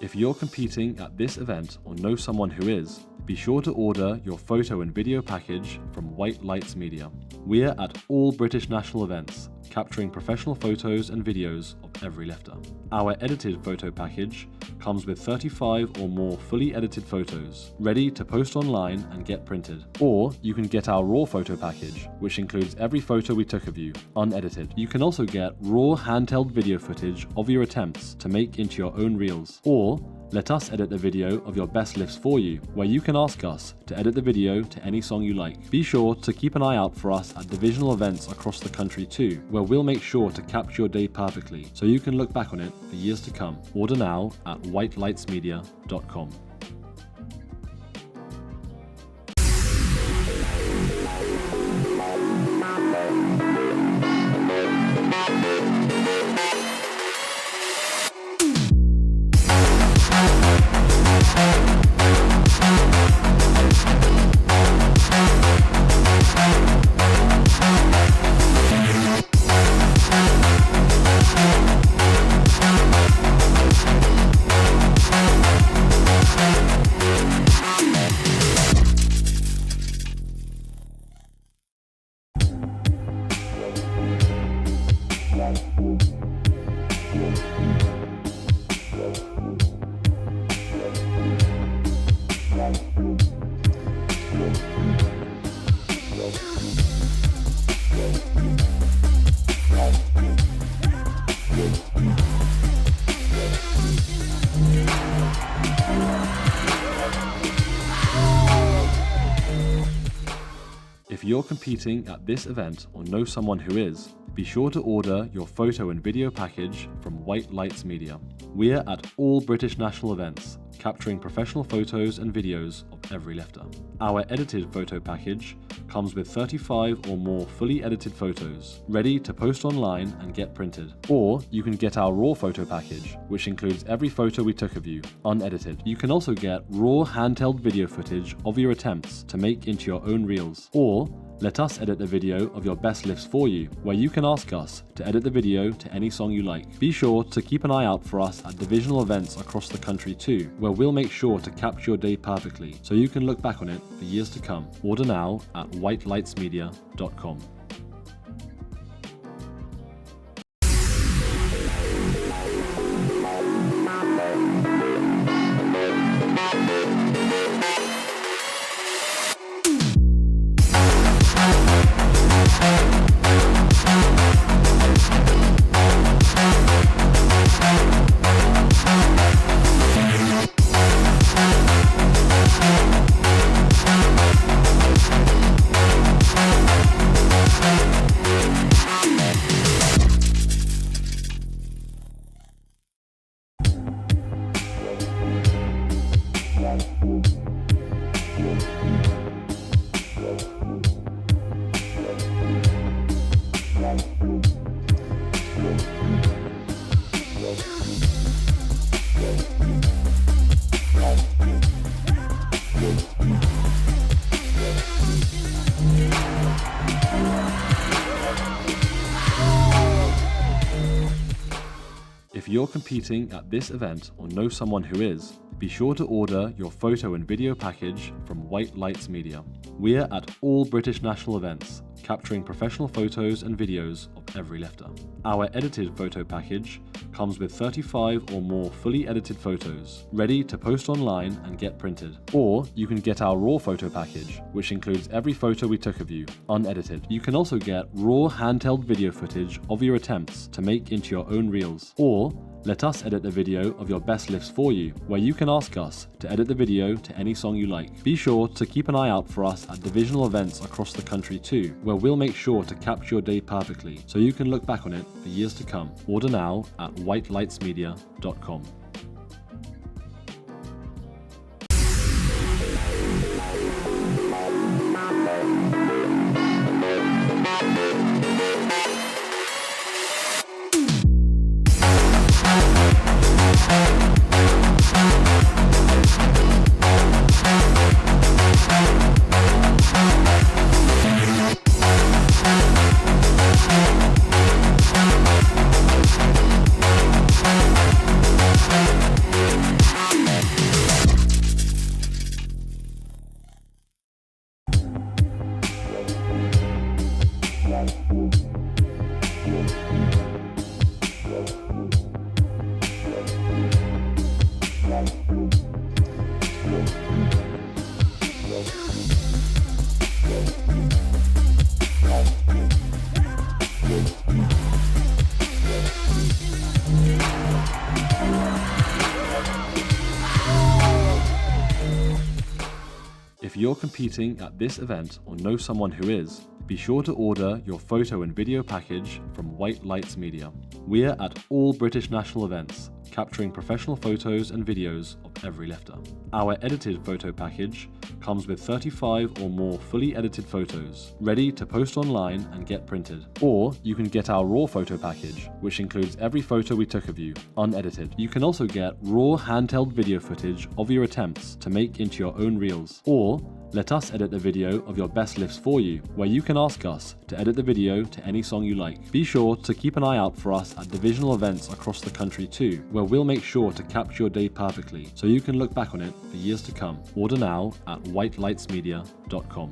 If you're competing at this event or know someone who is, be sure to order your photo and video package from White Lights Media. We're at all British national events, capturing professional photos and videos of every lifter. Our edited photo package comes with 35 or more fully edited photos, ready to post online and get printed. Or you can get our raw photo package, which includes every photo we took of you, unedited. You can also get raw handheld video footage of your attempts to make into your own reels. Or let us edit the video of your best lifts for you, where you can ask us to edit the video to any song you like. Be sure to keep an eye out for us at divisional events across the country too, where we'll make sure to capture your day perfectly, so you can look back on it for years to come. Order now at whitelightsmedia.com. If you're competing at this event or know someone who is, be sure to order your photo and video package from White Lights Media. We're at all British national events, capturing professional photos and videos of every lifter. Our edited photo package comes with 35 or more fully edited photos, ready to post online and get printed. Or you can get our raw photo package, which includes every photo we took of you, unedited. You can also get raw handheld video footage of your attempts to make into your own reels. Or let us edit the video of your best lifts for you, where you can ask us to edit the video to any song you like. Be sure to keep an eye out for us at divisional events across the country too, where we'll make sure to capture your day perfectly, so you can look back on it for years to come. Order now at whitelightsmedia.com. If you're competing at this event or know someone who is, be sure to order your photo and video package from White Lights Media. We're at all British national events, capturing professional photos and videos of every lifter. Our edited photo package comes with 35 or more fully edited photos, ready to post online and get printed. Or you can get our raw photo package, which includes every photo we took of you, unedited. You can also get raw handheld video footage of your attempts to make into your own reels. Or let us edit the video of your best lifts for you, where you can ask us to edit the video to any song you like. Be sure to keep an eye out for us at divisional events across the country too, where we'll make sure to capture your day perfectly, so you can look back on it for years to come. Order now at whitelightsmedia.com. If you're competing at this event or know someone who is, be sure to order your photo and video package from White Lights Media. We're at all British national events, capturing professional photos and videos of every lifter. Our edited photo package comes with 35 or more fully edited photos, ready to post online and get printed. Or you can get our raw photo package, which includes every photo we took of you, unedited. You can also get raw handheld video footage of your attempts to make into your own reels. Or let us edit the video of your best lifts for you, where you can ask us to edit the video to any song you like. Be sure to keep an eye out for us at divisional events across the country too, where we'll make sure to capture your day perfectly, so you can look back on it for years to come. Order now at whitelightsmedia.com.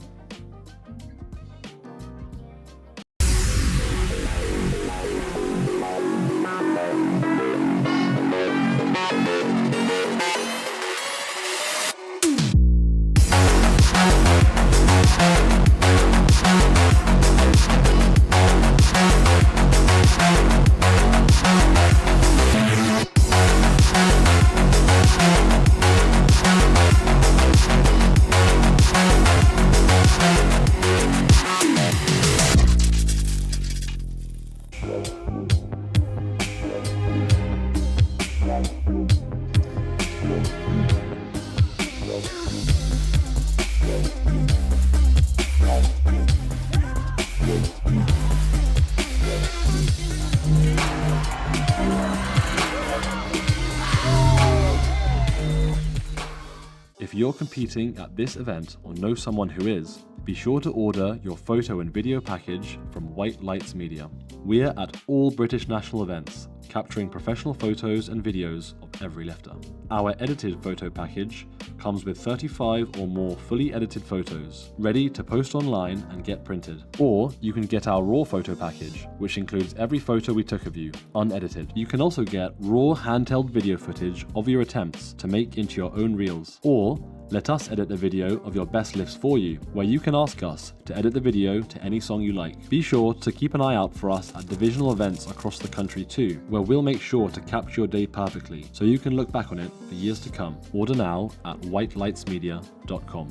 If you're competing at this event or know someone who is, be sure to order your photo and video package from White Lights Media. We're at all British national events, capturing professional photos and videos of every lifter. Our edited photo package comes with 35 or more fully edited photos, ready to post online and get printed. Or you can get our raw photo package, which includes every photo we took of you, unedited. You can also get raw handheld video footage of your attempts to make into your own reels. Or let us edit the video of your best lifts for you, where you can ask us to edit the video to any song you like. Be sure to keep an eye out for us at divisional events across the country too, where we'll make sure to capture your day perfectly, so you can look back on it for years to come. Order now at whitelightsmedia.com.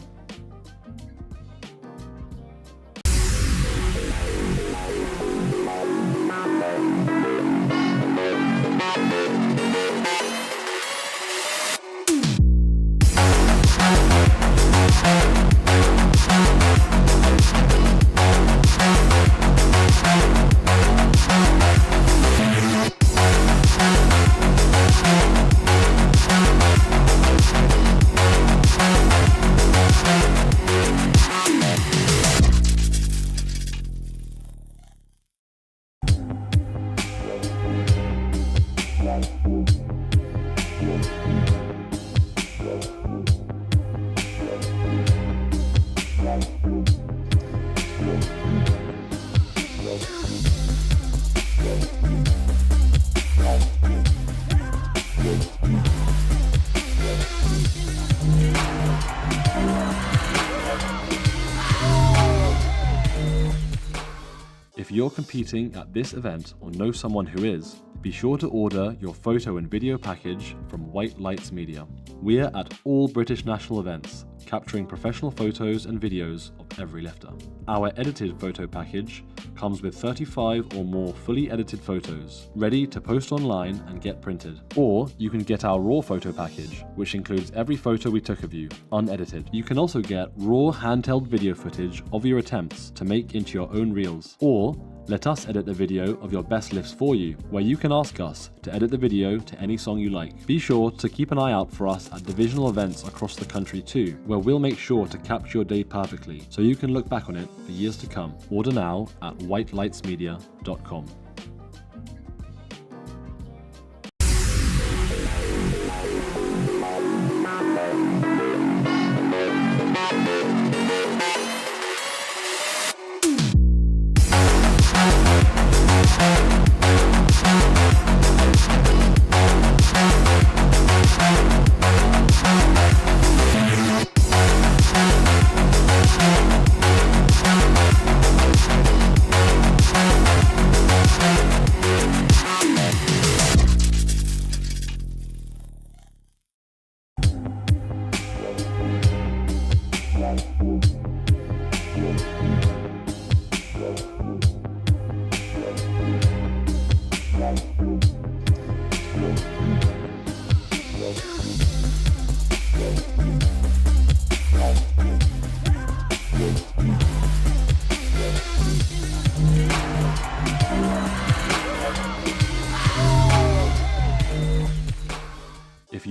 If you're competing at this event or know someone who is, be sure to order your photo and video package from White Lights Media. We're at all British national events, capturing professional photos and videos of every lifter. Our edited photo package comes with 35 or more fully edited photos, ready to post online and get printed. Or you can get our raw photo package, which includes every photo we took of you, unedited. You can also get raw handheld video footage of your attempts to make into your own reels. Or let us edit the video of your best lifts for you, where you can ask us to edit the video to any song you like. Be sure to keep an eye out for us at divisional events across the country too, where we'll make sure to capture your day perfectly, so you can look back on it for years to come. Order now at whitelightsmedia.com.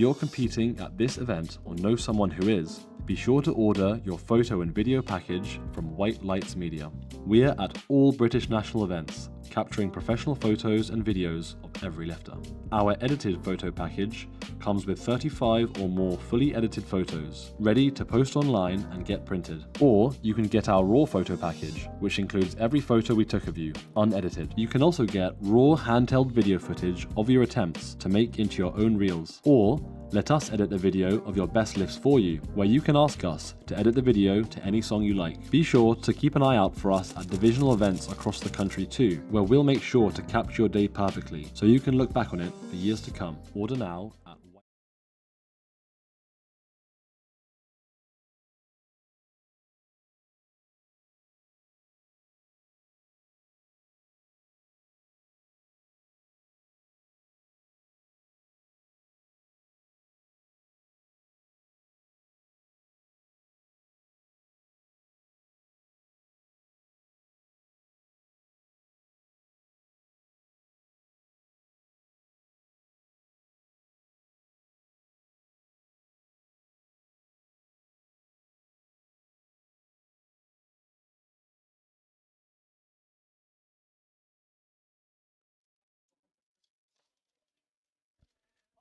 you're competing at this event or know someone who is, be sure to order your photo and video package from White Lights Media. We're at all British national events, capturing professional photos and videos of every lifter. Our edited photo package comes with 35 or more fully edited photos, ready to post online and get printed. Or you can get our raw photo package, which includes every photo we took of you, unedited. You can also get raw handheld video footage of your attempts to make into your own reels. Or let us edit the video of your best lifts for you, where you can ask us to edit the video to any song you like. Be sure to keep an eye out for us at divisional events across the country too, where we'll make sure to capture your day perfectly, so you can look back on it for years to come. Order now at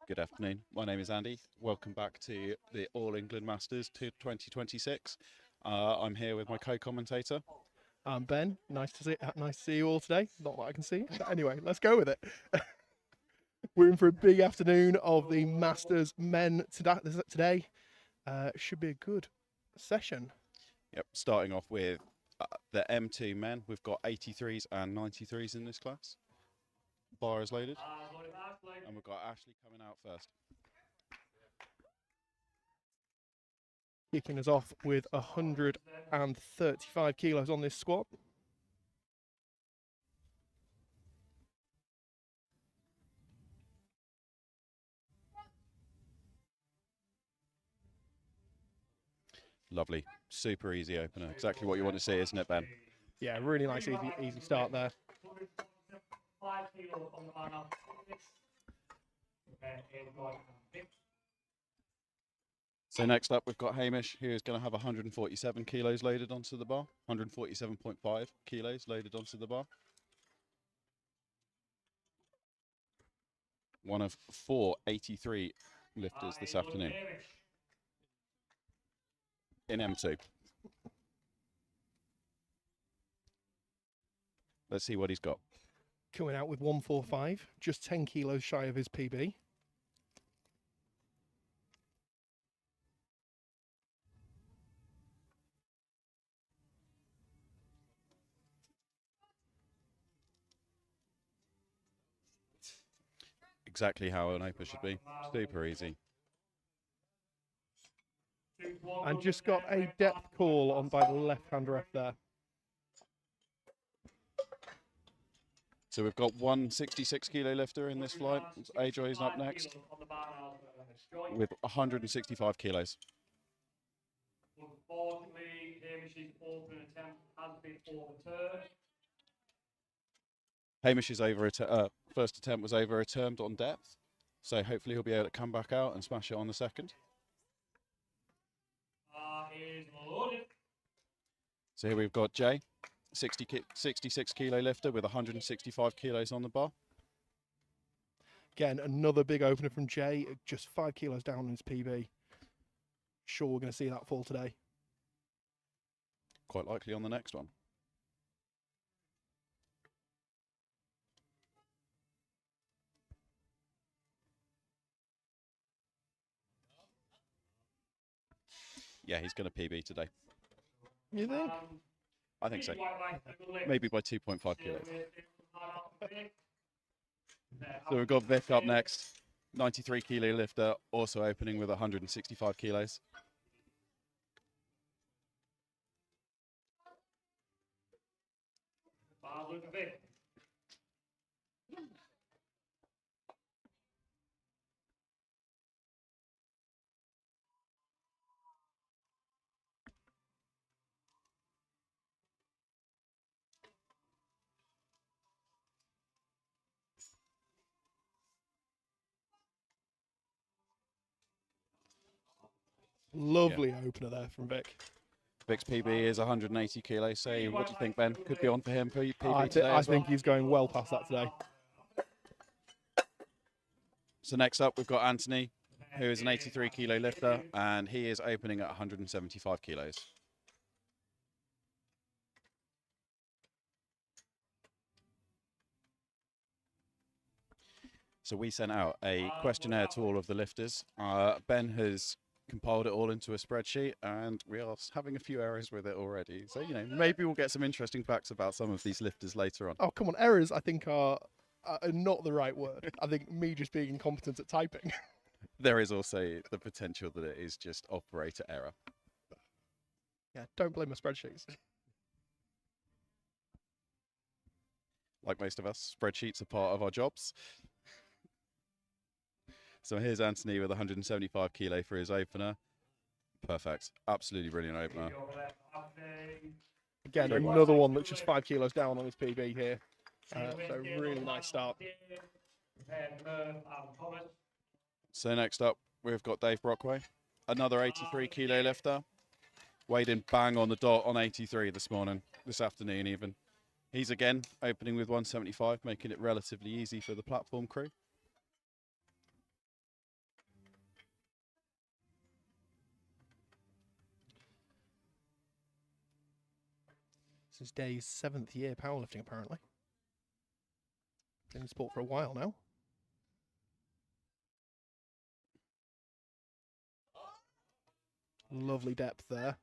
Good afternoon. My name is Andy. Welcome back to the All England Masters 2026. I'm here with my co-commentator. I'm Ben. Nice to see you all today. Not that I can see, but anyway, let's go with it. We're in for a big afternoon of the Masters men today. Should be a good session. Yep. Starting off with the M2 men. We've got 83s and 93s in this class. Bar is loaded, and we've got Ashley coming out first. Kicking us off with 135 kilos on this squat. Lovely. Super easy opener. Exactly what you want to see, isn't it, Ben? Yeah, really nice, easy start there. So next up, we've got Hamish, who is going to have 147 kilos loaded onto the bar. 147.5 kilos loaded onto the bar. One of 4 83 lifters this afternoon in M2. Let's see what he's got. Coming out with 145, just 10 kilos shy of his PB. Exactly how an opener should be. Super easy. And just got a depth call on by the left-hand ref there. So we've got one 66 kilo lifter in this flight. AJ is up next with 165 kilos. Unfortunately, Hamish's opening attempt has been overturned. Hamish's first attempt was overturned on depth, so hopefully he'll be able to come back out and smash it on the second. Is loaded. So here we've got Jay, 66 kilo lifter with 165 kilos on the bar. Again, another big opener from Jay, just 5 kilos down on his PB. Sure, we're going to see that fall today. Quite likely on the next one. Yeah, he's going to PB today. You think? I think so. Maybe by 2.5 kilos. So we've got Vic up next. 93 kilo lifter, also opening with 165 kilos. Lovely opener there from Vic. Vic's PB is 180 kilos. So what do you think, Ben? Could be on for him for PB I today as well. think he's going well past that today. So next up, we've got Anthony, who is an 83 kilo lifter, and he is opening at 175 kilos. So we sent out a questionnaire to all of the lifters. Ben has compiled it all into a spreadsheet, and we are having a few errors with it already. So, you know, maybe we'll get some interesting facts about some of these lifters later on. Oh, come on. Errors, I think, are not the right word. I think me just being incompetent at typing. There is also the potential that it is just operator error. Yeah, don't blame my spreadsheets. Like most of us, spreadsheets are part of our jobs. So here's Anthony with 175 kilo for his opener. Perfect. Absolutely brilliant opener. Again, another one that's just 5 kilos down on his PB here. So really nice start. So next up, we've got Dave Brockway, another 83 kilo lifter. Weighed in bang on the dot on 83 this afternoon even. He's again opening with 175, making it relatively easy for the platform crew. This is Dave's 7th year powerlifting, apparently. Been in sport for a while now. Lovely depth there.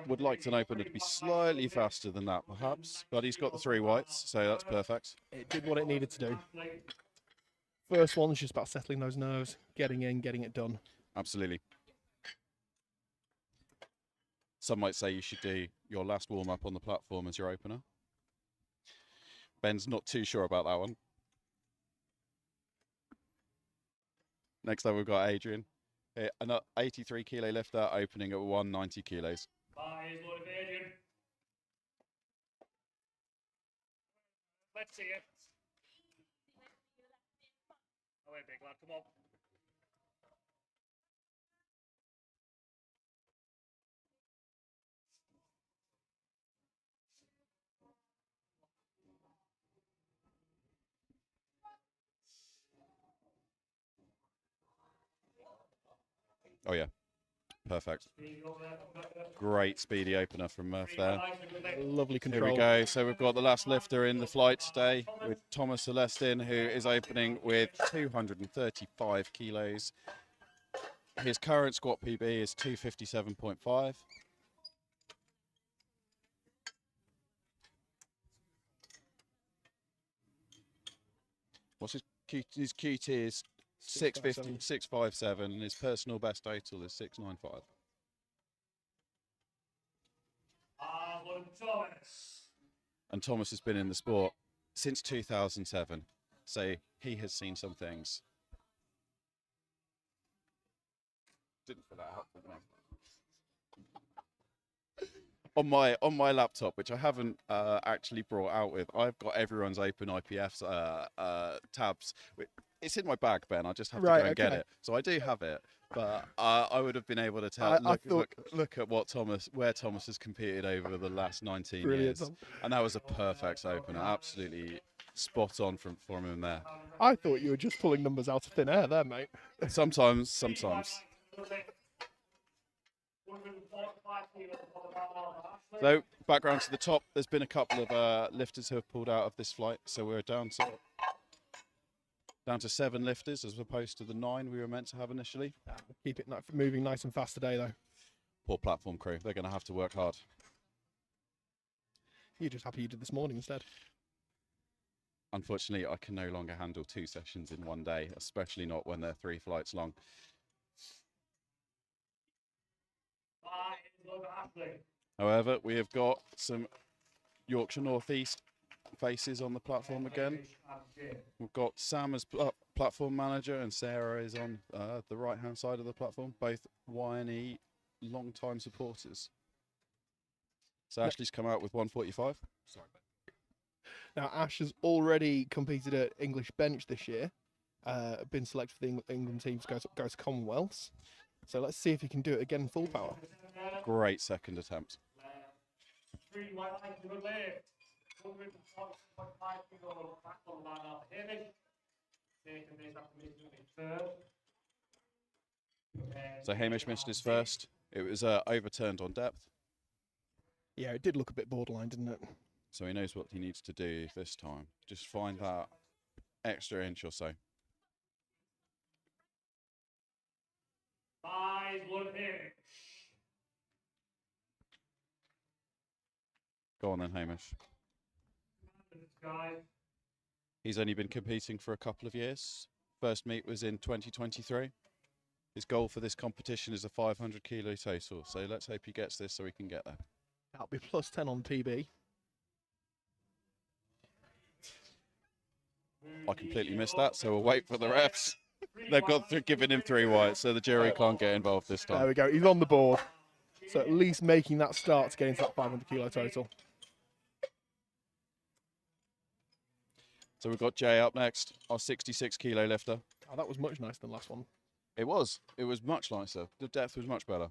Would like an opener to be slightly faster than that, perhaps, but he's got the 3 whites, so that's perfect. It did what it needed to do. First one's just about settling those nerves, getting in, getting it done. Absolutely. Some might say you should do your last warm-up on the platform as your opener. Ben's not too sure about that one. Next up, we've got Adrian. An 83 kilo lifter opening at 190 kilos. Let's see it. Oh, wait, big lad, come on. Oh yeah, perfect. Great speedy opener from Murph there. Lovely Here control. we go. So we've got the last lifter in the flight today with Thomas Celestin, who is opening with 235 kilos. His current squat PB is 257.5. What's his QT is 650, 657, and his personal best total is 695. And Thomas has been in the sport since 2007, so he has seen some things. Didn't fill that out for me. On my laptop, which I haven't actually brought out with, I've got everyone's open IPF's tabs. It's in my bag, Ben. I just have to go and get it. So I do have it, but I would have been able to tell. Look at where Thomas has competed over the last 19 years, and that was a perfect opener. Absolutely spot on from him there. I thought you were just pulling numbers out of thin air there, mate. Sometimes. So background to the top, there's been a couple of lifters who have pulled out of this flight, so we're down to 7 lifters as opposed to the 9 we were meant to have initially. Keep it moving nice and fast today, though. Poor platform crew, they're going to have to work hard. You're just happy you did this morning instead. Unfortunately, I can no longer handle 2 sessions in one day, especially not when they're 3 flights long. However, we have got some Yorkshire North East faces on the platform again. We've got Sam as platform manager and Sarah is on the right-hand side of the platform, both Y&E long-time supporters. So Ashley's come out with 145. Sorry. Now, Ash has already competed at English bench this year, been selected for the England team to go to Commonwealths. So let's see if he can do it again full power. Great second attempt. 3 white lights to the left. 140.5 kilo back on the line off Hamish. Taking this after missing his first. So Hamish missed his first. It was overturned on depth. Yeah, it did look a bit borderline, didn't it? So he knows what he needs to do this time. Just find that extra inch or so. 5 1 Hamish. Go on then, Hamish. Guys. He's only been competing for a couple of years. First meet was in 2023. His goal for this competition is a 500 kilo total. So let's hope he gets this so he can get there. That'll be plus 10 on PB. I completely missed that, so we'll wait for the refs. They've got through giving him 3 whites, so the jury can't get involved this There time. we go. He's on the board. So at least making that start to get into that 500 kilo total. So we've got Jay up next, our 66 kilo lifter. Oh, that was much nicer than the last one. It was much nicer. The depth was much better.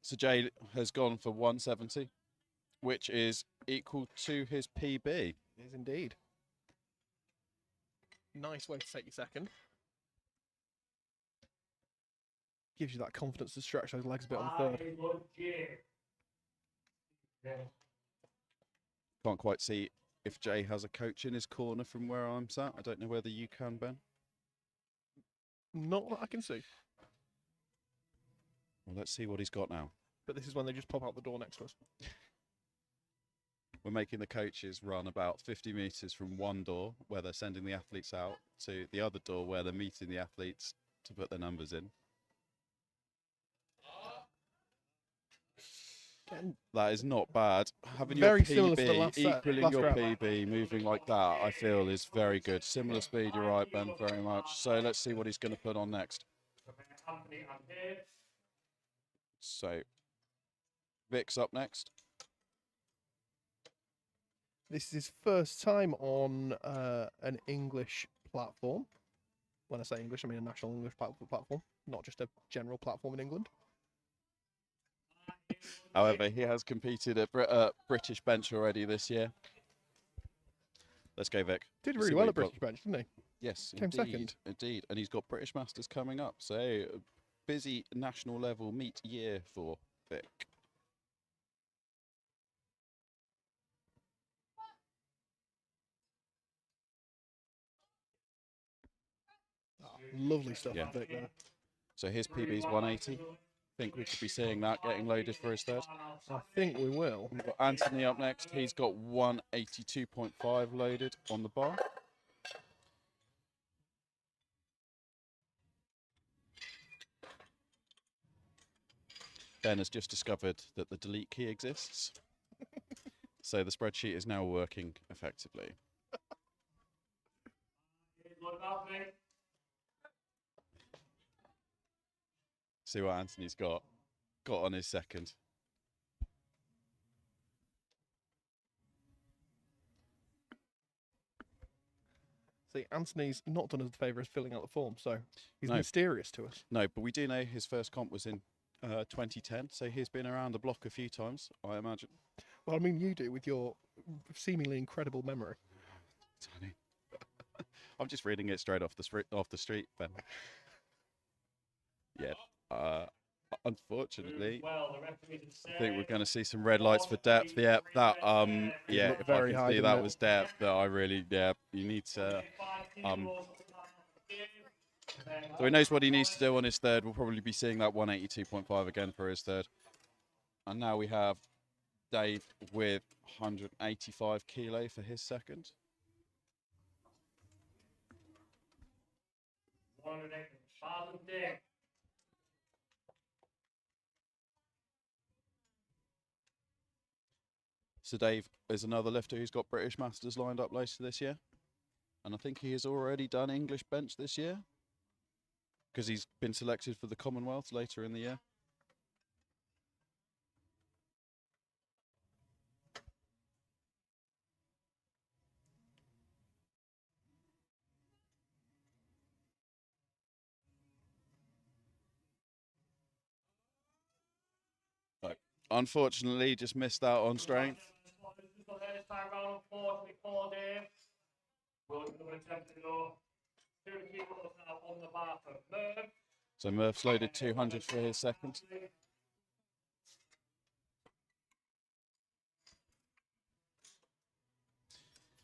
So Jay has gone for 170, which is equal to his PB. It is indeed. Nice way to take your second. Gives you that confidence to stretch those legs a bit on the third. 5 1 Jay. Can't quite see if Jay has a coach in his corner from where I'm sat. I don't know whether you can, Ben. Not that I can see. Well, let's see what he's got now. But this is when they just pop out the door next to us. We're making the coaches run about 50 metres from one door where they're sending the athletes out to the other door where they're meeting the athletes to put their numbers in. That is not bad. Having Very your similar to the PB, last set, equaling last your round. PB, moving like that, I feel is very good. Similar speed, you're right, Ben, very much. So let's see what he's going to put on next. Anthony and Dave. So Vic's up next. This is his first time on an English platform. When I say English, I mean a national English platform, not just a general platform in England. However, he has competed at British bench already this year. Let's go, Vic. Did Let's really see well what at you've got. British bench, didn't he? Yes, Came indeed, second. indeed. And he's got British Masters coming up. So a busy national level meet year for Vic. Lovely stuff, Yeah. Vic, there. So his PB is 180. Think we could be seeing that getting loaded for his third. I think we will. We've got Anthony up next. He's got 182.5 loaded on the bar. Ben has just discovered that the delete key exists. So the spreadsheet is now working effectively. What about me? See what Anthony's got on his second. See, Anthony's not done us the favour of filling out the form, so he's No. mysterious to us. No, but we do know his first comp was in 2010, so he's been around the block a few times, I imagine. Well, I mean, you do with your seemingly incredible memory. Tiny. I'm just reading it straight off the street, Ben. Yeah. Unfortunately, Well, the referee I think we're going to see some red lights for depth. Yeah, that yeah, looked if I very can high, see didn't that it? was depth. That I really, yeah, you need to. So he knows what he needs to do on his third. We'll probably be seeing that 182.5 again for his third. And now we have Dave with 185 kilo for his second. So Dave is another lifter who's got British Masters lined up later this year. And I think he has already done English bench this year, because he's been selected for the Commonwealth later in the year. Unfortunately, just missed out on strength. So Murph's loaded 200 for his second.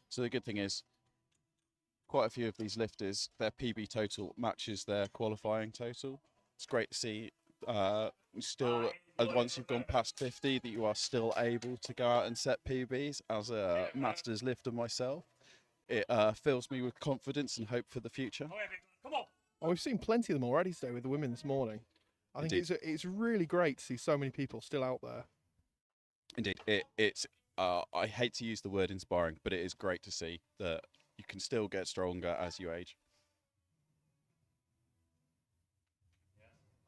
So the good thing is, quite a few of these lifters, their PB total matches their qualifying total. It's great to see still, once you've gone past 50, that you are still able to go out and set PBs. As a Masters lifter myself, it fills me with confidence and hope for the future. Oh, we've seen plenty of them already today with the women this morning. I think it's really great to see so many people still out there. Indeed, it's I hate to use the word inspiring, but it is great to see that you can still get stronger as you age.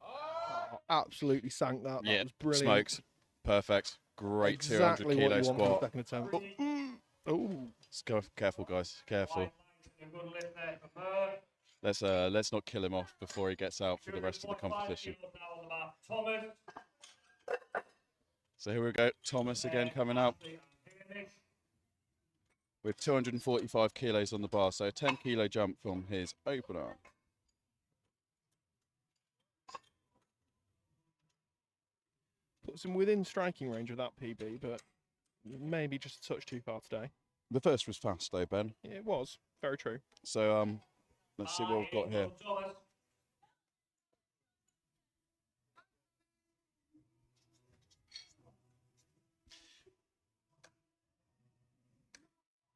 Oh, absolutely sank that. That was brilliant. Smokes. Perfect. Great exactly 200 kilo what you want squat. for the second attempt. Oh. Careful, guys. Careful. Let's not kill him off before he gets out for the rest of the competition. So here we go. Thomas again coming out with 245 kilos on the bar. So a 10 kilo jump from his opener. Puts him within striking range of that PB, but maybe just a touch too far today. The first was fast though, Ben. Yeah, it was. Very true. So let's see what we've got here.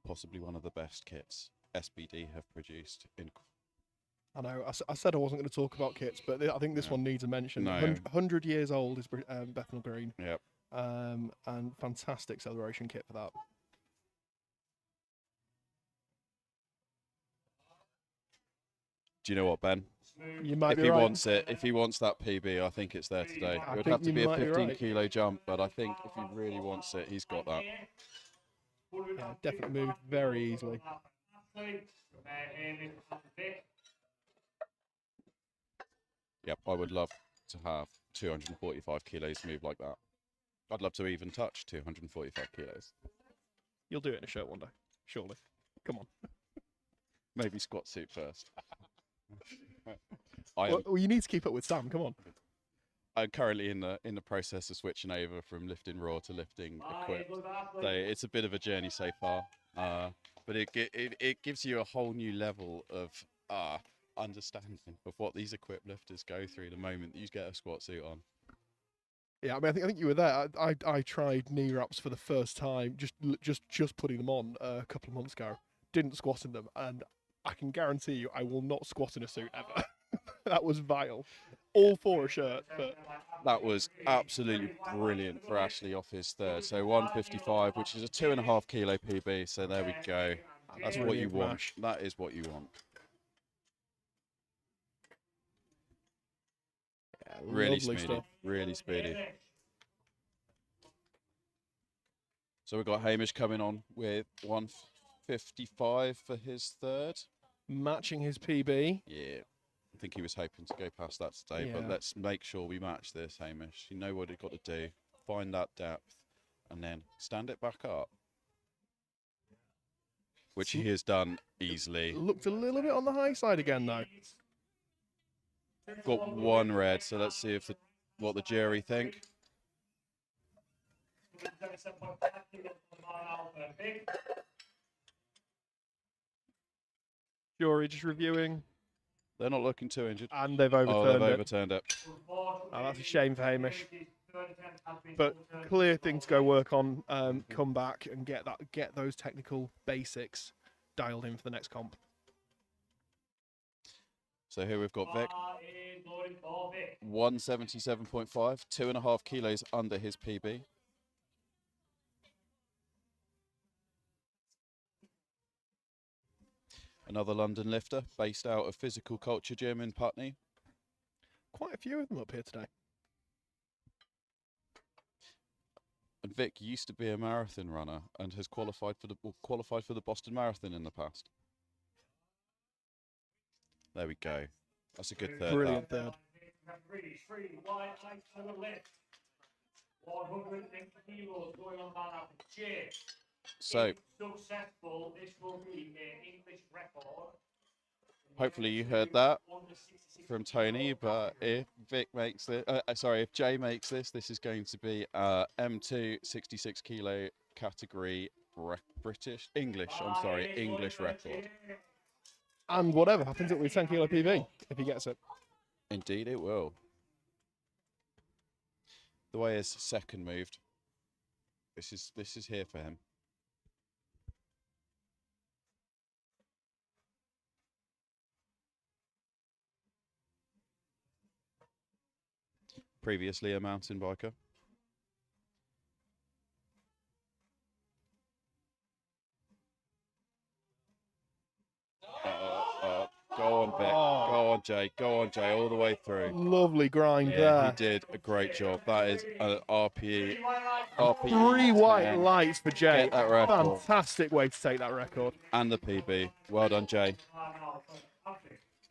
Possibly one of the best kits SBD have produced. I know. I said I wasn't going to talk about kits, but I think this one needs a mention. No. 100 years old is Bethnal Green. Yep. And fantastic acceleration kit for that. Do you know what, Ben? You might if be he right. wants it, if he wants that PB, I think it's there today. I It would think have to you be a might be 15 right. kilo jump, but I think if he really wants it, he's got that. Yeah, definitely moved very easily. Yep, I would love to have 245 kilos move like that. I'd love to even touch 245 kilos. You'll do it in a shirt one day, surely. Come on. Maybe squat suit first. Well, you need to keep up with Sam. Come on. I'm currently in the process of switching over from lifting raw to lifting equipped. So it's a bit of a journey so far, but it gives you a whole new level of understanding of what these equipped lifters go through the moment that you get a squat suit on. Yeah, I mean, I think you were there. I tried knee wraps for the first time, just putting them on a couple of months ago. Didn't squat in them, and I can guarantee you, I will not squat in a suit ever. That was vile. All for a shirt, but that was absolutely brilliant for Ashley off his third. So 155, which is a 2.5 kilo PB. So there we go. That's what you want. That is what you want. Yeah, really speedy. Stuff. Really speedy. So we've got Hamish coming on with 155 for his third. Matching his PB. Yeah. I think he was hoping to go past that today, but let's make sure we match this, Hamish. You know what you've got to do. Find that depth and then stand it back up. Which he has done easily. Looked a little bit on the high side again, though. Got one red, so let's see if what the jury think. Jury just reviewing. They're not looking too injured. And they've overturned they've overturned it. Oh, that's a shame for Hamish. But clear thing to go work on, come back and get those technical basics dialed in for the next comp. So here we've got Vic. 177.5, 2.5 kilos under his PB. Another London lifter based out of Physical Culture Gym in Putney. Quite a few of them up here today. And Vic used to be a marathon runner and has qualified for the Boston Marathon in the past. There we go. That's a good third. Brilliant third. 100 kilos going on by now for Jay. So If successful, this will be an English record. hopefully you heard that from Tony, but if Vic makes it, if Jay makes this, this is going to be M2 66 kilo category English record. And whatever happens, it'll be 10 kilo PB if he gets it. Indeed it will. The way his second moved, this is here for him. Previously a mountain biker. Go on, Vic. Go on, Jay. Go on, Jay. All the way through. Lovely grind Yeah, there. he did a great job. That is an RPE. 3 white 10. lights for Jay. Get that record. Fantastic way to take that record. And the PB. Well done, Jay.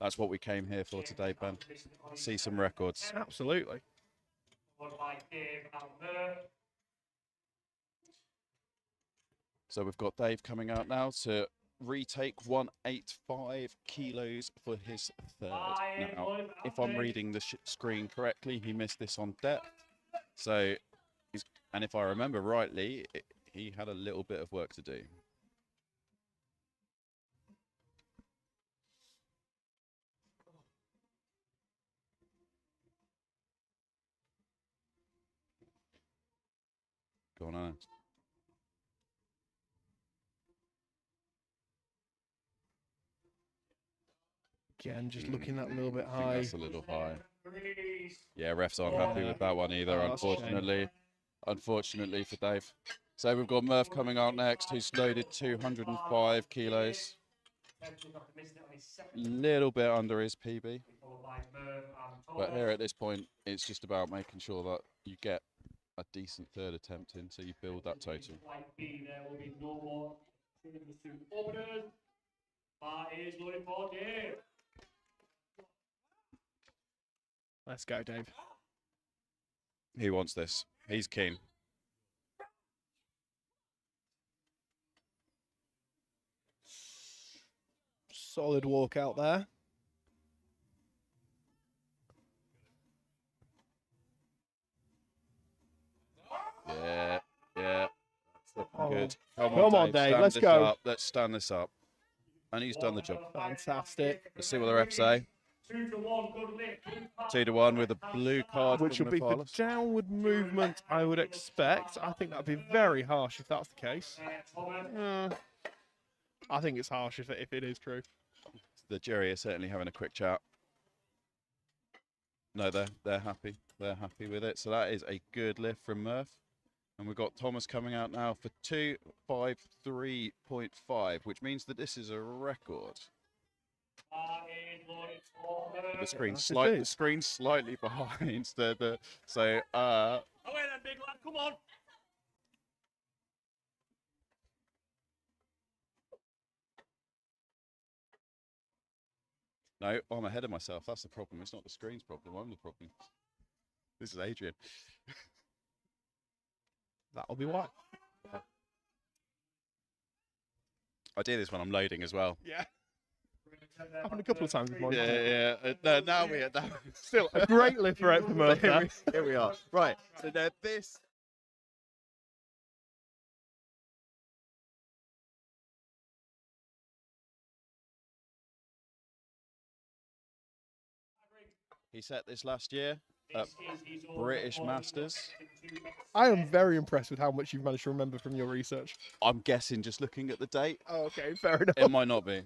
That's what we came here for today, Ben. See some records. Absolutely. So we've got Dave coming out now to retake 185 kilos for his third. Now, if I'm reading the screen correctly, he missed this on depth. So, and if I remember rightly, he had a little bit of work to do. Go on, Alex. Again, just looking that little bit I think high. that's a little high. Yeah, refs aren't happy with that one either, unfortunately. Unfortunately for Dave. So we've got Murph coming out next, who's loaded 205 kilos. Little bit under his PB. But here at this point, it's just about making sure that you get a decent third attempt in, so you build that total. Let's go, Dave. He wants this. He's keen. Solid walk out there. Yeah, yeah. That's looking good. Come on, Dave. Stand Let's this go. up. Let's stand this up. And he's done the job. Fantastic. Let's see what the refs say. 2-1 with a blue card. Which would be for downward movement, I would expect. I think that would be very harsh if that's the case. I think it's harsh if it is true. The jury is certainly having a quick chat. No, they're happy. They're happy with it. So that is a good lift from Murph. And we've got Thomas coming out now for 253.5, which means that this is a record. The screen's slightly behind. So away then, big lad, come on. No, I'm ahead of myself. That's the problem. It's not the screen's problem. I'm the problem. This is Adrian. That'll be why. I do this when I'm loading as well. Yeah. Happened a couple of times before. Yeah. No, now we are. Still a great lift for Murph. Here we are. Right. So now this. He set this last year at British Masters. I am very impressed with how much you've managed to remember from your research. I'm guessing just looking at the date. Oh, okay, fair enough. It might not be.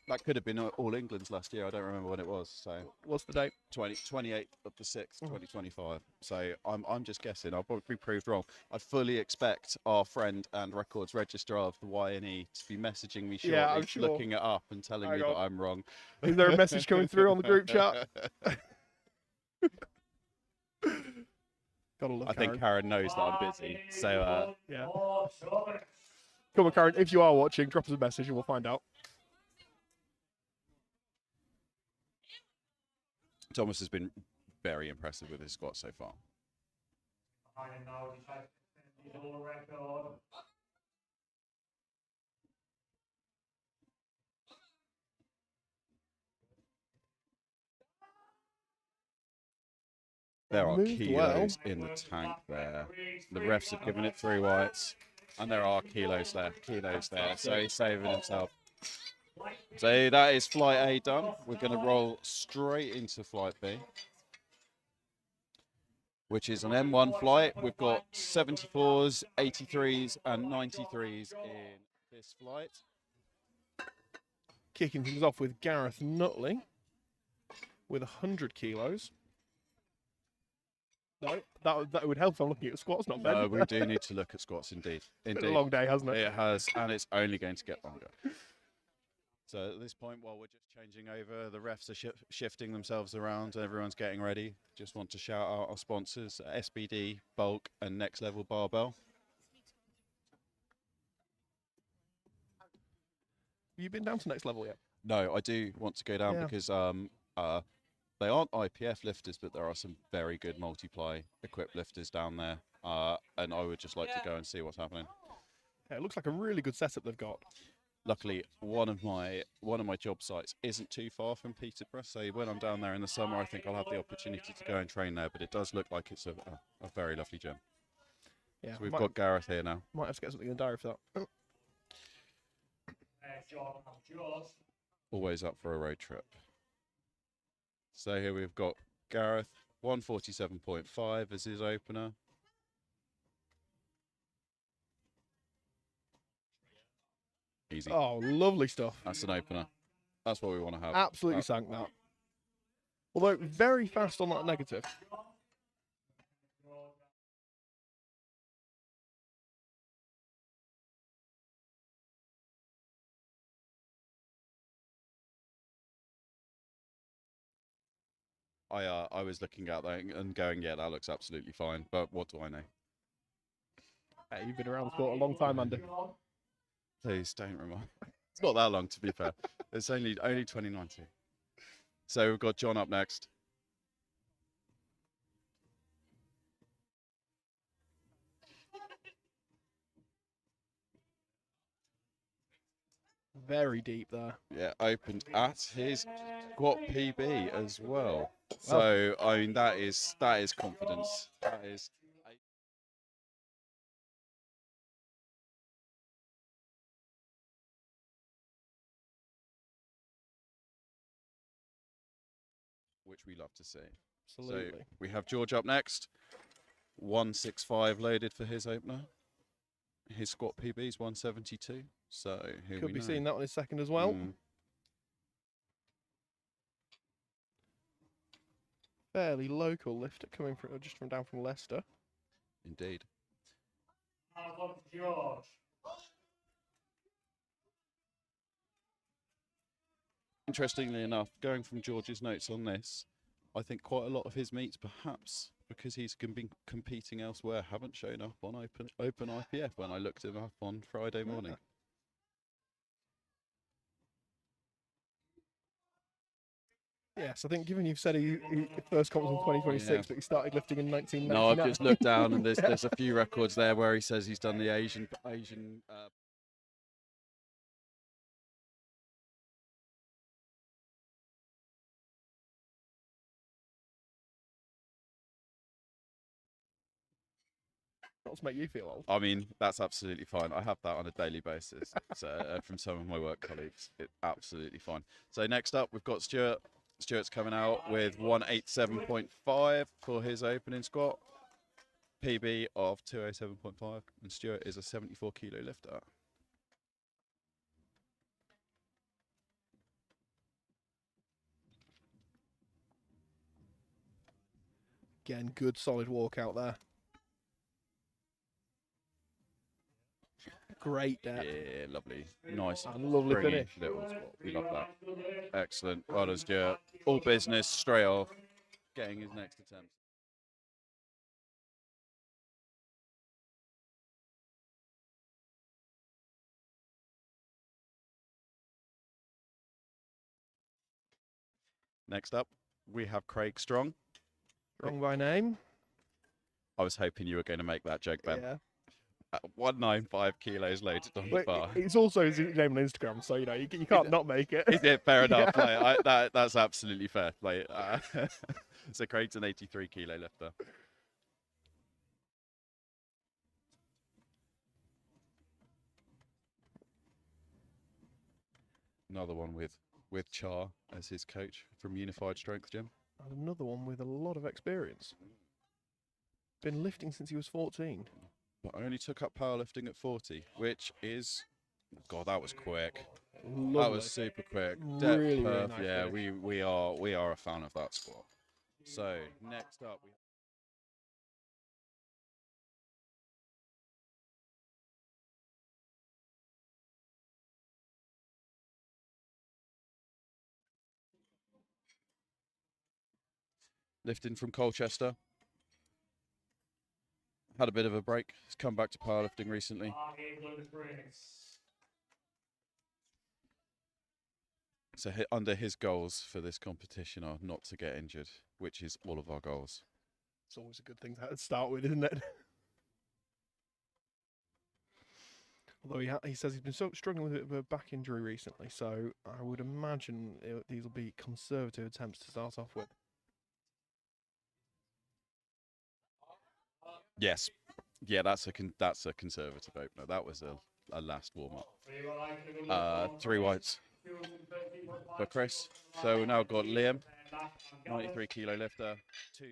That could have been All England's last year. I don't remember when it was. So what's the date? 28th of the 6th, 2025. So I'm just guessing. I'll probably be proved wrong. I fully expect our friend and records registrar of the YNE to be messaging me shortly, I'm sure. looking it up and telling me that I'm wrong. Is there a message coming through on the group chat? Gotta look, I think Karen knows that I'm busy. So yeah. Come on, Karen. If you are watching, drop us a message and we'll find out. Thomas has been very impressive with his squat so far. kind of now decides to extend his own record. There are Moved kilos in the tank there. The refs have given it 3 whites, and there are kilos there. So he's saving himself. So that is flight A done. We're going to roll straight into flight B, which is an M1 flight. We've got 74s, 83s, and 93s in this flight. Kicking things off with Gareth Nutley with 100 kilos. No, that would help if I'm looking at squats, not bad. No, we do need to look at squats indeed. Been a long day, hasn't it? It has, and it's only going to get longer. So at this point, while we're just changing over, the refs are shifting themselves around, and everyone's getting ready. Just want to shout out our sponsors, SBD, Bulk, and Next Level Barbell. Have you been down to next level yet? No, I do want to go down because they aren't IPF lifters, but there are some very good multiply equipped lifters down there, and I would just like to go and see what's happening. Yeah, it looks like a really good setup they've got. Luckily, one of my job sites isn't too far from Peterborough, so when I'm down there in the summer, I think I'll have the opportunity to go and train there. But it does look like it's a very lovely gym. Yeah, So we've got Gareth here now. Might have to get something in the diary for that. Always up for a road trip. So here we've got Gareth, 147.5 as his opener. Easy. Oh, lovely stuff. That's an opener. That's what we want to have. Absolutely sank that. Although very fast on that negative. I was looking at that and going, yeah, that looks absolutely fine. But what do I know? Hey, you've been around the sport a long time, Andy. Please don't remind. It's not that long, to be fair. It's only 2019. So we've got John up next. Very deep there. Yeah, opened at his squat PB as well. So I mean that is confidence. That is. Which we love to see. Absolutely. So we have George up next. 165 loaded for his opener. His squat PB is 172. So here Could be seeing that on his second as well. Fairly local lifter coming from just from down from Leicester. Indeed. George. Interestingly enough, going from George's notes on this, I think quite a lot of his meets, perhaps because he's been competing elsewhere, haven't shown up on open IPF when I looked him up on Friday morning. Yes, I think given you've said he first comp was in 2026, but he started lifting in 1999. No, I've just looked down and there's a few records there where he says he's done the Asian. Not to make you feel old. I mean, that's absolutely fine. I have that on a daily basis from some of my work colleagues. It's absolutely fine. So next up, we've got Stuart. Stuart's coming out with 187.5 for his opening squat. PB of 207.5. And Stuart is a 74 kilo lifter. Again, good solid walkout there. Great depth. Yeah, lovely. Nice. And lovely springy finish. Little squat. We love that. Excellent. Well done, Stuart. All business, straight off. Getting his next attempt. Next up, we have Craig Strong. Strong by name. I was hoping you were going to make that joke, Ben. Yeah. 195 kilos loaded on the But bar. it's also his name on Instagram, so you know you can't not make it. Is it fair enough? Like, that's absolutely fair. Like, so Craig's an 83 kilo lifter. Another one with Char as his coach from Unified Strength Gym. And another one with a lot of experience. Been lifting since he was 14. But only took up powerlifting at 40, which is, God, that was quick. Lovely. That was super quick. Really, really nice yeah, finish. we are a fan of that squat. So next up, lifting from Colchester. Had a bit of a break. He's come back to powerlifting recently. So under his goals for this competition are not to get injured, which is all of our goals. It's always a good thing to start with, isn't it? Although he says he's been struggling with a bit of a back injury recently, so I would imagine these will be conservative attempts to start off with. Yes, yeah, that's a conservative opener. That was a last warm up. 3 whites for Chris. So we've now got Liam, 93 kilo lifter, 2.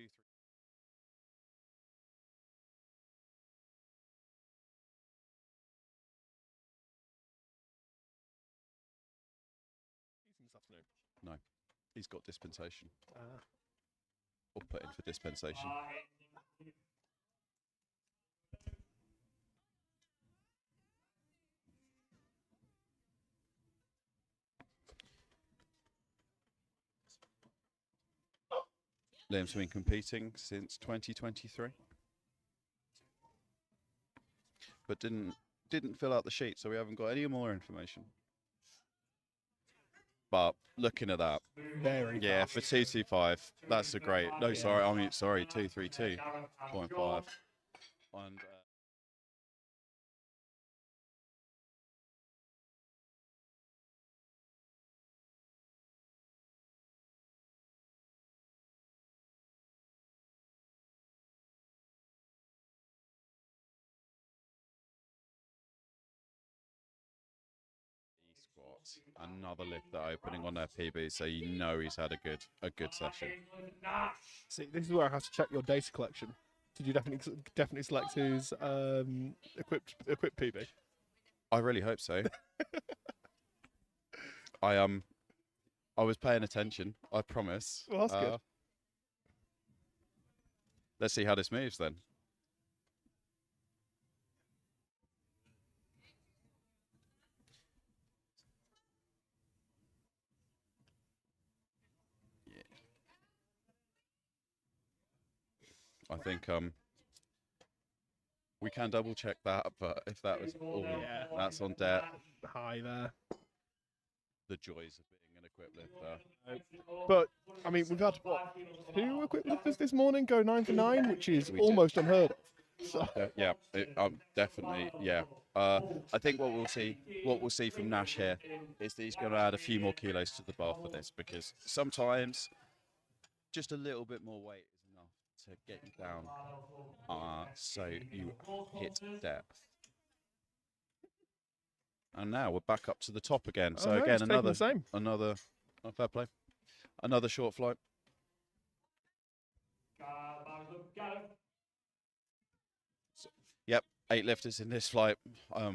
This afternoon. No, he's got dispensation. Or put in for dispensation. Liam's been competing since 2023, but didn't fill out the sheet, so we haven't got any more information. But looking at that, Very yeah, fast. for 225, that's a great. No, sorry, 232.5, and. Squats, another lifter opening on their PB, so you know he's had a good session. See, this is where I have to check your data collection. Did you definitely select his equipped PB? I really hope so. I was paying attention, I promise. Well, that's good. Let's see how this moves then. I think we can double check that, but if that was all, that's on deck. High there. The joys of being an equipped lifter. But I mean, we've had what, 2 equipped lifters this morning go 9 for 9, which is almost unheard of. So. Yeah, definitely. Yeah, I think what we'll see from Nash here is that he's going to add a few more kilos to the bar for this, because sometimes just a little bit more weight is enough to get you down, so you hit depth. And now we're back up to the top again. So no, again, another fair play, another short flight. Yep, 8 lifters in this flight. I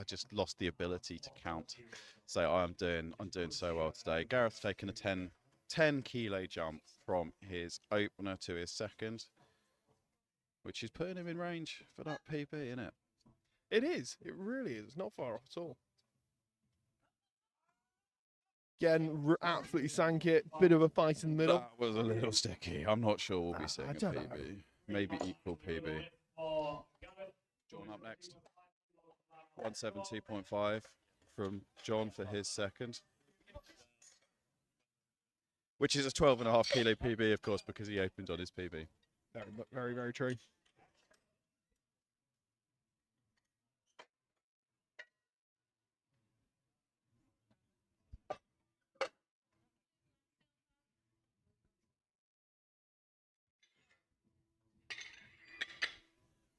just lost the ability to count, so I'm doing so well today. Gareth's taken a 10 kilo jump from his opener to his second, which is putting him in range for that PB, isn't it? It is. It really is. Not far off at all. Again, absolutely sank it. Bit of a fight in the middle. That was a little sticky. I'm not sure we'll be seeing a don't PB. know. Maybe equal PB. John up next. 172.5 from John for his second. Which is a 12.5 kilo PB, of course, because he opened on his PB. Very, very true.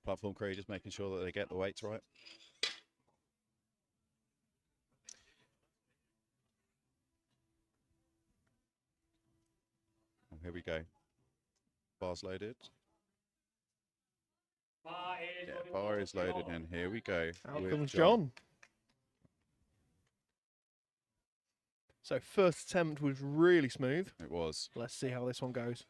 Platform crew just making sure that they get the weights right. And here we go. Bar's loaded. Yeah, bar is loaded, and here we go. Out with comes John. So first attempt was really smooth. It was. Let's see how this one goes.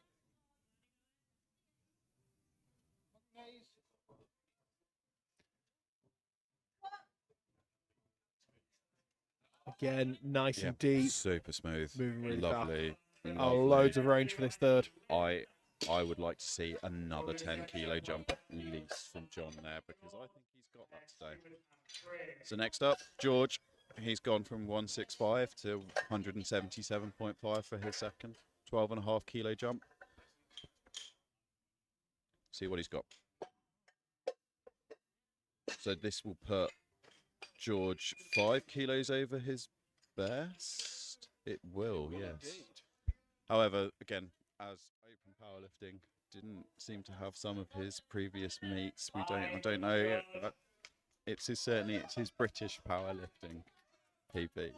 Again, nice Yeah, and deep. super smooth. Moving really lovely. Oh, loads of range for this third. I would like to see another 10 kilo jump at least from John there, because I think he's got that today. So next up, George. He's gone from 165 to 177.5 for his second. 12.5 kilo jump. See what he's got. So this will put George 5 kilos over his best. It will, yes. However, again, as open powerlifting didn't seem to have some of his previous meets, I don't know. It's his British powerlifting PB.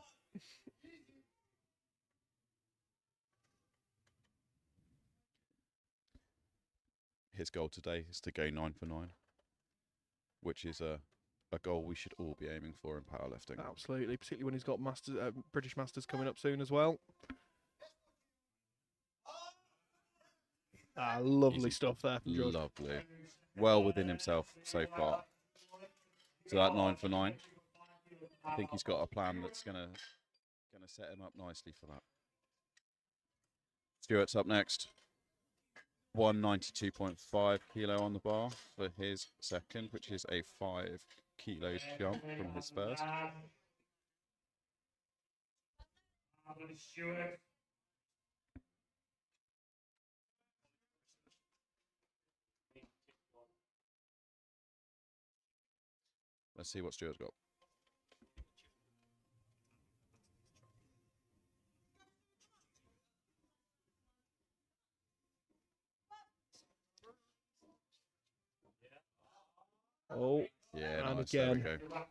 His goal today is to go 9 for 9, which is a goal we should all be aiming for in powerlifting. Absolutely, particularly when he's got British Masters coming up soon as well. Lovely Easy. stuff there from George. Lovely. Well within himself so far. So that 9 for 9. I think he's got a plan that's gonna set him up nicely for that. Stuart's up next. 192.5 kilo on the bar for his second, which is a 5 kilo jump from his first. Let's see what Stuart's got. Oh, Yeah, and nice. There we again, go.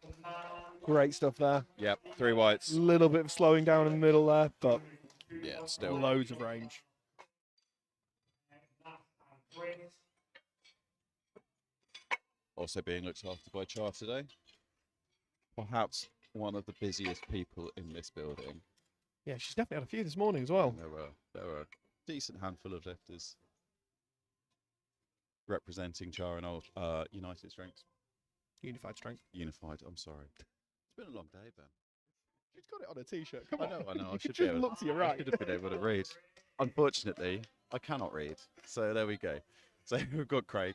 great stuff there. Yep, 3 whites. Little bit of slowing down in the middle there, but Yeah, still. loads of range. Also being looked after by Char today. Perhaps one of the busiest people in this building. Yeah, she's definitely had a few this morning as well. There were a decent handful of lifters representing Char and Old United Strengths. Unified strength. Unified, I'm sorry. It's been a long day, Ben. She's got it on a t-shirt. Come on. I know. You I should just be able, look to your I right. should have been able to read. Unfortunately, I cannot read. So there we go. So we've got Craig,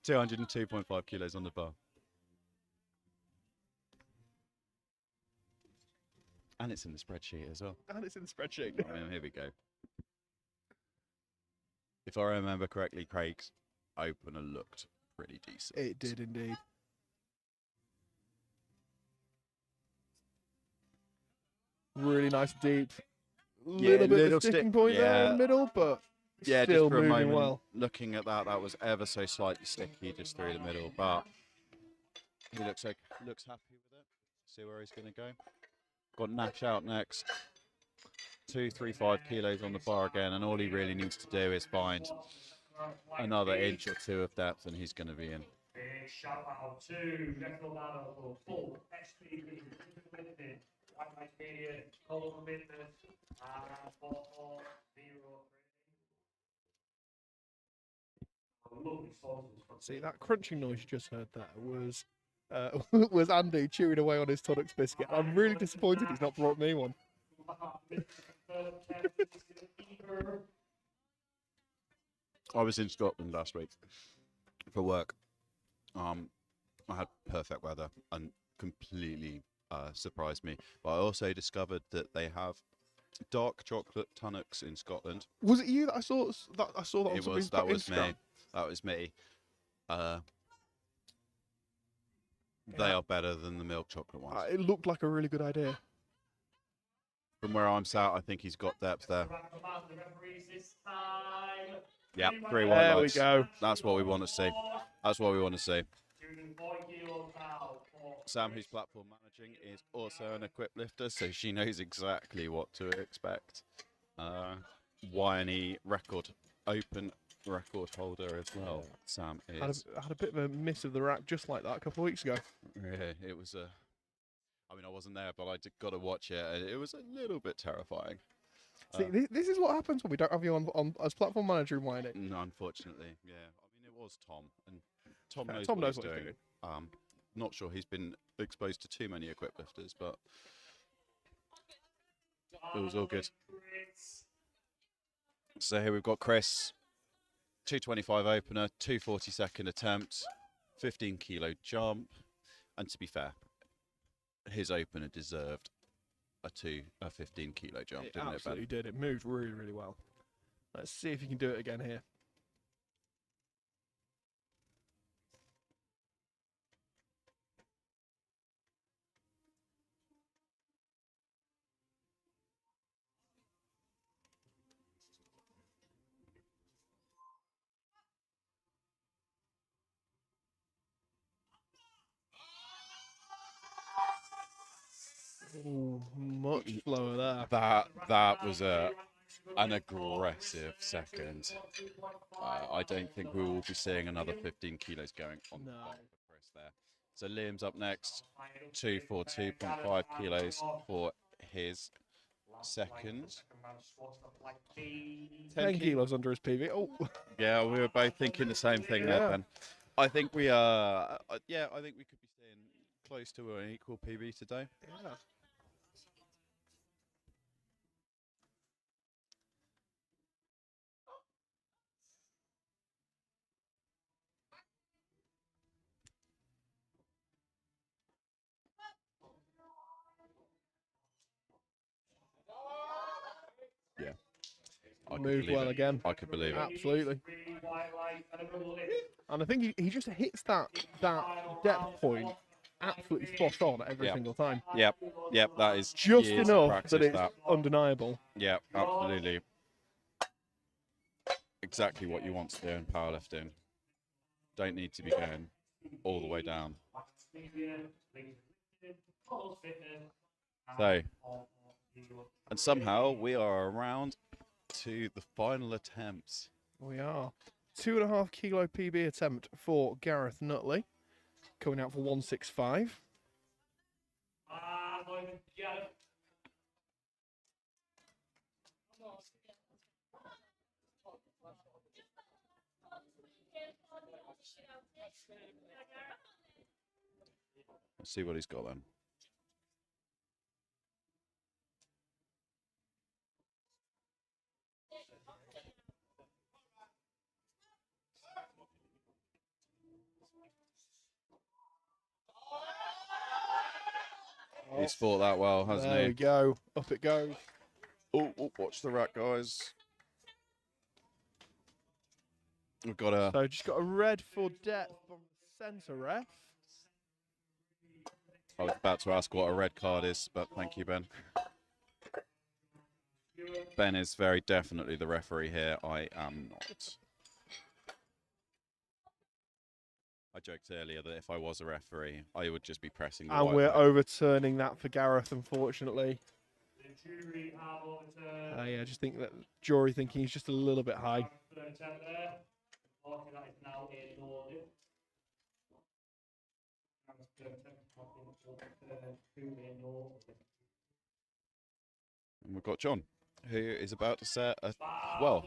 202.5 kilos on the bar. And it's in the spreadsheet as well. And it's in the spreadsheet. I mean, here we go. If I remember correctly, Craig's opener looked pretty decent. It did indeed. Really nice deep. Little bit of a sticking point there in the middle, but Yeah, still just for a moving moment, well. looking at that, that was ever so slightly sticky just through the middle, but he looks happy with it. See where he's going to go. Got Nash out next. 235 kilos on the bar again, and all he really needs to do is find another inch or two of depth, and he's going to be in. Big shout out to National Battle for full SP lifting, white light media, color commitment, and for all zero training. See, that crunching noise you just heard there was was Andy chewing away on his Tunnocks biscuit. I'm really disappointed he's not brought me one. I was in Scotland last week for work. I had perfect weather and completely surprised me. But I also discovered that they have dark chocolate Tunnocks in Scotland. Was it you that I saw? That on It somebody's was that was Instagram? me. That was me. They are better than the milk chocolate ones. It looked like a really good idea. From where I'm sat, I think he's got depth there. Yeah, 3 white There we lights. go. That's what we want to see. That's what we want to see. Sam, who's platform managing, is also an equip lifter, so she knows exactly what to expect. YNE record, open record holder as well. Sam is. Had a bit of a miss of the rack just like that a couple of weeks ago. Yeah, it was a. I mean, I wasn't there, but I got to watch it, and it was a little bit terrifying. See, this is what happens when we don't have you on as platform manager in YNE. No, unfortunately, yeah. I mean, it was Tom, and Tom knows Tom what knows he's what he's doing. doing. Not sure he's been exposed to too many equip lifters, but it was all good. So here we've got Chris, 225 opener, 240 second attempt, 15 kilo jump, and to be fair, his opener deserved a 15 kilo jump, didn't it, Ben? Absolutely did. It moved really, really well. Let's see if you can do it again here. Ooh, much slower there. That was an aggressive second. I don't think we will be seeing another 15 kilos going on the back of Chris there. So Liam's up next, 242.5 kilos for his second. 10 kilos under his PB. Oh, Yeah, we were both thinking the same thing there, Yeah. Ben. I think we are. Yeah, I think we could be staying close to an equal PB today. yeah. Yeah, I could Moved believe well it. again. I could believe it. Absolutely. And I think he just hits that depth point absolutely spot on every Yeah. single time. Yep, that is Just years of enough practice, that it's that. undeniable. Yeah, absolutely. Exactly what you want to do in powerlifting. Don't need to be going all the way down. So, and somehow we are around to the final attempt. We are. 2.5 kilo PB attempt for Gareth Nutley. Coming out for 165. Let's see what he's got then. He's fought that well, hasn't There he? we go. Up it goes. Oh, watch the rack, guys. We've got a. So just got a red for depth from the centre ref. I was about to ask what a red card is, but thank you, Ben. Ben is very definitely the referee here. I am not. I joked earlier that if I was a referee, I would just be pressing the And white we're light. overturning that for Gareth, unfortunately. Yeah, I just think that jury thinking he's just a little bit high. And we've got John, who is about to set a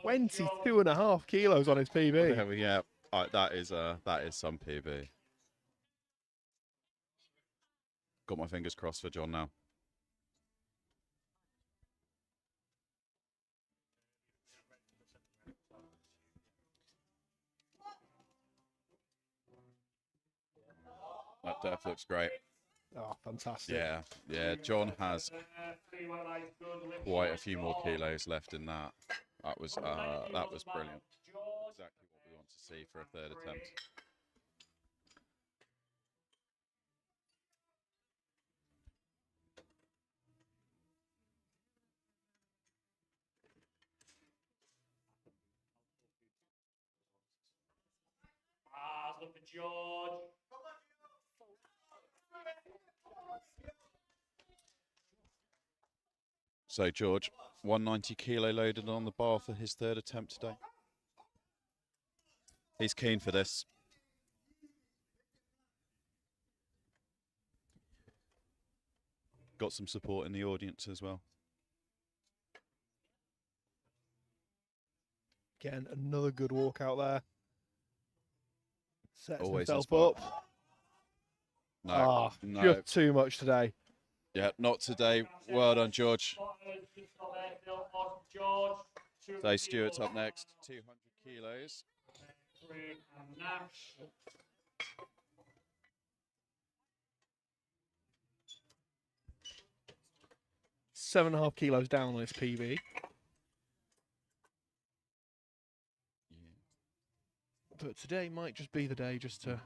22.5 kilos on his PB. There we go. That is some PB. Got my fingers crossed for John now. That depth looks great. Oh, fantastic. Yeah. John has quite a few more kilos left in that. That was brilliant. Exactly what we want to see for a third attempt. Look for George. So George, 190 kilo loaded on the bar for his third attempt today. He's keen for this. Got some support in the audience as well. Again, another good walkout there. Sets Always himself inspired. up. No, no. Just too much today. Yeah, not today. Well done, George. So Stuart's up next, 200 kilos. And Nash. 7.5 kilos down on his PB. But today might just be the day just to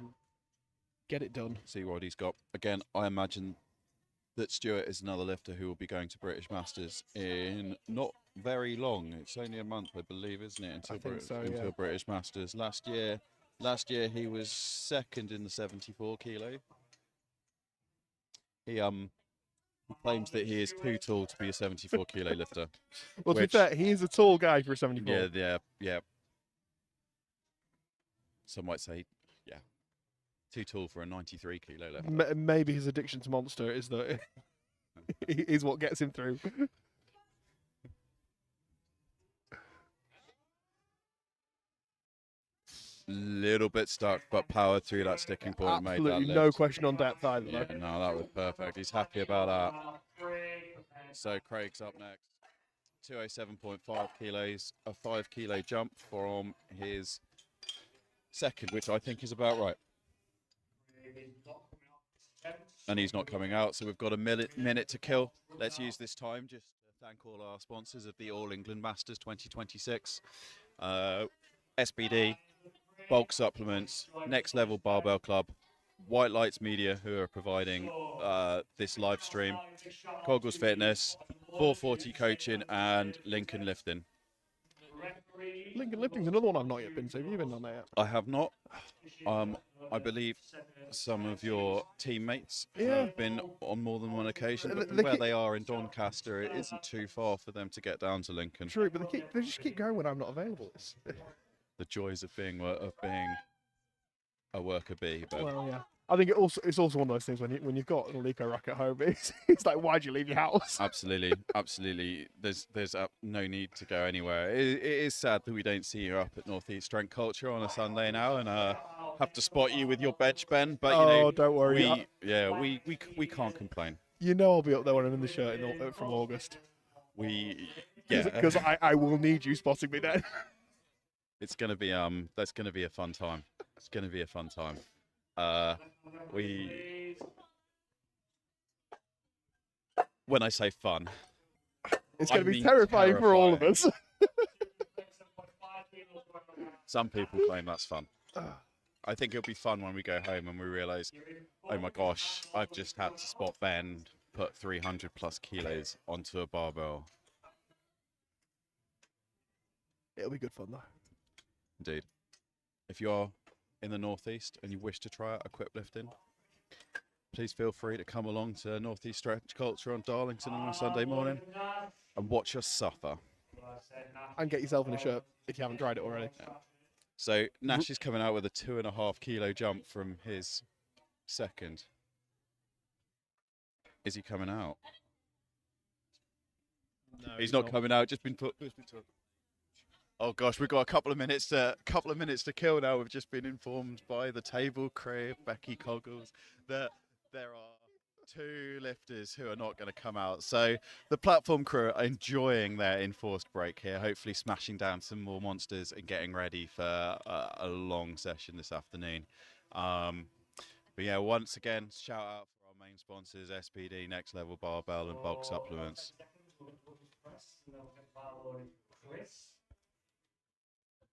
get it done. See what he's got. Again, I imagine that Stuart is another lifter who will be going to British Masters in not very long. It's only a month, I believe, isn't it, until British Masters. Last year he was second in the 74 kilo. He claims that he is too tall to be a 74 kilo lifter. Well, to be fair, he is a tall guy for a 74. Yeah. Some might say, yeah, too tall for a 93 kilo lifter. Maybe his addiction to Monster is is what gets him through. Little bit stuck, but powered through that sticking point. And made that Absolutely lift. no question on depth either. Yeah, no, that was perfect. He's happy about that. So Craig's up next. 207.5 kilos, a 5 kilo jump from his second, which I think is about right. And he's not coming out, so we've got a minute to kill. Let's use this time just to thank all our sponsors of the All England Masters 2026. SBD, Bulk Supplements, Next Level Barbell Club, White Lights Media, who are providing this live stream, Coggles Fitness, 440 Coaching, and Lincoln Lifting. Lincoln Lifting's another one I've not yet been to. Have you been on there yet? I have not. I believe some of your teammates have been on more than one occasion, but from where they are in Doncaster, it isn't too far for them to get down to Lincoln. True, but they just keep going when I'm not available. The joys of being a worker bee. But well, yeah. I think it's also one of those things when you've got an Olico rack at home, it's like, why'd you leave your house? Absolutely. There's no need to go anywhere. It is sad that we don't see you up at North East Strength Culture on a Sunday now, and have to spot you with your bench, Ben. But you know, don't worry. We can't complain. You know, I'll be up there when I'm in the shirt from August. Because I will need you spotting me then. It's gonna be that's gonna be a fun time. It's gonna be a fun time. When I say fun, it's going to be terrifying for all of us. Some people claim that's fun. I think it'll be fun when we go home and we realise, oh my gosh, I've just had to spot Ben put 300 plus kilos onto a barbell. It'll be good fun though. Indeed. If you're in the Northeast and you wish to try out equip lifting, please feel free to come along to Northeast Stretch Culture on Darlington on a Sunday morning and watch us suffer. And get yourself in a shirt if you haven't tried it already. Yeah. So Nash is coming out with a 2.5 kilo jump from his second. Is he coming out? No, he's not coming out. Just been put. Oh gosh, we've got a couple of minutes to kill now. We've just been informed by the table crew, Becky Coggles, that there are 2 lifters who are not going to come out. So the platform crew are enjoying their enforced break here, hopefully smashing down some more monsters and getting ready for a long session this afternoon. But yeah, once again, shout out for our main sponsors, SPD, Next Level Barbell, and Bulk Supplements.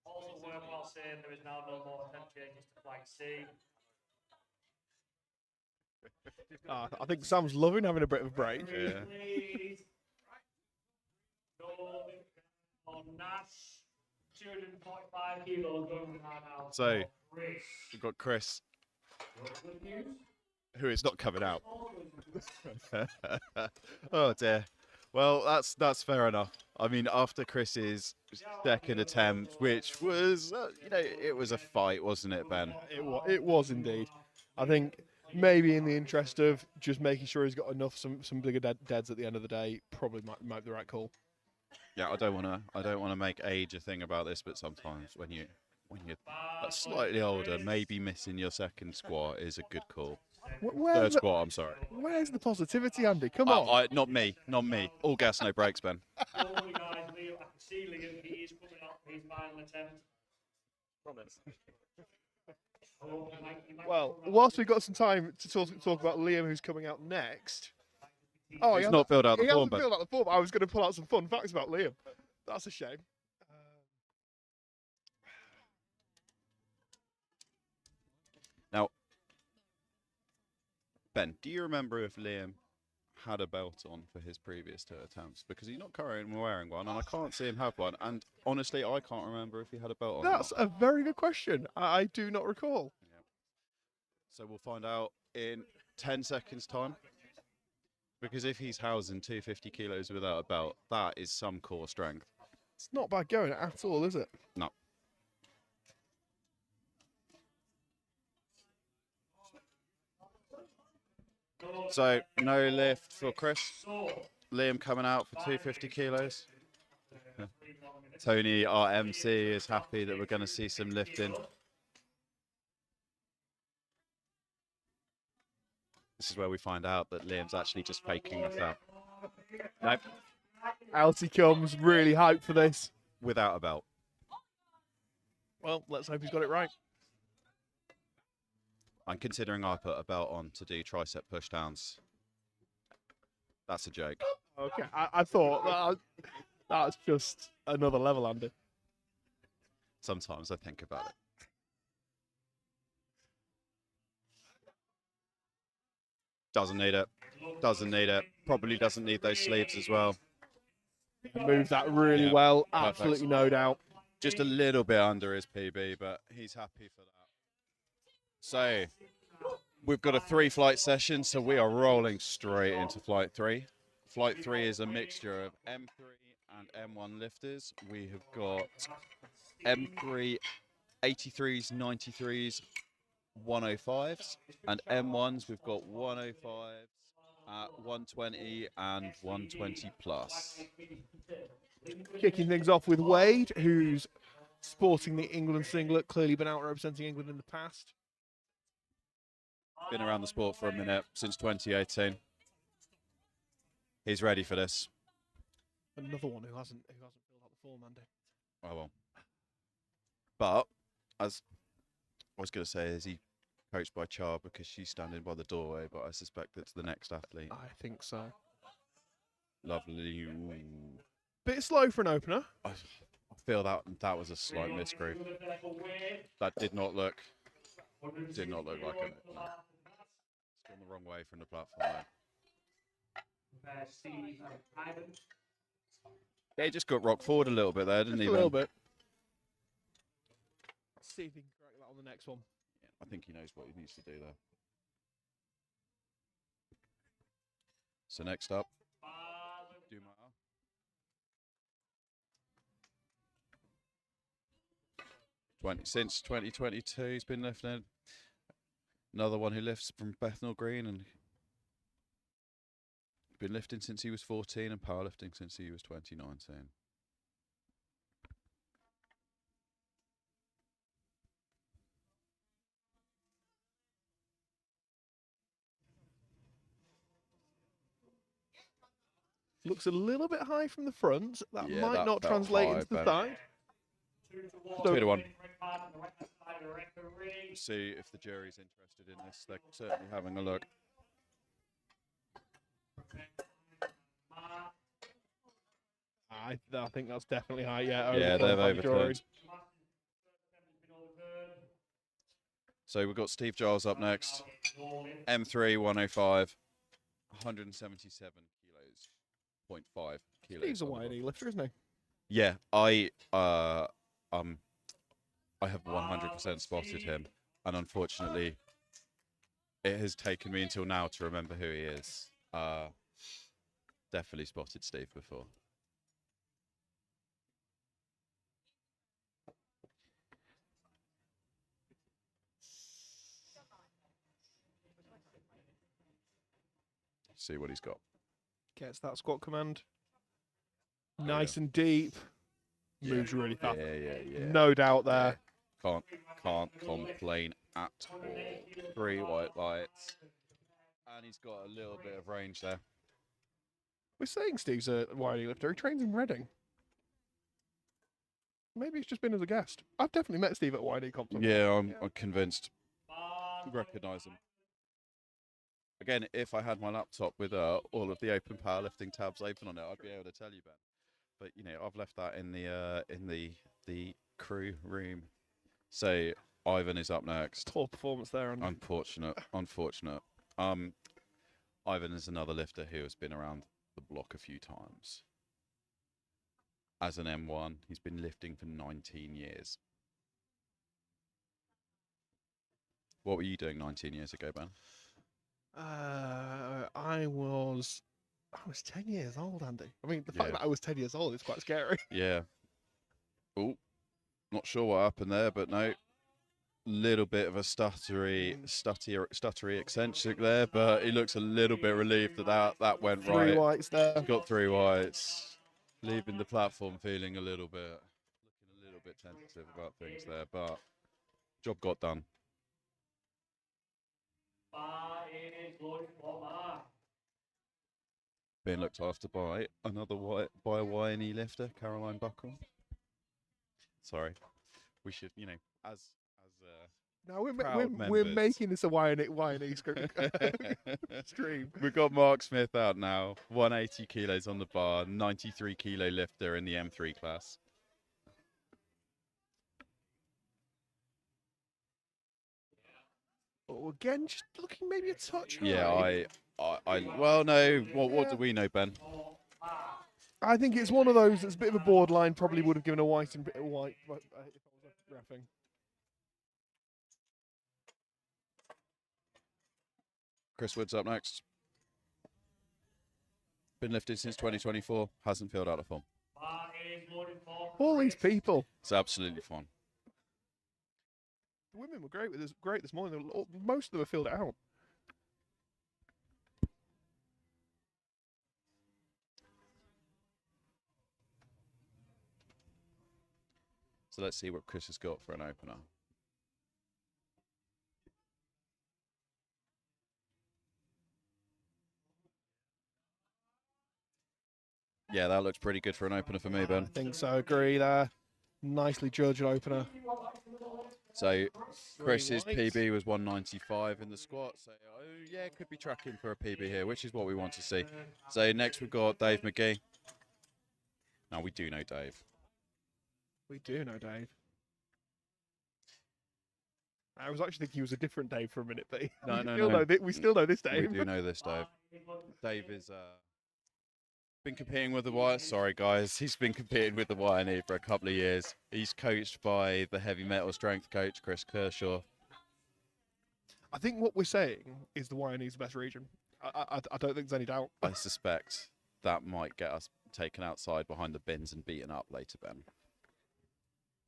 Also worthwhile saying there is now no more temp changes to flight C. I think Sam's loving having a bit of a break. Yeah. Please. Go on Nash. 245 kilos going now. So, Chris. we've got Chris, Good news. who is not coming out. Oh dear. Well, that's fair enough. I mean, after Chris's second attempt, which was, it was a fight, wasn't it, Ben? It was indeed. I think maybe in the interest of just making sure he's got enough, some bigger deads at the end of the day, probably might be the right call. Yeah, I don't wanna make age a thing about this, but sometimes when you're slightly older, maybe missing your second squat is a good call. Third squat, I'm sorry. Where's the positivity, Andy? Come on. Not me. All gas, no brakes, Ben. Don't worry, guys. Leo, I can see Liam. He is coming up for his final attempt. Promise. Oh, he might Well, come up. whilst we've got some time to talk about Liam, who's coming out next. Oh, He's not filled out the he form, hasn't Ben. filled out the form. I was going to pull out some fun facts about Liam. That's a shame. Now, Ben, do you remember if Liam had a belt on for his previous 2 attempts? Because he's not currently wearing one, and I can't see him have one. And honestly, I can't remember if he had a belt on. That's a very good question. I do not recall. So we'll find out in 10 seconds' time. Because if he's housing 250 kilos without a belt, that is some core strength. It's not bad going at all, is it? No. So no lift for Chris. Liam coming out for 250 kilos. Tony, our MC, is happy that we're going to see some lifting. This is where we find out that Liam's actually just faking us out. Nope, Out he comes, really hyped for this. without a belt. Well, let's hope he's got it right. I'm considering I put a belt on to do tricep pushdowns. That's a joke. Okay, I thought that's just another level, Andy. Sometimes I think about it. Doesn't need it. Doesn't need it. Probably doesn't need those sleeves as well. Moved that really Yeah, well, perfect. absolutely no doubt. Just a little bit under his PB, but he's happy for that. So, we've got a 3-flight session, so we are rolling straight into flight 3. Flight 3 is a mixture of M3 and M1 lifters. We have got M3 83s, 93s, 105s, and M1s we've got 105s, 120 and 120 plus. Kicking things off with Wade, who's sporting the England singlet, clearly been out representing England in the past. Been around the sport for a minute, since 2018. He's ready for this. Another one who hasn't filled out the form, Andy. Oh well. But as I was going to say, is he coached by Char because she's standing by the doorway? But I suspect it's the next athlete. I think so. Lovely. Bit slow for an opener. I feel that was a slight misgroup. That did not look like it. It's gone the wrong way from the platform. Yeah, he just got rocked forward a little bit there, didn't he? A little Ben? bit. Let's see if he can correct that on the next one. Yeah, I think he knows what he needs to do there. So next up, since 2022, he's been lifting. Another one who lifts from Bethnal Green, and been lifting since he was 14 and powerlifting since he was 2019. Looks a little bit high from the front. That Yeah, might that not felt translate high, into the Ben. side. 2 to 1. See if the jury's interested in this. They're certainly having a look. I think that's definitely high. Yeah, Yeah, they've overturned by the jury. overturned. So we've got Steve Giles up next. M3 105, 177 kilos, 0.5 kilos. He's a YNE lifter, isn't he? Yeah, I have 100% spotted him, and unfortunately, it has taken me until now to remember who he is. Definitely spotted Steve before. See what he's got. Gets that squat command. Nice and deep. Moves really fast. Yeah. No doubt there. Can't complain at all. 3 white lights. And he's got a little bit of range there. We're saying Steve's a YNE lifter. He trains in Reading. Maybe he's just been as a guest. I've definitely met Steve at YNE comp. Yeah, I'm convinced. Recognise him. Again, if I had my laptop with all of the open powerlifting tabs open on it, I'd be able to tell you, Ben. But you know, I've left that in the crew room. So Ivan is up next. Poor performance there. Andy. Unfortunate. Ivan is another lifter who has been around the block a few times. As an M1, he's been lifting for 19 years. What were you doing 19 years ago, Ben? I was 10 years old, Andy. I mean, the fact that I was 10 years old is quite scary. Yeah. Oh, not sure what happened there, but no. Little bit of a stuttery eccentric there, but he looks a little bit relieved that that went right. 3 whites there. Got 3 whites. Leaving the platform feeling looking a little bit tentative about things there, but job got done. Being looked after by another a YNE lifter, Caroline Buckle. Sorry, we should, you know, as no, we're members. making this a YNE stream. We've got Mark Smith out now, 180 kilos on the bar, 93 kilo lifter in the M3 class. Oh, again, just looking maybe a touch high. Yeah, well, no. What do we know, Ben? I think it's one of those that's a bit of a borderline. Probably would have given a white and bit of white if I was reffing. Chris Wood's up next. Been lifted since 2024. Hasn't filled out a form. All these people. It's absolutely fine. The women were great this morning. Most of them have filled it out. So let's see what Chris has got for an opener. Yeah, that looks pretty good for an opener for me, Ben. I think so. Agree there. Nicely judged opener. So Chris's PB was 195 in the squat. So yeah, could be tracking for a PB here, which is what we want to see. So next we've got Dave McGee. Now we do know Dave. We do know Dave. I was actually thinking he was a different Dave for a minute, but we still know this Dave. We do know this Dave. Dave is been competing with the YNE. Sorry, guys. He's been competing with the YNE for a couple of years. He's coached by the heavy metal strength coach, Chris Kershaw. I think what we're saying is the YNE is the best region. I don't think there's any doubt. I suspect that might get us taken outside behind the bins and beaten up later, Ben.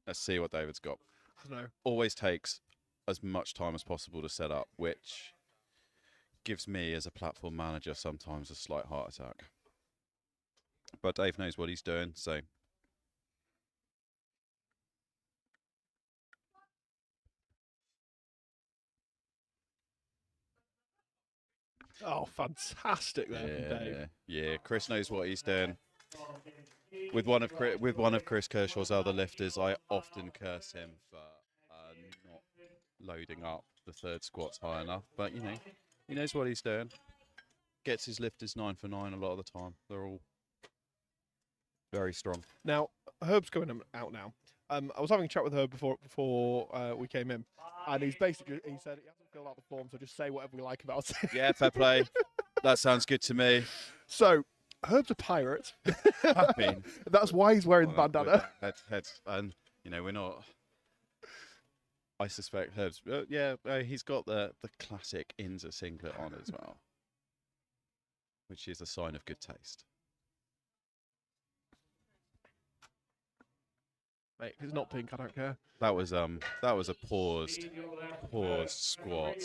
Let's see what David's got. I don't know. Always takes as much time as possible to set up, which gives me as a platform manager sometimes a slight heart attack. But Dave knows what he's doing, so. Oh, fantastic there from Dave. Yeah, Chris knows what he's doing. With one of Chris Kershaw's other lifters, I often curse him for not loading up the third squats high enough. But, you know, he knows what he's doing. Gets his lifters 9 for 9 a lot of the time. They're all very strong. Now, Herb's going out now. I was having a chat with Herb before we came in, and he said he hasn't filled out the form, so just say whatever we like about it. Yeah, fair play. That sounds good to me. So, Herb's a pirate. I've been. That's why he's wearing the bandana. Heads, and you know we're not. I suspect Herb's. He's got the classic Inza singlet on as well, which is a sign of good taste. Mate, if it's not pink, I don't care. That was a paused squat,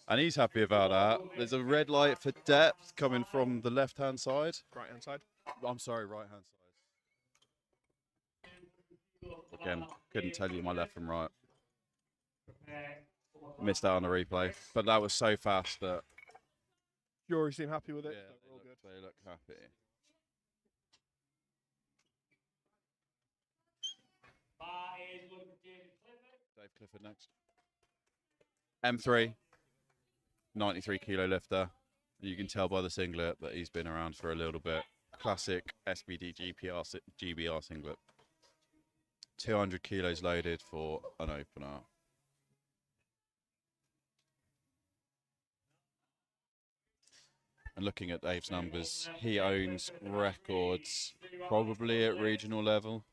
and he's happy about that. There's a red light for depth coming from the left-hand side. Right-hand side. I'm sorry, right-hand side. Again, couldn't tell you my left from right. Missed out on the replay, but that was so fast that. You already seem happy with it. Yeah, they look happy. Dave Clifford next. M3, 93 kilo lifter. You can tell by the singlet that he's been around for a little bit. Classic SBD GBR singlet. 200 kilos loaded for an opener. And looking at Dave's numbers, he owns records probably at regional level.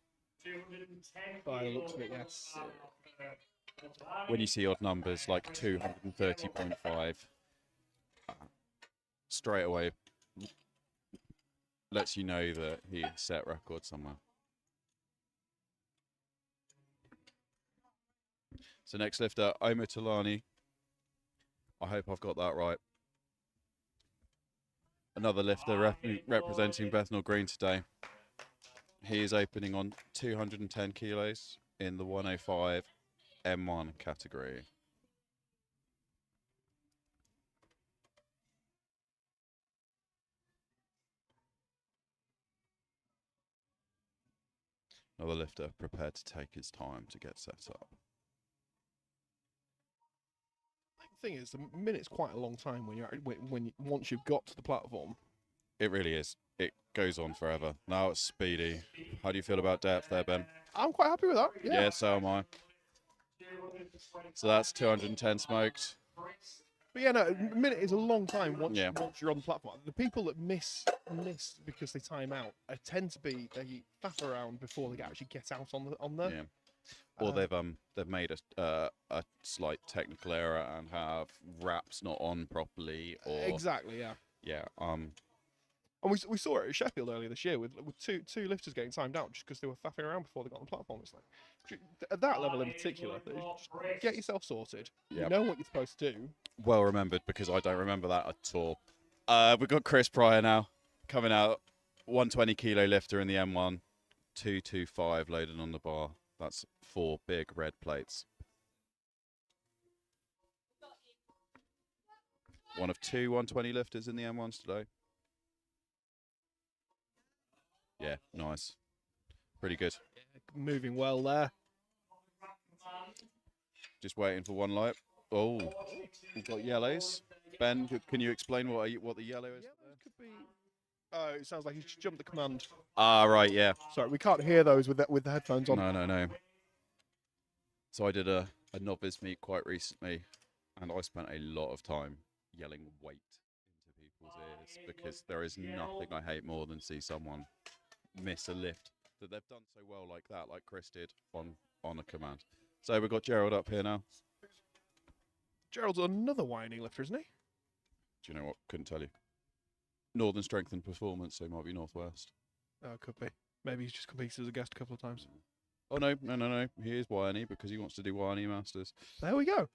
By the looks of it, yes. When you see odd numbers like 230.5, straight away lets you know that he set records somewhere. So next lifter, Omo Talani. I hope I've got that right. Another lifter representing Bethnal Green today. He is opening on 210 kilos in the 105 M1 category. Another lifter prepared to take his time to get set up. The thing is, the minute's quite a long time once you've got to the platform. It really is. It goes on forever. Now it's speedy. How do you feel about depth there, Ben? I'm quite happy with that. Yeah, so am I. So that's 210 smoked. But yeah, no, a minute is a long time once you're on the platform. The people that miss because they time out tend to be they faff around before they actually get out on there. Yeah. Or they've made a slight technical error and have wraps not on properly. Or exactly, yeah. Yeah. And we saw it at Sheffield earlier this year with two lifters getting timed out just because they were faffing around before they got on the platform. It's like at that level in particular, just get yourself sorted. Yep. You know what you're supposed to do. Well remembered, because I don't remember that at all. We've got Chris Pryor now coming out, 120 kilo lifter in the M1, 225 loaded on the bar. That's 4 big red plates. One of 2 120 lifters in the M1s today. Yeah, nice. Pretty good. Moving well there. Just waiting for one light. Oh, we've got yellows. Ben, can you explain what the yellow is? Could be. Oh, it sounds like he's just jumped the command. Ah, right, yeah. Sorry, we can't hear those with the headphones on. No. So I did a novice meet quite recently, and I spent a lot of time yelling weight into people's ears, because there is nothing I hate more than see someone miss a lift that they've done so well like that, like Chris did on a command. So we've got Gerald up here now. Gerald's another whining lifter, isn't he? Do you know what? Couldn't tell you. Northern Strength and Performance, so it might be Northwest. Oh, could be. Maybe he's just competed as a guest a couple of times. Oh, no. He is YNE because he wants to do YNE Masters. There we go.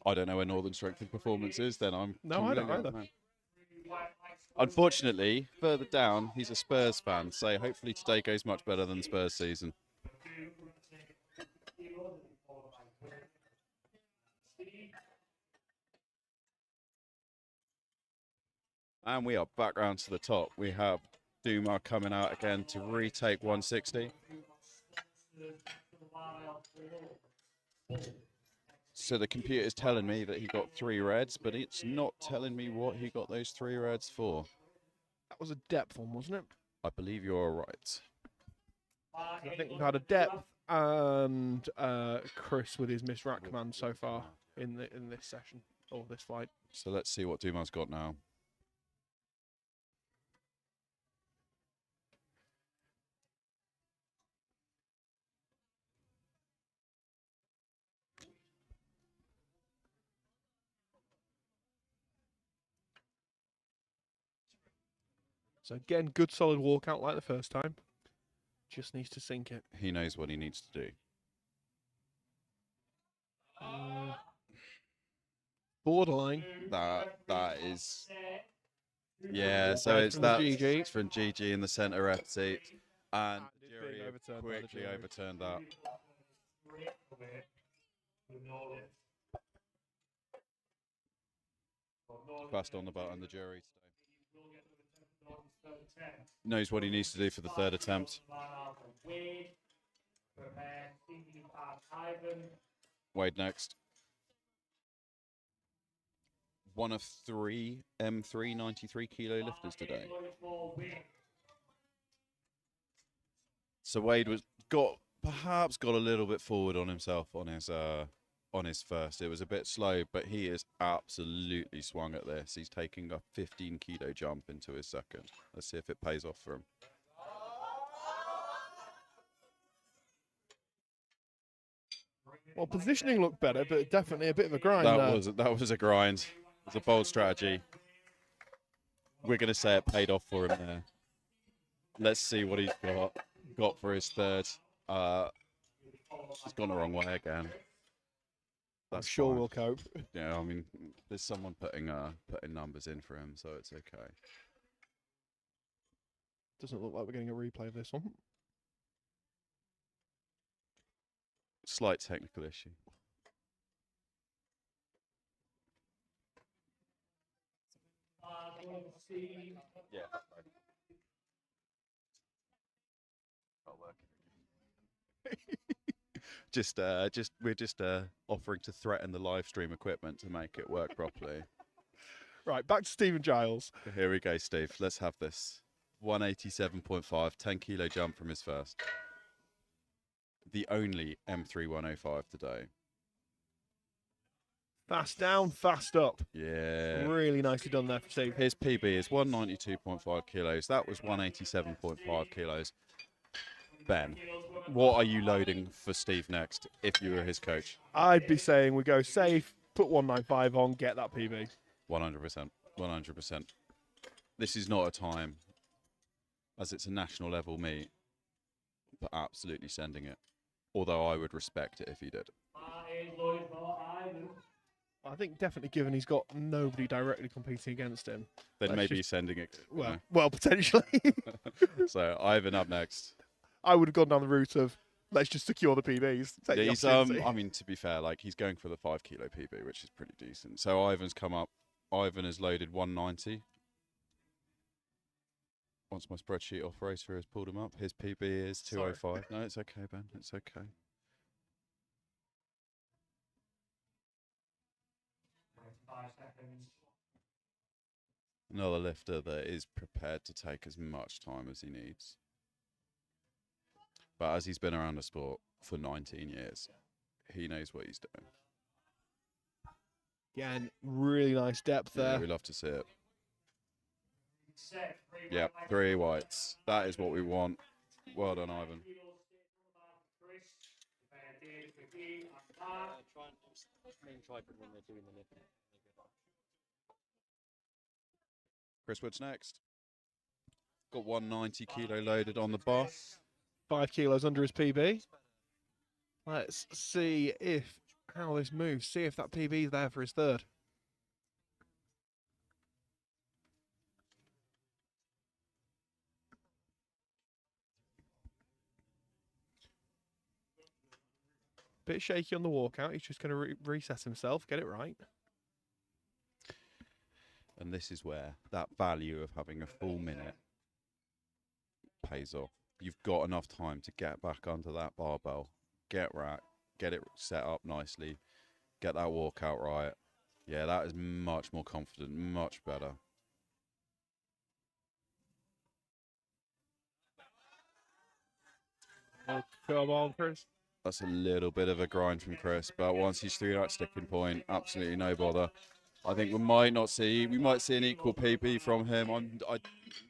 I don't know where Northern Strength and Performance is, then I'm... No, I don't either. Man. Unfortunately, further down, he's a Spurs fan, so hopefully today goes much better than Spurs season. And we are back round to the top. We have Duma coming out again to retake 160. So the computer is telling me that he got 3 reds, but it's not telling me what he got those 3 reds for. was a depth one, wasn't it? I believe you're right. I think we've had a depth and Chris with his Miss Rack command so far in this session or this flight. So let's see what Duma's got now. So again, good solid walkout like the first time. Just needs to sink it. He knows what he needs to do. Borderline. That is, yeah. So Right it's from the that. GG. It's from GG in the centre ref seat, and it's the being jury overturned by the quickly jury. overturned that. Fast on the button, the jury knows what he needs to do for the third attempt. Wade next. One of 3 M3 93 kilo lifters today. So Wade perhaps got a little bit forward on himself on his first. It was a bit slow, but he is absolutely swung at this. He's taking a 15 kilo jump into his second. Let's see if it pays off for him. Well, positioning looked better, but definitely a bit of a grind. That was a grind. It was a bold strategy. We're going to say it paid off for him there. Let's see what he's got for his third. He's gone the wrong way again. I'm sure we'll cope. Yeah, I mean, there's someone putting numbers in for him, so it's okay. Doesn't look like we're getting a replay of this one. Slight technical issue. Yeah. We're just offering to threaten the live stream equipment to make it work properly. Right, back to Stephen Giles. Here we go, Steve. Let's have this. 187.5, 10 kilo jump from his first. The only M3 105 today. Fast down, fast up. Yeah. Really nicely done there for Steve. His PB is 192.5 kilos. That was 187.5 kilos. Ben, what are you loading for Steve next if you were his coach? I'd be saying we go safe, put 195 on, get that PB. 100%. 100%. This is not a time, as it's a national level meet, but absolutely sending it. Although I would respect it if he did. I think definitely given he's got nobody directly competing against him. Then maybe sending it. Well, potentially. So Ivan up next. I would have gone down the route of let's just secure the PBs. Take the He's opportunity. I mean, to be fair, like he's going for the 5 kilo PB, which is pretty decent. So Ivan's come up. Ivan has loaded 190. Once my spreadsheet operator has pulled him up, his PB is 205. No, it's okay, Ben. It's okay. Another lifter that is prepared to take as much time as he needs. But as he's been around the sport for 19 years, he knows what he's doing. Again, really nice depth there. Yeah, we love to see it. Yeah, 3 whites. That is what we want. Well done, Ivan. Chris Wood's next. Got 190 kilo loaded on the bar. 5 kilos under his PB. Let's see how this moves. See if that PB is there for his third. Bit shaky on the walkout. He's just going to reset himself, get it right. And this is where that value of having a full minute pays off. You've got enough time to get back under that barbell, get rack, get it set up nicely, get that walkout right. Yeah, that is much more confident, much better. Oh, come on, Chris. That's a little bit of a grind from Chris, but once he's through that sticking point, absolutely no bother. I think we might see an equal PB from him. I'm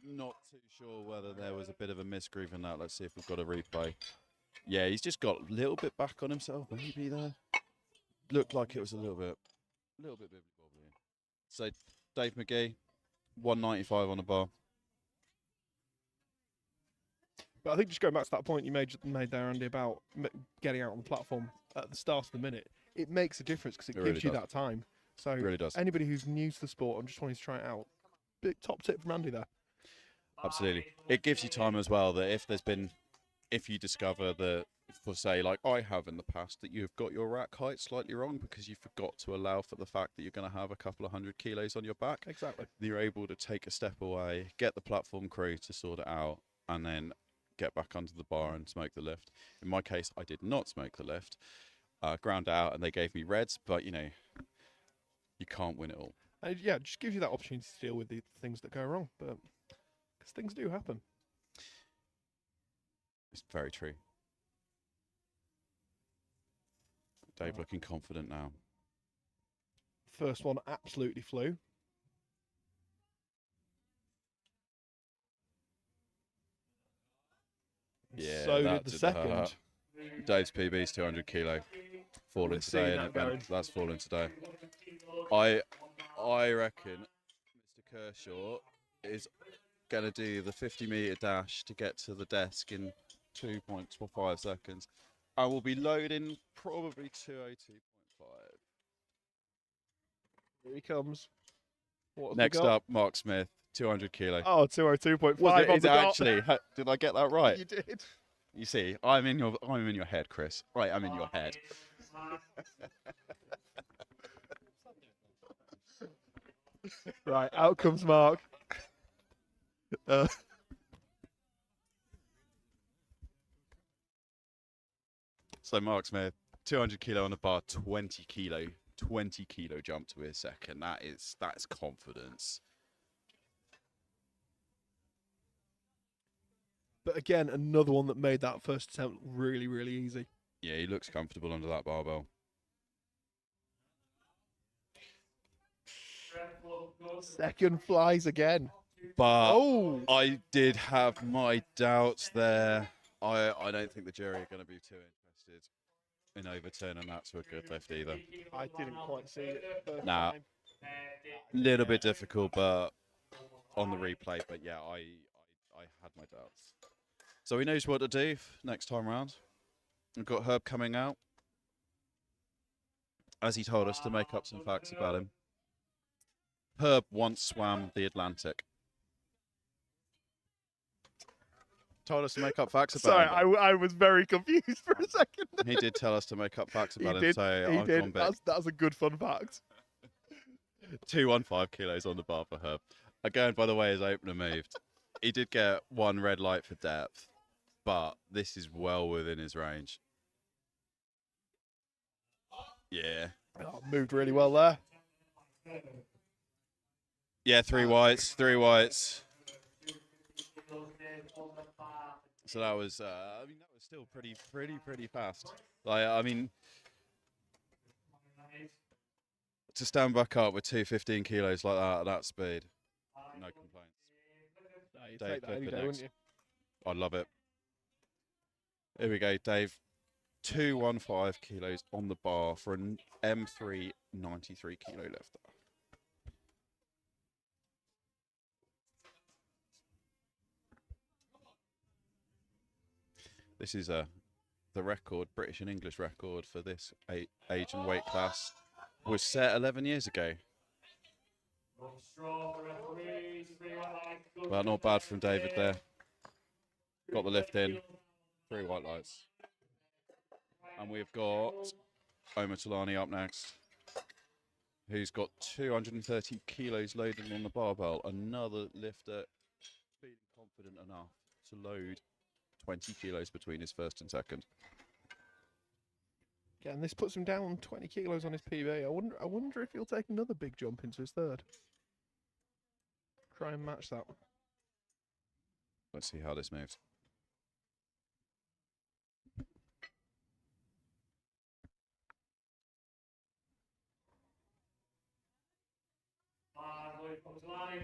not too sure whether there was a bit of a misgroove in that. Let's see if we've got a replay. Yeah, he's just got a little bit back on himself, maybe there. Looked like it was a little bit bibbly bobbly. So Dave McGee, 195 on the bar. But I think just going back to that point you made there, Andy, about getting out on the platform at the start of the minute, it makes a difference because it gives really you does. that time. So It really does. anybody who's new to the sport and just wanting to try it out, big top tip from Andy there. Absolutely. It gives you time as well that if you discover that, for say, like I have in the past, that you've got your rack height slightly wrong because you forgot to allow for the fact that you're going to have a couple of 100 kilos on your back. Exactly. You're able to take a step away, get the platform crew to sort it out, and then get back under the bar and smoke the lift. In my case, I did not smoke the lift. Ground out, and they gave me reds, but you can't win it all. And yeah, it just gives you that opportunity to deal with the things that go wrong, but because things do happen. It's very true. Dave looking confident now. First one absolutely flew. Yeah, So that did the did second. that. Dave's PB is 200 kilo. Falling We've seen today, that and Ben, going. that's falling today. I reckon Mr. Kershaw is going to do the 50-meter dash to get to the desk in 2.5 seconds. I will be loading probably 202.5. Here he comes. What have we Next got? up, Mark Smith, 200 kilo. Oh, 202.5 Was it, on is the it dot. actually? Did I get that right? You did. You see, I'm in your head, Chris. Right, I'm in your head. Right, out comes Mark. So Mark Smith, 200 kilo on the bar, 20 kilo jump to his second. That's confidence. But again, another one that made that first attempt really, really easy. Yeah, he looks comfortable under that barbell. Second flies again. But Oh, I did have my doubts there. I don't think the jury are going to be too interested in overturning that to a good lift either. I didn't quite see it first Nah. time. Little bit difficult, but on the replay. But yeah, I had my doubts. So he knows what to do next time round. We've got Herb coming out, as he told us, to make up some facts about him. Herb once swam the Atlantic. Told us to make up facts about Sorry, him. I was very confused for a second. He did tell us to make up facts He about him, did. so He I've did. gone big. That's a good fun fact. 215 kilos on the bar for Herb. Again, by the way, his opener moved. He did get one red light for depth, but this is well within his range. Yeah. Oh, moved really well there. Yeah, three whites. So that was, that was still pretty fast. Like, I mean, to stand back up with 215 kilos like that at that speed, no complaints. No, you'd Dave take that any Clifford day, next. wouldn't you? I love it. Here we go, Dave. 215 kilos on the bar for an M3 93 kilo lifter. This is the record, British and English record for this age and weight class was set 11 years ago. Well, not bad from David there. Got the lift in, 3 white lights. And we've got Omar Talani up next, who's got 230 kilos loaded on the barbell. Another lifter feeling confident enough to load 20 kilos between his first and second. Yeah, and this puts him down 20 kilos on his PB. I wonder if he'll take another big jump into his third. Try and match that. Let's see how this moves. boys come to line.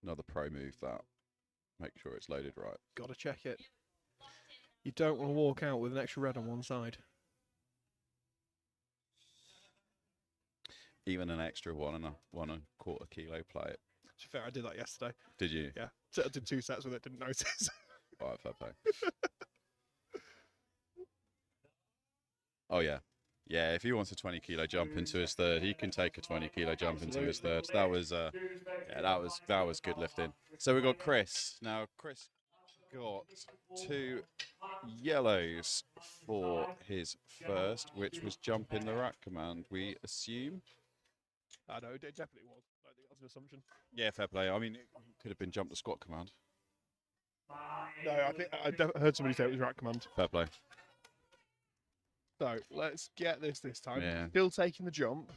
Another pro move that. Make sure it's loaded right. Got to check it. You don't want to walk out with an extra red on one side. Even an extra 1.25 kilo plate. To be fair, I did that yesterday. Did you? Yeah. So I did 2 sets with it, didn't notice. All right, fair play. Oh, yeah. Yeah, if he wants a 20 kilo jump into his third, he can take a 20 kilo jump into his third. That was that was good lifting. So we got Chris. Now Chris got 2 yellows for his first, which was jump in the rack command, we assume. I know, it definitely was. I think that's an assumption. Yeah, fair play. I mean, it could have been jump the squat command. No, I think I heard somebody say it was rack command. Fair play. So let's get this time. Yeah. Still taking the jump.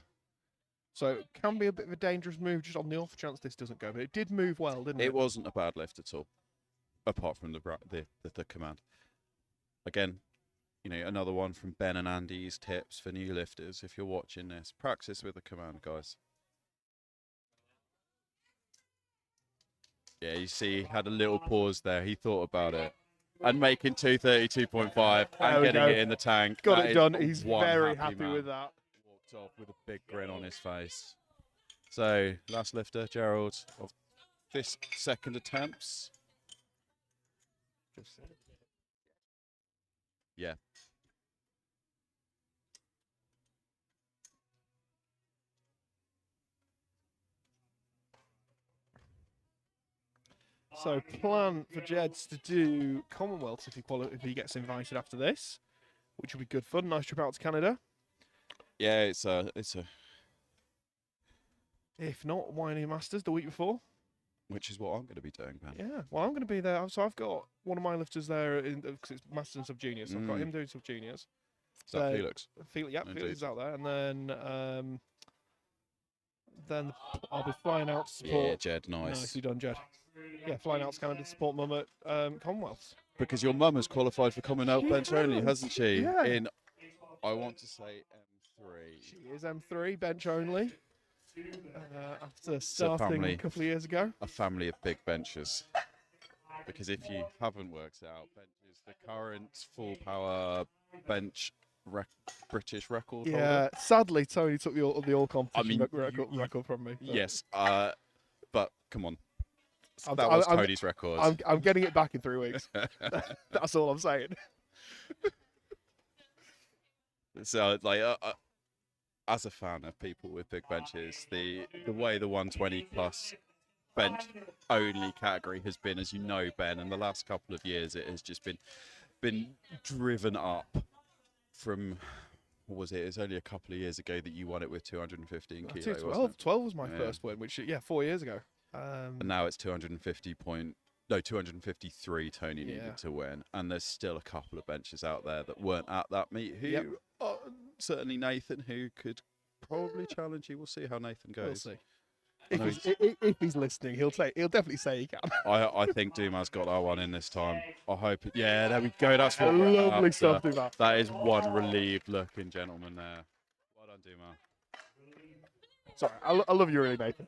So it can be a bit of a dangerous move just on the off chance this doesn't go. But it did move well, didn't it? It wasn't a bad lift at all, apart from the command. Again, you know, another one from Ben and Andy's tips for new lifters. If you're watching this, practice with the command, guys. Yeah, you see, he had a little pause there. He thought about it. And making 232.5 and getting it in the tank. Got That it done. is He's one very happy man. with that. Walked off with a big grin on his face. So, last lifter, Gerald, of this second attempts. Yeah. So plan for Jeds to do Commonwealth if he gets invited after this, which will be good fun. Nice trip out to Canada. Yeah, it's a. If not, YNE Masters the week before. Which is what I'm going to be doing, man. Yeah, well, I'm going to be there. So I've got one of my lifters there because it's Masters and Sub Juniors. So I've got him doing Sub Juniors. Is that Felix? Yep, Felix is out there, and then I'll be flying out to support. Yeah, Jed, nice. Nicely done, Jed. Yeah, flying out to Canada to support Mum at Commonwealths. Because your mum has qualified for Commonwealth bench only, hasn't she? Yeah. In, I want to say M3. She is M3 bench only. After starting a couple of years ago. A family of big benchers. Because if you haven't worked it out, bench is the current full power bench British record Yeah, holder. sadly Tony took the all competition record from me. Yes, but come on. I'm- That was I'm- Tony's record. I'm getting it back in 3 weeks. That's all I'm saying. So, like, as a fan of people with big benches, the way the 120 plus bench only category has been, as you know, Ben, in the last couple of years, it has just been driven up from. What was it? It was only a couple of years ago that you won it with 215 kilo. 12, 12 was my Yeah. first win, which 4 years ago. And now it's 253 Tony needed Yeah. to win. And there's still a couple of benches out there that weren't at that meet who, Yep. certainly Nathan, who could probably challenge you. We'll see how Nathan We'll goes. see. I know If he's listening, he'll definitely say he can. I think Duma's got that one in this time. I hope. Yeah, there we go. That's what. Lovely we're stuff, after. Duma. That is one relieved looking gentleman there. Well done, Duma. Sorry, I love you really, Nathan.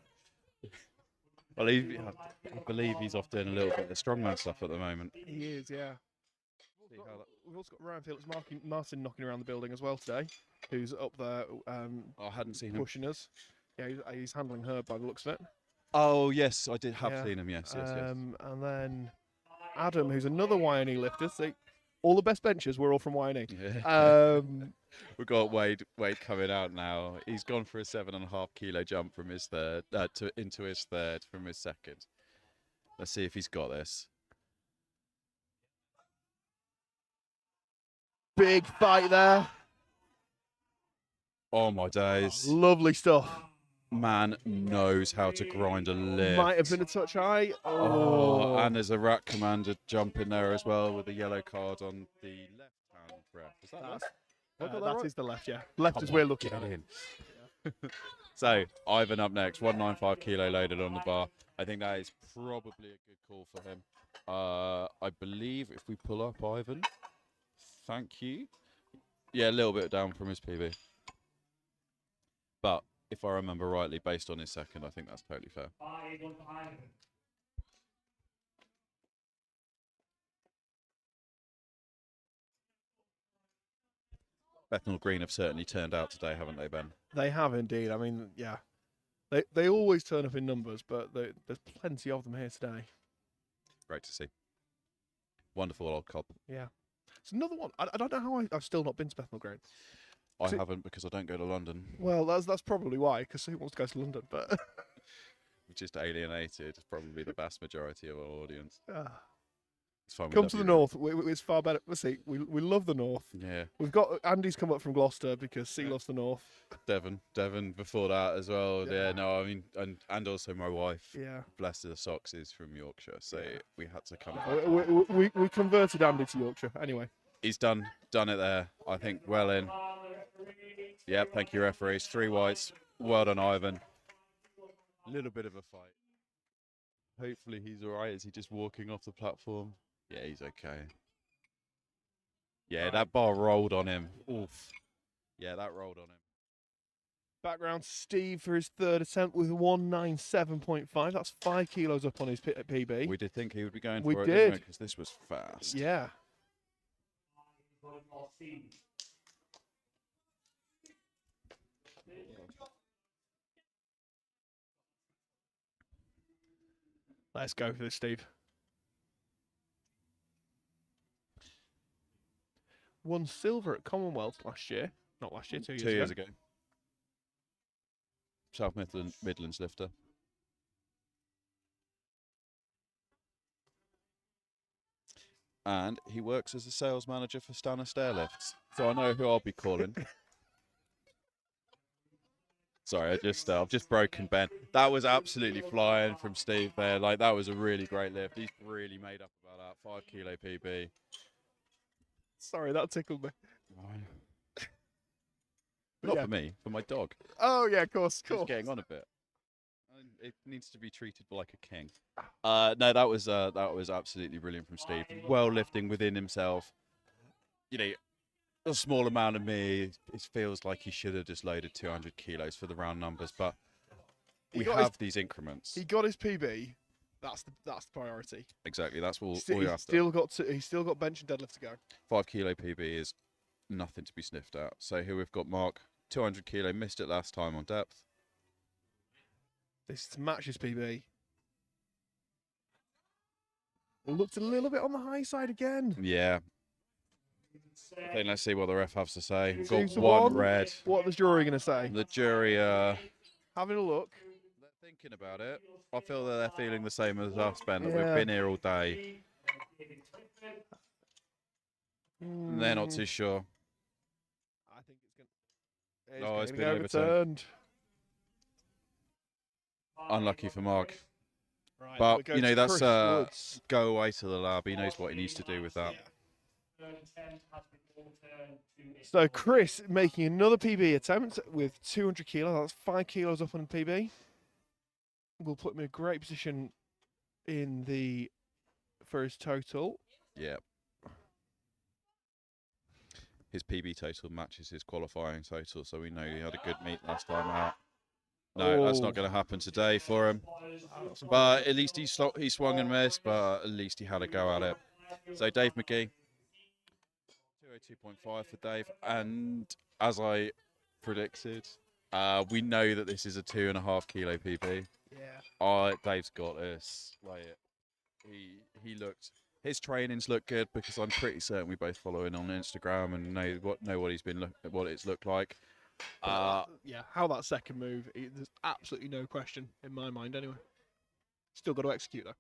I believe he's off doing a little bit of strongman stuff at the moment. He is, yeah. See how that- We've also got Ryan Felix Martin knocking around the building as well today, who's up there I hadn't seen him. pushing us. Yeah, he's handling her by the looks of it. Oh yes, I did have Yeah. seen him. Yes. And then Adam, who's another YNE lifter. So all the best benchers were all from YNE. Yeah. Um, We've got Wade coming out now. He's gone for a 7.5 kilo jump from his third into his third from his second. Let's see if he's got this. big fight there. Oh my days. Lovely stuff. Man knows how to grind a lift. Might have been a touch high. Oh, and there's a rack commander jump in there as well with a yellow card on the left hand ref. Is that left? Have I got That right? is the left, yeah. Left as we're looking Get at it. in. So Ivan up next, 195 kilo loaded on the bar. I think that is probably a good call for him. I believe if we pull up Ivan, thank you. Yeah, a little bit down from his PB. But if I remember rightly, based on his second, I think that's totally fair. 5-1 for Ivan. Bethnal Green have certainly turned out today, haven't they, Ben? They have indeed. I mean, yeah. They always turn up in numbers, but there's plenty of them here today. Great to see. Wonderful old cob. Yeah. It's another one. I don't know how I've still not been to Bethnal Green. I haven't because I don't go to London. Well, that's probably why, because who wants to go to London? But We've just alienated probably the vast majority of our audience. It's fine. come to the north. It's far better. Let's see. We love the north. Yeah. We've got Andy's come up from Gloucester because he loves the north. Devon before that as well. Yeah. Yeah, no, I mean, and also my wife, Yeah. bless her socks, is from Yorkshire, so we had to come. We converted Andy to Yorkshire. Anyway. He's done it there. I think well in. Yep, thank you, referees. 3 whites. Well done, Ivan. A little bit of a fight. Hopefully he's all right. Is he just walking off the platform? Yeah, he's okay. Yeah, that bar rolled on him. Oof. Yeah, that rolled on him. Background Steve for his third attempt with 197.5. That's 5 kilos up on his PB. We did think he would be going We for it, did. didn't we? Because this was fast. Yeah. Let's go for this, Steve. Won silver at Commonwealth last year. Not last year, 2 years ago. 2 years ago. South Midlands lifter. And he works as a sales manager for Stanner Stairlifts. So I know who I'll be calling. Sorry, I've just broken Ben. That was absolutely flying from Steve there. Like, that was a really great lift. He's really made up about that. 5 kilo PB. Sorry, that tickled me. Not Yeah. for me, for my dog. Oh, yeah, of course. Just getting on a bit. It needs to be treated like a king. No, that was absolutely brilliant from Steve. Well lifting within himself. You know, a small amount of me, it feels like he should have just loaded 200 kilos for the round numbers, but we have these increments. He got his PB. That's the priority. Exactly, that's all He's we have still got bench and deadlift to go. 5 kilo PB is nothing to be sniffed at. So here we've got Mark, 200 kilo, missed it last time on depth. This matches PB. Looked a little bit on the high side again. Yeah. I think let's see what the ref has to say. We've got 2 to one 1. red. What the jury going to say? The jury, Having a look. they're thinking about it. I feel that they're feeling the same as us, Ben, that we've Yeah. been here all day. And they're not too sure. I think it's Oh, it's gonna been get overturned. Unlucky for Mark. Right, But, we go you know, to that's Chris Woods. go away to the lab. He knows what he needs to do with that. So Chris making another PB attempt with 200 kilos. That's 5 kilos up on PB. Will put him in a great position in the for his total. Yeah. His PB total matches his qualifying total, so we know he had a good meet last time out. No, that's not going to happen today for him. But at least he swung and missed, but at least he had a go at it. So Dave McGee, 202.5 for Dave. And as I predicted, we know that this is a 2.5 kilo PB. Yeah. Dave's got this. Like, he looked. His trainings look good because I'm pretty certain we both follow him on Instagram and know what he's been what it's looked like. Yeah, how that second move, there's absolutely no question in my mind anyway. Still got to execute though.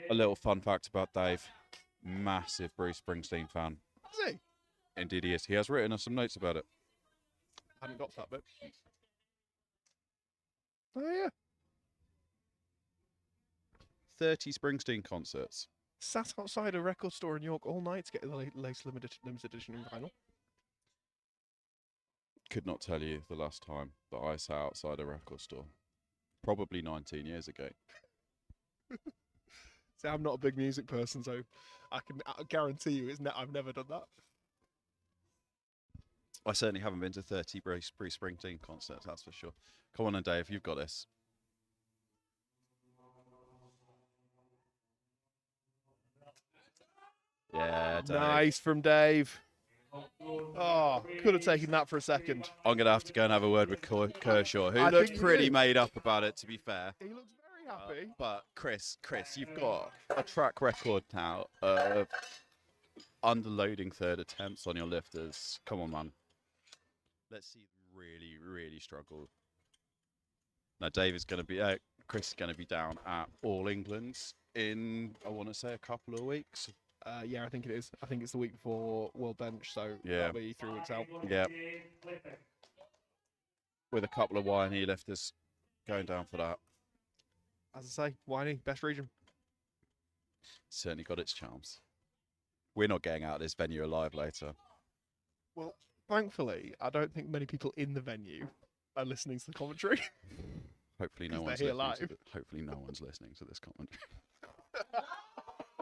A little fun fact about Dave, massive Bruce Springsteen fan. Is he? Indeed he is. He has written us some notes about it. I haven't got to that bit. Oh yeah. 30 Springsteen concerts. Sat outside a record store in York all night to get the latest limited edition in vinyl. could not tell you the last time that I sat outside a record store. Probably 19 years ago. See, I'm not a big music person, so I guarantee you I've never done that. I certainly haven't been to 30 Bruce Springsteen concerts, that's for sure. Come on then, Dave, you've got this. Yeah, Dave. Nice from Dave. Oh, could have taken that for a second. I'm going to have to go and have a word with Kershaw, who I looked think you pretty did. made up about it, to be fair. He looks very happy. But Chris, you've got a track record now of underloading third attempts on your lifters. Come on, man. Let's see them really, really struggle. Now, Dave is going to be, Chris is going to be down at All England in, I want to say, a couple of weeks. Yeah, I think it is. I think it's the week before World Bench, so Yeah. that'll be 3 weeks out. Yeah. With a couple of Y and E lifters going down for that. As I say, whiny, best region. Certainly got its charms. We're not getting out of this venue alive later. Well, thankfully, I don't think many people in the venue are listening to the commentary. Hopefully no 'Cause one's they're here listening. live. Hopefully no one's listening to this commentary.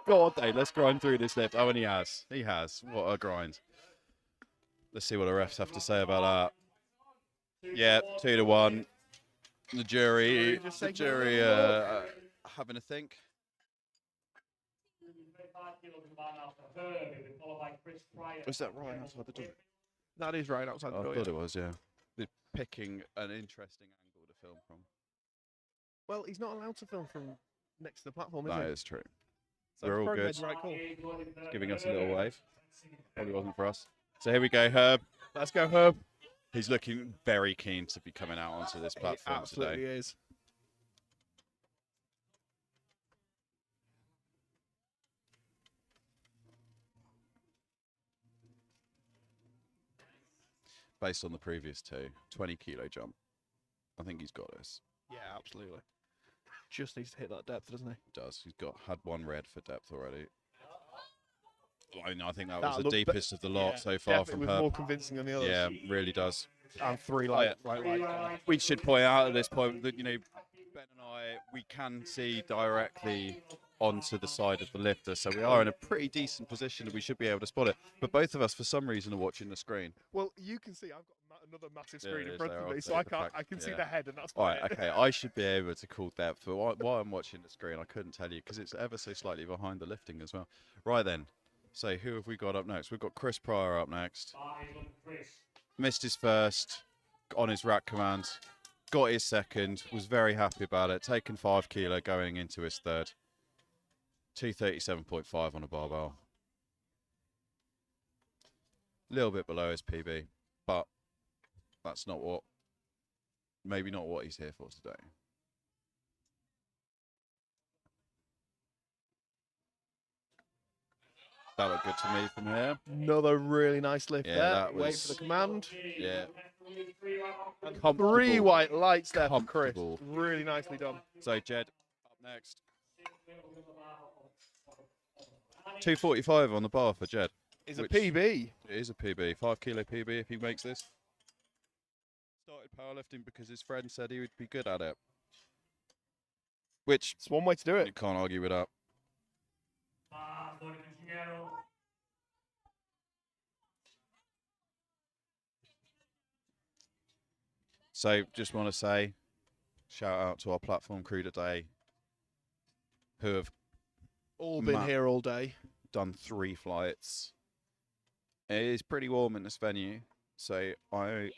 Go on, Dave. Let's grind through this lift. Oh, and he has. He has. What a grind. Let's see what the refs have to say about that. Yeah, 2-1. The jury having a think. Was that right outside the door? That is right outside the I door. thought Yeah. it was, yeah. They're picking an interesting angle to film from. Well, he's not allowed to film from next to the platform, is That he? is true. So We're all probably made good. the right call. Giving us a little wave. Probably wasn't for us. So here we go, Herb. Let's go, Herb. He's looking very keen to be coming out onto this platform He absolutely today. is. Based on the previous two, 20 kilo jump. I think he's got this. Yeah, absolutely. Just needs to hit that depth, doesn't he? Does. He's had one red for depth already. I think that That was the looked deepest of the lot Yeah, so far definitely from was Herb. more convincing than the others. Yeah, really does. And 3 Oh, like, yeah. We should point out at this point that, Ben and I, we can see directly onto the side of the lifter, so we are in a pretty decent position that we should be able to spot it. But both of us, for some reason, are watching the screen. Well, you can see I've got another massive There screen it in is front there, of I'll me, so take the I fact, can see yeah. the head, and that's All fine. right, okay, I should be able to call depth, but while I'm watching the screen, I couldn't tell you because it's ever so slightly behind the lifting as well. Right then, so who have we got up next? We've got Chris Pryor up next. Missed his first on his rack command, got his second, was very happy about it, taken 5 kilo going into his third. 237.5 on a barbell. A little bit below his PB, but that's maybe not what he's here for today. That looked good to me from here. Another really nice lift Yeah, there. that Wait was- for the command. Yeah. And 3 Comfortable. white lights there for Chris. Comfortable. Really nicely done. So Jed up next. 245 on the bar for Jed. Is a Which- PB. It is a PB, 5 kilo PB if he makes this. Started powerlifting because his friend said he would be good at it. Which It's one way to do you it. can't argue with that. So just want to say, shout out to our platform crew today who have All been Matt. here all day. done 3 flights. It is pretty warm in this venue, so I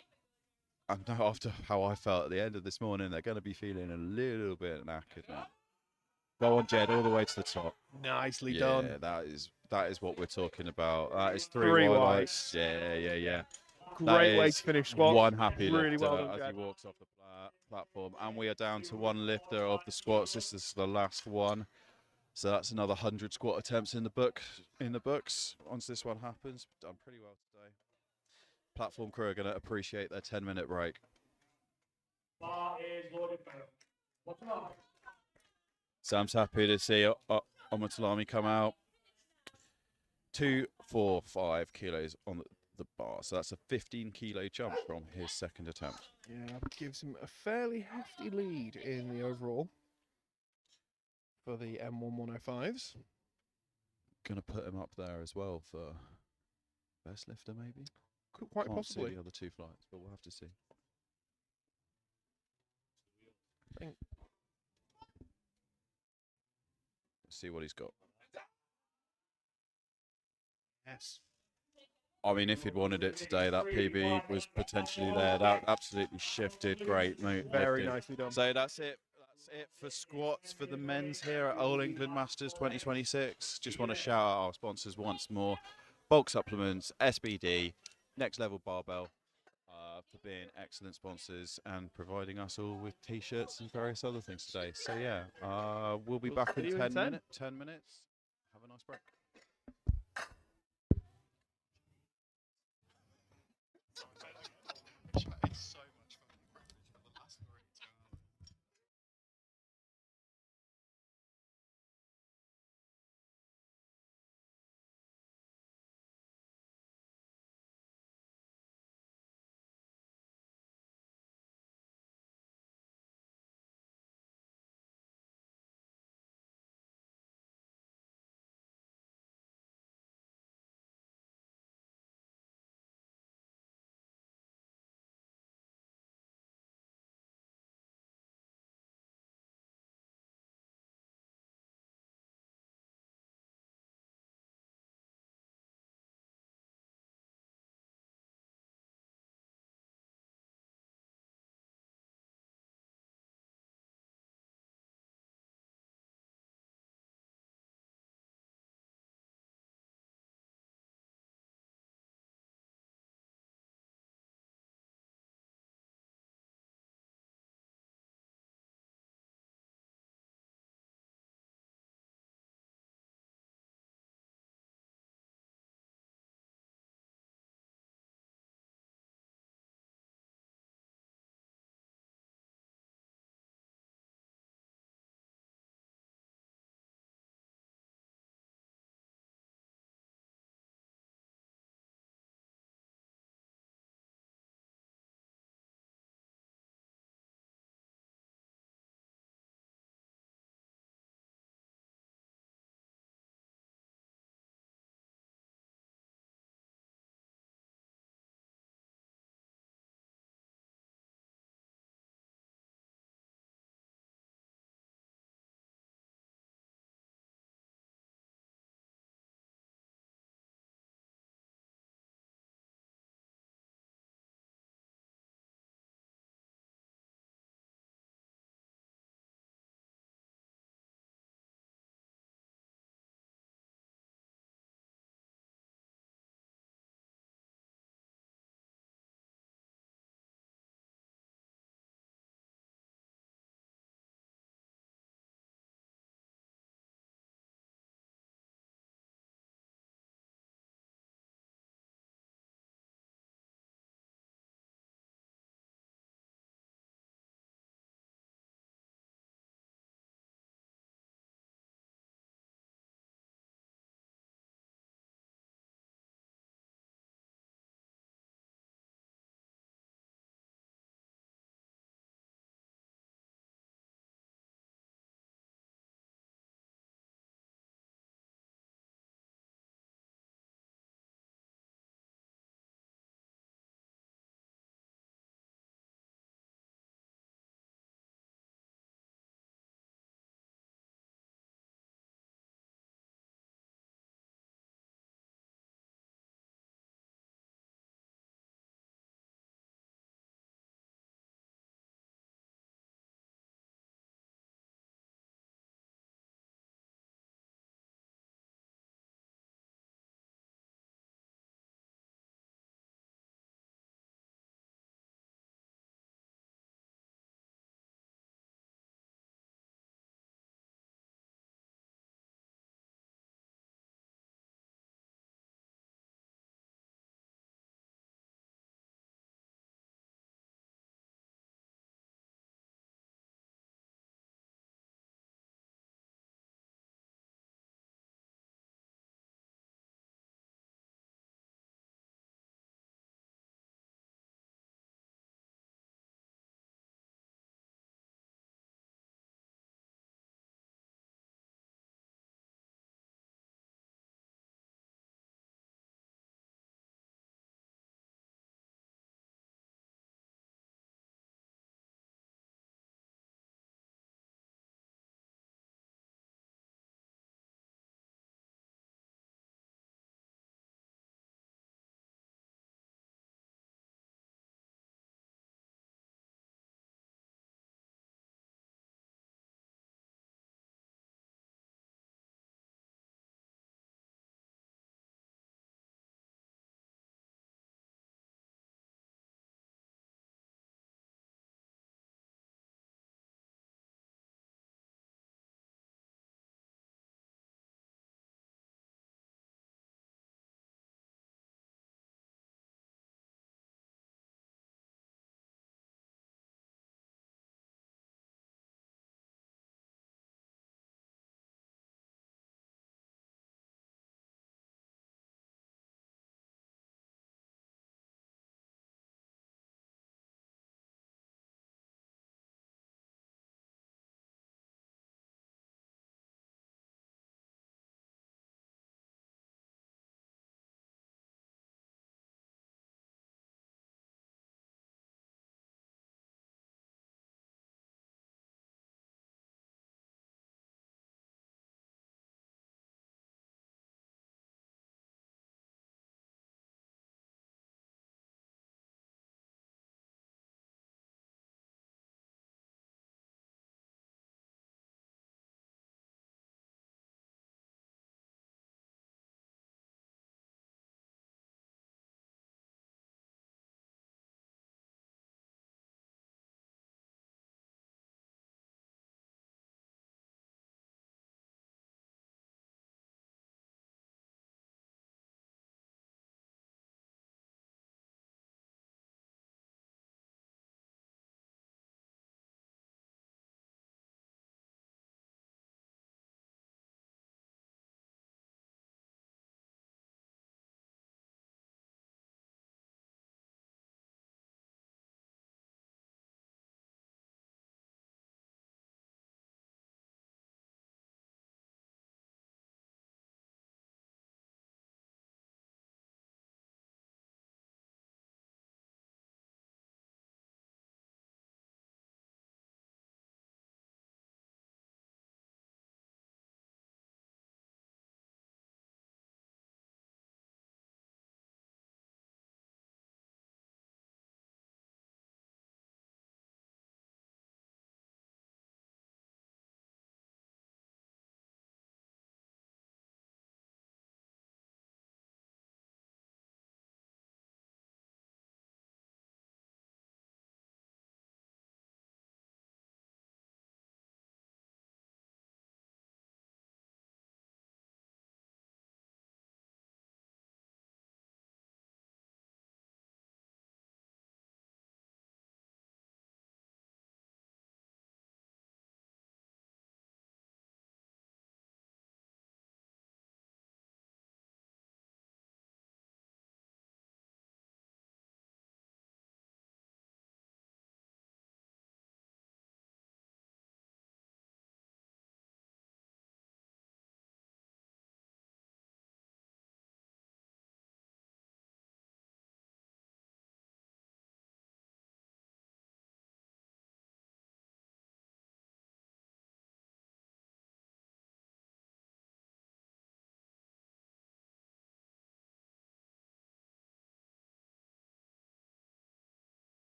know after how I felt at the end of this morning, they're going to be feeling a little bit knackered now. Go on, Jed, all the way to the top. Nicely Yeah, done. that is what we're talking about. That is 3 3 wide whites. lights. Yeah. Great way is to finish squat. One happy Really lifter well done, as Jed. he walks off the platform, and we are down to 1 lifter of the squats. This is the last one, so that's another 100 squat attempts in the books. Once this one happens, done pretty well today. Platform crew are going to appreciate their 10-minute break. Sam's happy to see Omotalami come out. 245 kilos on the bar. So that's a 15-kilo jump from his second attempt. Yeah, gives him a fairly hefty lead in the overall for the M1105s. Gonna put him up there as well for best lifter, maybe. Quite Can't see possibly. the other two flights, but we'll have to see. Think- Let's see what he's got. Yes. I mean, if he'd wanted it today, that PB was potentially there. That absolutely shifted. Great move. Very lifted. nicely done. So that's it. That's it for squats for the men's here at All England Masters 2026. Just want to shout out our sponsors once more. Bulk Supplements, SBD, Next Level Barbell, for being excellent sponsors and providing us all with t-shirts and various other things today. So yeah, we'll be back in 10 minutes. 10 minutes. Have a nice break.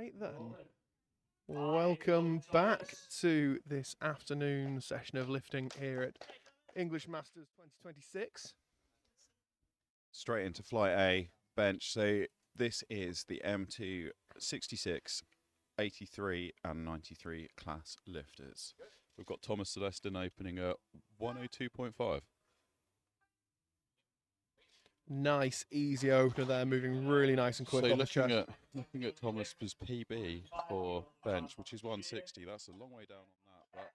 Right then. Welcome back to this afternoon session of lifting here at English Masters 2026. Straight into flight A, bench. So this is the M2 66, 83 and 93 class lifters. We've got Thomas Celestin opening at 102.5. Nice, easy opener there, moving really nice and quick So on the chest. looking at Thomas's PB for bench, which is 160. That's a long way down on that, but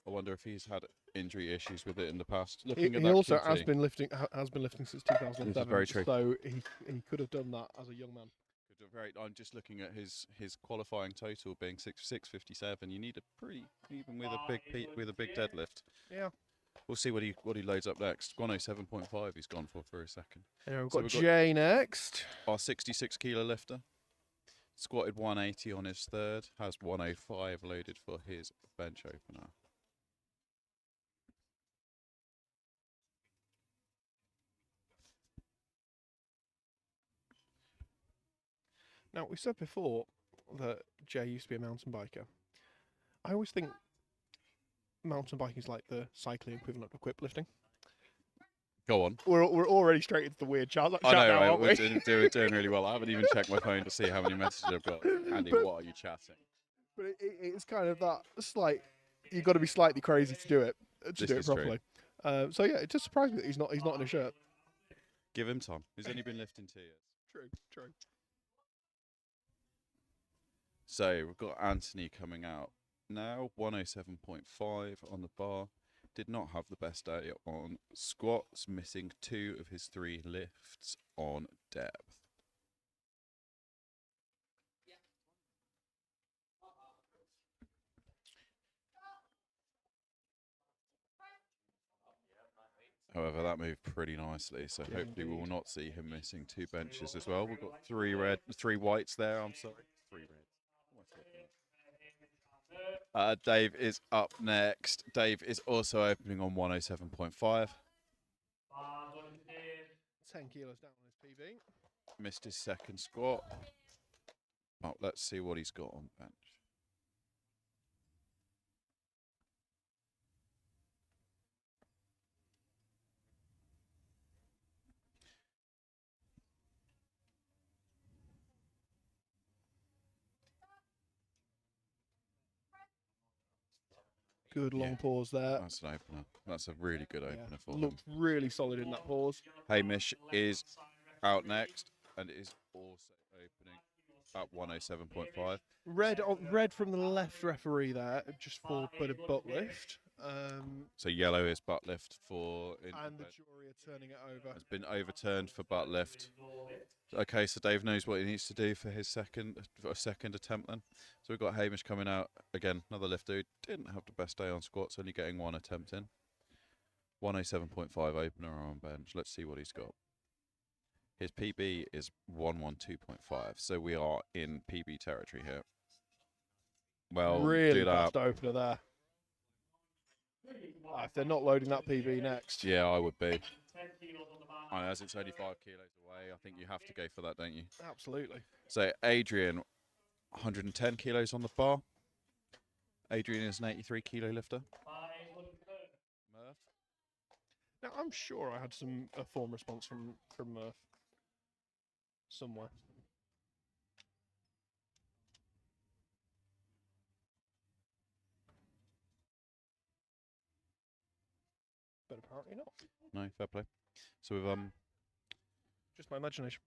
I wonder if he's had injury issues with it in the past. Looking at He that also QT, has been lifting since 2007. very true. So he could have done that as a young man. I'm just looking at his qualifying total being 657. You need a pretty, even with a big deadlift. Yeah. We'll see what he loads up next. 107.5 he's gone for a second. Anyway, we've So got we've got- Jay next. Our 66 kilo lifter squatted 180 on his third, has 105 loaded for his bench opener. Now, we said before that Jay used to be a mountain biker. I always think mountain biking is like the cycling equivalent of quip lifting. Go on. We're already straight into the weird chat I know, now, right? aren't we? We're doing really well. I haven't even checked my phone to see how many messages I've got. Andy, But- what are you chatting? But it's kind of that slight. You've got to be slightly crazy to do it This is true. properly. So yeah, it just surprised me that he's not in a shirt. Give him time. He's only been lifting 2 years. True. So we've got Anthony coming out now, 107.5 on the bar. Did not have the best day on squats, missing 2 of his 3 lifts on depth. However, that moved pretty nicely, so Yeah, hopefully we will indeed. not see him missing 2 benches as well. We've got 3 whites there. I'm sorry, 3 reds. What am I talking about? Dave is up next. Dave is also opening on 107.5. 10 kilos down on his PB. Missed his second squat. Oh, let's see what he's got on bench. Good long Yeah. pause there. That's an opener. That's a really good Yeah, opener for him. looked really solid in that pause. Hamish is out next and is also opening at 107.5. Red from the left referee there, just for a bit of butt lift. So yellow is butt lift for And the jury are turning it over. has been overturned for butt lift. Okay, so Dave knows what he needs to do for his second attempt then. So we've got Hamish coming out again, another lifter who didn't have the best day on squats, only getting 1 attempt in. 107.5 opener on bench. Let's see what he's got. His PB is 112.5, so we are in PB territory here. Well, Really do that. fast opener there. If they're not loading that PB next. Yeah, I would be. And as it's only 5 kilos away, I think you have to go for that, don't you? Absolutely. So Adrian, 110 kilos on the bar. Adrian is an 83 kilo lifter. Murph. Now I'm sure I had a form response from Murph somewhere. But apparently not. No, fair play. So we've Just my imagination.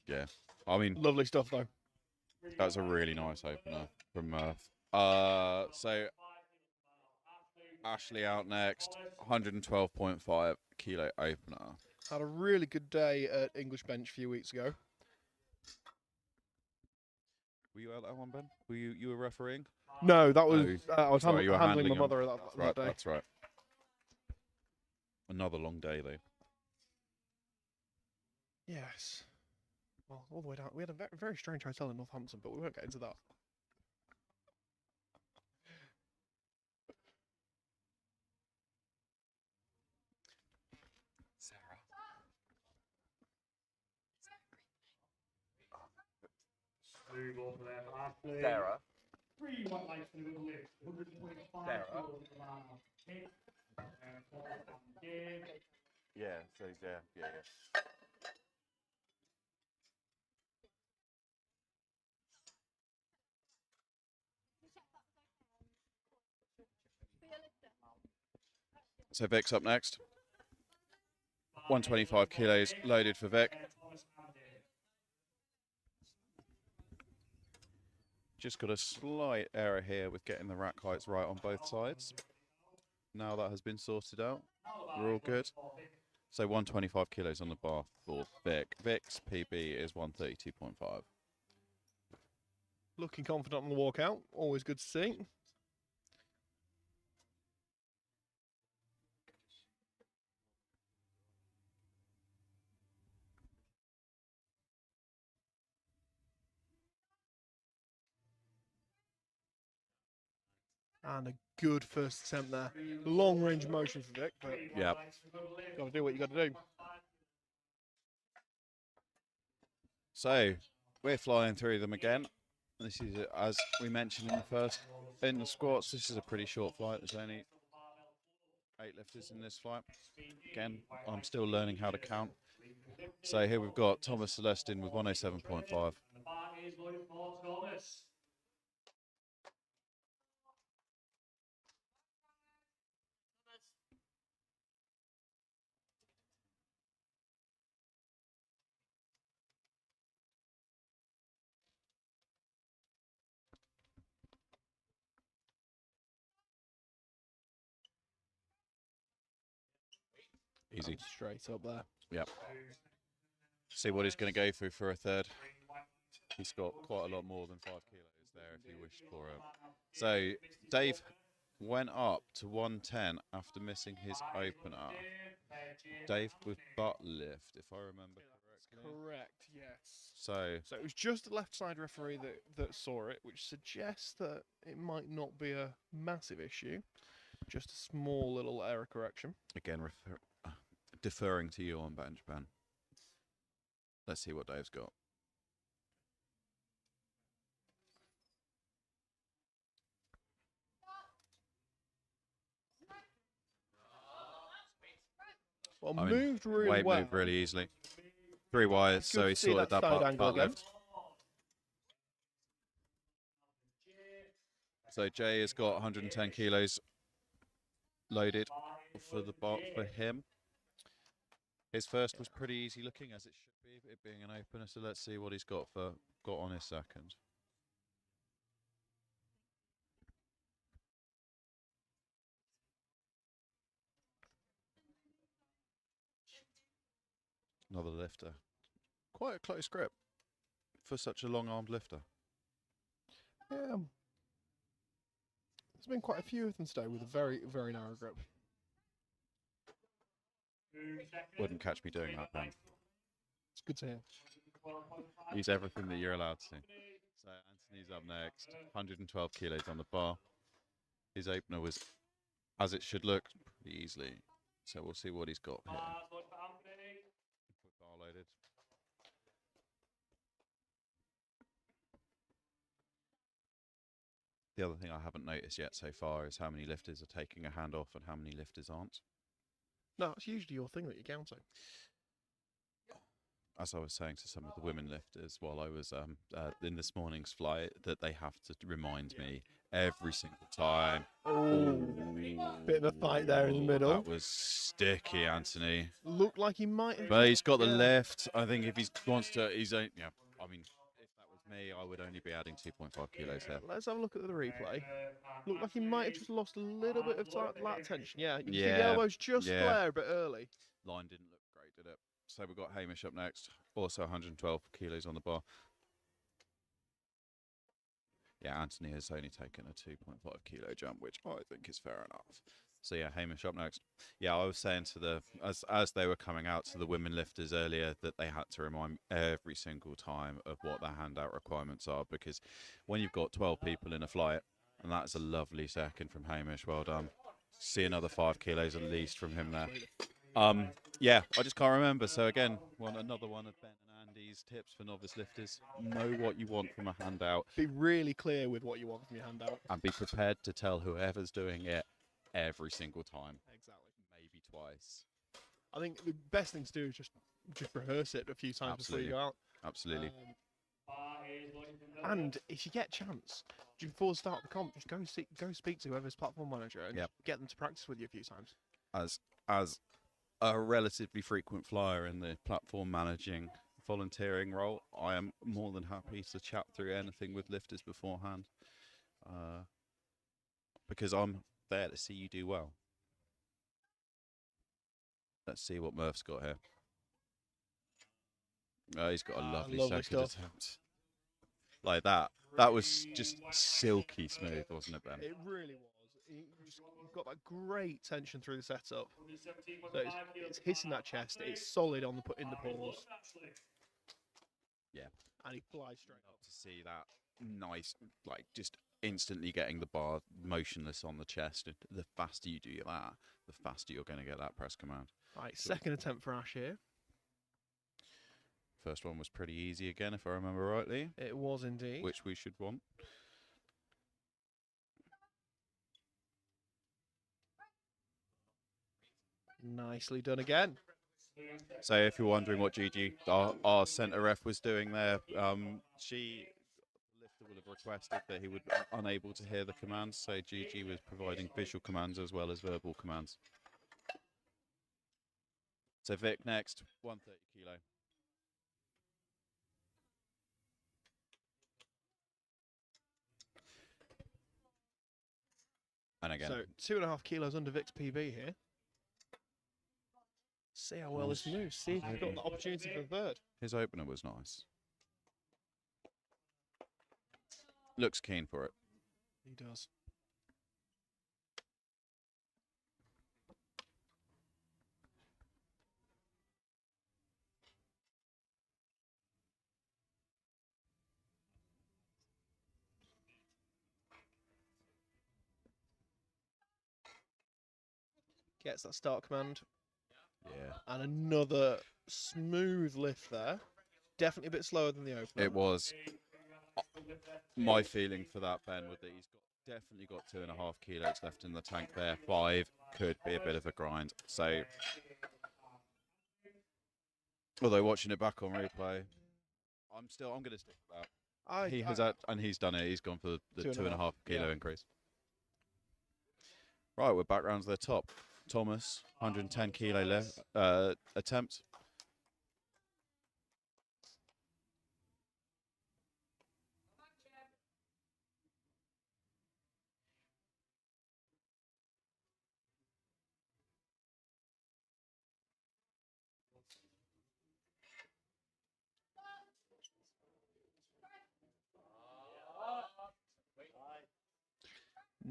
yeah. I mean, Lovely stuff though. that's a really nice opener from Murph. So Ashley out next, 112.5 kilo opener. Had a really good day at English Bench a few weeks ago. Were you out that one, Ben? Were you were refereeing? No, that was I was Sorry, you were handling my handling mother him. that day. That's right. Another long day though. Yes. Well, all the way down. We had a very, very strange hotel in Northampton, but we won't get into that. move over there for Ashley. Sarah. 3 white lights for the good lift. 125 Sarah. kilos of the bar. Hit. Give. Yeah, so yeah. So Vic's up next. 125 kilos loaded for Vic. Just got a slight error here with getting the rack heights right on both sides. Now that has been sorted out, we're all good. So 125 kilos on the bar for Vic. Vic's PB is 132.5. Looking confident on the walkout. Always good to see. And a good first attempt there. Long range of motion for Vic, but Yeah. got to do what you got to do. So we're flying through them again. This is, as we mentioned in the squats, this is a pretty short flight. There's only 8 lifters in this flight. Again, I'm still learning how to count. So here we've got Thomas Celestin with 107.5. Easy. Straight up there. Yep. See what he's going to go through for a third. He's got quite a lot more than 5 kilos there if he wished for it. So Dave went up to 110 after missing his opener. Dave with butt lift, if I remember correctly. Correct, yes. So it was just the left side referee that saw it, which suggests that it might not be a massive issue. Just a small little error correction. again, deferring to you on bench, Ben. Let's see what Dave's got. Well, I mean, moved really Wade well. moved really easily. 3 wires, so he to see sorted that that side butt angle again. lift. So Jay has got 110 kilos loaded for the bar for him. His first was pretty easy looking, as it should be, it being an opener. So let's see what he's got on his second. Another lifter. Quite a close grip for such a long-armed lifter. Yeah. There's been quite a few of them today with a very, very narrow grip. Wouldn't catch me doing that, Ben. It's good to hear. He's everything that you're allowed to. So Anthony's up next. 112 kilos on the bar. His opener was, as it should look, pretty easily. So we'll see what he's got here. Bar loaded. The other thing I haven't noticed yet so far is how many lifters are taking a hand off and how many lifters aren't. No, it's usually your thing that you're counting. As I was saying to some of the women lifters while I was in this morning's flight, that they have to remind me every single time. Oh, bit of a fight there in the middle. That was sticky, Anthony. Looked like he might have. But he's got the lift. I think if he wants to, yeah. I mean, if that was me, I would only be adding 2.5 kilos here. Let's have a look at the replay. Looked like he might have just lost a little bit of lat tension. Yeah, you can see the elbows just flare a bit early. Line didn't look great, did it? So we've got Hamish up next. Also 112 kilos on the bar. Yeah, Anthony has only taken a 2.5 kilo jump, which I think is fair enough. So yeah, Hamish up next. Yeah, I was saying to as they were coming out to the women lifters earlier that they had to remind every single time of what their handout requirements are, because when you've got 12 people in a flight, and that's a lovely second from Hamish, well done. See another 5 kilos at least from him there. Yeah, I just can't remember. So again, another one of Ben and Andy's tips for novice lifters: know what you want from a handout, Be really clear with what you want from your handout. and be prepared to tell whoever's doing it every single time, Exactly. maybe twice. I think the best thing to do is just rehearse it a few times before you go out. Absolutely. And if you get a chance, before the start of the comp, just go speak to whoever's platform manager and Yep. get them to practice with you a few times. As a relatively frequent flyer in the platform managing volunteering role, I am more than happy to chat through anything with lifters beforehand, because I'm there to see you do well. Let's see what Murph's got here. Oh, he's got a lovely second stuff. attempt. Like that. That was just silky smooth, wasn't it, Ben? It really was. You've got that great tension through the setup. So it's hitting that chest. It's solid on in the pause. Yeah. And he flies straight up. To see that nice, like just instantly getting the bar motionless on the chest. The faster you do that, the faster you're going to get that press command. Right, second attempt for Ash here. First one was pretty easy again, if I remember rightly. It was indeed. Which we should want. Nicely done again. So if you're wondering what Gigi, our centre ref, was doing there, lifter would have requested that he would be unable to hear the commands, so Gigi was providing visual commands as well as verbal commands. So Vic next, 130 kilo. And again. So 2.5 kilos under Vic's PB here. See how well this moves. See if you've got the opportunity for the third. His opener was nice. Looks keen for it. He does. Gets that start command. Yeah. And another smooth lift there. Definitely a bit slower than the opener. It was. My feeling for that, Ben, was that he's definitely got 2.5 kilos left in the tank there. 5 could be a bit of a grind. So, although watching it back on replay, I'm going to stick with that. And he's done it. He's gone for the 2.5 kilo increase. Right, we're back round to the top. Thomas, 110 kilo left attempt.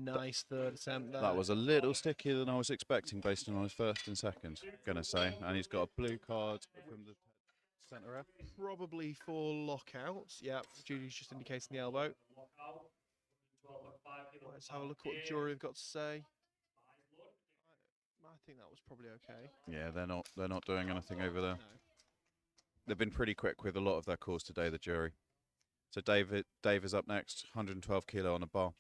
Nice third attempt there. That was a little stickier than I was expecting based on his first and second, gonna say. And he's got a blue card from the centre ref. Probably for lockouts. Yeah, Judy's just indicating the elbow. Let's have a look at what the jury have got to say. I think that was probably okay. Yeah, they're not doing anything over there. No. They've been pretty quick with a lot of their calls today, the jury. So Dave is up next, 112 kilo on a bar.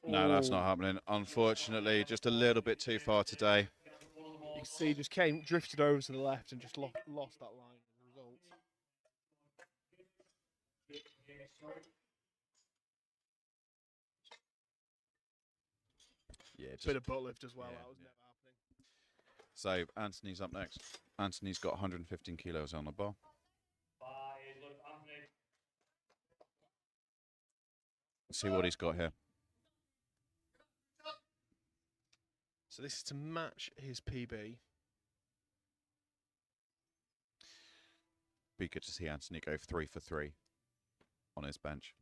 No, that's not happening. Unfortunately, just a little bit too far today. You can see he just drifted over to the left and just lost that line as a result. Yeah, just Bit of butt lift as well. Yeah, That was yeah. never happening. So Anthony's up next. Anthony's got 115 kilos on the bar. Let's see what he's got here. So this is to match his PB. Be good to see Anthony go 3 for 3 on his bench.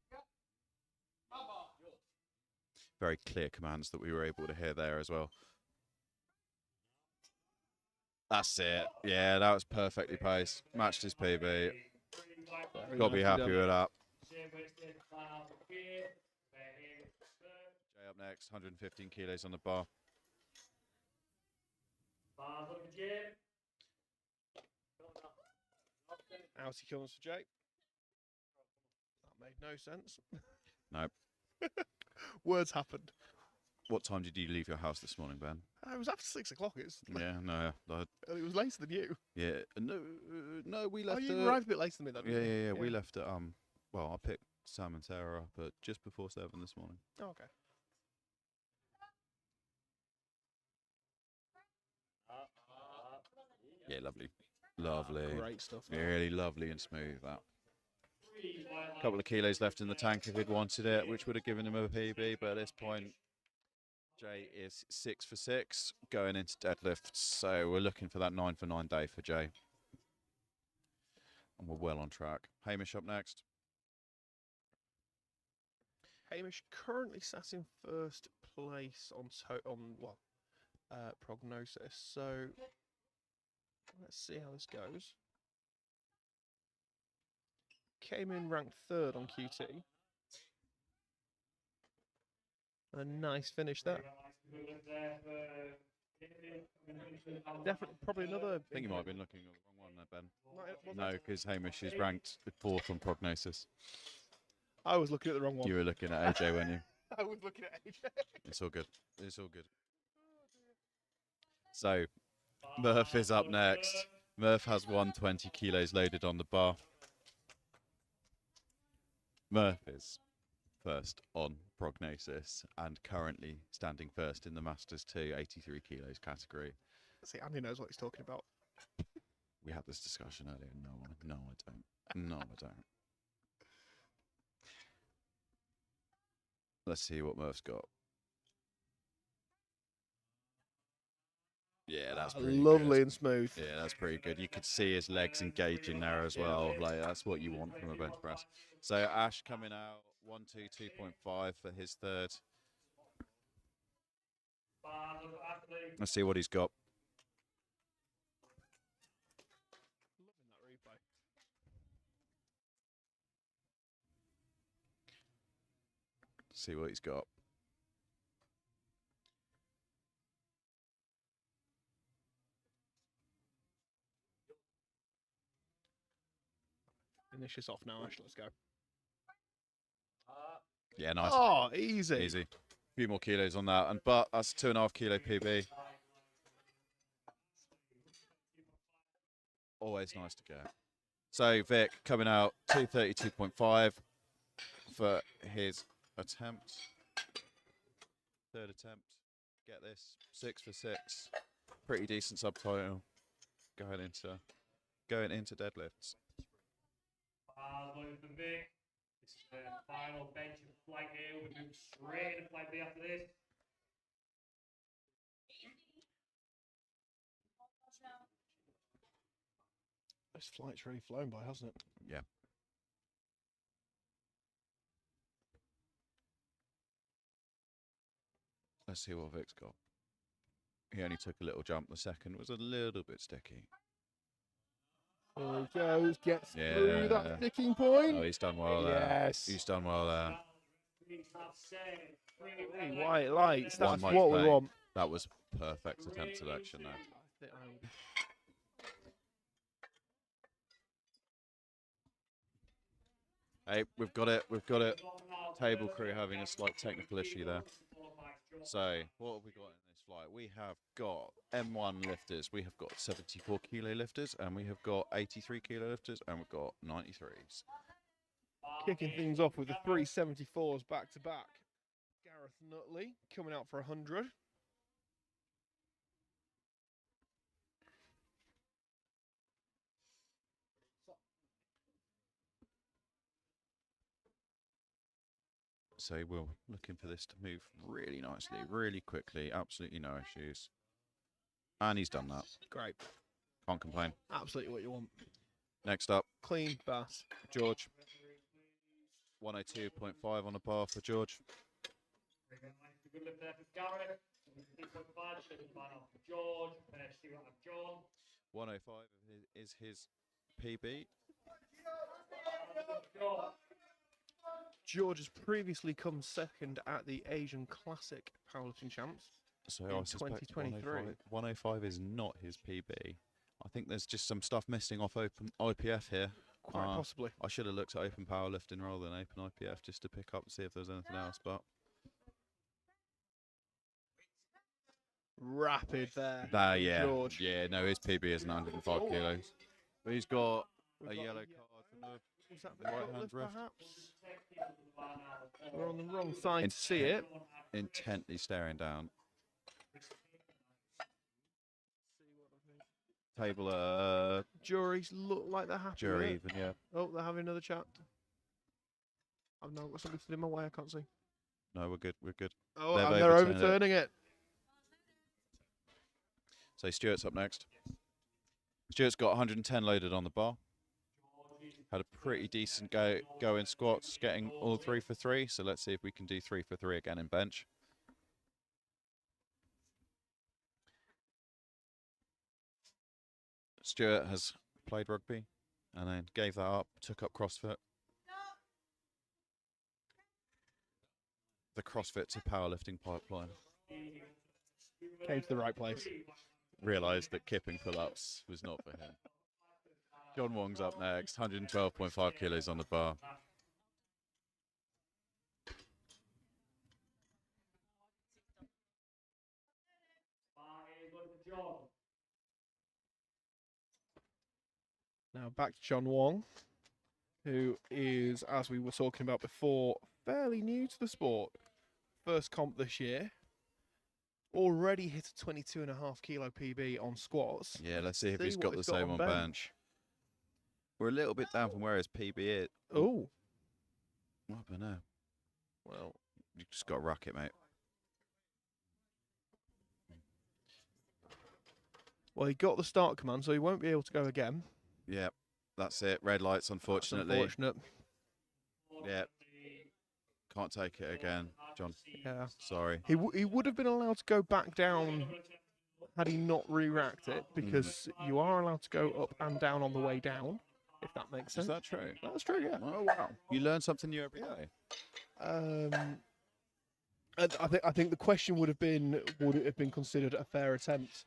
Very clear commands that we were able to hear there as well. That's it. Yeah, that was perfectly paced. Matched his PB. Very Got to be nicely happy done. with that. Jay up next, 115 kilos on the bar. Out he comes for Jay. That made no sense. Nope. Words happened. What time did you leave your house this morning, Ben? It was after 6 o'clock. It's Yeah, no, it was later than you. yeah, no, we left. Oh, you arrived a bit later than me then. Yeah, didn't you? yeah, yeah. We left at well, I picked Sam and Sarah up at just before 7 this morning. Oh, okay. Yeah, lovely, Great stuff. really lovely and smooth. That. Couple of kilos left in the tank if he'd wanted it, which would have given him a PB. But at this point, Jay is 6 for 6 going into deadlifts. So we're looking for that 9 for 9 day for Jay. And we're well on track. Hamish up next. Hamish currently sat in first place on prognosis. So let's see how this goes. Came in ranked 3rd on QT. And a nice finish there. Definitely, probably another. I think you might have been looking at the wrong one there, Ben. No, No, because Hamish is ranked 4th on prognosis. I was looking at the wrong one. You were looking at AJ, weren't you? I was looking at AJ. It's all good. It's all good. So, Murph is up next. Murph has 120 kilos loaded on the bar. Murph is first on prognosis and currently standing first in the Masters 2 83 kilos category. See, Andy knows what he's talking about. We had this discussion earlier. No, I don't. No, I don't. Let's see what Murph's got. Yeah, that's pretty Lovely good. and smooth. Yeah, that's pretty good. You could see his legs engaging there as well. Like, that's what you want from a bench press. So Ash coming out 122.5 for his 3rd. Let's see what he's got. Loving that replay. See what he's got. Finish this off now, Ash. Let's go. Yeah, nice. Oh, easy. Easy. A few more kilos on that. But that's a 2.5 kilo PB. Always nice to get. So Vic coming out 232.5 for his attempt. 3rd attempt. Get this. 6 for 6. Pretty decent subtitle. Going into deadlifts. This is the final bench of flight A. We'll move straight into flight B after this. This flight's really flown by, hasn't it? Yeah. Let's see what Vic's got. He only took a little jump. The second was a little bit sticky. There he goes. Gets through Yeah. that sticking point. Oh, he's done well there. Yes. He's done well there. 3 white lights. One That's might what we say. want. That was perfect attempt selection there. Hey, we've got it. We've got it. Table crew having a slight technical issue there. So, what have we got in this flight? We have got M1 lifters. We have got 74 kilo lifters, and we have got 83 kilo lifters, and we've got 93s. Kicking things off with the 374s back to back. Gareth Nutley coming out for 100. So we're looking for this to move really nicely, really quickly, absolutely no issues. And he's done that. Great. Can't complain. Absolutely what you want. Next up, Clean bass. George. 102.5 on the bar for George. 3.5 shows the man off George, Stuart and John. 105 is his PB. George has previously come second at the Asian Classic Powerlifting Champs. So in I suspect 2023. 105 is not his PB. I think there's just some stuff missing off open IPF here. Quite possibly. I should have looked at open powerlifting rather than open IPF just to pick up and see if there's anything else. But Rapid there. yeah, George. yeah. No, his PB is 105 kilos. But he's got a yellow card from the Was that right hand uplift, ref. perhaps? We're on the wrong side to see it. Intently staring down. Table Juries look like they're happy. jury with it. even, yeah. Oh, they're having another chat. I've now got something in my way. I can't see. No, we're good. We're good. Oh, They've and they're overturned it. overturning it. So Stuart's up next. Stuart's got 110 loaded on the bar. Had a pretty decent go in squats, getting all 3 for 3. So let's see if we can do 3 for 3 again in bench. Stuart has played rugby and then gave that up, took up CrossFit. The CrossFit to powerlifting pipeline. Came to the right place. Realised that kipping pull-ups was not for him. John Wong's up next, 112.5 kilos on the bar. Now back to John Wong, who is, as we were talking about before, fairly new to the sport. First comp this year. Already hit a 22.5 kilo PB on squats. Yeah, let's see if he's what got the same on bench. We're a little bit down from where his PB is. Oh, I don't know. well, You just got to rack it, mate. well, he got the start command, so he won't be able to go again. Yeah, that's it. Red lights, That's unfortunately. unfortunate. Yeah. Can't take it again, John. Yeah. Sorry. He would have been allowed to go back down had he not re-racked it, because you are allowed to go up and down on the way down, if that makes sense. Is that true? That's true, yeah. Oh, wow. You learn something new every day. I think the question would have been, would it have been considered a fair attempt?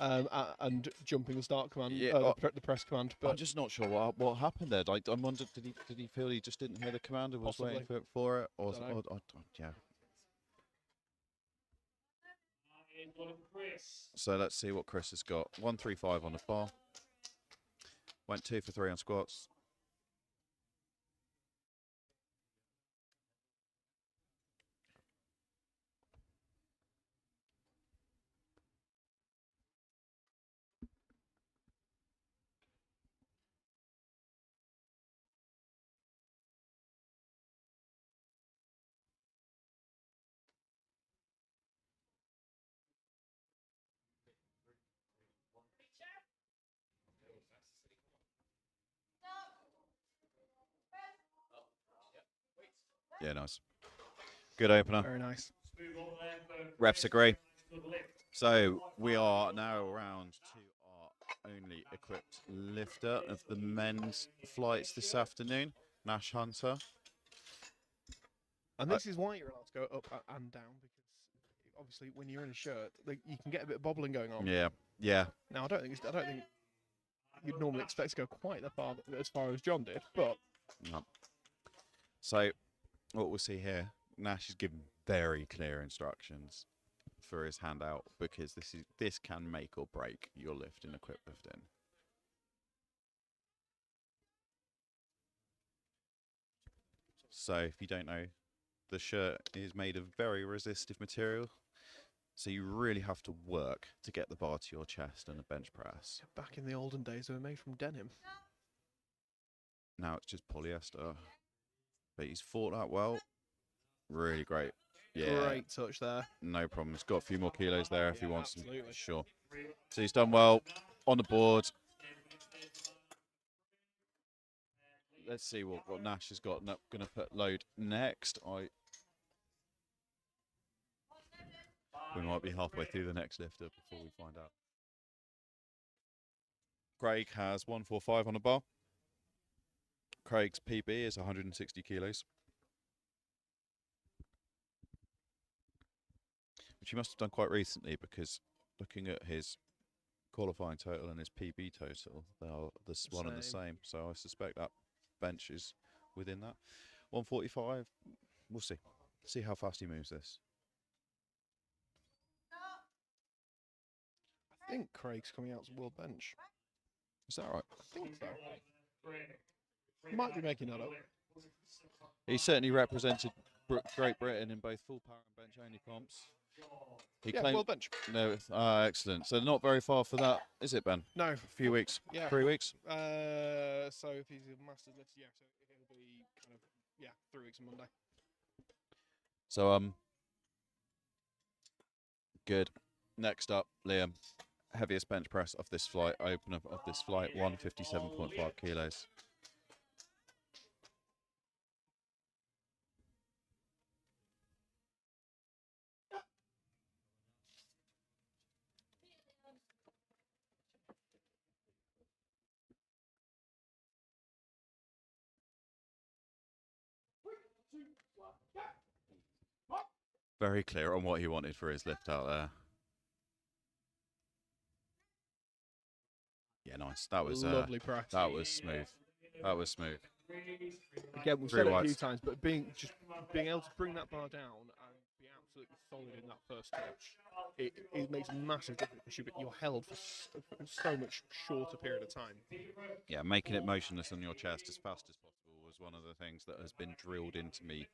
And jumping the start command, Yeah, the press command. I'm But just not sure what happened there. I wondered, did he feel he just didn't hear the command and was waiting for it? Or yeah. So let's see what Chris has got. 135 on the bar. Went 2 for 3 on squats. Yeah, nice. Good opener. very nice. Reps agree. So we are now around to our only equipped lifter of the men's flights this afternoon, Nash Hunter. And this is why you're allowed to go up and down, because obviously when you're in a shirt, you can get a bit of bobbling going on. Yeah, yeah. Now I don't think you'd normally expect to go quite as far as John did, but No. So what we'll see here, Nash is given very clear instructions for his handout, because this can make or break your lift in equipped lifting. So if you don't know, the shirt is made of very resistive material, so you really have to work to get the bar to your chest and a bench press. back in the olden days they were made from denim. Now it's just polyester, but he's fought that well. Really great. Yeah, Great touch there. no problem. He's got a few more kilos there if he wants them. absolutely. Sure. So he's done well on the board. Let's see what Nash has got. Going to put load next. We might be halfway through the next lifter before we find out. Craig has 145 on a bar. Craig's PB is 160 kilos. Which he must have done quite recently, because looking at his qualifying total and his PB total, they are one and the same. So I suspect that bench is within that. 145, we'll see. See how fast he moves this. I think Craig's coming out as world bench. Is that right? I think so. Might be making that up. He certainly represented Great Britain in both full power and bench only comps. He claimed world bench. no. Excellent. So not very far for that, is it, Ben? No. A few weeks. Yeah. 3 weeks. So if he's a Masters lifter, yeah, so it'll be kind of 3 weeks on Monday. So good. Next up, Liam, heaviest bench press of this flight, opener of this flight, 157.5 kilos. Very clear on what he wanted for his lift out there. Yeah, nice. That was lovely press. That was smooth. That was smooth. Again, we've said it a few times, but being able to bring that bar down and be absolutely solid in that first touch, it makes a massive difference because you're held for so much shorter period of time. Yeah, making it motionless on your chest as fast as possible was one of the things that has been drilled into me.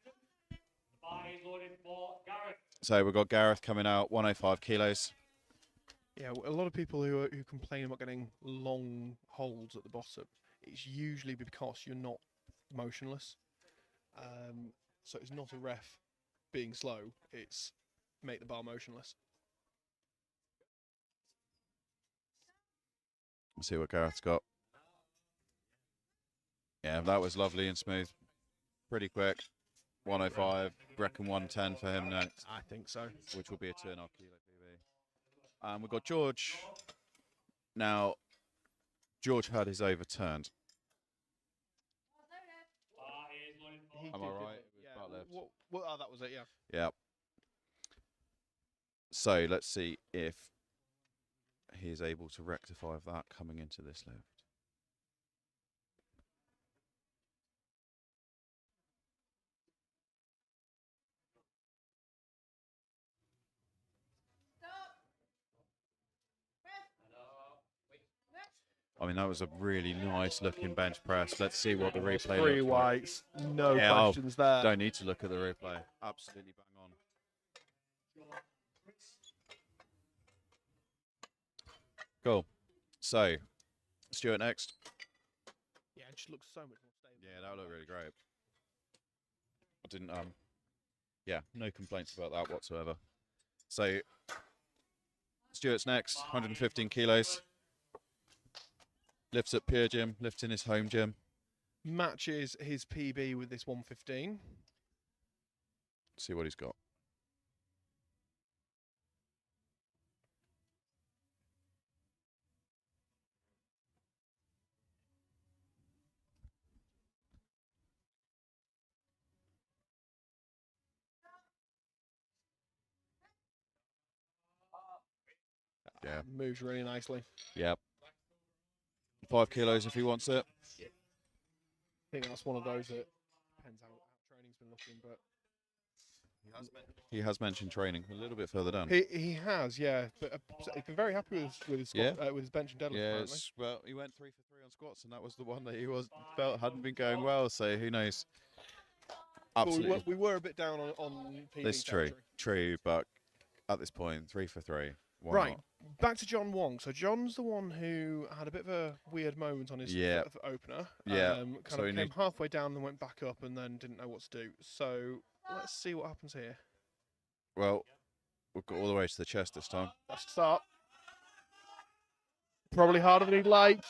So we've got Gareth coming out, 105 kilos. Yeah, a lot of people who complain about getting long holds at the bottom, it's usually because you're not motionless. So it's not a ref being slow, it's make the bar motionless. Let's see what Gareth's got. Yeah, that was lovely and smooth. Pretty quick. 105, reckon 110 for him next. I think so. Which will be a 2.5 kilo PB. We've got George. Now, George had his overturned. Am I right? Yeah. Butt lift. Oh, that was it, yeah. Yeah. So let's see if he's able to rectify that coming into this lift. I mean, that was a really nice looking bench press. Let's see what the replay looks 3 like. whites, no questions there. Don't need to look at the replay. Absolutely bang on. Cool. So, Stuart next. Yeah, it just looks so much more stable. Yeah, that would look really great. I didn't, yeah, no complaints about that whatsoever. So, Stuart's next, 115 kilos. Lifts at Pure Gym, lifts in his home gym. Matches his PB with this 115. See what he's got. Yeah. Moves really nicely. Yep. 5 kilos if he wants it. I think that's one of those that depends how training's been looking, but He has mentioned training a little bit further down. he has, yeah. But he's been very happy with his squat, with his bench and deadlift. Yeah, apparently. well, he went 3 for 3 on squats, and that was the one that he felt hadn't been going well. So who knows? Absolutely, But we were a bit down on PB. it's true. But at this point, 3 for 3. Why Right, not? back to John Wong. So John's the one who had a bit of a weird moment on his opener. Yeah. Kind of came halfway down and went back up and then didn't know what to do. So let's see what happens here. Well, we've got all the way to the chest this time. Let's start. Probably harder than he'd like.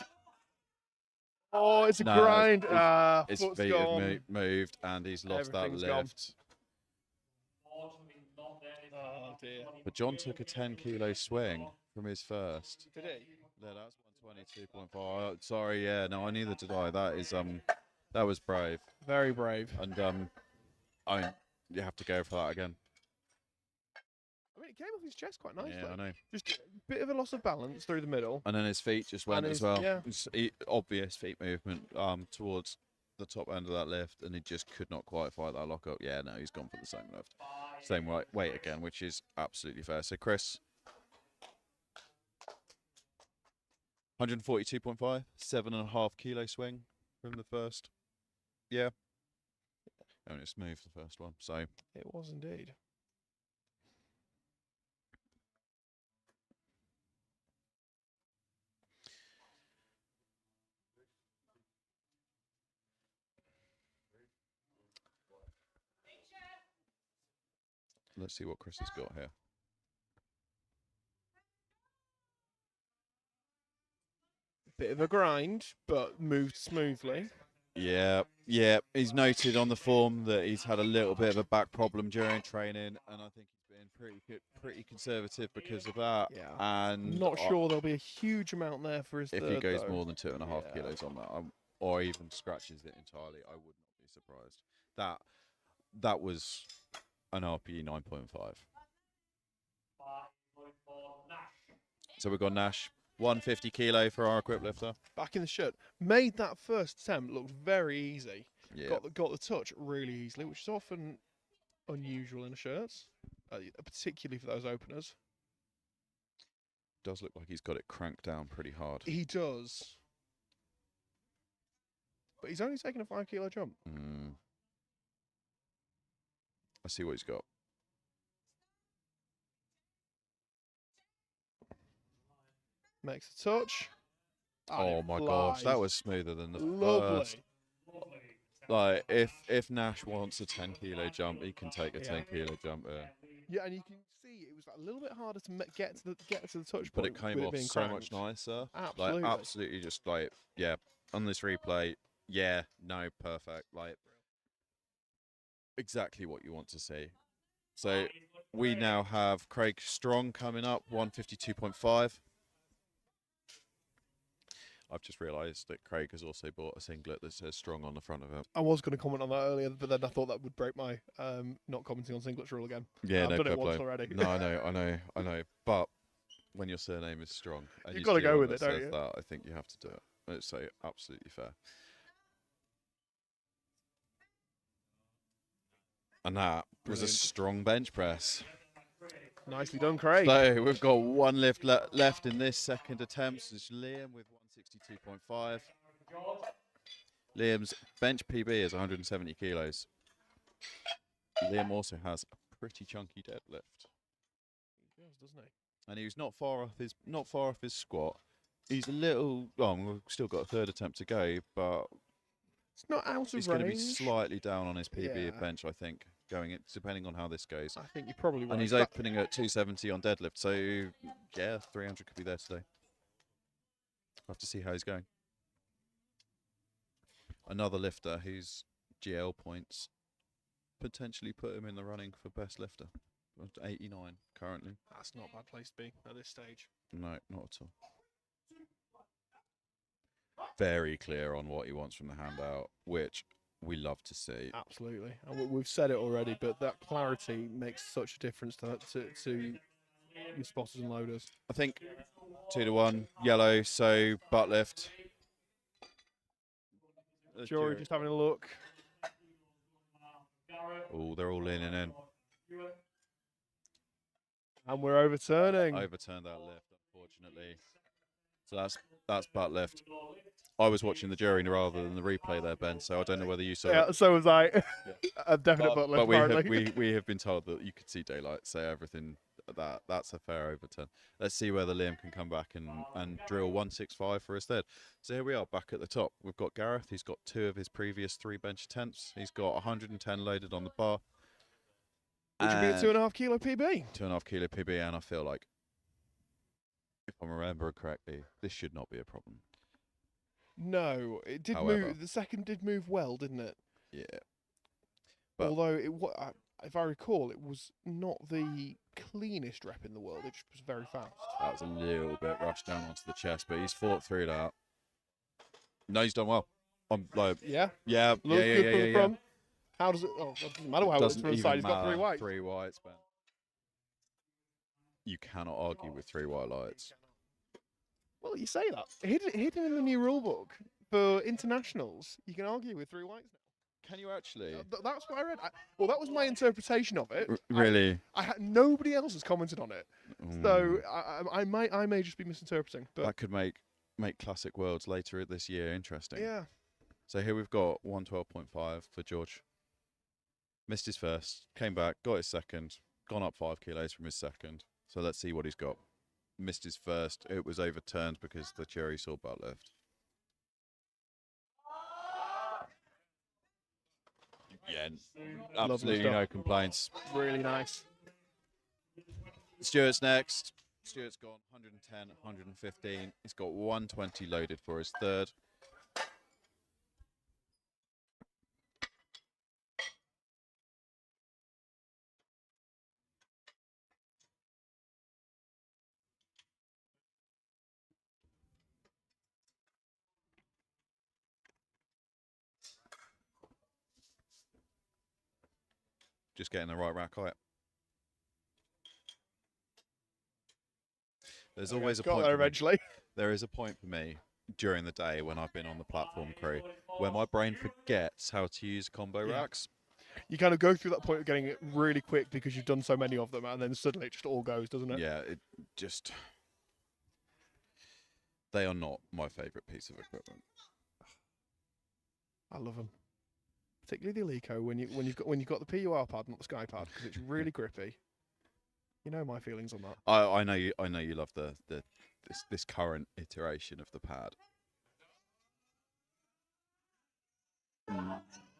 Oh, it's a grind. His Foot's feet gone. have moved, and he's lost Everything's that gone. lift. dear. But John took a 10 kilo swing from his first. Did he? Yeah, that's 122.5. Sorry, yeah, no, I neither did I. That is that was brave. Very brave. And you have to go for that again. I mean, it came off his chest quite nicely. Yeah, I know. Just a bit of a loss of balance through the middle. And then his feet just went And as his- well. yeah. It's obvious feet movement towards the top end of that lift, and he just could not quite fight that lock up. Yeah, no, he's gone for the same lift, same weight again, which is absolutely fair. So Chris, 142.5, 7.5 kilo swing from the first. Yeah. And it's smooth the first one. So It was indeed. let's see what Chris has got here. Bit of a grind, but moved smoothly. Yeah, he's noted on the form that he's had a little bit of a back problem during training, and I think he's been pretty conservative because of that. Yeah. And Not sure there'll be a huge amount there for his if third, he goes though. more than 2.5 Yeah. kilos on that, or even scratches it entirely, I would not be surprised. That was an RPE 9.5. So we've got Nash, 150 kilo for our equip lifter. Back in the shirt. Made that first attempt look very easy. Yeah, Got the touch really easily, which is often unusual in shirts, particularly for those openers. does look like he's got it cranked down pretty hard. He does. But he's only taken a 5 kilo jump. I see what he's got. Makes a touch. and Oh it my gosh, that flies. was smoother than the Lovely. first. Like if Nash wants a 10 kilo jump, he can take a 10 kilo jump. Yeah, and you can see it was a little bit harder to get to the touch But point. it came with off being so much cranked. nicer. Absolutely. Like absolutely, just like on this replay, no, perfect. Like exactly what you want to see. So we now have Craig Strong coming up, 152.5. I've just realised that Craig has also bought a singlet that says Strong on the front of it. I was going to comment on that earlier, but then I thought that would break my not commenting on singlets rule again. Yeah, I've no done it problem. once already. No, I know. But when your surname is Strong, and You've you gotta see go one with that it, don't says you? that, I think you have to do it. It's so absolutely fair. And that was a Brilliant. strong bench press. Nicely done, Craig. So we've got one lift left in this second attempt. It's Liam with 162.5. Liam's bench PB is 170 kilos. Liam also has a pretty chunky deadlift, He does, doesn't he? and he was not far off his squat. He's a little. Well, we've still got a third attempt to go, but It's not out of he's range. going to be slightly down on his PB Yeah. at bench, I think, going in, depending on how this goes. I think you're probably right. And he's That- opening at 270 on deadlift, so yeah, 300 could be there today. We'll have to see how he's going. Another lifter whose GL points potentially put him in the running for best lifter. 89 currently. That's not a bad place to be at this stage. No, not at all. Very clear on what he wants from the handout, which we love to see. Absolutely. And we've said it already, but that clarity makes such a difference to your spotters and loaders. I think 2-1 yellow, so butt lift. Jury just having a look. Oh, they're all leaning in. And we're overturning. Overturned that lift, unfortunately. So that's butt lift. I was watching the jury rather than the replay there, Ben. So I don't know whether you saw Yeah, it. so was I. A definite butt lift, But apparently. we have been told that you could see daylight. So everything that's a fair overturn. Let's see whether Liam can come back and drill 165 for his third. So here we are back at the top. We've got Gareth. He's got 2 of his previous 3 bench attempts. He's got 110 loaded on the bar. Which would be a 2.5 kilo PB. 2.5 kilo PB, and I feel like, if I'm remembering correctly, this should not be a problem. No, it did However. move. The second did move well, didn't it? Yeah. But Although if I recall, it was not the cleanest rep in the world. It just was very fast. That was a little bit rushed down onto the chest, but he's fought through that. No, he's done well. I'm like, Yeah, yeah, looks good from the front. How does it? Oh, it doesn't matter how it looks Doesn't from the even side. He's got matter. 3 whites. 3 whites, man. You cannot argue with 3 white lights. Well, you say that. Hidden in the new rule book for internationals, you can argue with 3 whites now. Can you actually? That's what I read. Well, that was my interpretation of it. Really? Nobody else has commented on it, so I may just be misinterpreting. But that could make Classic Worlds later this year interesting. yeah. So here we've got 112.5 for George. Missed his first, came back, got his second, gone up 5 kilos from his second. So let's see what he's got. Missed his first. It was overturned because the cherry saw butt lift. Yeah, absolutely no complaints. Really nice. Stuart's next. Stuart's gone 110, 115. He's got 120 loaded for his third. Just getting the right rack height. There's always a point. There eventually. There is a point for me during the day when I've been on the platform crew where my brain forgets how to use combo racks. You kind of go through that point of getting it really quick because you've done so many of them, and then suddenly it just all goes, doesn't it? Yeah, it just. They are not my favourite piece of equipment. I love them, particularly the Eleco when you've got the PUR pad, not the Sky pad, because it's really grippy. You know my feelings on that. I know you love this current iteration of the pad.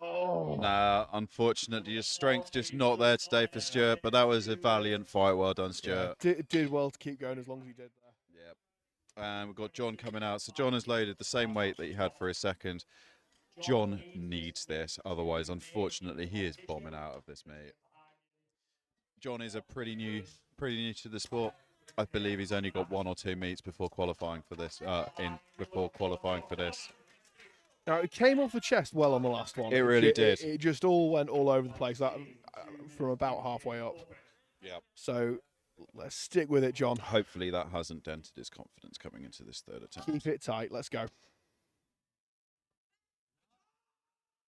Oh. Nah, unfortunately, your strength just not there today for Stuart, but that was a valiant fight. Well done, Stuart. Yeah, did well to keep going as long as he did there. Yep. And we've got John coming out. So John has loaded the same weight that he had for his second. John needs this, otherwise, unfortunately, he is bombing out of this, mate. John is a pretty new to the sport. I believe he's only got 1 or 2 meets before qualifying for this. Now it came off the chest well on the last one. It really did. It just all went all over the place from about halfway up. Yeah. So let's stick with it, John. Hopefully that hasn't dented his confidence coming into this third attempt. Keep it tight. Let's go.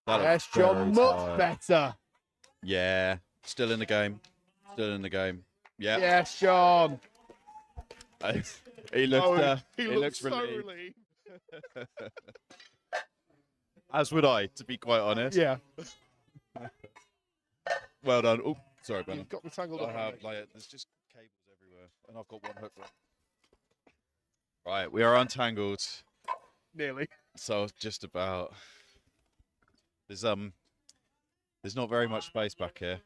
Yes, John, much better. Yeah, still in the game. Still in the game. Yeah. Yes, John. He looks. He looks so relieved. As would I, to be quite honest. Yeah. Well done. Oh, sorry, Ben. You've got me tangled up. There's just cables everywhere, and I've got one hook left. Right, we are untangled. Nearly. So just about. There's not very much space back here.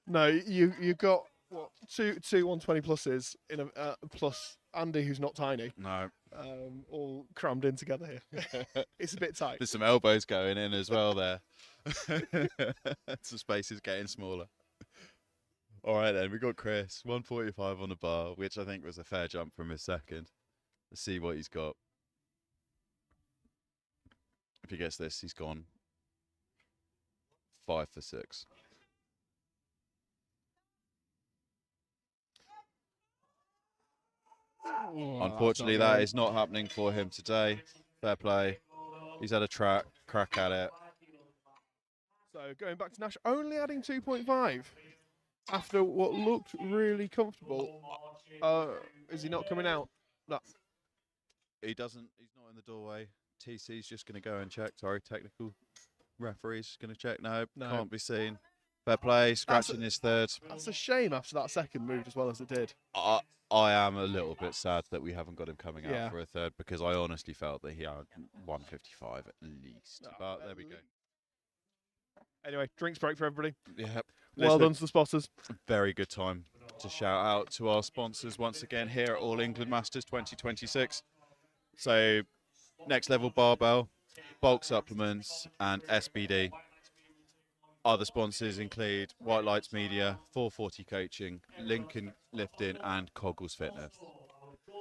No, you've got what two 120 pluses in a plus Andy, who's not tiny. No. All crammed in together here. It's a bit tight. There's some elbows going in as well there. Some space is getting smaller. All right then, we got Chris, 145 on the bar, which I think was a fair jump from his second. Let's see what he's got. If he gets this, he's gone 5 for 6. Oh, Unfortunately, that is not happening for him today. Fair play. He's had a crack at it. So going back to Nash, only adding 2.5 after what looked really comfortable. Is he not coming out? No. He doesn't. He's not in the doorway. TC's just going to go and check. Sorry, technical referee's going to check. No, can't be seen. Fair play. Scratching his third. That's a shame after that second moved as well as it did. I am a little bit sad that we haven't got him coming out for a third, because I honestly felt that he had 155 at least. But there we go. Anyway, drinks break for everybody. Yep. Well done to the spotters. Very good time to shout out to our sponsors once again here at All England Masters 2026. So, Next Level Barbell, Bulk Supplements, and SBD. Other sponsors include White Lights Media, 440 Coaching, Lincoln Lifting, and Coggles Fitness.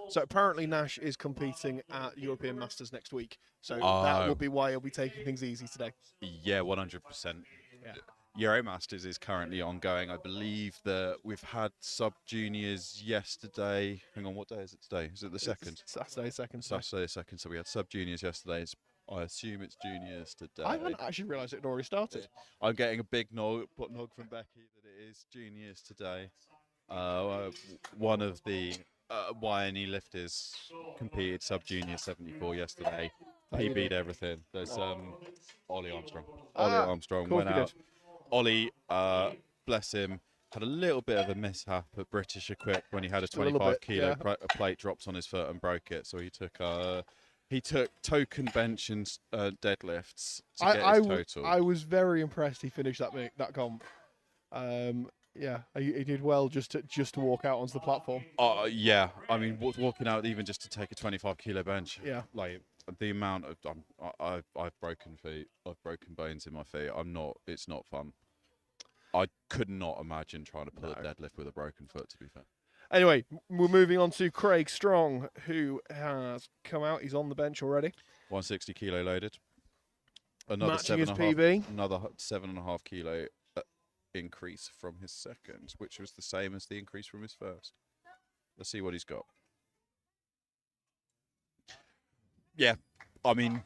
So apparently Nash is competing at European Masters next week. So that will be why he'll be taking things easy today. Yeah, 100%. Yeah. Euro Masters is currently ongoing. I believe that we've had sub-juniors yesterday. Hang on, what day is it today? Is it the 2nd? Saturday 2nd. Saturday 2nd. So we had sub-juniors yesterday. I assume it's juniors today. I hadn't actually realised it had already started. I'm getting a big nog from Becky that it is juniors today. One of the YNE lifters competed sub-junior 74 yesterday. He beat everything. There's Ollie Armstrong. Ollie Armstrong went out. Ollie, bless him, had a little bit of a mishap at British Equip when he had a 25 kilo plate dropped on his foot and broke it. So he took token bench and deadlifts to get his total. I was very impressed. He finished that comp. Yeah, he did well just to walk out onto the platform. Yeah, I mean, walking out even just to take a 25 kilo bench. Yeah, like the amount of I've broken feet, I've broken bones in my feet. It's not fun. I could not imagine trying to pull a deadlift with a broken foot, to be fair. Anyway, we're moving on to Craig Strong, who has come out. He's on the bench already. 160 kilo loaded. Another Matching his PB. Another 7.5 kilo increase from his second, which was the same as the increase from his first. Let's see what he's got. Yeah, I mean,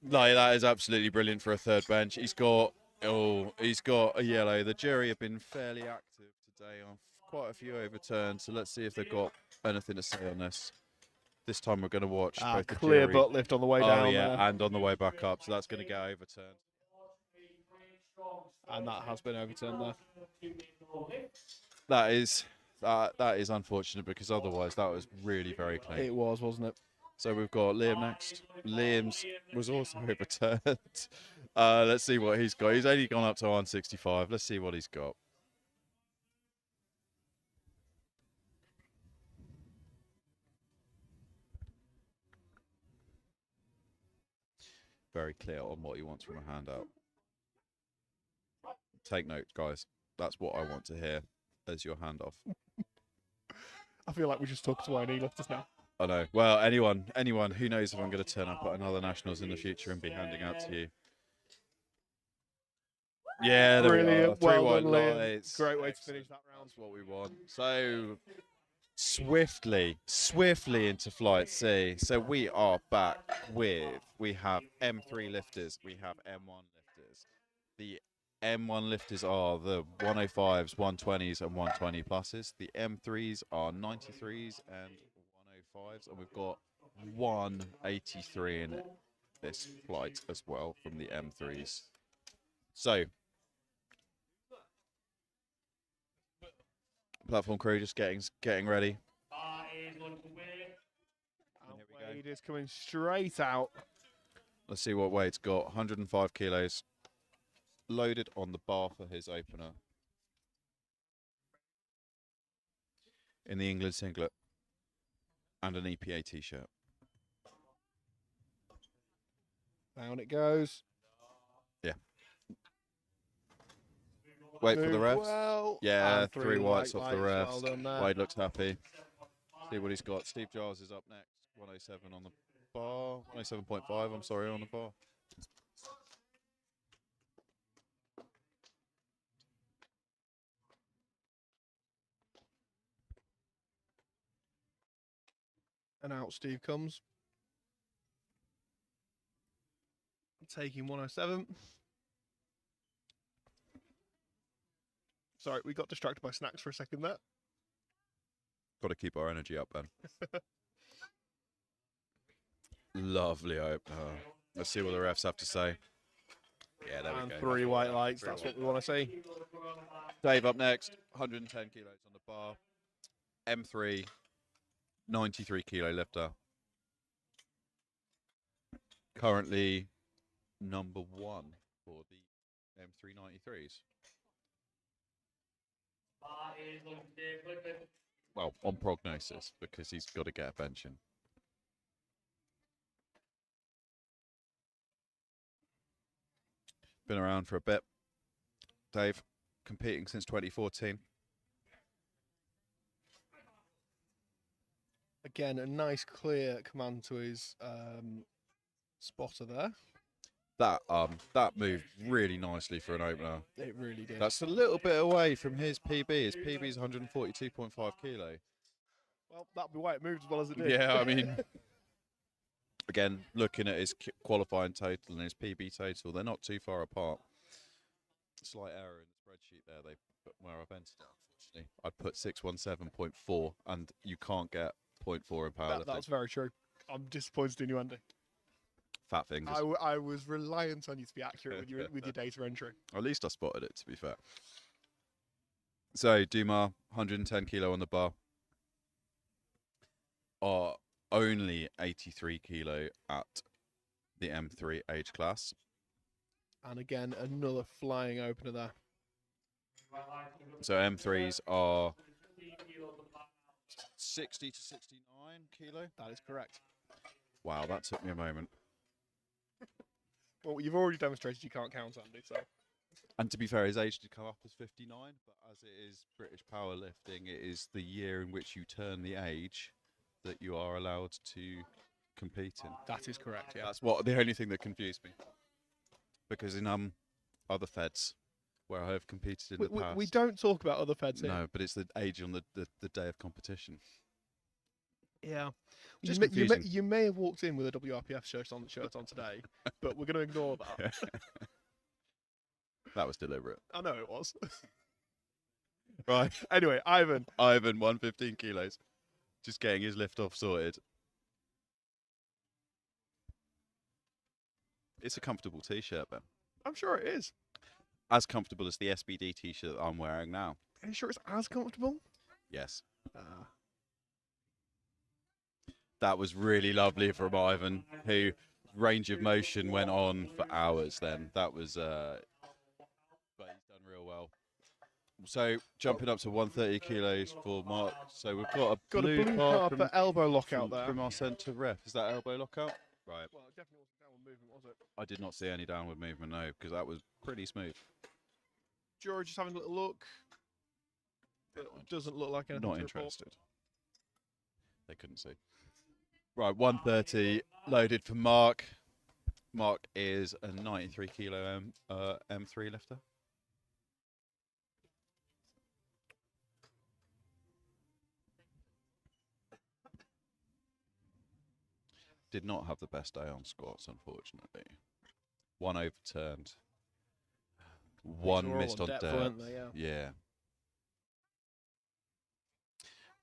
like, that is absolutely brilliant for a third bench. He's got a yellow. The jury have been fairly active today on quite a few overturns, so let's see if they've got anything to say on this. This time we're going to watch both the clear jury. butt lift on the way down. Yeah, and on the way back up, so that's going to get overturned. And that has been overturned there. That is unfortunate, because otherwise that was really very clean. It was, wasn't it? So we've got Liam next. Liam's was also overturned. Let's see what he's got. He's only gone up to 165. Let's see what he's got. Very clear on what he wants from a handout. Take note, guys. That's what I want to hear as your handoff. I feel like we just talked to YNE lifters now. I know. Well, anyone who knows if I'm going to turn up at another nationals in the future and be handing out to you. Yeah, there we are. 3 white lights. Great way to finish that round. That's what we want. So swiftly into flight C. So we are back we have M3 lifters, we have M1 lifters. The M1 lifters are the 105s, 120s, and 120 pluses. The M3s are 93s and 105s, and we've got 183 in this flight as well from the M3s. So, platform crew just getting ready. Wade is coming straight out. Let's see what Wade's got. 105 kilos loaded on the bar for his opener. In the England singlet and an EPA t-shirt. Down it goes. Yeah. Wait for the refs. Well, yeah, 3 whites off the refs. Well done there. Wade looks happy. See what he's got. Steve Giles is up next. 107 on the bar. 107.5, I'm sorry, on the bar. And out Steve comes. Taking 107. Sorry, we got distracted by snacks for a second there. Got to keep our energy up, Ben. Lovely opener. Let's see what the refs have to say. Yeah, there we go. 3 white lights, that's what we want to see. Dave up next. 110 kilos on the bar. M3, 93 kilo lifter. Currently number 1 for the M393s. Well, on prognosis, because he's got to get a bench in. Been around for a bit. Dave, competing since 2014. Again, a nice clear command to his spotter there. That moved really nicely for an opener. It really did. That's a little bit away from his PB. His PB is 142.5 kilo. Well, that'd be why it moved as well as it did. Yeah, I mean, again, looking at his qualifying total and his PB total, they're not too far apart. Slight error in the spreadsheet there. They put where I've entered it, unfortunately. I'd put 617.4, and you can't get 0.4 in powerlifting. That's very true. I'm disappointed in you, Andy. Fat fingers. I was reliant on you to be accurate with your data entry. At least I spotted it, to be fair. So, Dumas, 110 kilo on the bar. Are only 83 kilo at the M3 age class. And again, another flying opener there. So M3s are 60 to 69 kilo. That is correct. Wow, that took me a moment. Well, you've already demonstrated you can't count, Andy, so. And to be fair, his age did come up as 59, but as it is British powerlifting, it is the year in which you turn the age that you are allowed to compete in. That is correct, yeah. That's the only thing that confused me. Because in other feds where I have competed in the past, we don't talk about other feds here. no, but it's the age on the day of competition. Yeah. Just You may have walked in with a WRPF shirt on today, but we're going to ignore that. That was deliberate. I know it was. Right. Anyway, Ivan. 115 kilos. Just getting his lift off sorted. It's a comfortable t-shirt, Ben. I'm sure it is. As comfortable as the SBD t-shirt that I'm wearing now. Are you sure it's as comfortable? Yes. That was really lovely from Ivan, who range of motion went on for hours then. That was, but he's done real well. So jumping up to 130 kilos for Mark. So we've got a blue card carpet elbow lockout there. from our centre ref. Is that elbow lockout? Right. Well, it definitely wasn't downward movement, was it? I did not see any downward movement, no, because that was pretty smooth. George just having a little look. It doesn't look like anything. Not interested. They couldn't see. Right, 130 loaded for Mark. Mark is a 93 kilo M3 lifter. Did not have the best day on squats, unfortunately. One overturned. One missed on depth, depth. weren't they? Yeah.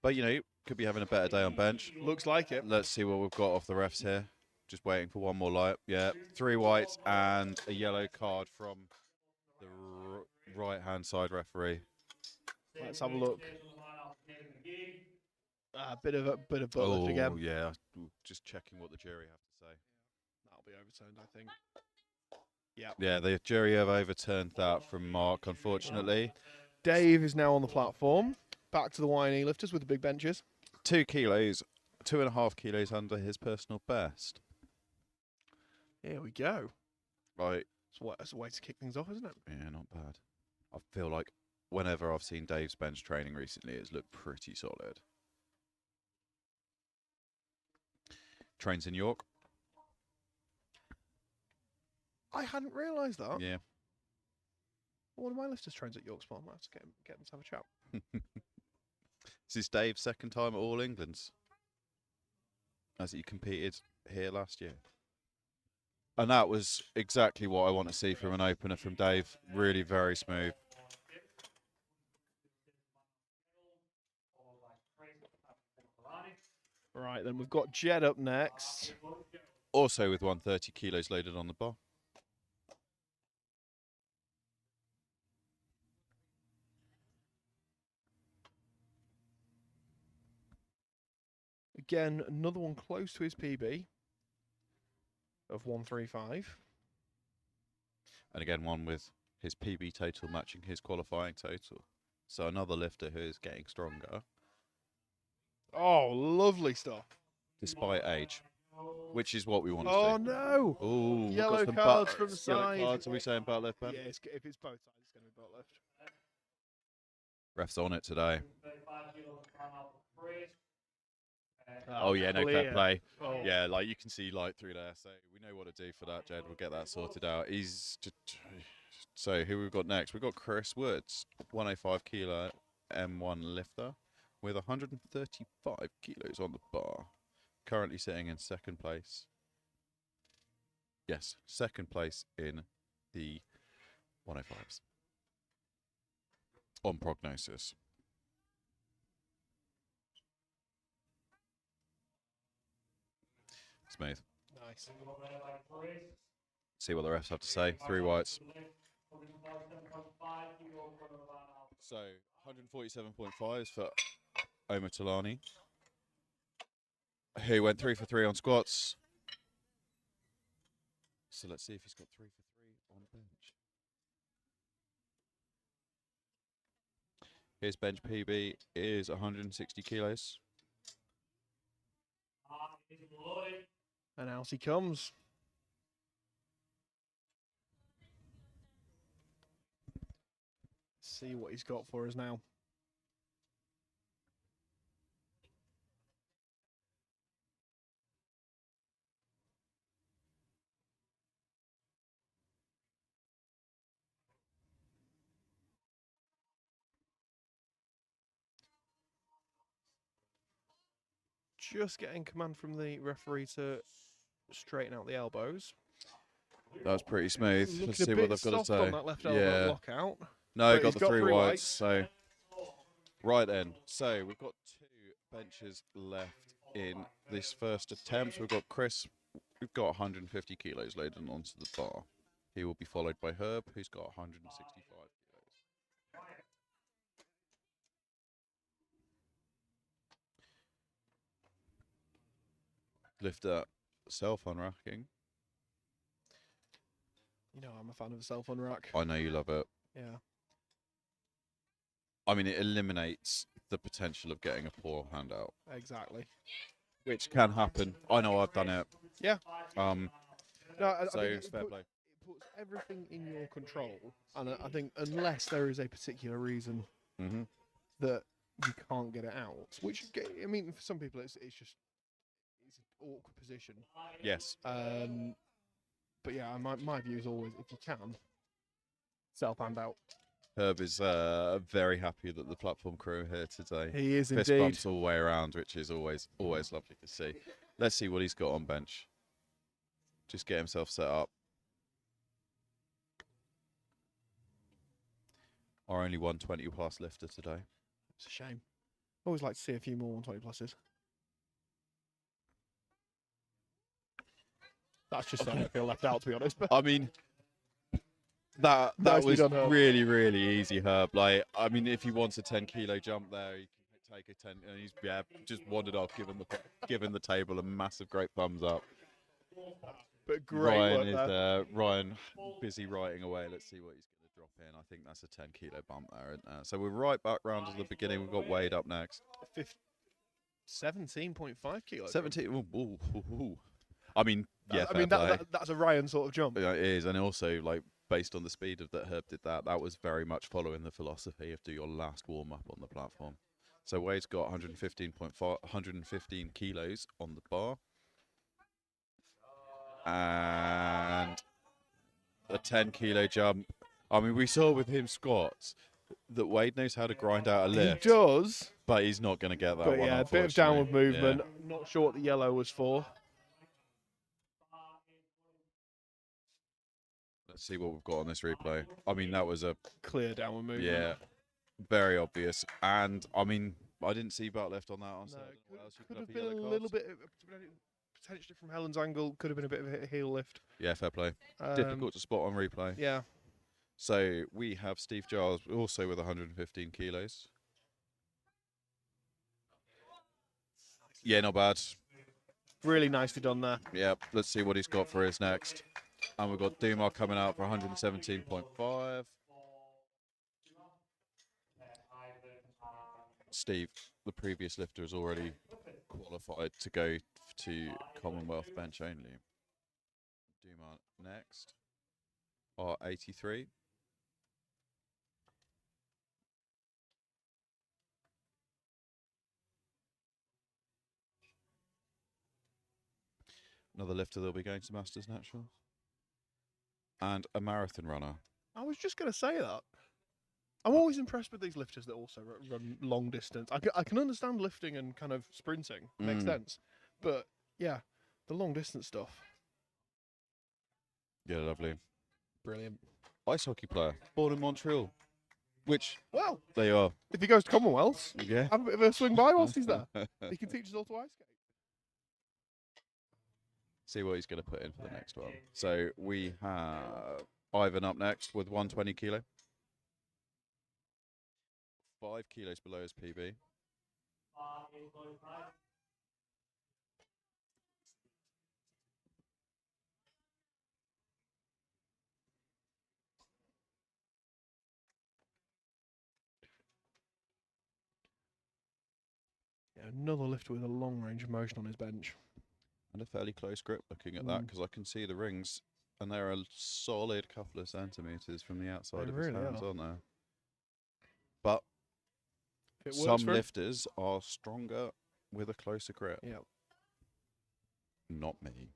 But, you know, could be having a better day on bench. Looks like it. Let's see what we've got off the refs here. Just waiting for one more light. Yeah, 3 whites and a yellow card from the right-hand side referee. Let's have a look. Bit of buttlift again. Oh, yeah. Just checking what the jury have to say. That'll be overturned, I think. Yeah. Yeah, the jury have overturned that from Mark, unfortunately. Dave is now on the platform. Back to the Y&E lifters with the big benches. 2 kilos, 2.5 kilos under his personal best. Here we go. Right. That's a way to kick things off, isn't it? Yeah, not bad. I feel like whenever I've seen Dave's bench training recently, it's looked pretty solid. Trains in York. I hadn't realised that. Yeah. One of my lifters trains at York Sport. I might have to get them to have a chat. This is Dave's second time at All England's, as he competed here last year. And that was exactly what I want to see from an opener from Dave. Really very smooth. Right, then we've got Jed up next. Also with 130 kilos loaded on the bar. Again, another one close to his PB of 135. And again, one with his PB total matching his qualifying total. So another lifter who is getting stronger. Oh, lovely stuff. Despite age, which is what we want to Oh, see. no. Oh, Yellow cards from the Yellow side. cards, are we saying butt lift, Ben? Yeah, if it's both sides, it's going to be butt lift. Ref's on it today. 35 kilos plan out for Chris. Oh yeah, no fair clear. play. Oh. Yeah, like you can see light through there, so we know what to do for that, Jed. We'll get that sorted out. So who we've got next? We've got Chris Woods, 105 kilo M1 lifter with 135 kilos on the bar. Currently sitting in second place. Yes, second place in the 105s. On prognosis. Smooth. Nice. See what the refs have to say. 3 whites. So 147.5s for Omar Talani, who went 3 for 3 on squats. So let's see if he's got 3 for 3 on bench. His bench PB is 160 kilos. And out he comes. See what he's got for us now. Just getting command from the referee to straighten out the elbows. That was pretty smooth. Looking Let's a see bit what they've got to soft on say. that left elbow Yeah. lockout. No, But got he's the got 3 3 whites. whites. So right then. So we've got 2 benches left in this first attempt. We've got Chris. We've got 150 kilos loaded onto the bar. He will be followed by Herb, who's got 165 kilos. Lifter self-unracking. You know, I'm a fan of the self-unrack. I know you love it. Yeah. I mean, it eliminates the potential of getting a poor handout, Exactly. which can happen. I know I've done it. Yeah. Um, No, I so think it's fair play. it puts everything in your control, and I think unless there is a particular reason Mm-hmm. that you can't get it out, which I mean, for some people it's just it's an awkward position. Yes. But yeah, my view is always if you can self hand out. Herb is very happy that the platform crew are here today. He is Fist indeed. bumps all the way around, which is always lovely to see. Let's see what he's got on bench. Just get himself set up. Our only 120 plus lifter today. It's a shame. Always like to see a few more 120 pluses. That's just something I feel left out, to be honest. But I mean, that Nicely was done, Herb. really easy, Herb. Like, I mean, if he wants a 10 kilo jump there, he can take a 10, and he's just wandered off, giving the table a massive great thumbs up. great Ryan work is there. Ryan busy writing away. Let's see what he's going to drop in. I think that's a 10 kilo bump there, isn't there? So we're right back round to the beginning. We've got Wade up next. 17.5 kilos. 17. Ooh. I mean, yeah, I mean fair play. that's a Ryan sort of jump. Yeah, it is, and also like based on the speed of that Herb did that was very much following the philosophy of do your last warm up on the platform. So Wade's got 115 kilos on the bar, and a 10 kilo jump. I mean, we saw with him squats that Wade knows how to grind out a lift. He does, but he's not going to get that but one. yeah, a bit of downward unfortunately. movement. Not sure what the yellow was for. Let's see what we've got on this replay. I mean, that was a Clear downward movement. yeah, very obvious. And I mean, I didn't see butt lift on that. So No, what else you could have have for been a yellow little cards? bit, potentially from Helen's angle, could have been a bit of a heel lift. Yeah, fair play. Um, Difficult to spot on replay. Yeah. So we have Steve Giles also with 115 kilos. Yeah, not bad. Really nicely done there. Yeah, let's see what he's got for his next. And we've got Dumar coming out for 117.5. Steve, the previous lifter, is already qualified to go to Commonwealth bench only. Dumar next. R83. Another lifter that'll be going to Masters Naturals. And a marathon runner. I was just going to say that. I'm always impressed with these lifters that also run long distance. I can understand lifting and kind of sprinting. Makes sense. But, yeah, the long distance stuff. Yeah, lovely. Brilliant. Ice hockey player, born in Montreal. Which, Well, they are. if he goes to Commonwealth, Yeah. have a bit of a swing by whilst he's there. He can teach us all to ice skate. See what he's going to put in for the next one. So we have Ivan up next with 120 kilo. 5 kilos below his PB. Yeah, another lifter with a long range of motion on his bench. And a fairly close grip looking at that, because I can see the rings, and they're a solid couple of centimetres from the outside of his hands, aren't they? But some lifters are stronger with a closer grip. Yeah. Not me.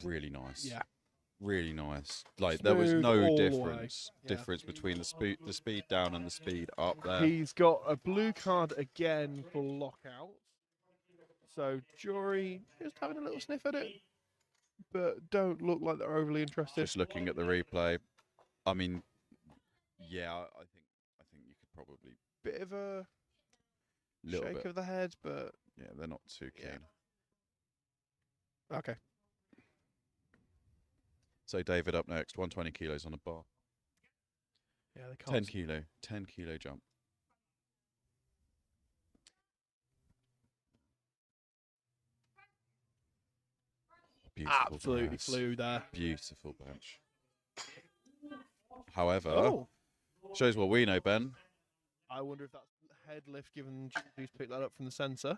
Really nice. Yeah. Really nice. Like there was no difference Yeah. between the speed down and the speed up there. He's got a blue card again for lockout. So jury just having a little sniff at it, but don't look like they're overly interested. Just looking at the replay, I mean, yeah, I think you could probably Bit of a little shake bit. of the head, but Yeah, they're not too keen. yeah. Okay. So David up next, 120 kilos on a bar. Yeah, they can't. 10 kilo jump. Beautiful Absolutely press. flew there. Beautiful bench. However, Oh, shows what we know, Ben. I wonder if that's head lift, given Julie's picked that up from the sensor.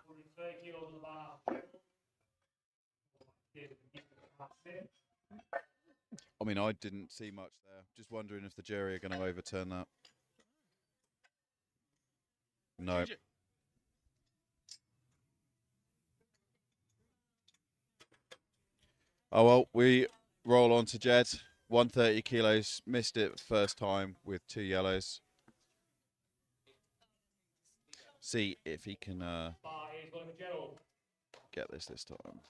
I mean, I didn't see much there. Just wondering if the jury are going to overturn that. No. Oh, well, we roll on to Jed. 130 kilos. Missed it first time with 2 yellows. See if he can get this time.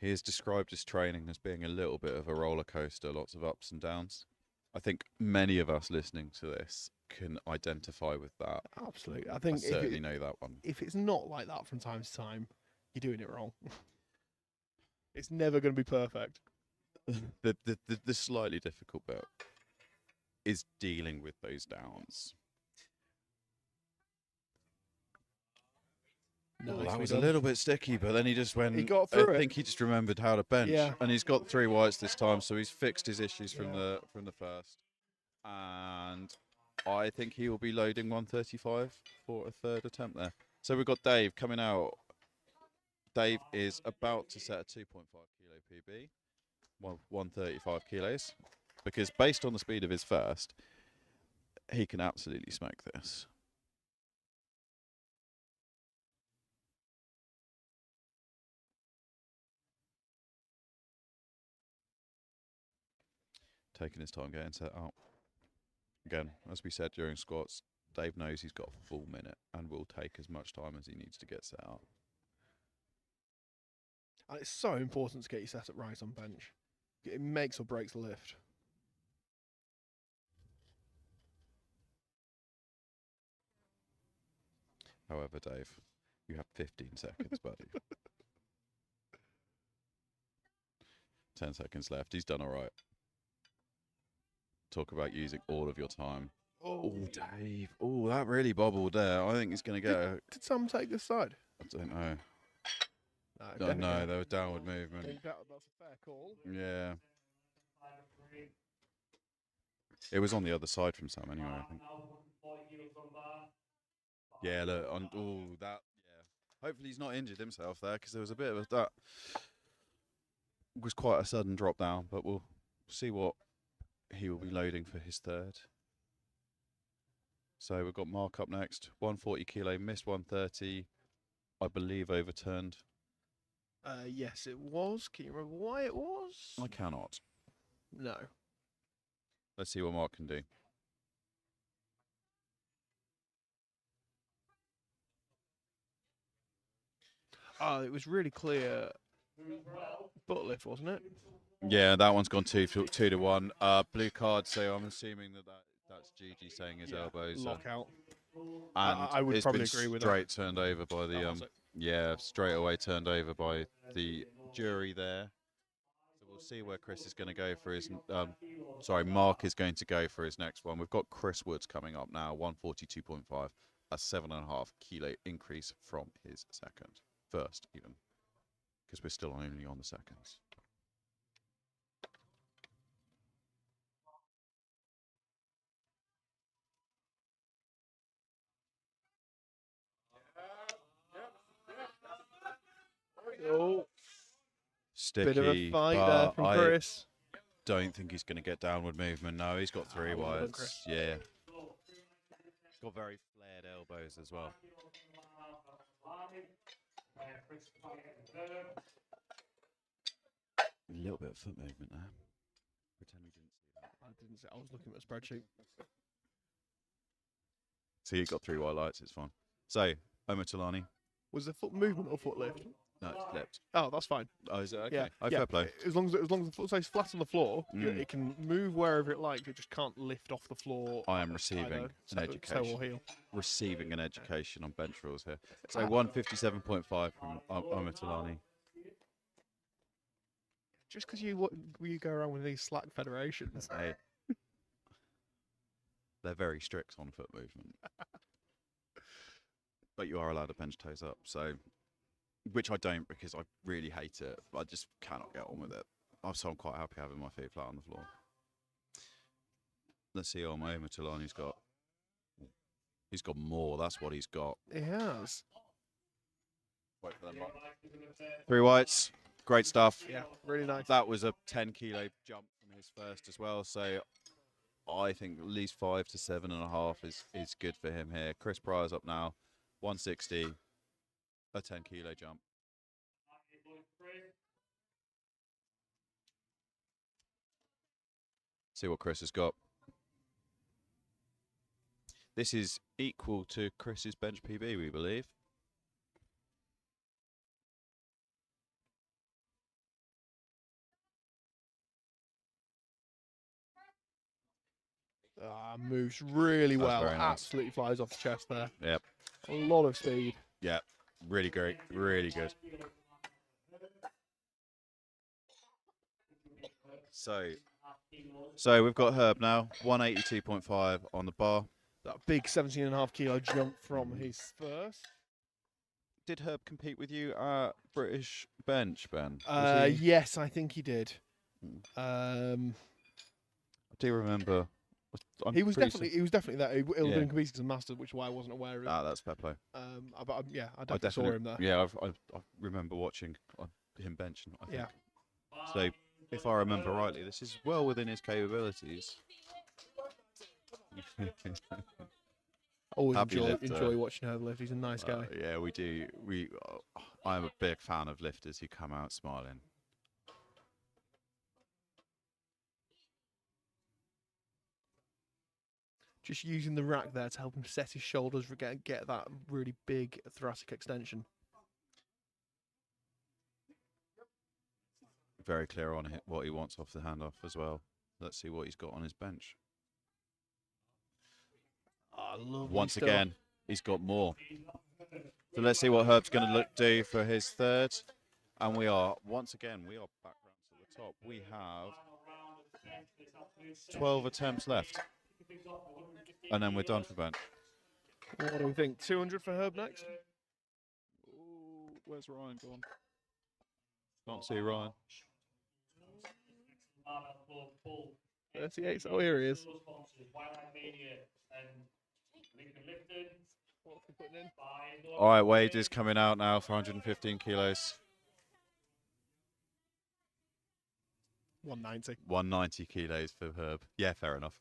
He has described his training as being a little bit of a roller coaster, lots of ups and downs. I think many of us listening to this can identify with that. Absolutely. I think I certainly know that one. If it's not like that from time to time, you're doing it wrong. It's never going to be perfect. The slightly difficult bit is dealing with those downs. No, That was a little bit sticky, but then he just went. He got through it. I think he just remembered how to bench, Yeah. and he's got 3 whites this time, so he's fixed his issues from the first. And I think he will be loading 135 for a third attempt there. So we've got Dave coming out. Dave is about to set a 2.5 kilo PB, 135 kilos, because based on the speed of his first, he can absolutely smoke this. Taking his time getting set up. Again, as we said during squats, Dave knows he's got a full minute and will take as much time as he needs to get set up. And it's so important to get your setup right on bench. It makes or breaks the lift. However, Dave, you have 15 seconds, buddy. 10 seconds left. He's done all right. Talk about using all of your time. Oh, Dave. Oh, that really bobbled there. I think he's going to get Did Sam take this side? I don't know. No, No, there was downward movement. That's a fair call. Yeah. It was on the other side from Sam anyway, I think. Yeah, look. Yeah. Hopefully he's not injured himself there, because there was a bit of that. Was quite a sudden drop down, but we'll see what he will be loading for his third. So we've got Mark up next. 140 kilo, missed 130. I believe overturned. Yes, it was. Can you remember why it was? I cannot. No. Let's see what Mark can do. Oh, it was really clear butt lift, wasn't it? Yeah, that one's gone 2-1. Blue card, so I'm assuming that's Gigi saying his elbows. Lockout. And I would it's probably been agree with that. straight turned over by the was it? yeah, straight away turned over by the jury there. So we'll see where Chris is going to go for his Mark is going to go for his next one. We've got Chris Woods coming up now, 142.5, a 7.5 kilo increase from his first even, because we're still only on the seconds. Oh, Sticky, bit of a fight there but from I Chris. don't think he's going to get downward movement. No, he's got three well done, wides. Chris. Yeah. He's got very flared elbows as well. A little bit of foot movement there. Pretend we didn't see that. I didn't say. I was looking at a spreadsheet. So you got three white lights, it's fine. So, Omar Talani. Was there foot movement or foot lift? No, it's flipped. Oh, that's fine. Oh, is it? Okay. Yeah, Oh, yeah. fair play. As long as the foot stays flat on the floor, Mm. it can move wherever it likes. It just can't lift off the floor. I am receiving either an toe education. or heel. Receiving an education on bench rules here. So 157.5 from Omar Talani. Just because you go around with these slack federations. Hey. They're very strict on foot movement. But you are allowed to bench toes up, so which I don't because I really hate it. I just cannot get on with it. So I'm quite happy having my feet flat on the floor. Let's see what Omar Talani's got. He's got more. That's what he's got. It has. Wait for them. Three whites. Great stuff. Yeah, really nice. That was a 10 kilo jump from his first as well. So I think at least 5 to 7.5 is good for him here. Chris Pryor's up now. 160. A 10 kilo jump. See what Chris has got. This is equal to Chris's bench PB, we believe. Moves really That's well. very nice. Absolutely flies off the chest there. Yep. A lot of speed. Yeah. Really great. Really good. So we've got Herb now. 182.5 on the bar. That big 17.5 kilo jump from his first. Did Herb compete with you at British Bench, Ben? Was he- Yes, I think he did. I do remember. He was definitely there. He would have Yeah. been competing as a master, which is why I wasn't aware of it. That's fair play. Yeah, I definitely saw him there. Yeah, I remember watching him bench. I think. Yeah. So, if I remember rightly, this is well within his capabilities. Always Happy lifter. enjoy watching Herb lift. He's a nice guy. Yeah, we do. I'm a big fan of lifters who come out smiling. Just using the rack there to help him set his shoulders, get that really big thoracic extension. Very clear on what he wants off the handoff as well. Let's see what he's got on his bench. Once stuff. again, he's got more. So let's see what Herb's going to do for his third. And we are back round to the top. We have 12 attempts left. And then we're done for bench. What do we think? 200 for Herb next? Ooh, where's Ryan gone? Can't see Ryan. 38. Oh, here he is. All right, Wade is coming out now for 115 kilos. 190. 190 kilos for Herb. Yeah, fair enough.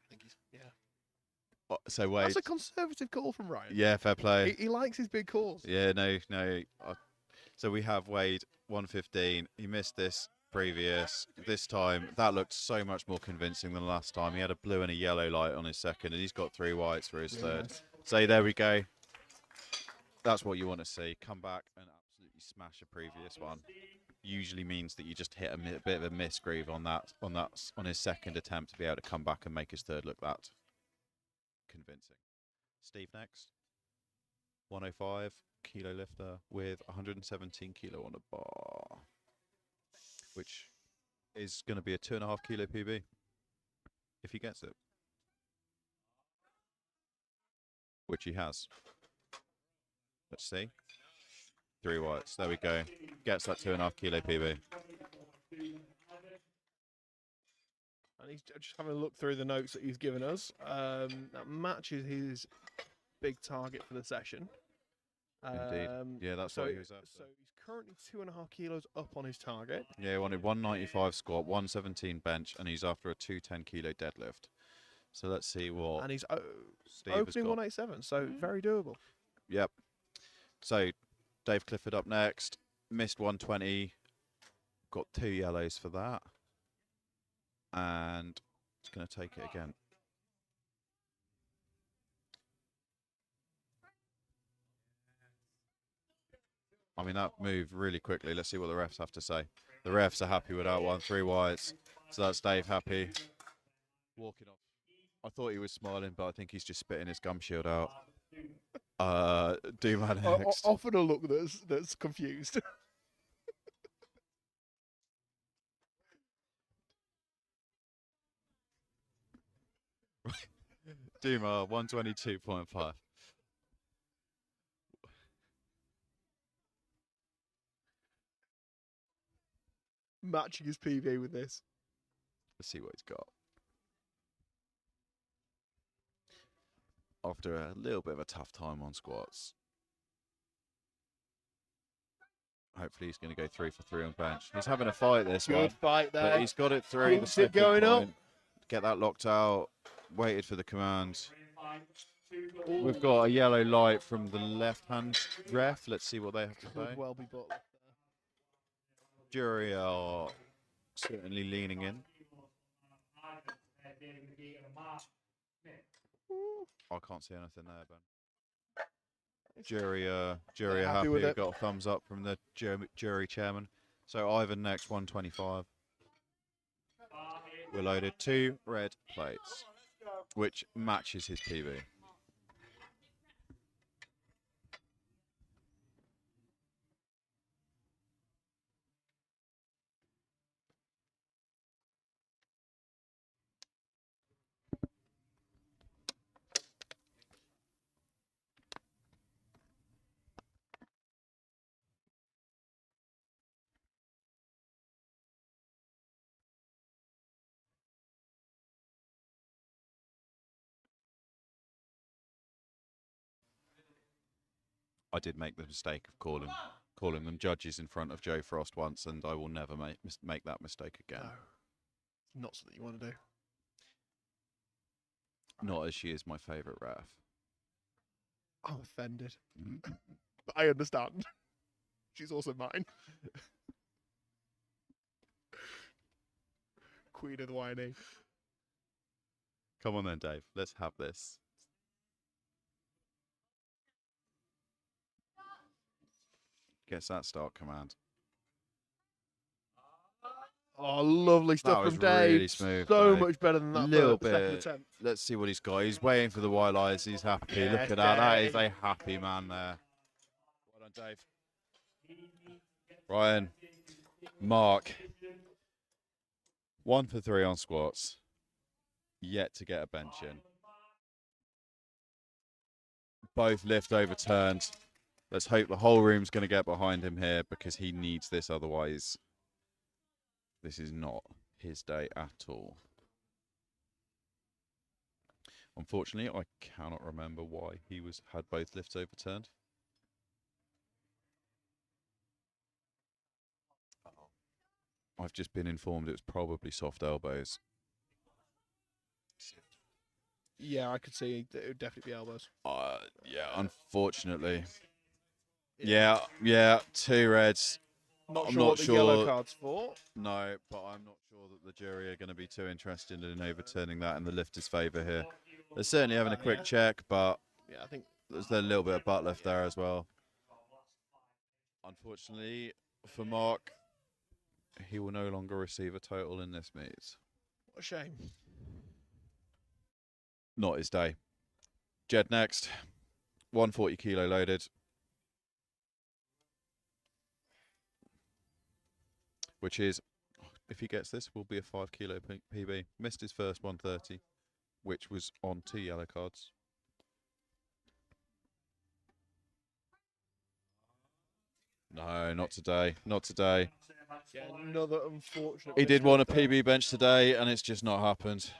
I think he's, yeah. So Wade. That's a conservative call from Ryan. Yeah, fair play. He likes his big calls. Yeah, no. So we have Wade 115. He missed this previous. This time, that looked so much more convincing than last time. He had a blue and a yellow light on his second, and he's got 3 whites for his third. Nice. So there we go. That's what you want to see. Come back and absolutely smash a previous one. Usually means that you just hit a bit of a miss groove on his second attempt to be able to come back and make his third look that convincing. Steve next. 105 kilo lifter with 117 kilo on a bar, which is going to be a 2.5 kilo PB if he gets it, which he has. Let's see. 3 whites. There we go. Gets that 2.5 kilo PB. And he's just having a look through the notes that he's given us. That matches his big target for the session. Indeed. Yeah, that's what he was after. So he's currently 2.5 kilos up on his target. Yeah, he wanted 195 squat, 117 bench, and he's after a 210 kilo deadlift. So let's see what. And he's Steve has opening got. 187, so very doable. Yep. So Dave Clifford up next. Missed 120. Got 2 yellows for that. And it's going to take it again. I mean, that moved really quickly. Let's see what the refs have to say. The refs are happy with that one. 3 whites. So that's Dave happy. Walking off. I thought he was smiling, but I think he's just spitting his gum shield out. Do-man next. Often a look that's confused. Duma 122.5. Matching his PB with this. Let's see what he's got. After a little bit of a tough time on squats. Hopefully he's going to go 3 for 3 on bench. He's having a fight this one. Good fight there. But he's got it through. Keeps it going up. Get that locked out. Waited for the command. We've got a yellow light from the left-hand ref. Let's see what they have to say. Could well be Butler. Jury are certainly leaning in. I can't see anything there, Ben. Jury are happy. with it. Got a thumbs up from the jury chairman. So Ivan next, 125. We're loaded 2 red plates, which matches his PB. I did make the mistake of calling them judges in front of Joe Frost once, and I will never make that mistake again. No. It's not something you want to do. Not as she is my favourite ref. I'm offended. But I understand. She's also mine. Queen of the Y&E. Come on then, Dave. Let's have this. Gets that start command. Oh, lovely stuff was from Dave. really smooth, So Dave. much better than that Little second bit. attempt. Let's see what he's got. He's waiting for the white lights. He's happy. Yeah, Look at that. That is Dave. a happy man there. Well done, Dave. Ryan. Mark. 1 for 3 on squats. Yet to get a bench in. Both lift overturned. Let's hope the whole room's going to get behind him here because he needs this. Otherwise, this is not his day at all. Unfortunately, I cannot remember why he had both lifts overturned. I've just been informed it's probably soft elbows. Yeah, I could see that it would definitely be elbows. Yeah, unfortunately. Yeah, 2 reds. Not I'm sure not what the yellow sure. card's for. No, but I'm not sure that the jury are going to be too interested in overturning that in the lifter's favour here. They're certainly having a quick check, but Yeah, I think there's a little bit of butt lift there as well. Unfortunately for Mark, he will no longer receive a total in this meet. what a shame. Not his day. Jed next. 140 kilo loaded. Which is, if he gets this, will be a 5 kilo PB. Missed his first 130, which was on 2 yellow cards. No, not today. Not today. Yeah, another unfortunate. He did want a misstep there. PB bench today, and it's just not happened.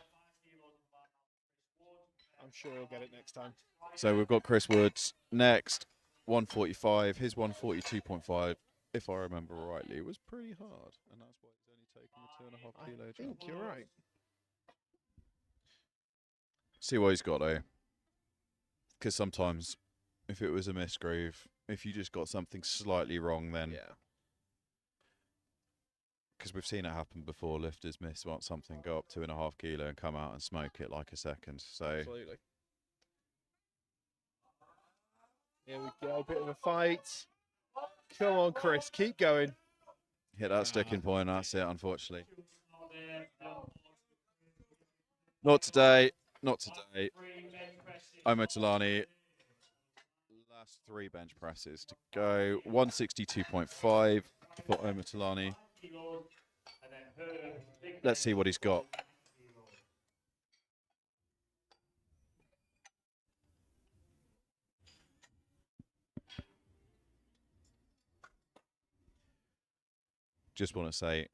I'm sure he'll get it next time. So we've got Chris Woods next, 145. His 142.5, if I remember rightly, was pretty hard, and that's why he's only taken the 2.5 kilo I jump. think you're right. See what he's got though, because sometimes, if it was a missed groove, if you just got something slightly wrong, then Yeah. because we've seen it happen before, lifters miss something, go up 2.5 kilo and come out and smoke it like a second. So Absolutely. Here we go, bit of a fight. Come on, Chris, keep going. hit that sticking point. That's it. Unfortunately, not today. Not today. Omo Talani. Last 3 bench presses to go. 162.5 for Omo Talani. Let's see what he's got. Just want to say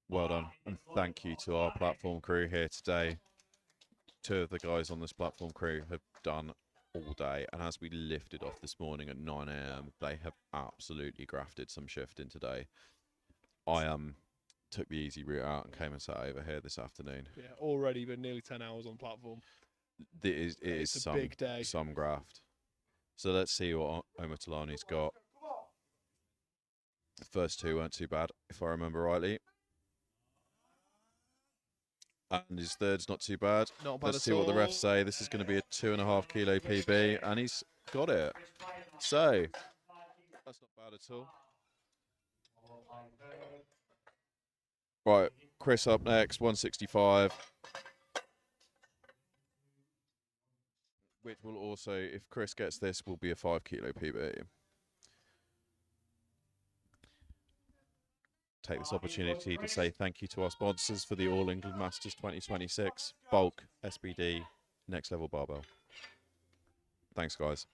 well done and thank you to our platform crew here today. 2 of the guys on this platform crew have done all day, and as we lifted off this morning at 9 a.m, they have absolutely grafted some shift in today. I took the easy route out and came and sat over here this afternoon. Yeah, already been nearly 10 hours on platform. It is It's a big day. some graft. So let's see what Omo Talani's got. The first 2 weren't too bad, if I remember rightly. And his third's not too bad. Not bad Let's at see what the all. refs say. This is going to be a 2.5 kilo PB, and he's got it. So that's not bad at all. Right, Chris up next, 165. Which will also, if Chris gets this, will be a 5 kilo PB. Take this opportunity to say thank you to our sponsors for the All England Masters 2026, Bulk, SBD, Next Level Barbell. Thanks, guys.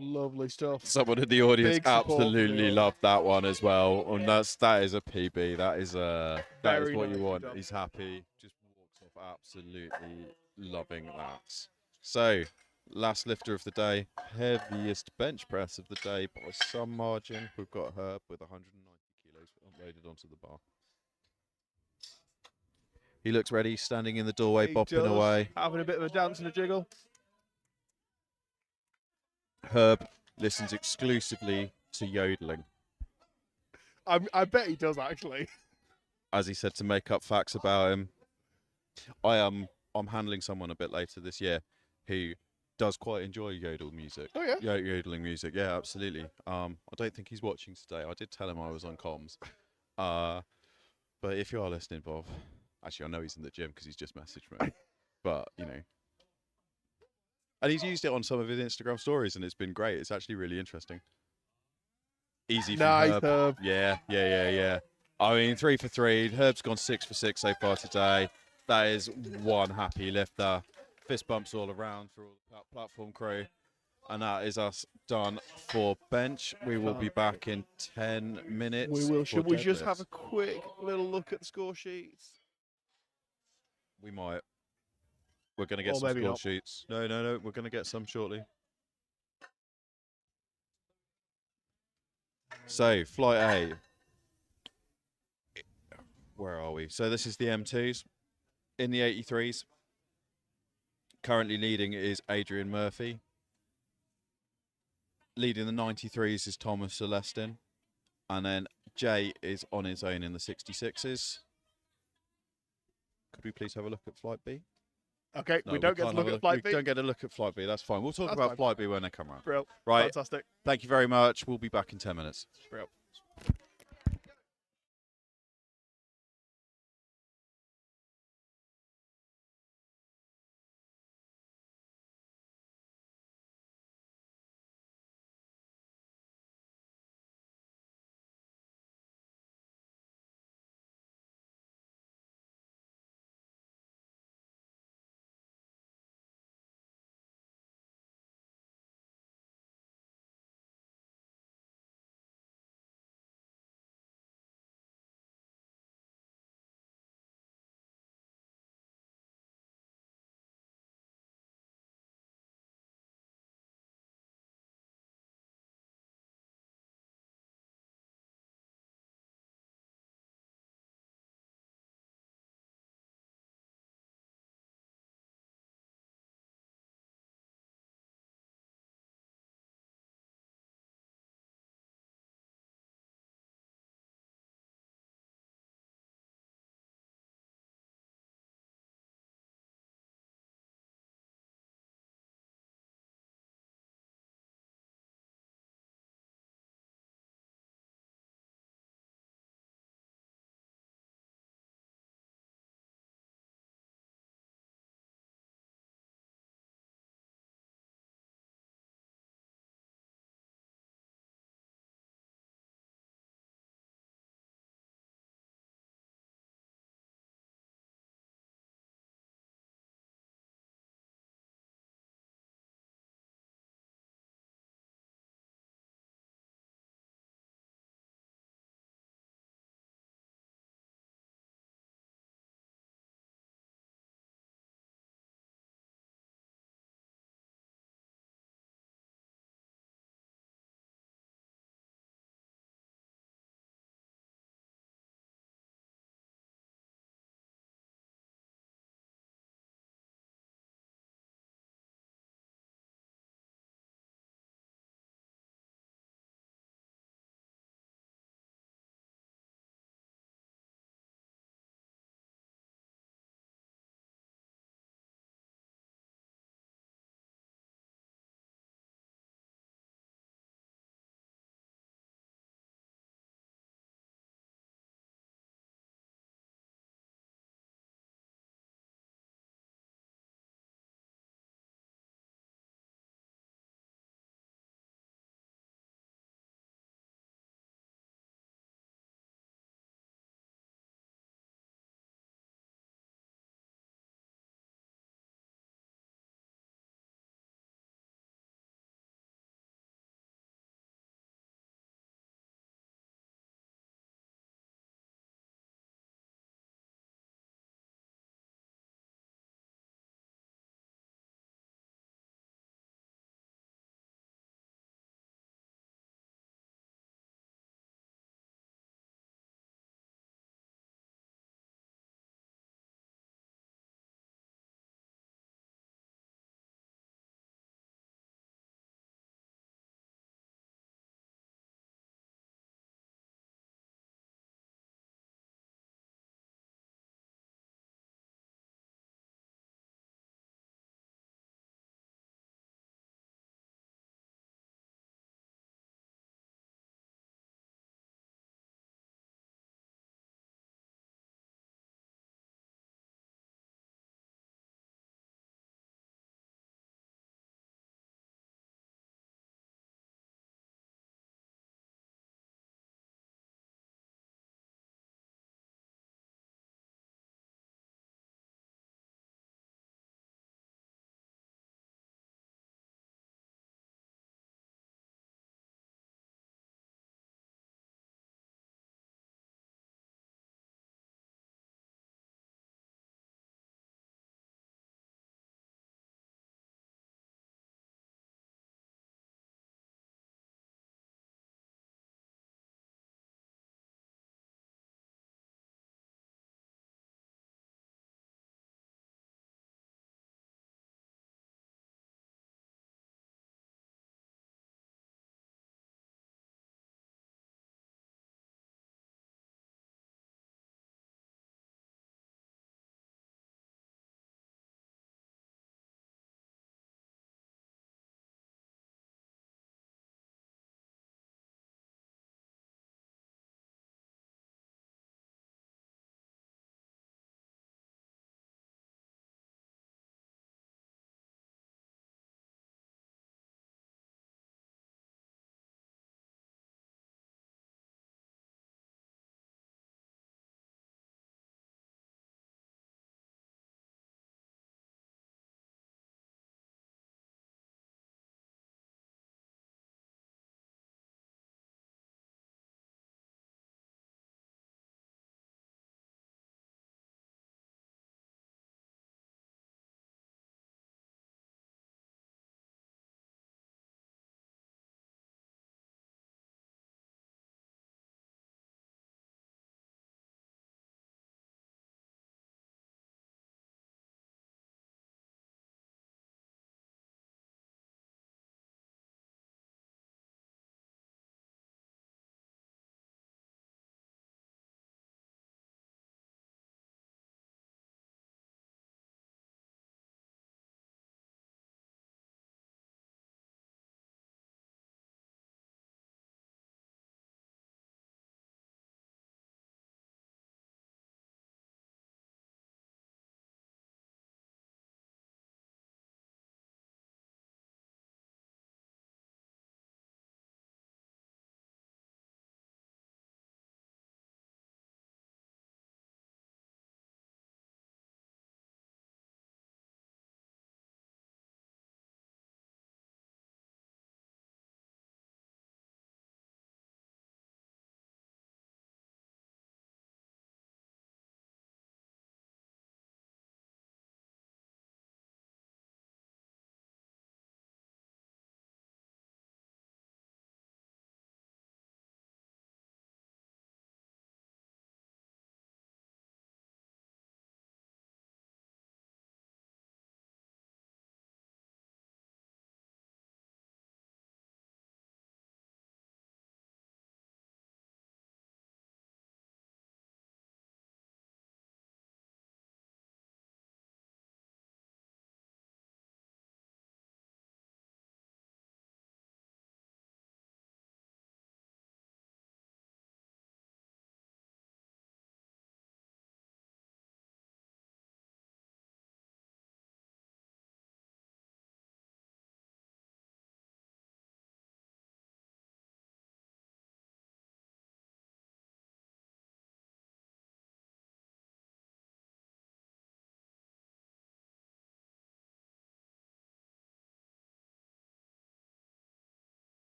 Lovely stuff. Someone in the audience Big support from the absolutely audience. loved that one as well, and that is a PB. That is Very what you nicely want. done. He's happy. Just walked off absolutely loving that. So, last lifter of the day, heaviest bench press of the day by some margin. We've got Herb with 190 kilos loaded onto the bar. He looks ready, standing in the doorway, He bopping does, away. having a bit of a dance and a jiggle. Herb listens exclusively to yodeling, I bet he does actually. as he said, to make up facts about him. I'm handling someone a bit later this year who does quite enjoy yodel music. Oh yeah. Yodeling music, yeah, absolutely. I don't think he's watching today. I did tell him I was on comms. But if you are listening, Bob, actually I know he's in the gym because he's just messaged me. But you know, and he's used it on some of his Instagram stories, and it's been great. It's actually really interesting. Easy for Nice, Herb. Herb. Yeah. I mean, 3 for 3. Herb's gone 6 for 6 so far today. That is one happy lifter. Fist bumps all around for all the platform crew. And that is us done for bench. We will be back in 10 minutes. We will. for Should we just have deadlifts. a quick little look at the score sheets? We might. We're going to get Or some maybe score not. sheets. No. We're going to get some shortly. So, flight A. Where are we? So this is the M2s. In the 83s, currently leading is Adrian Murphy. Leading the 93s is Thomas Celestin. And then Jay is on his own in the 66s. Could we please have a look at flight B? Okay, No, we don't get to can't look have a at flight We B. don't get a look at flight B. That's fine. We'll talk That's about fine. flight B when they come around. Brill. Right. Fantastic. Thank you very much. We'll be back in 10 minutes. Brill.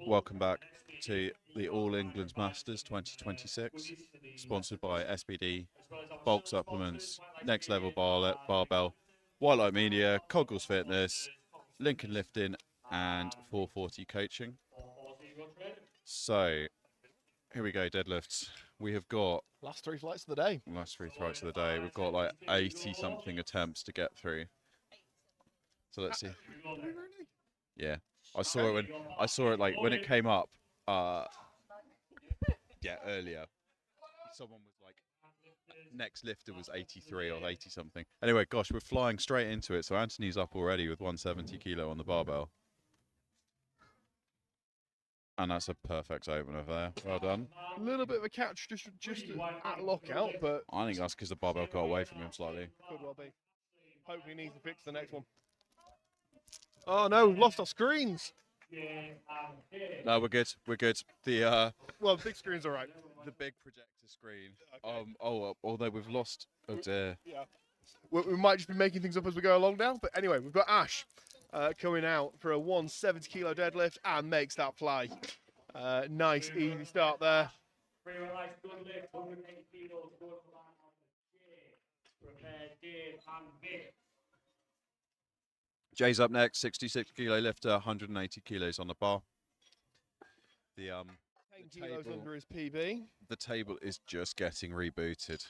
Welcome back to the All England Masters 2026, sponsored by SBD, Bulk Supplements, Next Level Barbell, White Light Media, Coggles Fitness, Lincoln Lifting, and 440 Coaching. So, here we go, deadlifts. We have got Last 3 flights of the day. last 3 flights of the day. We've got like 80 something attempts to get through. So let's see. Yeah, I saw it like when it came up. Yeah, earlier. Someone was like, next lifter was 83 or 80 something. Anyway, gosh, we're flying straight into it. So Anthony's up already with 170 kilo on the barbell. And that's a perfect opener there. Well done. A little bit of a catch just at lockout, but I think that's because the barbell got away from him slightly. could well be. Hopefully he needs to fix the next one. Oh no, lost our screens. No, we're good. We're good. The Well, the big screen's all right. the big projector screen. Okay. Although we've lost. Oh dear. Yeah. We might just be making things up as we go along now. But anyway, we've got Ash coming out for a 170 kilo deadlift and makes that fly. Nice, easy start there. Jay's up next. 66 kilo lifter, 180 kilos on the bar. The 10 kilos under his PB. the table is just getting rebooted.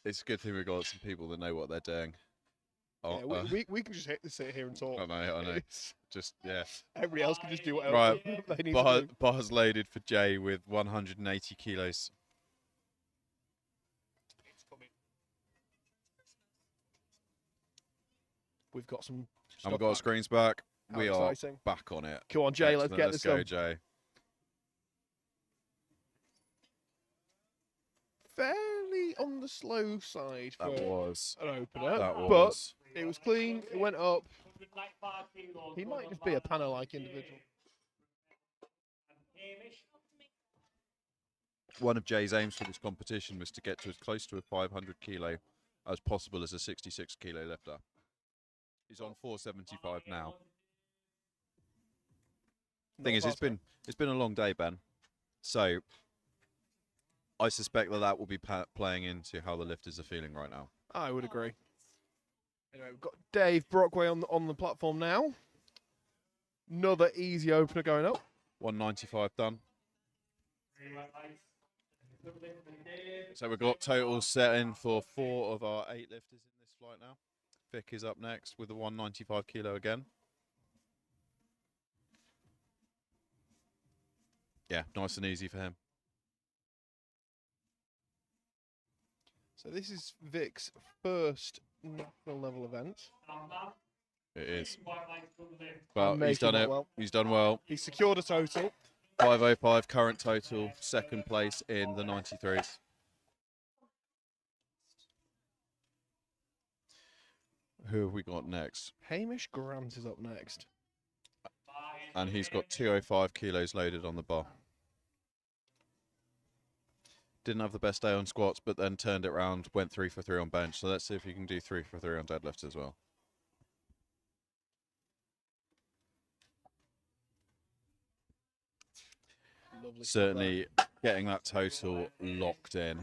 It's a good thing we've got some people that know what they're doing. Oh, Yeah, we can just sit here and talk. I know. It's- Just, yeah. Everybody else can just do whatever Right. they need to do. Bars loaded for Jay with 180 kilos. We've got some. And we've got our screens back. How We are exciting. back on it. Come on, Jay, let's Excellent. get Let's this go, done. Jay. Fairly on the slow side for That was. an opener, That but was. it was clean. It went up. He might just be a panel-like individual. One of Jay's aims for this competition was to get to as close to a 500 kilo as possible as a 66 kilo lifter. He's on 475 now. Thing is, it's been a long day, Ben. So I suspect that will be playing into how the lifters are feeling right now. I would agree. Anyway, we've got Dave Brockway on the platform now. Another easy opener going up. 195 done. So we've got totals set in for 4 of our 8 lifters in this flight now. Vic is up next with a 195 kilo again. Yeah, nice and easy for him. So this is Vic's first national level event. It is. But And he's done making it. that well. He's done well. He secured a total. 505 current total, second place in the 93s. Who have we got next? Hamish Grant is up next. And he's got 205 kilos loaded on the bar. Didn't have the best day on squats, but then turned it around, went 3 for 3 on bench. So let's see if you can do 3 for 3 on deadlift as well. Lovely. Certainly getting that total locked in.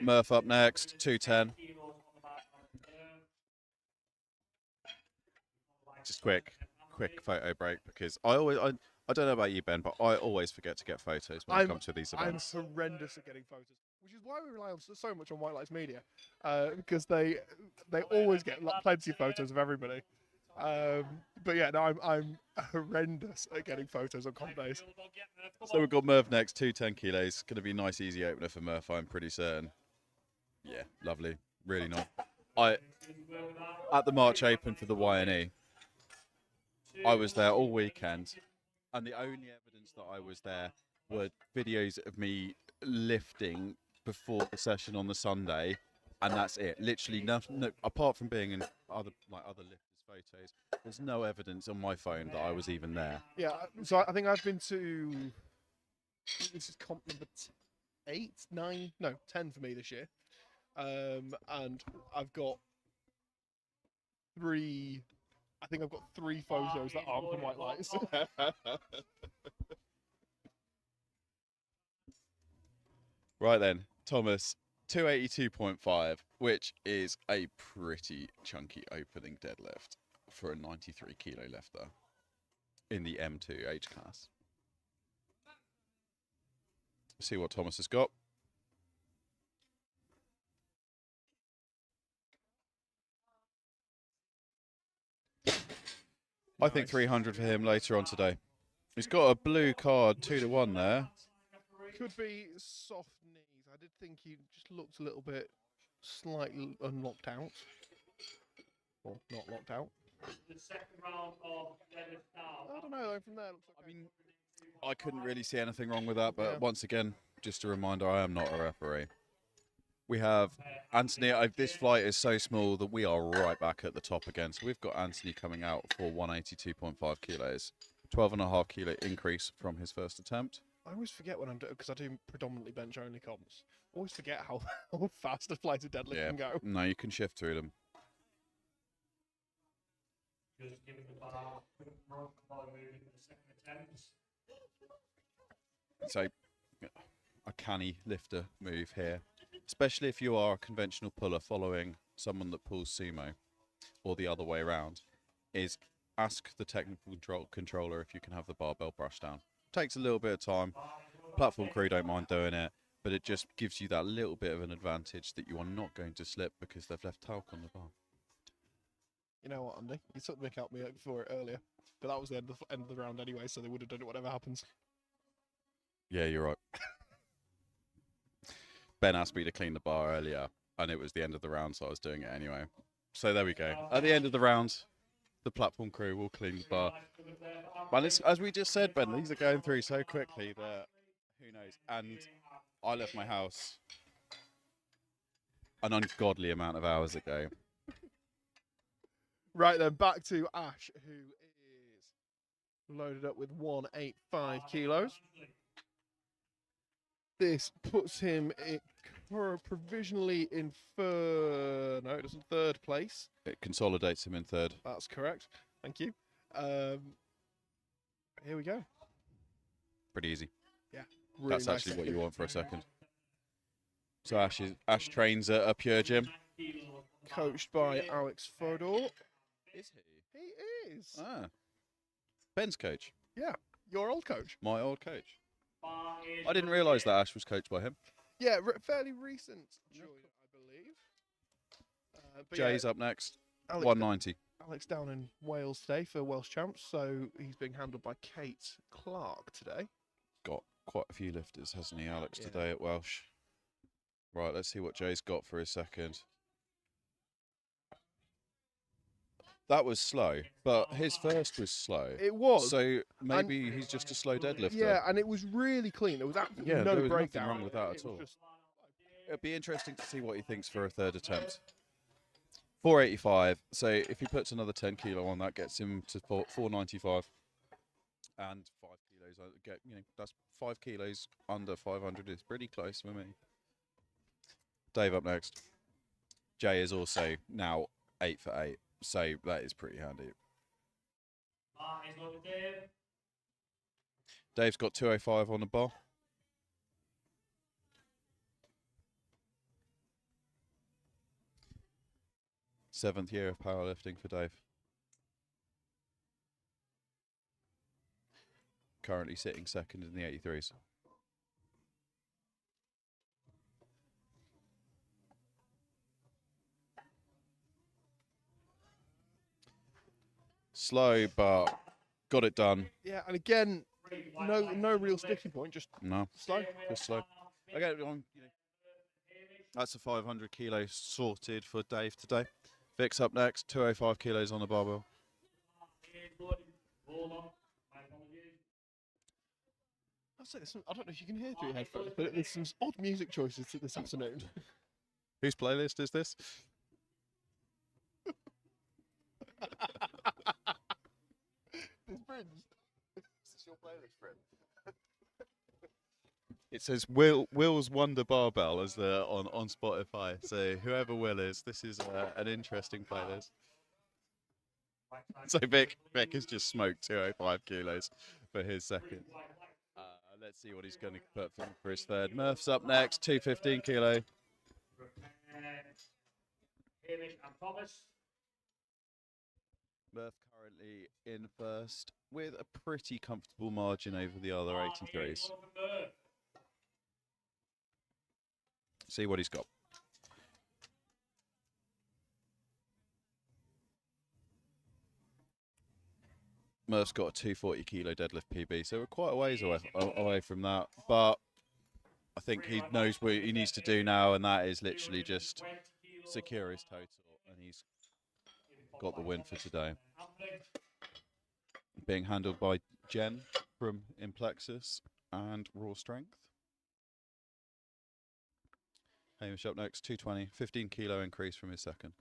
Murph up next, 210. Just quick photo break because I don't know about you, Ben, but I always forget to get photos when I come to these I'm events. horrendous at getting photos, which is why we rely on so much on White Lights Media, because they always get plenty of photos of everybody. But yeah, no, I'm horrendous at getting photos on comp days. So we've got Murph next, 210 kilos. Going to be a nice, easy opener for Murph, I'm pretty certain. Yeah, lovely. Really nice. At the March Open for the YNE, I was there all weekend, and the only evidence that I was there were videos of me lifting before the session on the Sunday, and that's it. Literally nothing, apart from being in other lifters' photos. There's no evidence on my phone that I was even there. Yeah, so I think I've been to. This is comp number 8, 9, no 10 for me this year, and I've got 3. I think I've got 3 photos that aren't from white lights. Right then, Thomas, 282.5, which is a pretty chunky opening deadlift for a 93 kilo lifter in the M2 age class. See what Thomas has got. I think 300 for him later on today. He's got a blue card 2-1 there. Could be soft knees. I did think he just looked a little bit slightly unlocked out. Or not locked out. The second round of deadlift now. I don't know, though, from there, it looks like I mean, I couldn't really see anything wrong with that, but Yeah. once again, just a reminder, I am not a referee. We have Anthony. This flight is so small that we are right back at the top again. So we've got Anthony coming out for 182.5 kilos, 12.5 kilo increase from his first attempt. I always forget when I'm doing, because I do predominantly bench only comps. I always forget how fast a flight of deadlift can go. No, you can shift through them. Just giving the bar a quick run while moving to the second attempt. So a canny lifter move here, especially if you are a conventional puller following someone that pulls sumo, or the other way around, is ask the technical controller if you can have the barbell brush down. Takes a little bit of time. Platform crew don't mind doing it, but it just gives you that little bit of an advantage that you are not going to slip because they've left talc on the bar. You know what, Andy? You took the mick out me for it earlier, but that was the end of the round anyway, so they would have done it whatever happens. Yeah, you're right. Ben asked me to clean the bar earlier, and it was the end of the round, so I was doing it anyway. So there we go. At the end of the round, the platform crew will clean the bar. But as we just said, Ben, these are going through so quickly that who knows. And I left my house an ungodly amount of hours ago. Right then, back to Ash, who is loaded up with 185 kilos. This puts him provisionally in third. No, it doesn't. Third place. It consolidates him in third. That's correct. Thank you. Here we go. Pretty easy. Yeah. Really That's nice. actually what you want for a second. So Ash trains at a Pure Gym. Coached by Alex Fodor. Is he? He is. Ah. Ben's coach. Yeah. Your old coach. My old coach. I didn't realise that Ash was coached by him. Yeah, fairly recent join, I believe. But Jay's yeah, up next. Alex, 190. Alex down in Wales today for Welsh Champs, so he's being handled by Kate Clark today. Got quite a few lifters, hasn't he, Alex, Yeah. today at Welsh? Right, let's see what Jay's got for his second. That was slow, but his first was slow. It was. So maybe he's just a slow deadlifter. Yeah, and it was really clean. There was absolutely Yeah, no there was nothing breakdown. wrong with that It at was all. just- It'd be interesting to see what he thinks for a third attempt. 485. So if he puts another 10 kilo on, that gets him to 495. And 5 kilos. That's 5 kilos under 500 is pretty close for me. Dave up next. Jay is also now 8 for 8. So that is pretty handy. Dave's got 205 on the bar. Seventh year of powerlifting for Dave. Currently sitting second in the 83s. Slow, but got it done. Yeah, and again, no real sticky point, just No, slow. just slow. Okay, that's a 500 kilo sorted for Dave today. Vic's up next, 205 kilos on the barbell. I'll say this, I don't know if you can hear through your headphones, but there's some odd music choices this afternoon. Whose playlist is this? It's Bryn's. This is your playlist, Bryn. It says Will's Wonder Barbell as on Spotify. So whoever Will is, this is an interesting playlist. So Vic has just smoked 205 kilos for his second. Let's see what he's going to put for his third. Murph's up next, 215 kilo. Hamish and Thomas. Murph currently in first with a pretty comfortable margin over the other 83s. See what he's got. Murph's got a 240 kilo deadlift PB, so we're quite a ways away from that. But I think he knows what he needs to do now, and that is literally just secure his total, and he's got the win for today. Being handled by Jen from Implexus and Raw Strength. Hamish up next, 220, 15 kilo increase from his second.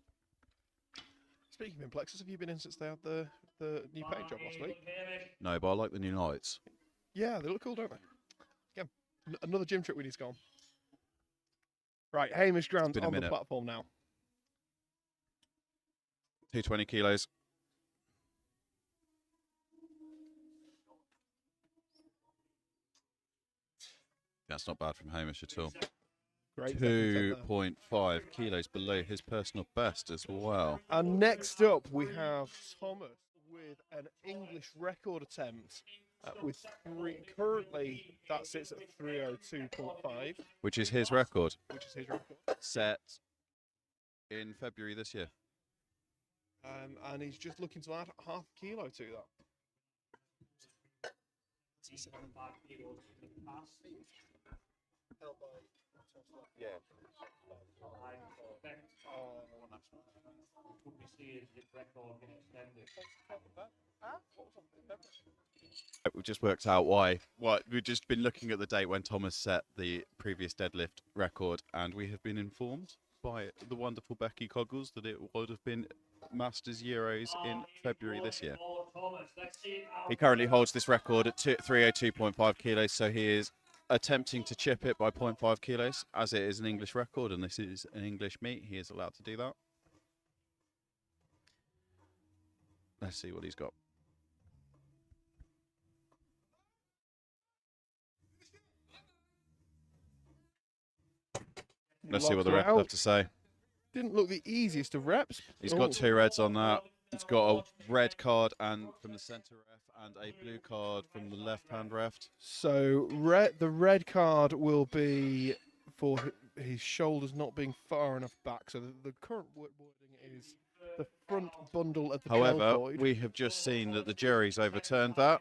Speaking of Implexus, have you been in since they had the new paint job last week? No, but I like the new lights. Yeah, they look cool, don't they? Yeah, another gym trip we need to go on. Right, Hamish Grant on the platform now. 220 kilos. That's not bad from Hamish at all. Great. 2.5 kilos below his personal best as well. And next up, we have Thomas with an English record attempt with currently that sits at 302.5. Which is his record. Which is his record. Set in February this year. And he's just looking to add half a kilo to that. Yeah. We've just worked out why. We've just been looking at the date when Thomas set the previous deadlift record, and we have been informed by the wonderful Becky Coggles that it would have been Masters Euros in February this year. He currently holds this record at 302.5 kilos, so he is attempting to chip it by 0.5 kilos, as it is an English record and this is an English meet. He is allowed to do that. Let's see what he's got. Let's see what the ref have to say. Didn't look the easiest of reps. He's got 2 reds on that. He's got a red card and from the centre ref and a blue card from the left-hand ref. So the red card will be for his shoulders not being far enough back. So the current wording is the front bundle of the However, deltoid. we have just seen that the jury's overturned that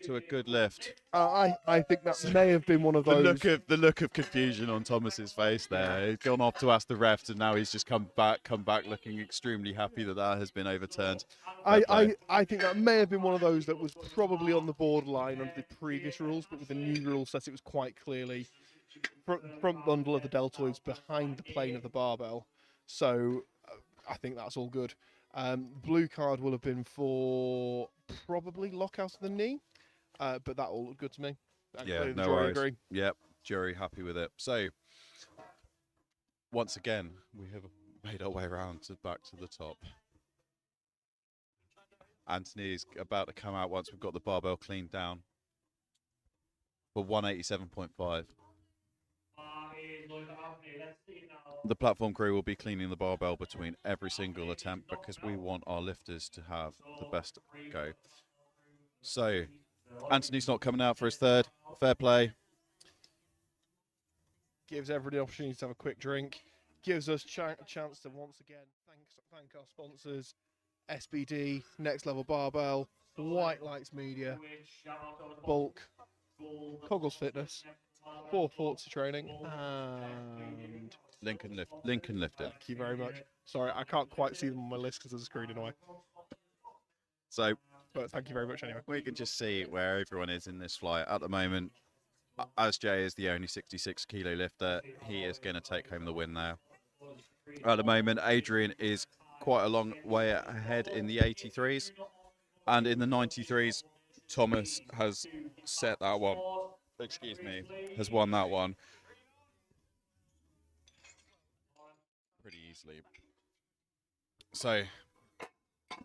to a good lift. I think that may have been one of those. The look of confusion on Thomas's face there. He's gone off to ask the refs, and now he's just come back looking extremely happy that has been overturned. I think that may have been one of those that was probably on the borderline under the previous rules, but with the new rule set, it was quite clearly front bundle of the deltoids behind the plane of the barbell. So I think that's all good. Blue card will have been for probably lockout of the knee. But that all looked good to me. Yeah, no worries. Agree. Yep, jury happy with it. So, once again, we have made our way around back to the top. Anthony's about to come out once we've got the barbell cleaned down for 187.5. The platform crew will be cleaning the barbell between every single attempt because we want our lifters to have the best go. So, Anthony's not coming out for his third. Fair play. Gives everybody the opportunity to have a quick drink. Gives us a chance to once again thank our sponsors, SBD, Next Level Barbell, White Lights Media, Bulk, Coggles Fitness, 440 Training, and Lincoln Lifting. Thank you very much. Sorry, I can't quite see them on my list because of the screen anyway. So, but thank you very much anyway. We can just see where everyone is in this flight at the moment. As Jay is the only 66 kilo lifter, he is going to take home the win now. At the moment, Adrian is quite a long way ahead in the 83s, and in the 93s, Thomas has set that one. Has won that one pretty easily. So,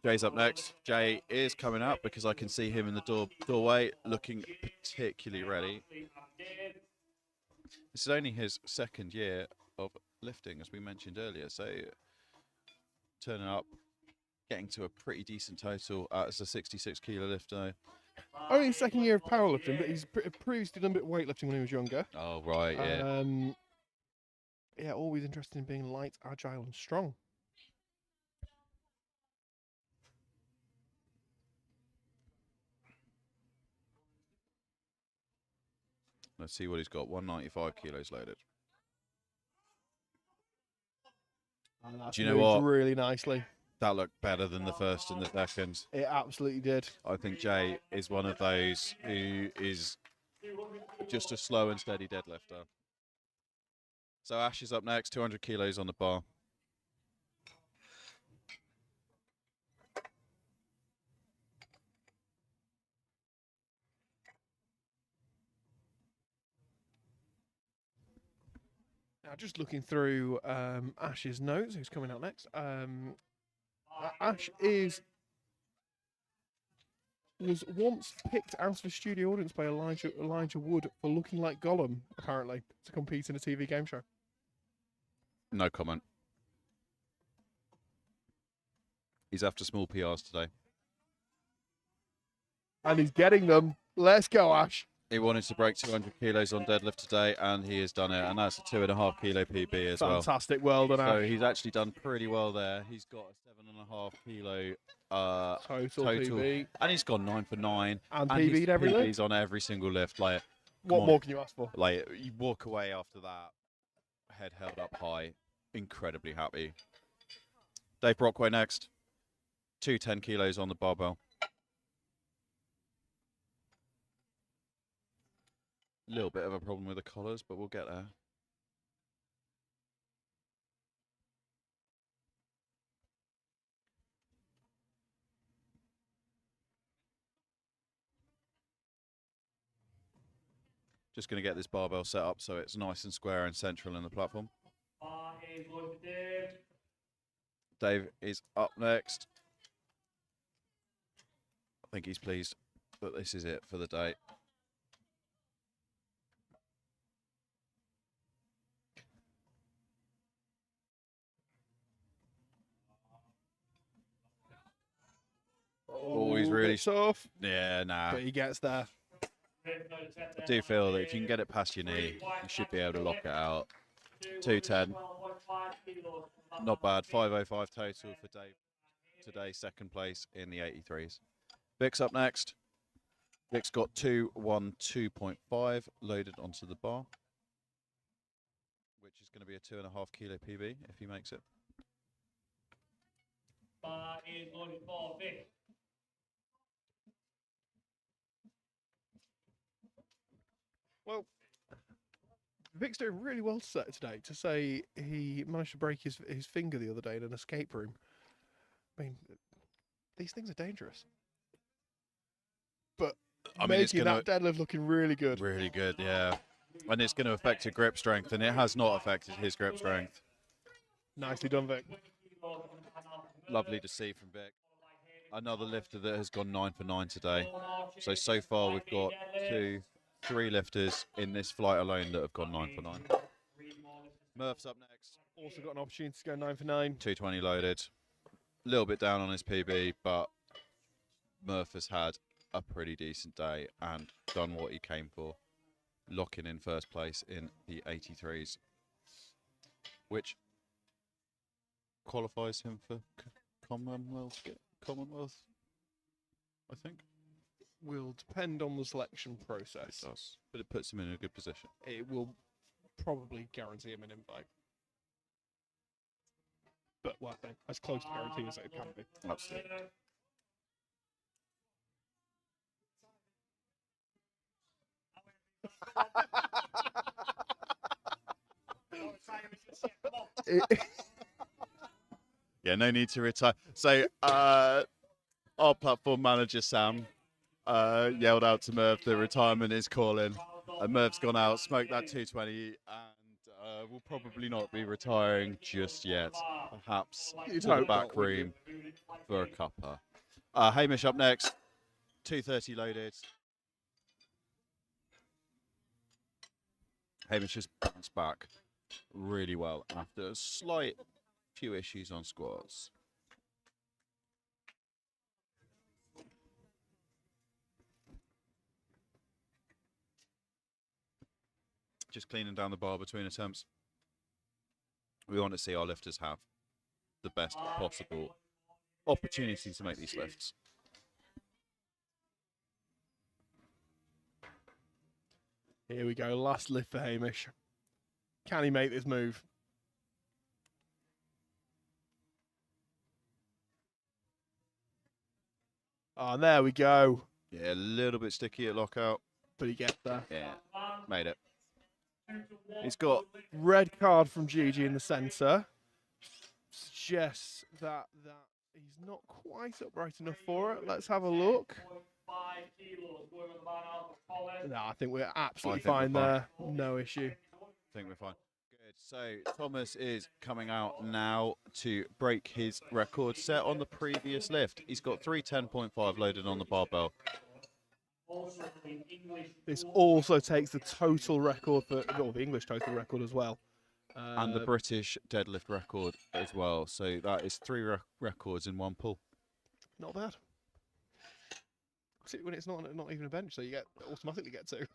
Jay's up next. Jay is coming up because I can see him in the doorway looking particularly ready. This is only his second year of lifting, as we mentioned earlier. So turning up, getting to a pretty decent total as a 66 kilo lifter. Only his second year of powerlifting, but he's previously done a bit of weightlifting when he was younger. Oh, right, yeah. Yeah, always interested in being light, agile, and strong. Let's see what he's got. 195 kilos loaded. Do you know what? Really nicely. That looked better than the first and the second. It absolutely did. I think Jay is one of those who is just a slow and steady deadlifter. So Ash is up next, 200 kilos on the bar. Now, just looking through Ash's notes, who's coming out next. Ash was once picked out of a studio audience by Elijah Wood for looking like Gollum, apparently, to compete in a TV game show. No comment. He's after small PRs today. And he's getting them. Let's go, Ash. He wanted to break 200 kilos on deadlift today, and he has done it. And that's a 2.5 kilo PB as well. Fantastic, well done, Ash. So he's actually done pretty well there. He's got a 7.5 kilo total PB. And he's gone 9 for 9. And PB'd every lift. PB's on every single lift. Like, what more can you ask for? Like, you walk away after that, head held up high, incredibly happy. Dave Brockway next. 210 kilos on the barbell. Little bit of a problem with the collars, but we'll get there. Just going to get this barbell set up so it's nice and square and central in the platform. Dave is up next. I think he's pleased that this is it for the day. Oh, he's really soft. Yeah, nah. But he gets there. I do feel that if you can get it past your knee, you should be able to lock it out. 210. Not bad. 505 total for Dave today, second place in the 83s. Vic's up next. Vic's got 212.5 loaded onto the bar, which is going to be a 2.5 kilo PB if he makes it. Bar is loaded for Vic. Well, Vic's doing really well today. To say he managed to break his finger the other day in an escape room. I mean, these things are dangerous. But I mean, making that deadlift looking really good. Really good, yeah. And it's going to affect your grip strength, and it has not affected his grip strength. Nicely done, Vic. Lovely to see from Vic. Another lifter that has gone 9 for 9 today. So far we've got 3 lifters in this flight alone that have gone 9 for 9. Murph's up next. Also got an opportunity to go 9 for 9. 220 loaded. A little bit down on his PB, but Murph has had a pretty decent day and done what he came for, locking in first place in the 83s, which qualifies him for Commonwealth, I think. Will depend on the selection process. It does, but it puts him in a good position. It will probably guarantee him an invite. But well, as close to guarantee as it can be. Absolutely. Yeah, no need to retire. So, our platform manager, Sam, yelled out to Merv, the retirement is calling. And Merv's gone out, smoked that 220, and will probably not be retiring just yet. Perhaps You'd to the hope back not, wouldn't room for a cuppa. Hamish up next. 230 loaded. Hamish has bounced back really well after a slight few issues on squats. Just cleaning down the bar between attempts. We want to see our lifters have the best possible opportunity to make these lifts. Here we go, last lift for Hamish. Can he make this move? Oh, there we go. Yeah, a little bit sticky at lockout. But he gets there. Yeah, made it. He's got Red card from Gigi in the centre. Suggests that he's not quite upright enough for it. Let's have a look. No, I think we're absolutely fine there. No issue. I think we're fine. Good. So Thomas is coming out now to break his record set on the previous lift. He's got 310.5 loaded on the barbell. This also takes the total record for, well, the English total record as well. And the British deadlift record as well. So that is 3 records in one pull. Not bad. When it's not even a bench, so you automatically get 2.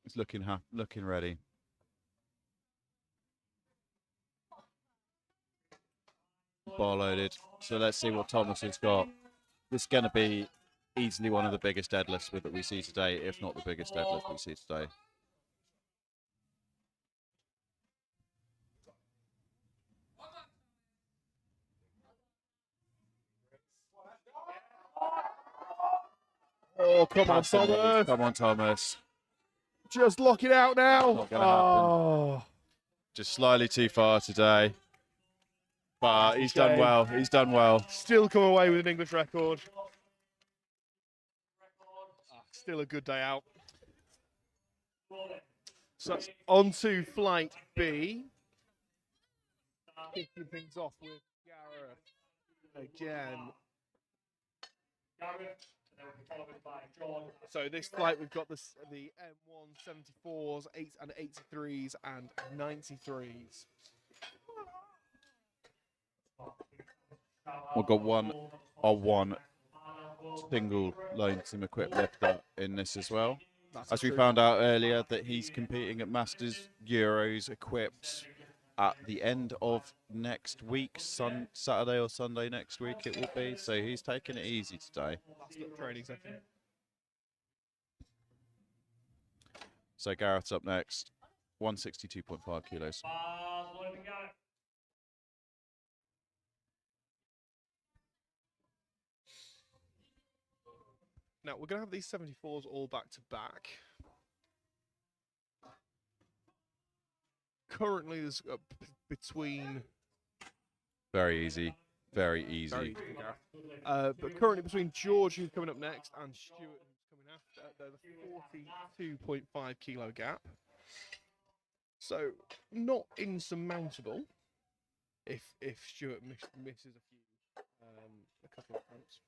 It's looking ready. Bar loaded. So let's see what Thomas has got. This is going to be easily one of the biggest deadlifts that we see today, if not the biggest deadlift we see today. Oh, come on, Thomas. Come on, Thomas. Just lock it out now. Not gonna happen. Just slightly too far today. But he's done well. He's done well. Still come away with an English record. Still a good day out. So that's on to flight B. Kicking things off with Gareth again. So this flight we've got the M174s, 8 and 83s and 93s. We've got one single loan sim equipped lifter in this as well. As we found out earlier that he's competing at Masters Euros equipped at the end of next week, Saturday or Sunday next week it will be. So he's taking it easy today. Training session. So Gareth's up next, 162.5 kilos. Now, we're going to have these 74s all back to back. Currently, there's between... Very easy. Very easy. But currently, between George, who's coming up next, and Stuart, who's coming after, there's a 42.5 kilo gap. So, not insurmountable if Stuart misses a couple of attempts.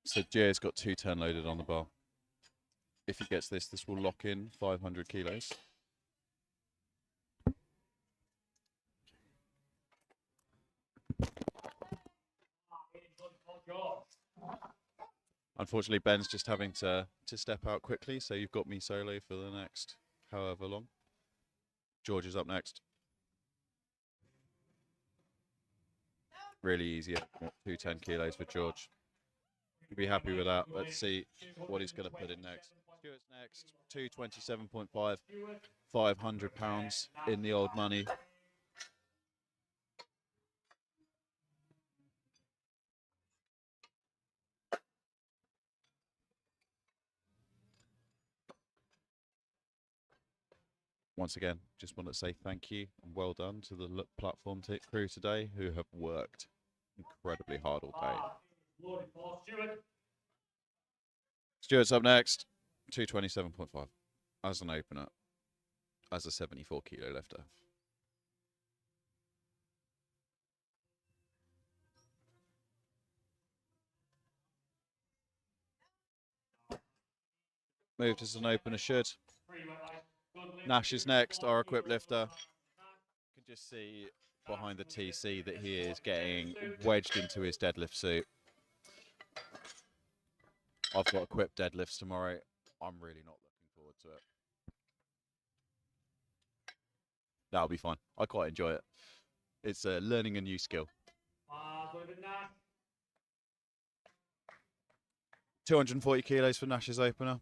So Jay's got 210 loaded on the bar. If he gets this, this will lock in 500 kilos. Unfortunately, Ben's just having to step out quickly, so you've got me solo for the next however long. George is up next. Really easy, 210 kilos for George. You'll be happy with that. Let's see what he's going to put in next. Stuart's next, 227.5, 500 pounds in the old money. Once again, just want to say thank you and well done to the platform crew today who have worked incredibly hard all day. Loaded for Stuart. Stuart's up next. 227.5 as an opener, as a 74 kilo lifter. Moved as an opener should. Nash is next, our equipped lifter. You can just see behind the TC that he is getting wedged into his deadlift suit. I've got equipped deadlifts tomorrow. I'm really not looking forward to it. That'll be fun. I quite enjoy it. It's learning a new skill. 240 kilos for Nash's opener.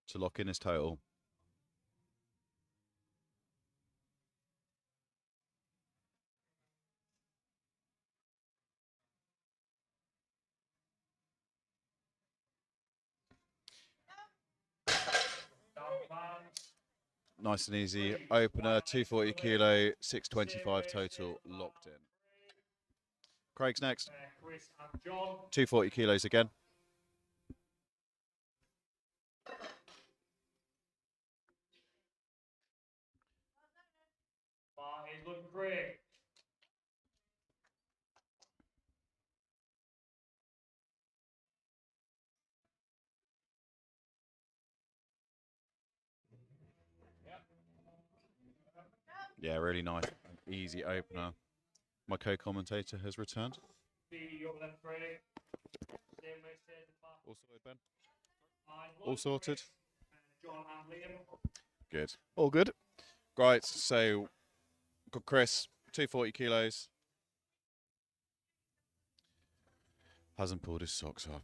To lock in his total. Nice and easy opener, 240 kilo, 625 total, locked in. Craig's next. 240 kilos again. He's looking great. Yeah, really nice. Easy opener. My co-commentator has returned. All sorted, Ben? All sorted? Good. All good. Right, so got Chris, 240 kilos. Hasn't pulled his socks up.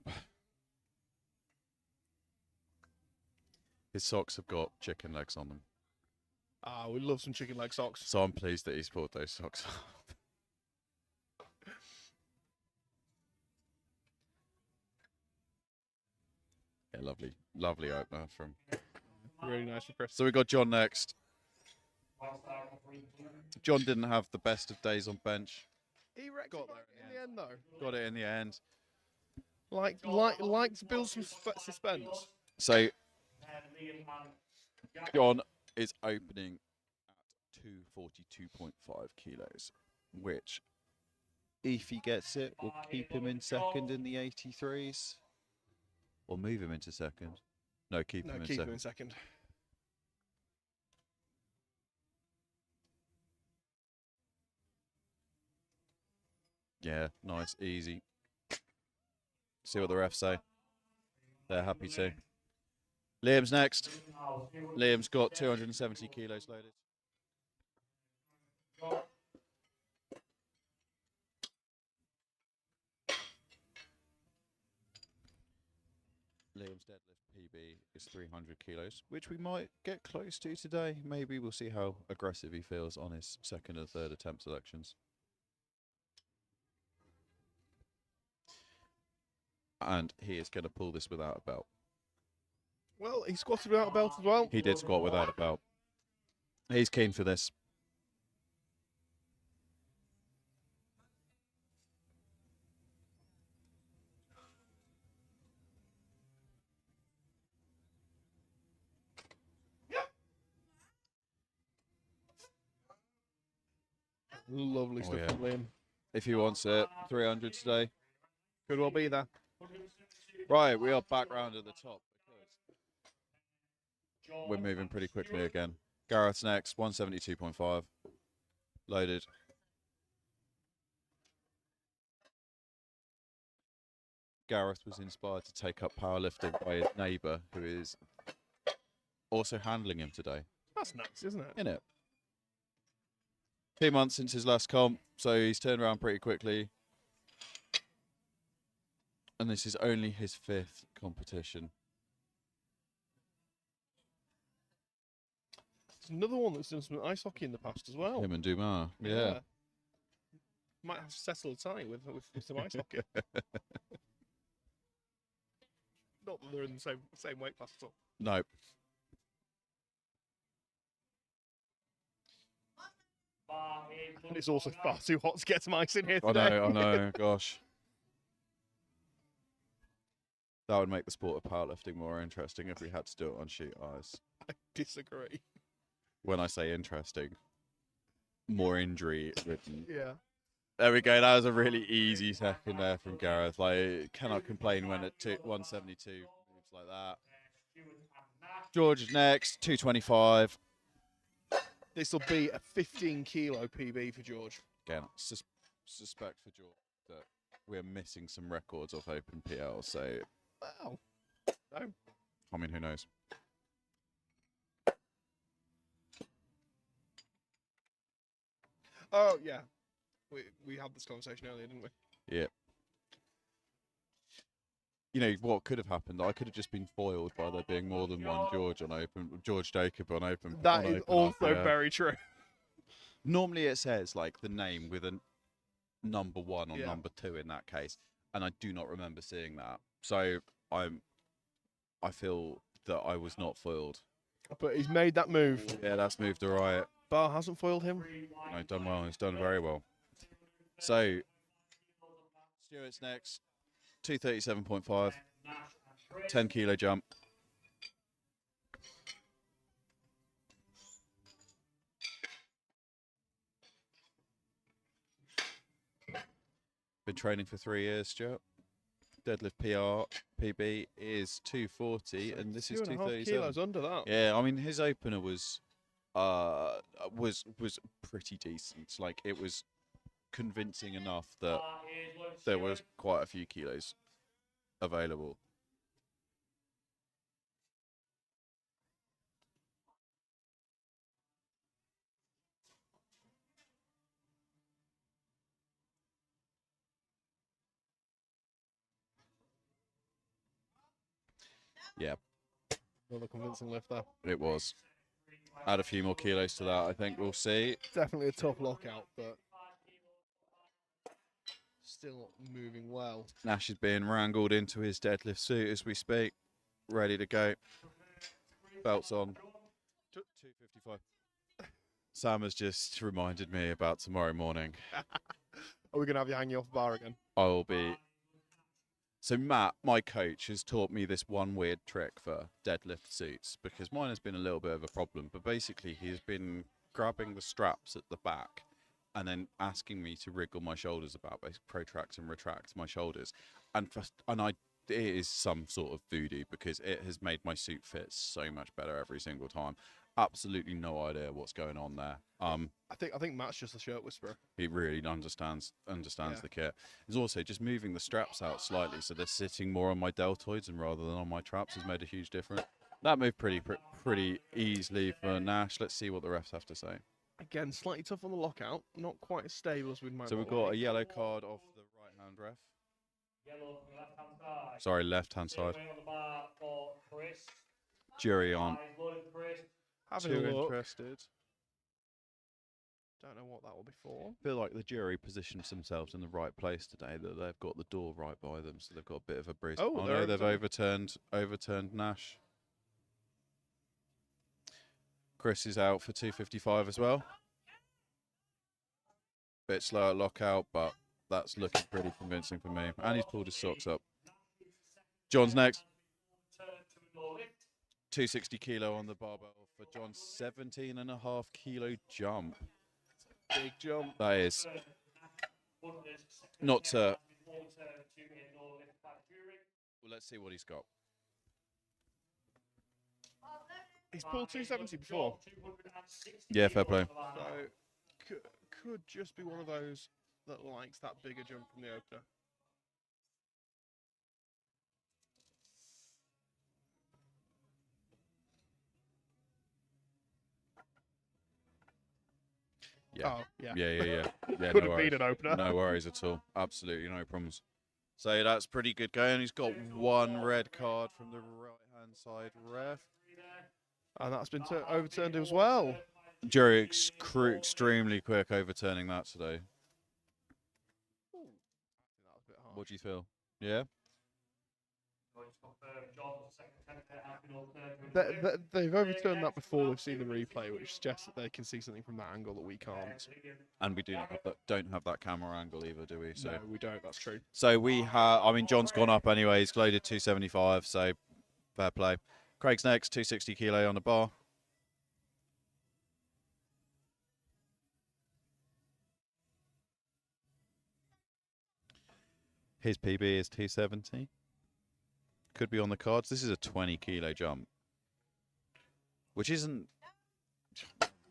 His socks have got chicken legs on them. Ah, we love some chicken leg socks. So I'm pleased that he's pulled those socks up. Yeah, lovely. Lovely opener from... Really nice for Chris. So we got John next. John didn't have the best of days on bench. He got there in the end, though. Got it in the end. Like to build some suspense. So John is opening at 242.5 kilos, which, if he gets it, will keep him in second in the 83s. Or move him into second. No, keep him in keep second. him in second. Yeah, nice, easy. See what the refs say. They're happy to. Liam's next. Liam's got 270 kilos loaded. Liam's deadlift PB is 300 kilos, which we might get close to today. Maybe we'll see how aggressive he feels on his second and third attempt selections. And he is going to pull this without a belt. Well, he squatted without a belt as well. He did squat without a belt. He's keen for this. Lovely stuff from Liam. If he wants it, 300 today. Could well be there. Right, we are back round at the top. We're moving pretty quickly again. Gareth's next, 172.5. Loaded. Gareth was inspired to take up powerlifting by his neighbour, who is also handling him today. That's nice, isn't it? Innit? 2 months since his last comp, so he's turned around pretty quickly. And this is only his 5th competition. There's another one that's done some ice hockey in the past as well. Him and Dumas, yeah. Might have to settle a tie with some ice hockey. Not that they're in the same weight class at all. No. And it's also far too hot to get some ice in here I today. know, I know. Gosh. That would make the sport of powerlifting more interesting if we had to do it on sheet ice. I disagree. When I say interesting, more injury ridden. Yeah. There we go. That was a really easy second there from Gareth. Like, cannot complain when at 172 moves like that. George is next, 225. This will be a 15 kilo PB for George. Again, suspect for George that we're missing some records of Open PL. So, Wow. No. I mean, who knows? Oh, yeah. We had this conversation earlier, didn't we? Yeah. You know what could have happened? I could have just been foiled by there being more than one George on Open, George Jacob on Open. That on is open also IPA. very true. Normally it says like the name with a number 1 or Yeah. number 2 in that case, and I do not remember seeing that. So I feel that I was not foiled. But he's made that move. Yeah, that's moved all right. Bar hasn't foiled him. No, he's done well. He's done very well. So Stuart's next, 237.5, 10 kilo jump. Been training for 3 years, Stuart. Deadlift PB is 240, and this is 2.5 237. kilos under that. Yeah, I mean his opener was pretty decent. Like it was convincing enough that there was quite a few kilos available. Yeah, Another convincing lift there. it was. Add a few more kilos to that, I think we'll see. Definitely a tough lockout, but still moving well. Nash is being wrangled into his deadlift suit as we speak. Ready to go. Belts on. 255. Sam has just reminded me about tomorrow morning. Are we going to have you hanging off the bar again? I will be. So Matt, my coach, has taught me this one weird trick for deadlift suits because mine has been a little bit of a problem. But basically, he has been grabbing the straps at the back and then asking me to wriggle my shoulders about, basically protract and retract my shoulders. And it is some sort of voodoo because it has made my suit fit so much better every single time. Absolutely no idea what's going on there. I think Matt's just a shirt whisperer. He really understands Yeah. the kit. He's also just moving the straps out slightly so they're sitting more on my deltoids and rather than on my traps has made a huge difference. That moved pretty easily for Nash. Let's see what the refs have to say. Again, slightly tough on the lockout. Not quite as stable as we might So we've want. got a yellow card off the right-hand ref. Yellow from the left-hand side. Sorry, left-hand side. Away on the bar for Chris. Jury on. Eyes loaded, Chris. Having Too a look. interested. Don't know what that will be for. I feel like the jury positions themselves in the right place today, that they've got the door right by them, so they've got a bit of a breeze. Oh, No, they've overturned Nash. Chris is out for 255 as well. Bit slow at lockout, but that's looking pretty convincing for me. And he's pulled his socks up. John's next. Turn to low lift. 260 kilo on the barbell for John. 17.5 kilo jump. Big jump. That is Wonders, not to. before turn to a low lift by jury. Well, let's see what he's got. He's pulled 270 before. 260 Yeah, fair play. So could just be one of those that likes that bigger jump from the opener. Yeah. Oh, yeah. Yeah. Could No have worries. been an opener. No worries at all. Absolutely no problems. So that's pretty good going. He's got one red card from the right-hand side ref. And that's been overturned as well. Jury extremely quick overturning that today. Ooh, I think that was a bit harsh. What do you feel? Yeah? They've overturned that before. They've seen the replay, which suggests that they can see something from that angle that we can't. And we don't have that camera angle either, do we? So No, we don't. That's true. So we have, I mean, John's gone up anyway. He's loaded 275, so fair play. Craig's next, 260 kilo on the bar. His PB is 270. Could be on the cards. This is a 20 kilo jump, which isn't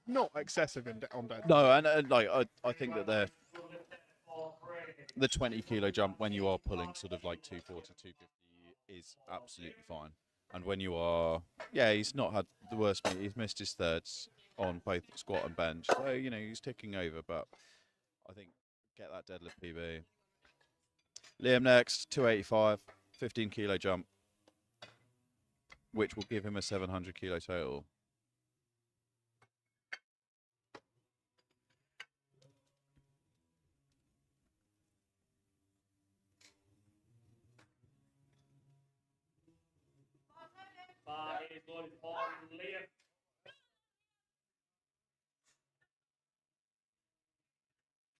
Not excessive on dead. no, and like I think that the 20 kilo jump when you are pulling sort of like 240, 250 is absolutely fine. And when you are, yeah, he's not had the worst meet. He's missed his thirds on both squat and bench, so you know he's ticking over. But I think get that deadlift PB. Liam next, 285, 15 kilo jump, which will give him a 700 kilo total.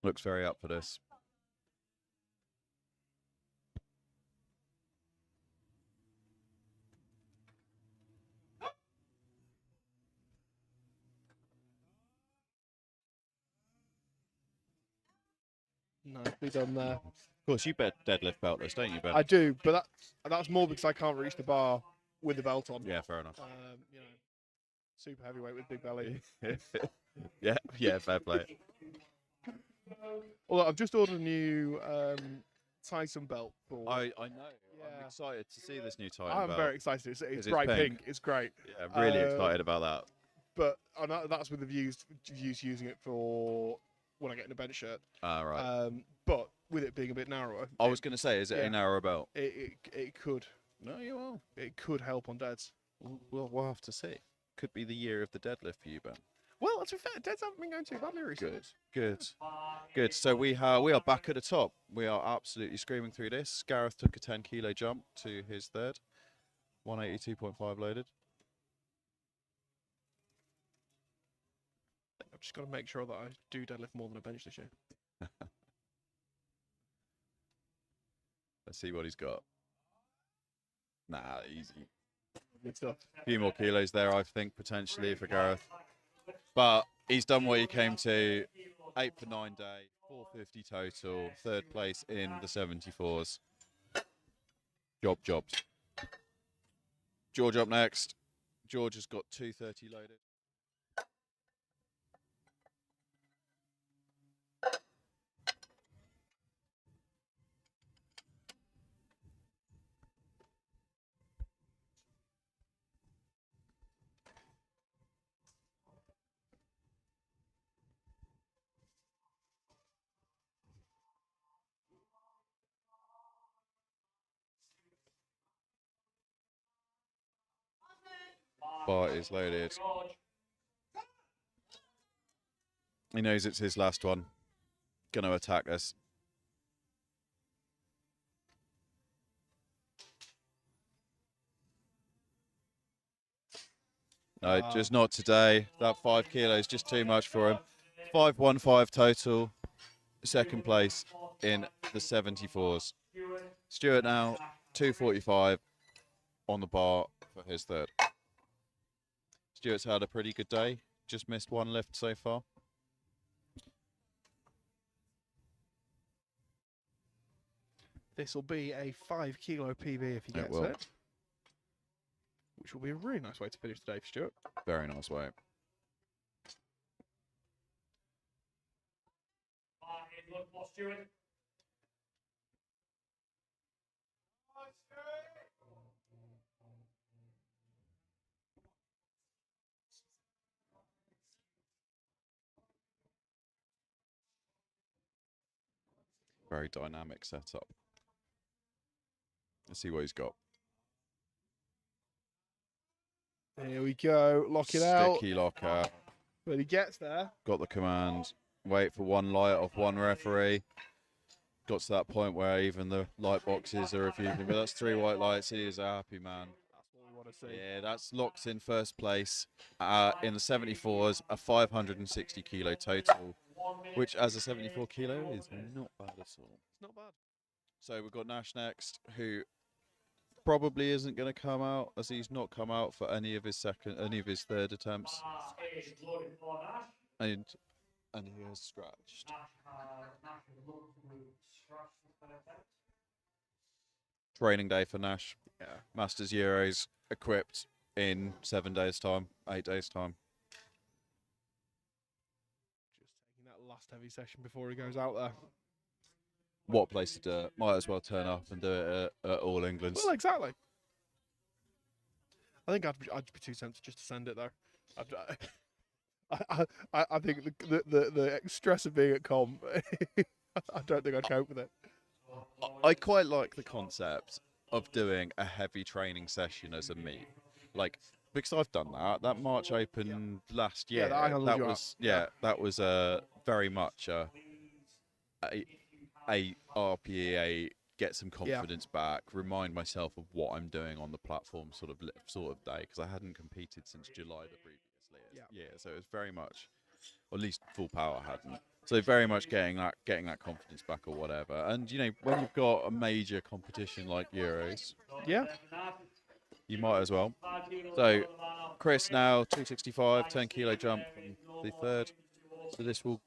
Looks very up for this. Nicely done there. Of course, you bet deadlift beltless, don't you, Ben? I do, but that's more because I can't reach the bar with the belt on. Yeah, fair enough. You know, super heavyweight with big belly. yeah, fair play. Although I've just ordered a new Tyson belt for. I know. Yeah. I'm excited to see this new Titan I'm belt. very excited. It's it's bright pink. pink. It's great. Yeah, I'm really excited about that. But that's with the views using it for when I get in a bench shirt. Ah, right. But with it being a bit narrower, I was going to say, is it yeah. a narrower belt? it could. No, you will. It could help on deads. We'll have to see. Could be the year of the deadlift for you, Ben. Well, to be fair, deads haven't been going too badly recently. Good. So we are back at the top. We are absolutely screaming through this. Gareth took a 10 kilo jump to his third. 182.5 loaded. I've just got to make sure that I do deadlift more than a bench this year. Let's see what he's got. Nah, easy. Good stuff. A few more kilos there, I think, potentially for Gareth. But he's done what he came to. 8 for 9 day, 450 total, third place in the 74s. Jobs. George up next. George has got 230 loaded. Bar is loaded. He knows it's his last one. Gonna attack this. No, just not today. That 5 kilos just too much for him. 515 total. Second place in the 74s. Stuart now 245 on the bar for his third. Stuart's had a pretty good day. Just missed one lift so far. This will be a 5 kilo PB if he gets will. it. Which will be a really nice way to finish the day for Stuart. Very nice way. Very dynamic setup. Let's see what he's got. Here we go. Lock it out. Sticky locker. But he gets there. Got the command. Wait for one light off one referee. got to that point where even the light boxes are refusing. But that's 3 white lights. He is a happy man. That's what we want to see. Yeah, that's locked in first place in the 74s, a 560 kilo total, which as a 74 kilo is not bad at all. It's not bad. So we've got Nash next, who probably isn't going to come out, as he's not come out for any of his third attempts, and he has scratched. Training day for Nash. Yeah. Masters Euros equipped in 7 days' time, 8 days' time. Just taking that last heavy session before he goes out there. What place to do it? Might as well turn up and do it at All England. Well, exactly. I think I'd be too tempted just to send it though. I think the stress of being at comp, I don't think I'd cope with it. I quite like the concept of doing a heavy training session as a meet, like because I've done that. That March Open last year, that was very much a RPEA get some confidence back, remind myself of what I'm doing on the platform sort of day, because I hadn't competed since July the previous year. So it was very much, or at least Full Power hadn't. So very much getting that confidence back or whatever. And you know, when you've got a major competition like Euros, you might as well. So Chris now 265, 10 kilo jump from the third. So this will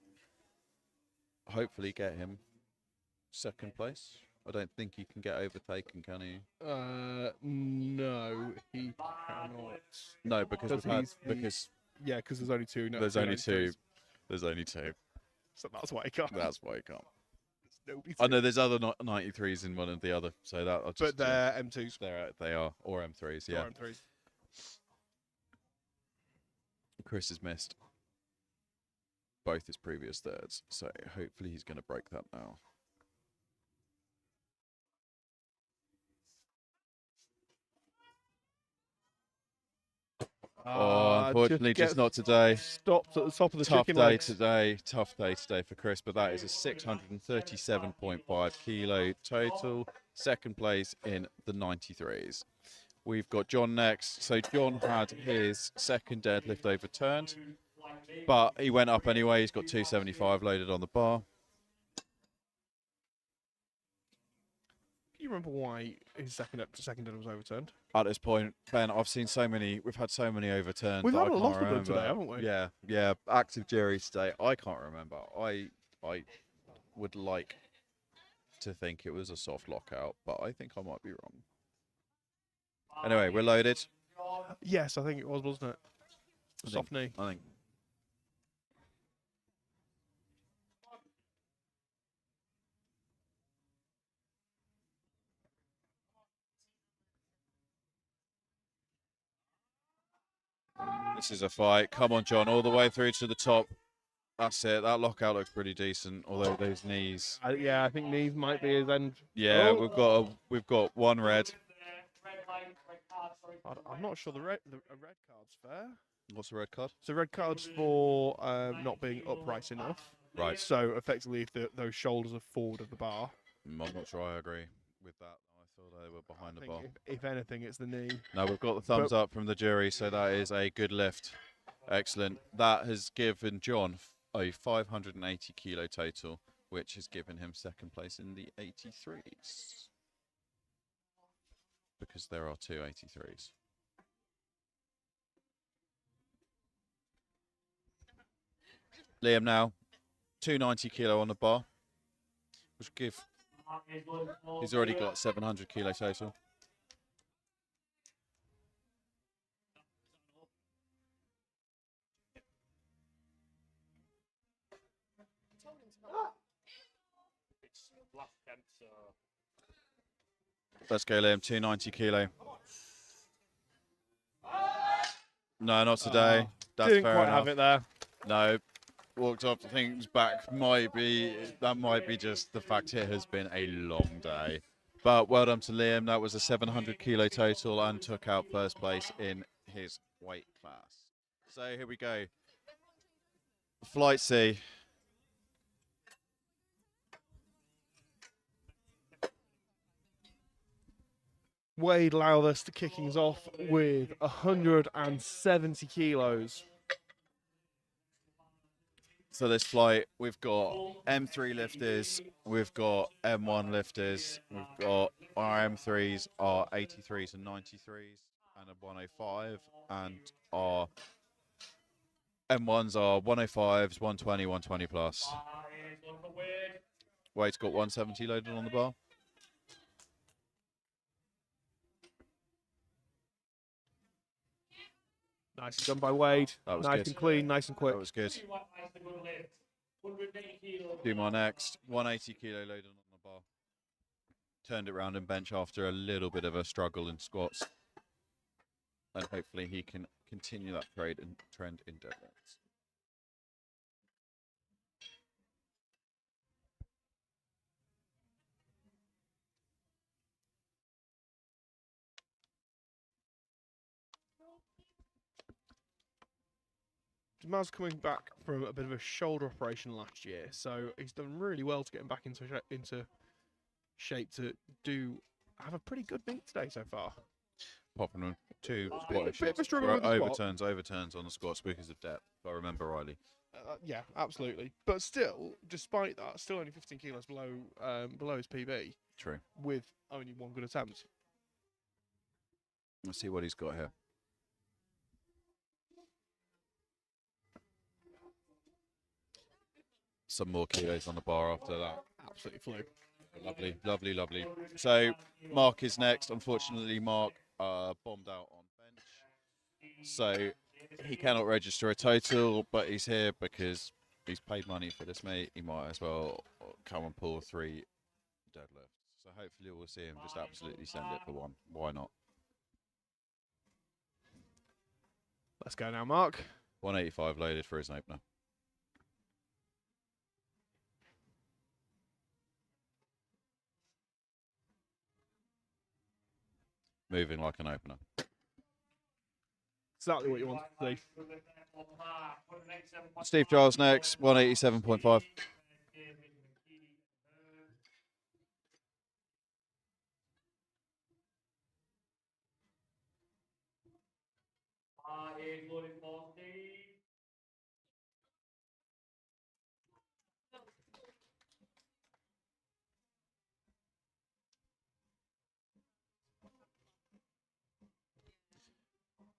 hopefully get him second place. I don't think he can get overtaken, can he? No, he cannot. No, because because there's only two. No, there's only two. There's only two. So that's why he can't. That's why he can't. Nobody. I know there's other 93s in one and the other, so that. I'll just, but they're M2s. They are, or M3s. Yeah. Or M3s. Chris has missed both his previous thirds, so hopefully he's going to break that now. Unfortunately, just not today. Stopped at the top of the Tough chicken day legs. today. Tough day today for Chris, but that is a 637.5 kilo total. Second place in the 93s. We've got John next. So John had his second deadlift overturned, but he went up anyway. He's got 275 loaded on the bar. Do you remember why his second dead was overturned? At this point, Ben, we've had so many overturned. We've that had I a lot can't of them remember. today, haven't we? Yeah. Active juries today. I can't remember. I would like to think it was a soft lockout, but I think I might be wrong. Anyway, we're loaded. Yes, I think it was, wasn't it? Soft knee. I think. This is a fight. Come on, John, all the way through to the top. That's it. That lockout looks pretty decent, although those knees. I think knees might be his end. Yeah, Oh. we've got one red. I'm not sure a red card's fair. What's the red card? So red card's for not being upright enough. Right. So effectively, if those shoulders are forward of the bar. I'm not sure I agree with that. I thought they were behind the bar. If anything, it's the knee. No, we've got the thumbs up from the jury, so that is a good lift. Excellent. That has given John a 580 kilo total, which has given him second place in the 83s. Because there are two 83s. Liam now, 290 kilo on the bar, which give. He's already got 700 kilo total. Let's go, Liam. 290 kilo. No, not today. That's Didn't fair quite enough. have it there. No, walked off things back. Might be just the fact it has been a long day. But well done to Liam. That was a 700 kilo total and took out first place in his weight class. So here we go. Flight C. Wade Lowthers kicking us off with 170 kilos. So this flight, we've got M3 lifters, we've got M1 lifters, we've got our M3s, our 83s and 93s, and a 105, and our M1s are 105s, 120, 120 plus. Wade's got 170 loaded on the bar. Nicely done by Wade. That was nice good. and clean, nice and quick. That was good. Do my next 180 kilo loaded on the bar. Turned it around in bench after a little bit of a struggle in squats. And hopefully he can continue that trend in deadlifts. Jamal's coming back from a bit of a shoulder operation last year, so he's done really well to get him back into shape to have a pretty good meet today so far. Popping on two Bit of a struggle with the squat. overturns on the squats because of depth, if I remember rightly. Yeah, absolutely. But still, despite that, still only 15 kilos below his PB. True. With only one good attempt. Let's see what he's got here. Some more kilos on the bar after that. Absolutely flew. Lovely, lovely, lovely. So Mark is next. Unfortunately, Mark bombed out on bench. So he cannot register a total, but he's here because he's paid money for this meet. He might as well come and pull 3 deadlifts. So hopefully we'll see him just absolutely send it for 1. Why not? Let's go now, Mark. 185 loaded for his opener. Moving like an opener. Exactly what you want to see. Steve Giles next, 187.5.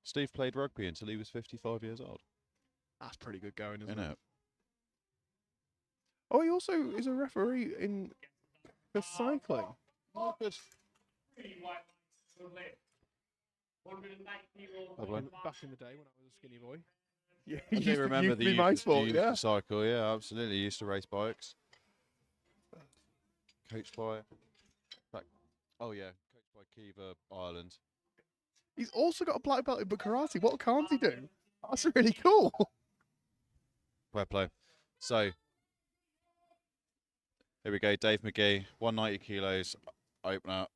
Steve played rugby until he was 55 years old. That's pretty good going, isn't Isn't it? it? Oh, he also is a referee for cycling. Good. Back in the day when I was a skinny boy. Yeah, I do remember used to the be my youth sport, yeah. to cycle. Yeah, absolutely. Used to race bikes. Coached by, oh yeah, coached by Kiva Ireland. He's also got a black belt in karate. What can't he do? That's really cool. Fair play. So here we go. Dave McGee, 190 kilos. Open up.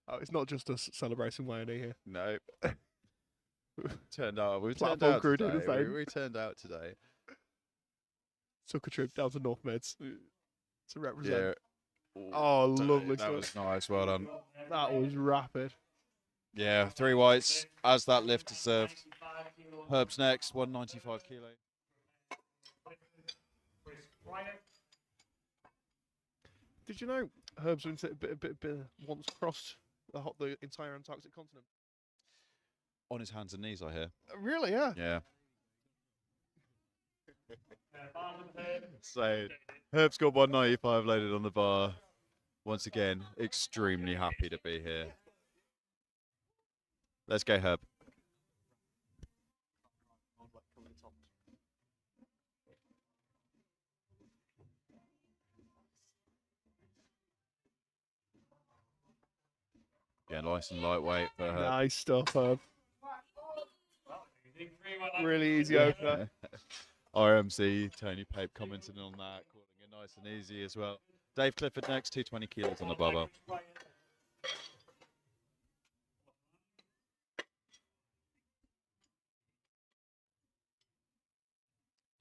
Oh, it's not just us celebrating Wyoming here. No. Turned out. We turned Platform out crew did the today. same. We turned out today. Took a trip down to North Mids to represent. Yeah. Oh, lovely That stuff. was nice. Well done. That was rapid. Yeah, 3 whites as that lift is served. Herb's next, 195 kilo. Did you know Herb's once crossed the entire Antarctic continent? On his hands and knees, I hear. Really? Yeah. Yeah. So, Herb's got 195 loaded on the bar. Once again, extremely happy to be here. Let's go, Herb. Yeah, nice and lightweight for Herb. Nice stuff, Herb. Really easy opener. RMC, Tony Pape commenting on that, calling it nice and easy as well. Dave Clifford next, 220 kilos on the barbell.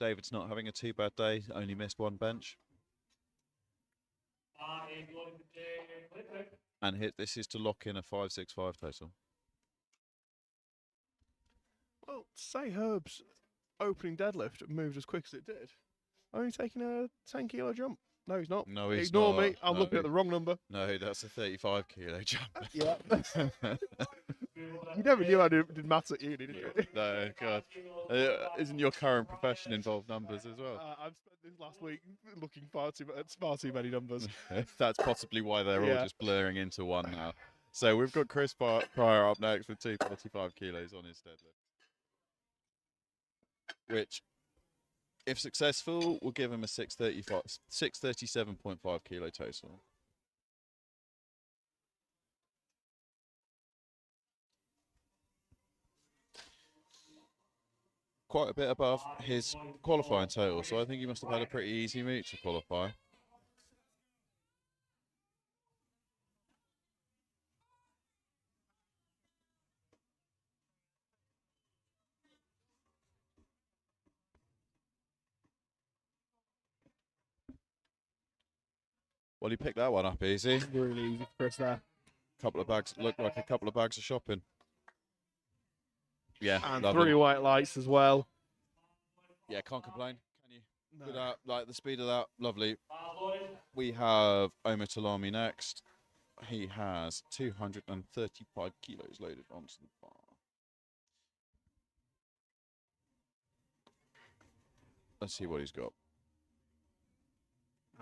David's not having a too bad day, only missed 1 bench. And hit. This is to lock in a 565 total. Well, say Herb's opening deadlift moved as quick as it did. Only taking a 10-kilo jump. No, he's not. No, he's Ignore not. me. I'm looking No. at the wrong number. No, that's a 35-kilo jump. Yeah. You never knew I did maths at uni, did you? No, God. Isn't your current profession involve numbers as well? I've spent this last week looking at far too many numbers. That's possibly why they're all Yeah. just blurring into one now. So we've got Chris Pryor up next with 235 kilos on his deadlift. Which, if successful, will give him a 637.5 kilo total. Quite a bit above his qualifying total, so I think he must have had a pretty easy meet to qualify. Well, he picked that one up easy. Really easy for Chris there. Couple of bags, looked like a couple of bags of shopping. Yeah, And lovely. 3 white lights as well. Yeah, can't complain. Can you? No. With that, like the speed of that, lovely. We have Omar Talami next. He has 235 kilos loaded onto the bar. Let's see what he's got.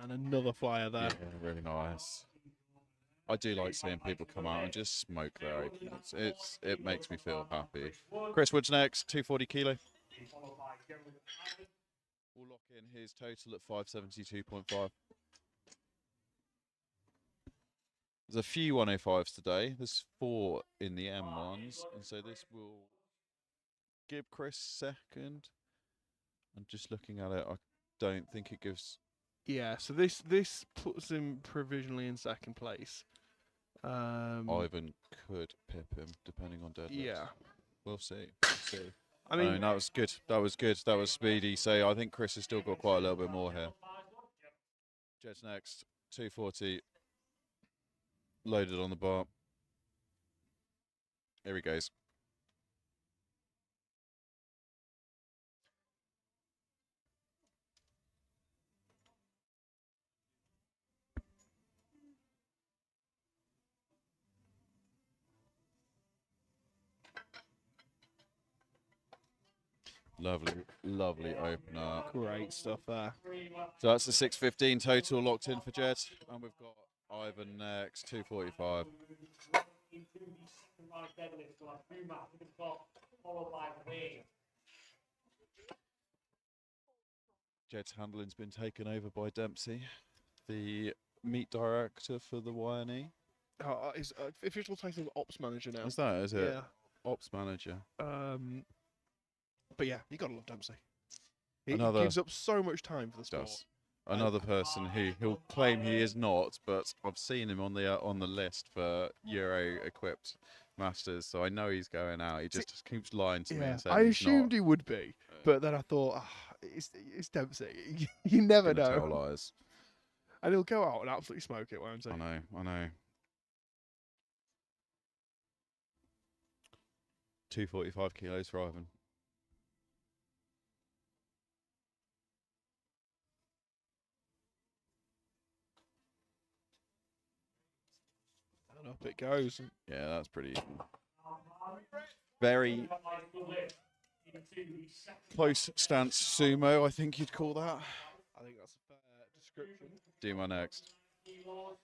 And another flyer there. Yeah, really nice. I do like seeing people come out and just smoke their openers. It makes me feel happy. Chris Wood's next, 240 kilo. We'll lock in his total at 572.5. There's a few 105s today. There's 4 in the M1s, and so this will give Chris second. I'm just looking at it. I don't think it gives. Yeah, so this puts him provisionally in second place. Ivan could pip him depending on deadlifts. Yeah. We'll see. We'll see. I mean, that was good. That was good. That was speedy. So I think Chris has still got quite a little bit more here. Jed's next, 240. Loaded on the bar. Here he goes. Lovely, lovely opener. great stuff there. So that's the 615 total locked in for Jed. And we've got Ivan next, 245. Jed's handling's been taken over by Dempsey, the meet director for the YNE. Oh, he's official title of ops manager now. Is that, is it? Yeah. Ops manager. But yeah, you gotta love Dempsey. He Another- gives up so much time for the sport. Does. Another person who he'll claim he is not, but I've seen him on the list for Euro equipped Masters, so I know he's going out. He just keeps lying to me Yeah, and saying I he's assumed not. he would be, but then I thought, it's Dempsey. You never Gonna know. tell lies. And he'll go out and absolutely smoke it, won't he? I know. 245 kilos for Ivan. And up it goes. Yeah, that's pretty even. Very close stance sumo, I think you'd call that. I think that's a fair description. Do my next.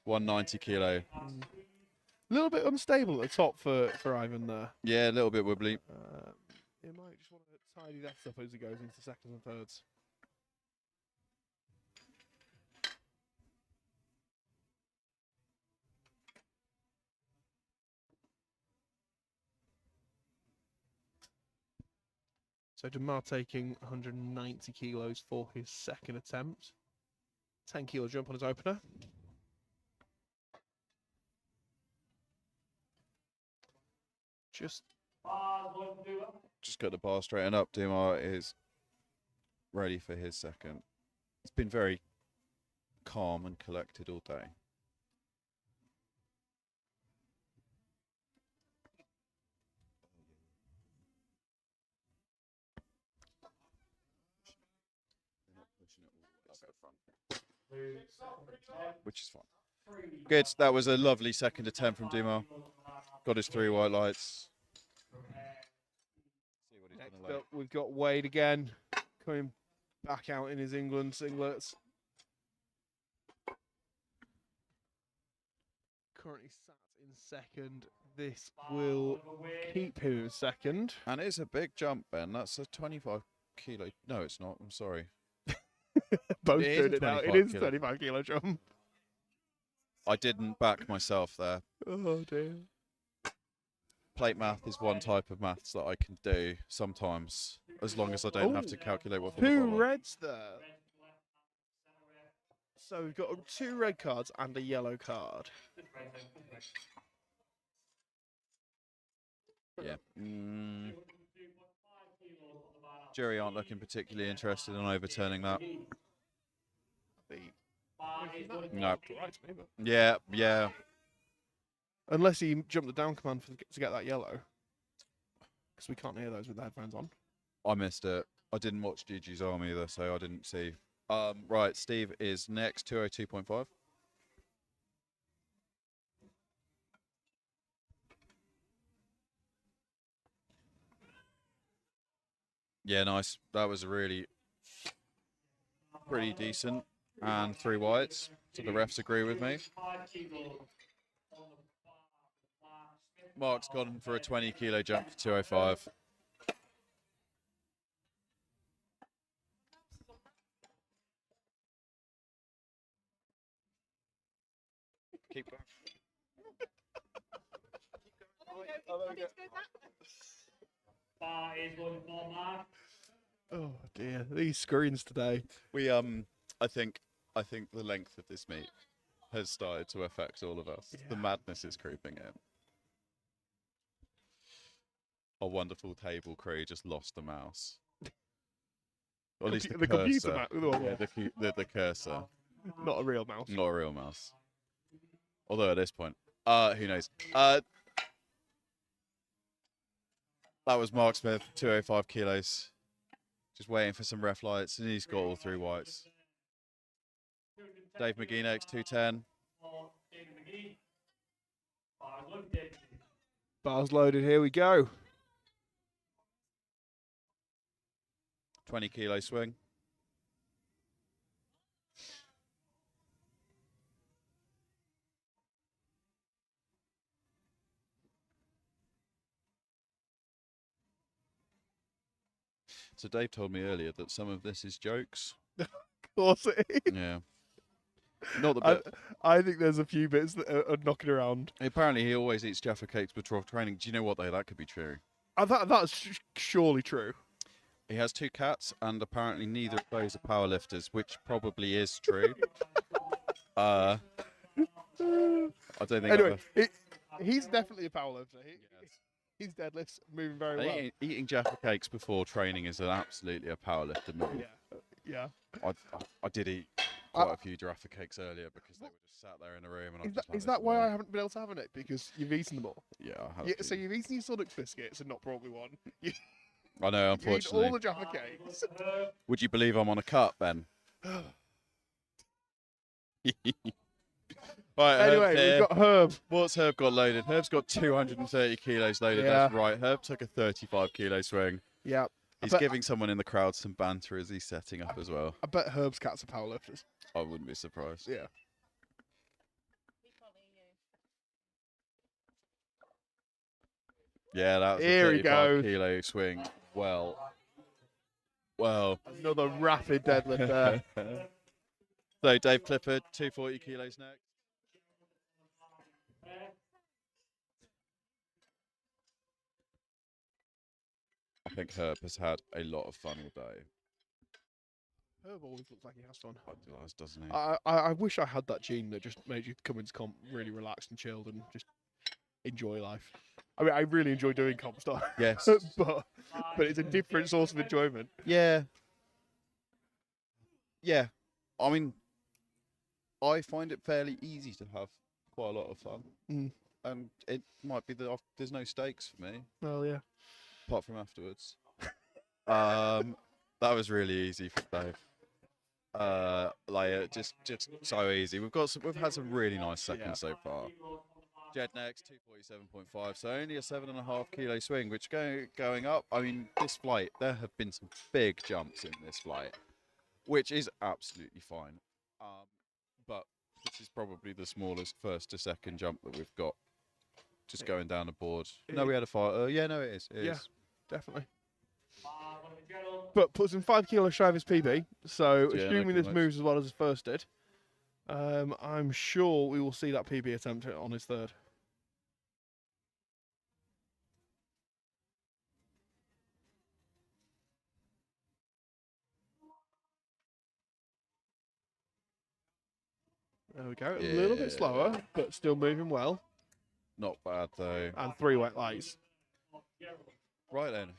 190 kilo. A little bit unstable at the top for Ivan there. Yeah, a little bit wibbly. He might just want to tidy that up as he goes into seconds and thirds. So Demar taking 190 kilos for his second attempt. 10 kilo jump on his opener. Just Got the bar straightened up. Dumar is ready for his second. It's been very calm and collected all day. which is fine. Good. That was a lovely second attempt from Dumas. Got his 3 white lights. See what he's Next gonna lay. up, we've got Wade again, coming back out in his England singlets. Currently sat in second. This will keep him in second. And it's a big jump, Ben. That's a 25 kilo. No, it's not. I'm sorry. Both It is doing a it now. It 25 is a kilo. 25 kilo jump. I didn't back myself there. Oh dear. Plate math is one type of maths that I can do sometimes, as long as I don't have to calculate what's on the 2 bottom. reds there. So we've got 2 red cards and a yellow card. Yeah. Jury aren't looking particularly interested in overturning that. No. Yeah, yeah. Unless he jumped the down command to get that yellow. Because we can't hear those with the headphones on. I missed it. I didn't watch Gigi's arm either, so I didn't see. Right, Steve is next, 202.5. Yeah, nice. That was really pretty decent. And 3 whites. So the refs agree with me. Mark's gone for a 20 kilo jump for 205. Keep going. Oh dear, these screens today. We I think the length of this meet has started to affect all of us. The madness is creeping in. Our wonderful table crew just lost the mouse. Or at least the computer cursor. mouse. The cursor. Not a real mouse. Not a real mouse. Although at this point, who knows? That was Mark Smith, 205 kilos. Just waiting for some ref lights, and he's got all 3 whites. Dave McGee next, 210. Bars loaded, here we go. 20 kilo swing. So Dave told me earlier that some of this is jokes. Of course it is. Yeah. Not the bit. I think there's a few bits that are knocking around. Apparently he always eats Jaffa cakes before training. Do you know what though? That could be true. That's surely true. He has 2 cats, and apparently neither of those are powerlifters, which probably is true. I don't think. Anyway, he's definitely a powerlifter. His deadlifts moving very well. Eating Jaffa cakes before training is absolutely a powerlifter move. Yeah. I did eat quite a few Jaffa cakes earlier because they were just sat there in a room. And Is that why I haven't been able to have it? Because you've eaten them all. Yeah, I have. So you've eaten your Sunnux biscuits and not brought me one. I know, You eat unfortunately. all the Jaffa cakes. Would you believe I'm on a cut, Ben? Right, Anyway, we've got Herb. What's Herb got loaded? Herb's got 230 kilos loaded. Yeah. That's right. Herb took a 35 kilo swing. Yeah. He's giving someone in the crowd some banter as he's setting up as well. I bet Herb's cats are powerlifters. I wouldn't be surprised. Yeah. Yeah, that was Here a he 35 goes. kilo swing. Well. Another rapid deadlift there. So Dave Clifford, 240 kilos next. I think Herb has had a lot of fun all day. Herb always looks like he has fun. Doesn't he? I wish I had that gene that just made you come into comp really relaxed and chilled and just enjoy life. I mean, I really enjoy doing comp stuff. Yes. but it's a different source of enjoyment. Yeah. Yeah. I mean, I find it fairly easy to have quite a lot of fun. Mm. And it might be that there's no stakes for me, Well, yeah. apart from afterwards. That was really easy for Dave. just so easy. We've had some really nice seconds so far. Jed next, 247.5, so only a 7.5 kilo swing, which going up. I mean, this flight, there have been some big jumps in this flight, which is absolutely fine. But this is probably the smallest first to second jump that we've got. Just going down the board. No, we had a fire. Yeah, no, it is. It is. Definitely. But puts him 5 kilos shy of his PB. So Yeah, no assuming this comments. moves as well as his first did, I'm sure we will see that PB attempt on his third. There we go. A little bit slower, but still moving well. Not bad though. And 3 wet lights. Right then.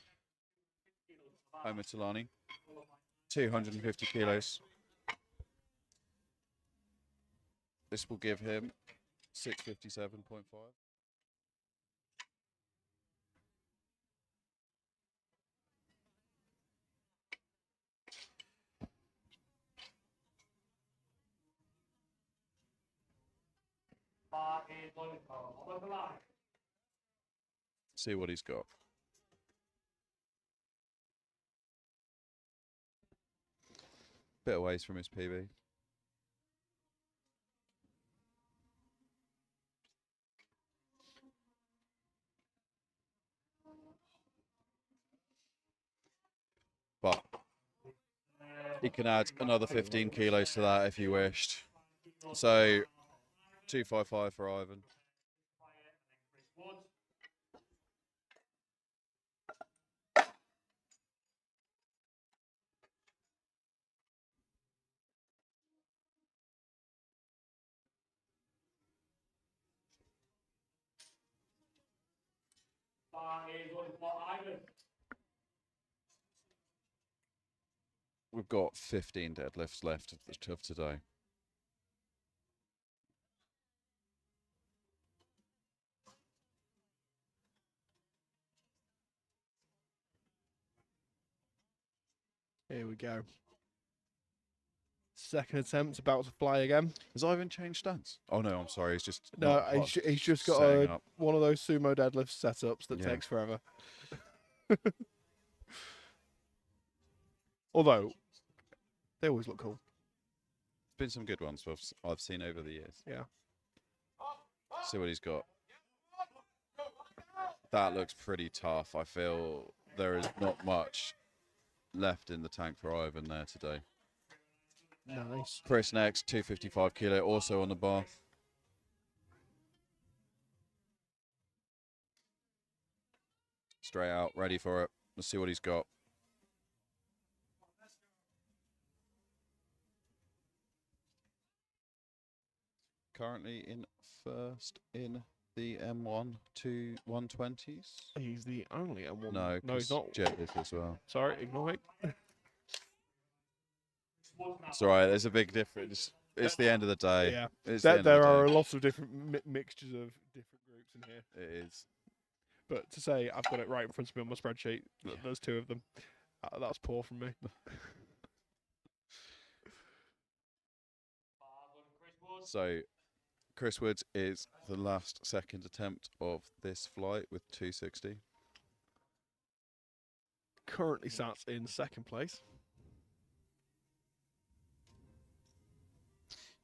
Homer Talani, 250 kilos. This will give him 657.5. See what he's got. Bit of ways from his PB. But he can add another 15 kilos to that if he wished. So 255 for Ivan. We've got 15 deadlifts left of today. Here we go. Second attempt, about to fly again. Has Ivan changed stance? Oh no, I'm sorry. He's just No, he's just got one of those sumo deadlift setups that takes forever. Although, they always look cool. Been some good ones I've seen over the years. Yeah. See what he's got. That looks pretty tough. I feel there is not much left in the tank for Ivan there today. Nice. Chris next, 255 kilo, also on the bar. Straight out, ready for it. Let's see what he's got. Currently in first in the M1 to 120s. He's the only M1. No, he's not. Jet is as well. Sorry, ignore me. It's all right. There's a big difference. It's the end of the day. Yeah. It's There are a lot of different mixtures of different groups in here. It is. But to say I've got it right in front of me on my spreadsheet, there's 2 of them. That's poor from me. So, Chris Woods is the last second attempt of this flight with 260. Currently sat in second place.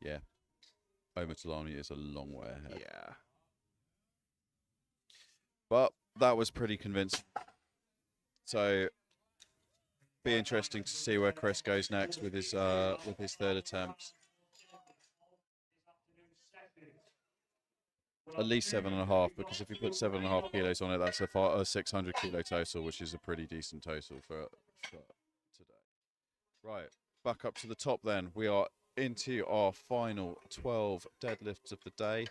Yeah. Homer Talani is a long way ahead. Yeah. But that was pretty convincing. So, be interesting to see where Chris goes next with his third attempt. At least 7.5, because if you put 7.5 kilos on it, that's a 600 kilo total, which is a pretty decent total for today. Right, back up to the top then. We are into our final 12 deadlifts of the day.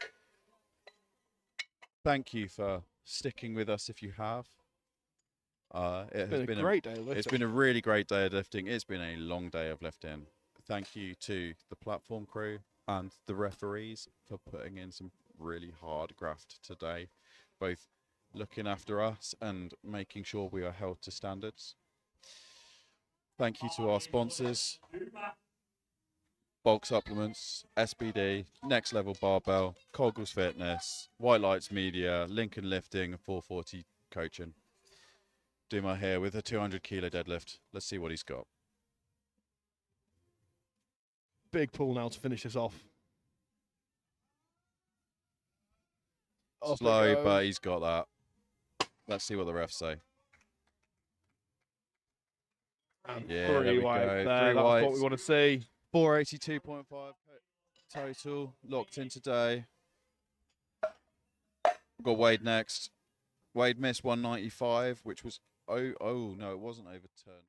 Thank you for sticking with us if you have. It has been a great day of lifting. It's been a really great day of lifting. It's been a long day of lifting. Thank you to the platform crew and the referees for putting in some really hard graft today, both looking after us and making sure we are held to standards. Thank you to our sponsors. bulk supplements, SBD, Next Level Barbell, Coggles Fitness, White Lights Media, Lincoln Lifting, and 440 Coaching. Duma here with a 200 kilo deadlift. Let's see what he's got. Big pull now to finish this off. Up it Slow, goes. but he's got that. Let's see what the refs say. And Yeah, 3 there we whites go. there. 3 That's what whites. we want to see. 482.5 total, locked in today. We've got Wade next. Wade missed 195, which was no, it wasn't overturned,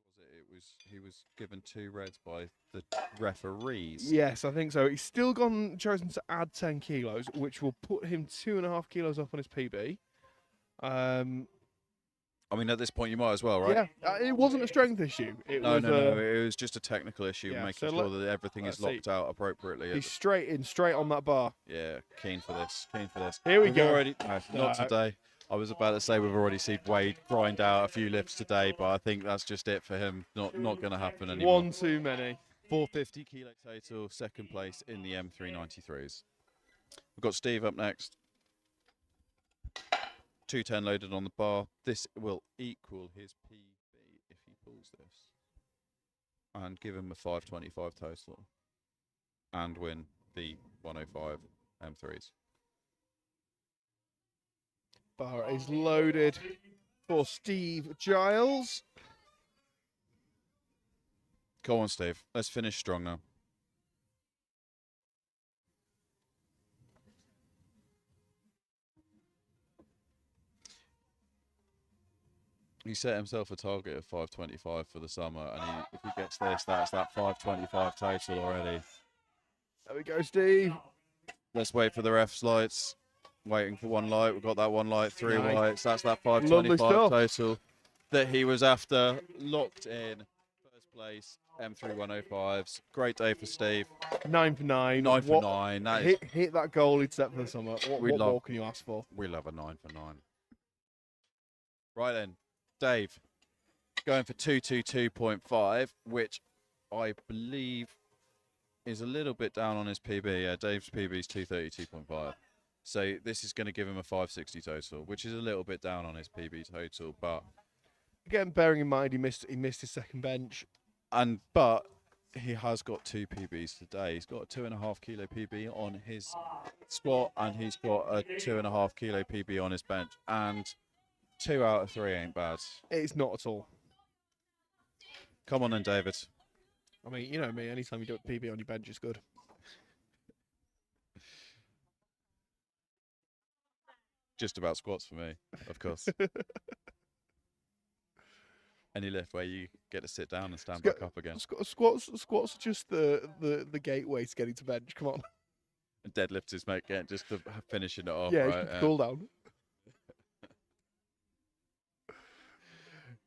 was it? He was given 2 reds by the referees. Yes, I think so. He's still chosen to add 10 kilos, which will put him 2.5 kilos up on his PB. I mean, at this point, you might as well, right? Yeah, it wasn't a strength issue. It was, No. It was just a technical issue, yeah, making so sure that everything is let's locked out appropriately. He's straight on that bar. Yeah, keen for this. Here we We've go. Already, no, not today. I was about to say we've already seen Wade grind out a few lifts today, but I think that's just it for him. Not going to happen anymore. One too many. 450 kilo total, second place in the M393s. We've got Steve up next. 210 loaded on the bar. This will equal his PB if he pulls this. And give him a 525 total. And win the 105 M3s. Bar is loaded for Steve Giles. Go on, Steve. Let's finish strong now. He set himself a target of 525 for the summer, and if he gets this, that's that 525 total already. There we go, Steve. Let's wait for the ref's lights. Waiting for one light. We've got that one light, 3 Nice. lights. That's that Lovely 525 stuff. total that he was after. Locked in. First place, M3105s. Great day for Steve. 9 for 9. 9 for 9. That is, Hit that goal he'd set for the summer. What more can you ask for? we love a 9 for 9. Right then, Dave. Going for 222.5, which I believe is a little bit down on his PB. Yeah, Dave's PB is 232.5. So this is going to give him a 560 total, which is a little bit down on his PB total, but Again, bearing in mind he missed his second bench. but he has got 2 PBs today. He's got a 2.5 kilo PB on his squat, and he's got a 2.5 kilo PB on his bench, and 2 out of 3 ain't bad. It's not at all. Come on then, David. I mean, you know me, anytime you do a PB on your bench is good. Just about squats for me, of course. Any lift where you get to sit down and stand back up again. Squats are just the gateway to getting to bench. Come on. And deadlift is just the finishing it off. Yeah, right? it's cool down.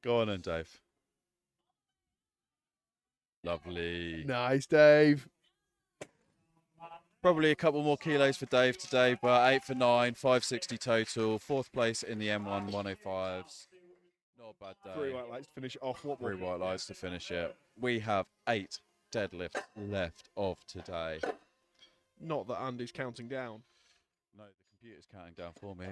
Go on then, Dave. Lovely. Nice, Dave. Probably a couple more kilos for Dave today, but 8 for 9, 560 total, 4th place in the M1 105s. Not a bad day. 3 white lights to finish it off. 3 white lights to finish it. We have 8 deadlifts left of today. Not that Andy's counting down. No, the computer's counting down for me.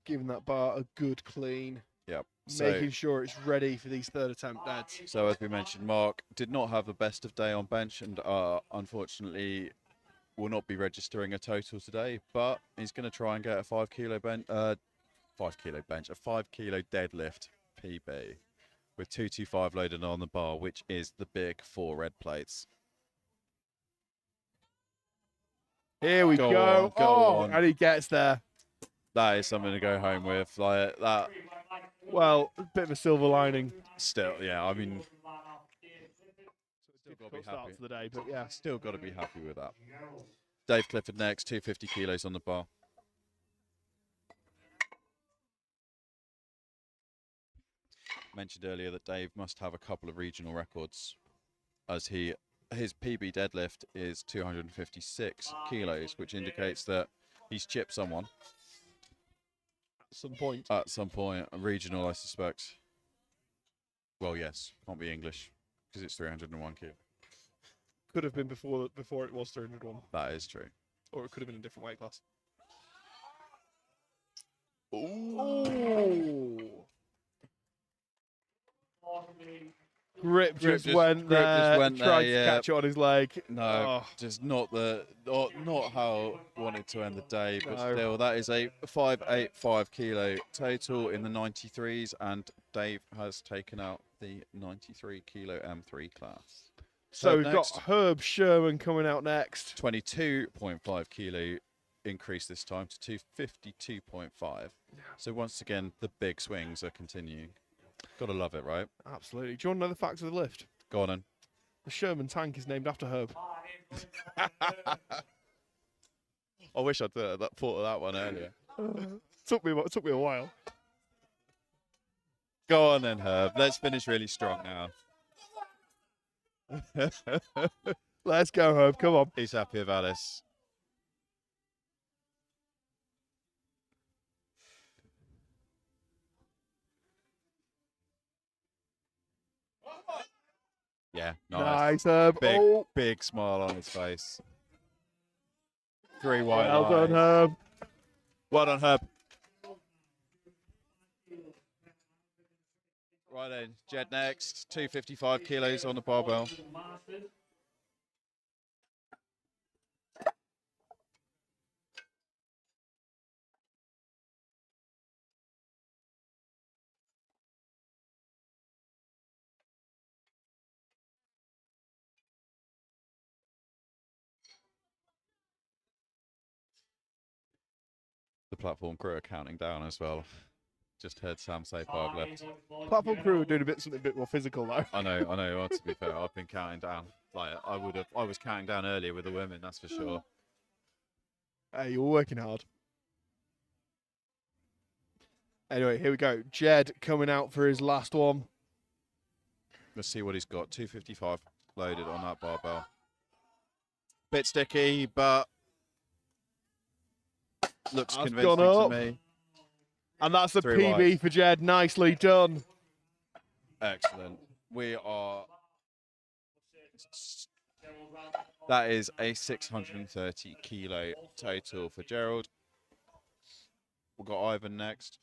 Giving that bar a good clean. Yep. Making sure it's ready for these third attempt deads. So as we mentioned, Mark did not have the best of day on bench, and unfortunately will not be registering a total today, but he's going to try and get a 5 kilo bench, a 5 kilo deadlift PB with 225 loaded on the bar, which is the big 4 red plates. Here we go. Go on. And he gets there. That is something to go home with. Like that. Well, a bit of a silver lining. Still, yeah. I mean, still got to be Start happy. to the day, but yeah. Still got to be happy with that. Dave Clifford next, 250 kilos on the bar. Mentioned earlier that Dave must have a couple of regional records, as he his PB deadlift is 256 kilos, which indicates that he's chipped someone At some point. at some point. A regional, I suspect. Well, yes, can't be English because it's 301 kilo. Could have been before it was 301. That is true. Or it could have been a different weight class. Ooh. Grip just went grip there. just went tried there, to catch it on his leg. No, Oh. just not how I wanted to end the day, but No. still, that is a 585 kilo total in the 93s, and Dave has taken out the 93 kilo M3 class. So Herb we've next. got Herb Sherman coming out next. 22.5 kilo increase this time to 252.5. So once again, the big swings are continuing. Gotta love it, right? Absolutely. Do you want to know the facts of the lift? Go on then. The Sherman tank is named after Herb. I wish I'd thought of that one earlier. Took me a while. Go on then, Herb. Let's finish really strong now. Let's go, Herb. Come on. He's happy about this. Yeah, Nice, Herb. Big, Oh, big smile on his face. 3 white well done, lines. Herb. Well done, Herb. Right then, Jed next. 255 kilos on the barbell. The platform crew are counting down as well. Just heard Sam say 5 left. Platform crew are doing something a bit more physical though. I know. Well, to be fair, I've been counting down. Like I was counting down earlier with the women, that's for sure. Hey, you're working hard. Anyway, here we go. Jed coming out for his last one. Let's see what he's got. 255 loaded on that barbell. Bit sticky, but looks That's convincing gone to up. me. And that's the 3 PB white. for Jed. Nicely done. Excellent. That is a 630 kilo total for Gerald. We've got Ivan next.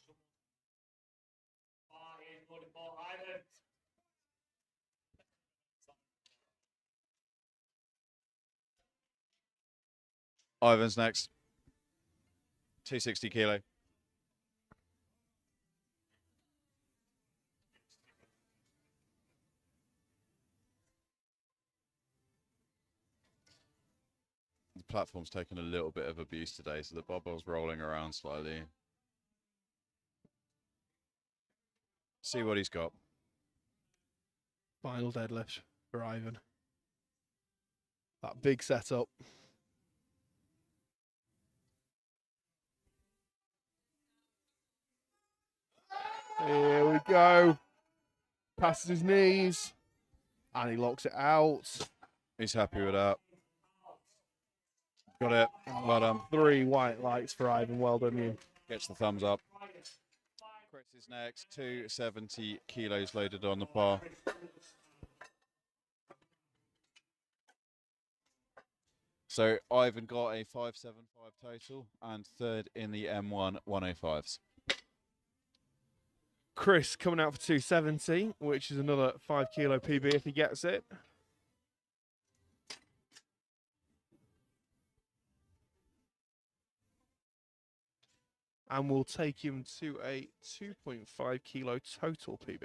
Ivan's next. 260 kilo. The platform's taken a little bit of abuse today, so the barbell's rolling around slightly. See what he's got. Final deadlift for Ivan. That big setup. Here we go. Passes his knees. And he locks it out. He's happy with that. Got it. Well done. 3 white lights for Ivan. Well done, you. Gets the thumbs up. Chris is next. 270 kilos loaded on the bar. So Ivan got a 575 total and third in the M1 105s. Chris coming out for 270, which is another 5 kilo PB if he gets it. And we'll take him to a 2.5 kilo total PB.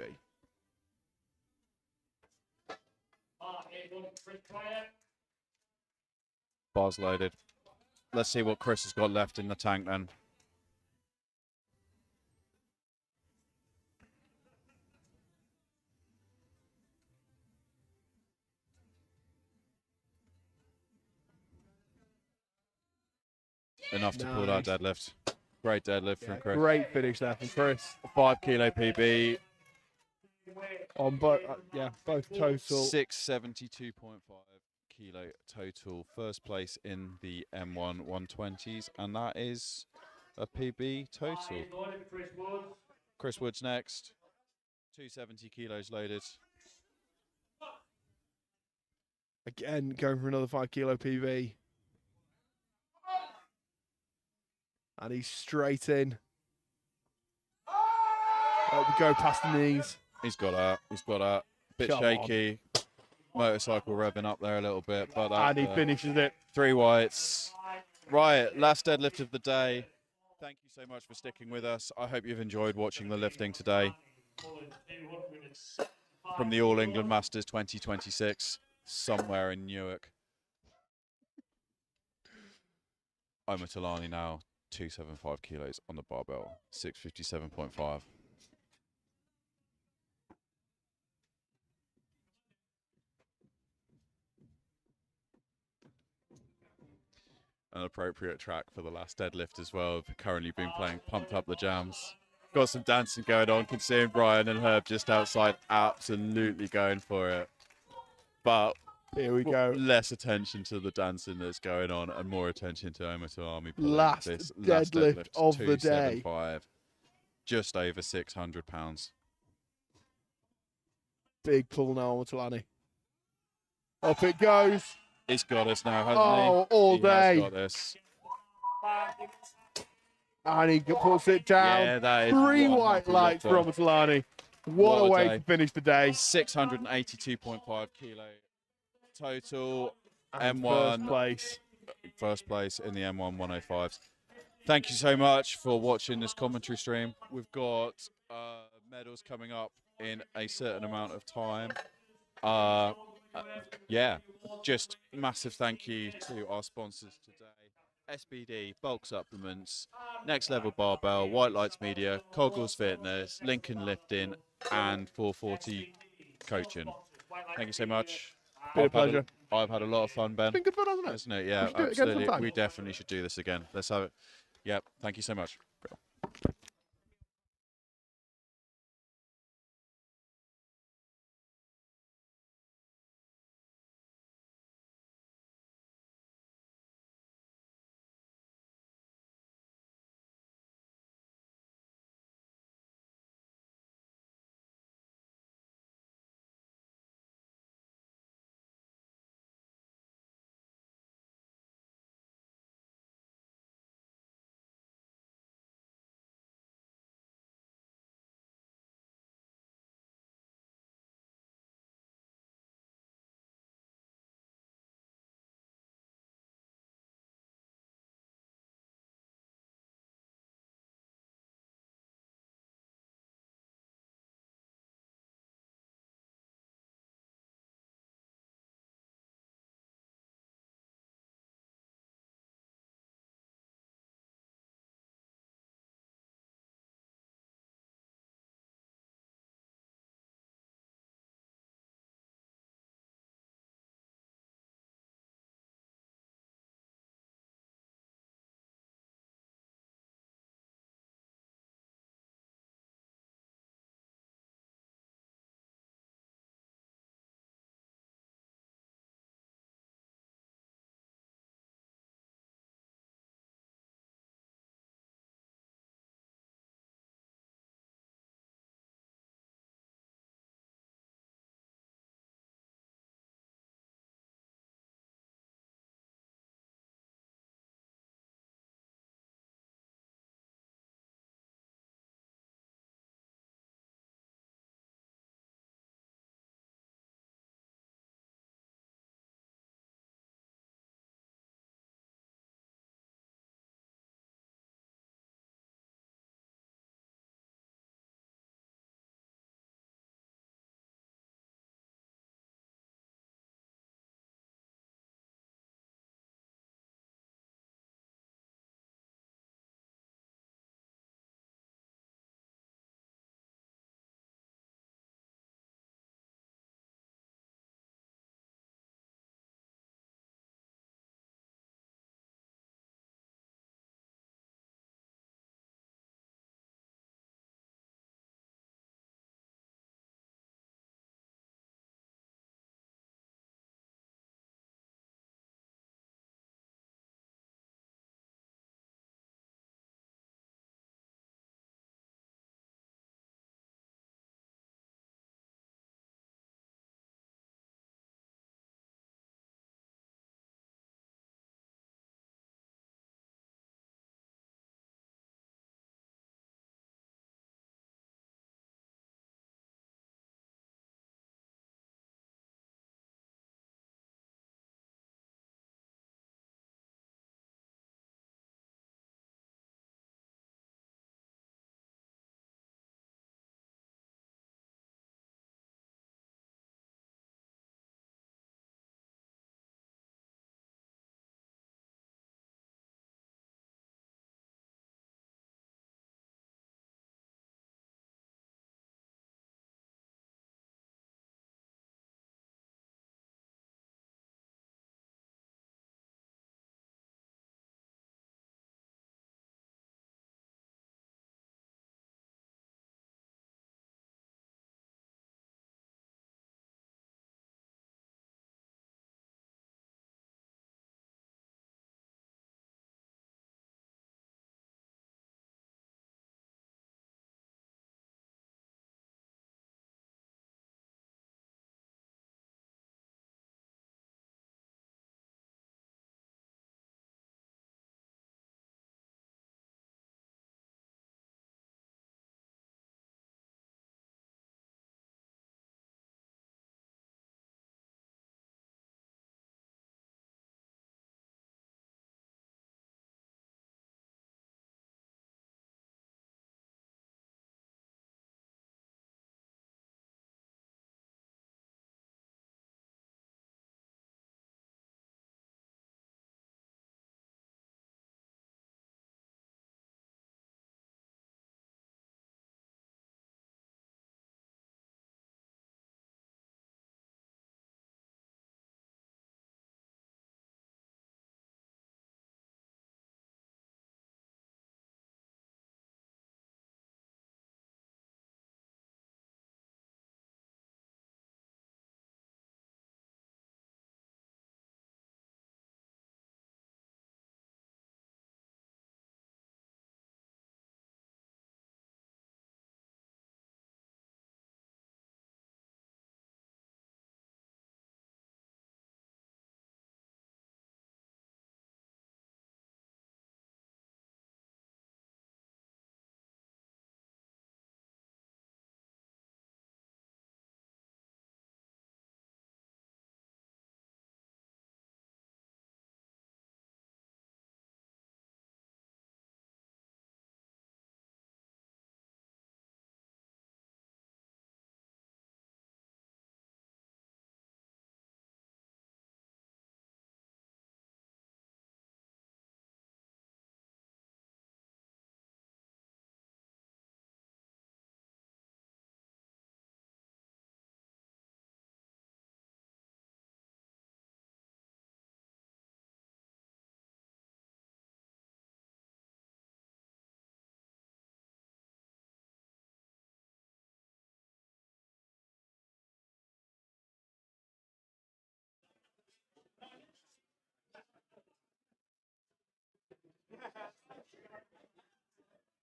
Bars loaded. Let's see what Chris has got left in the tank then. Enough to pull that deadlift. Great deadlift from Chris. Great finish there from Chris. 5 kilo PB. On both, both total. 672.5. kilo total. First place in the M1 120s, and that is a PB total. Chris Woods next, 270 kilos loaded. Again, going for another 5 kilo PB. And he's straight in. Oh, we go past the knees. He's got that. He's got that. Bit Come shaky. Motorcycle revving up there a little bit, but that, And he finishes it. 3 whites. Right, last deadlift of the day. Thank you so much for sticking with us. I hope you've enjoyed watching the lifting today from the All England Masters 2026, somewhere in Newark. I'm at Talani now, 275 kilos on the barbell, 657.5. An appropriate track for the last deadlift as well. I've currently been playing Pumped Up the Jams. Got some dancing going on. Can see Brian and Herb just outside, absolutely going for it. But here we go. Less attention to the dancing that's going on and more attention to Omoto Army. Last deadlift of the day. Just over 600 pounds. Big pull now on Talani. Up it goes. He's got us now, hasn't he? All He day. has got us. And he puts it down. Yeah, that is 3 white lights from Talani. What a way to finish the day. 682.5 kilo total. And M1. First place in the M1 105s. Thank you so much for watching this commentary stream. We've got medals coming up in a certain amount of time. Yeah, just massive thank you to our sponsors today. SBD, Bulk Supplements, Next Level Barbell, White Lights Media, Coggles Fitness, Lincoln Lifting, and 440 Coaching. Thank you so much. Been a pleasure. I've had a lot of fun, Ben. It's been good fun, hasn't it? Isn't it? Yeah, absolutely. We definitely should do this again. Let's have it. Yep. Thank you so much.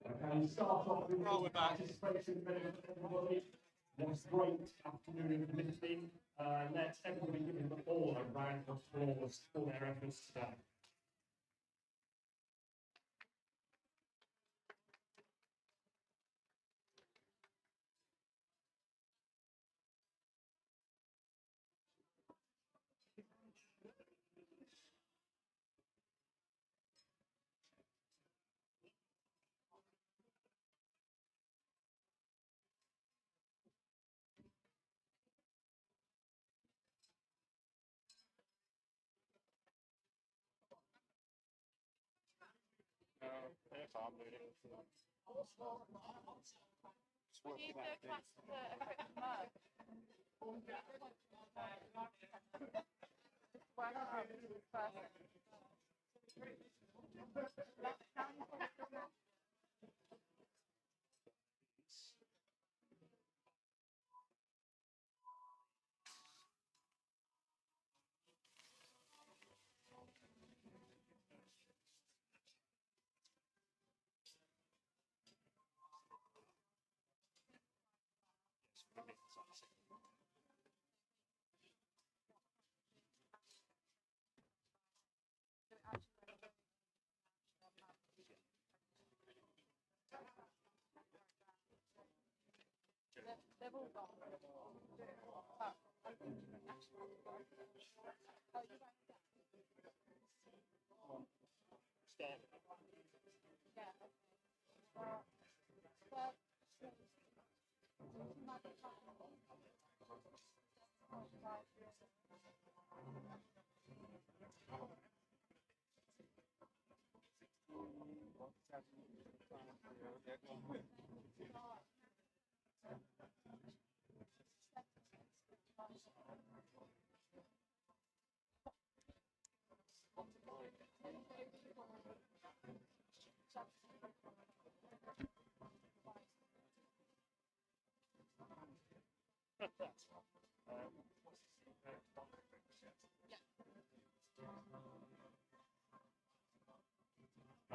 Okay, start off with participation for everybody. That's great afternoon of lifting. Let's everybody give them all a round of applause for their efforts today.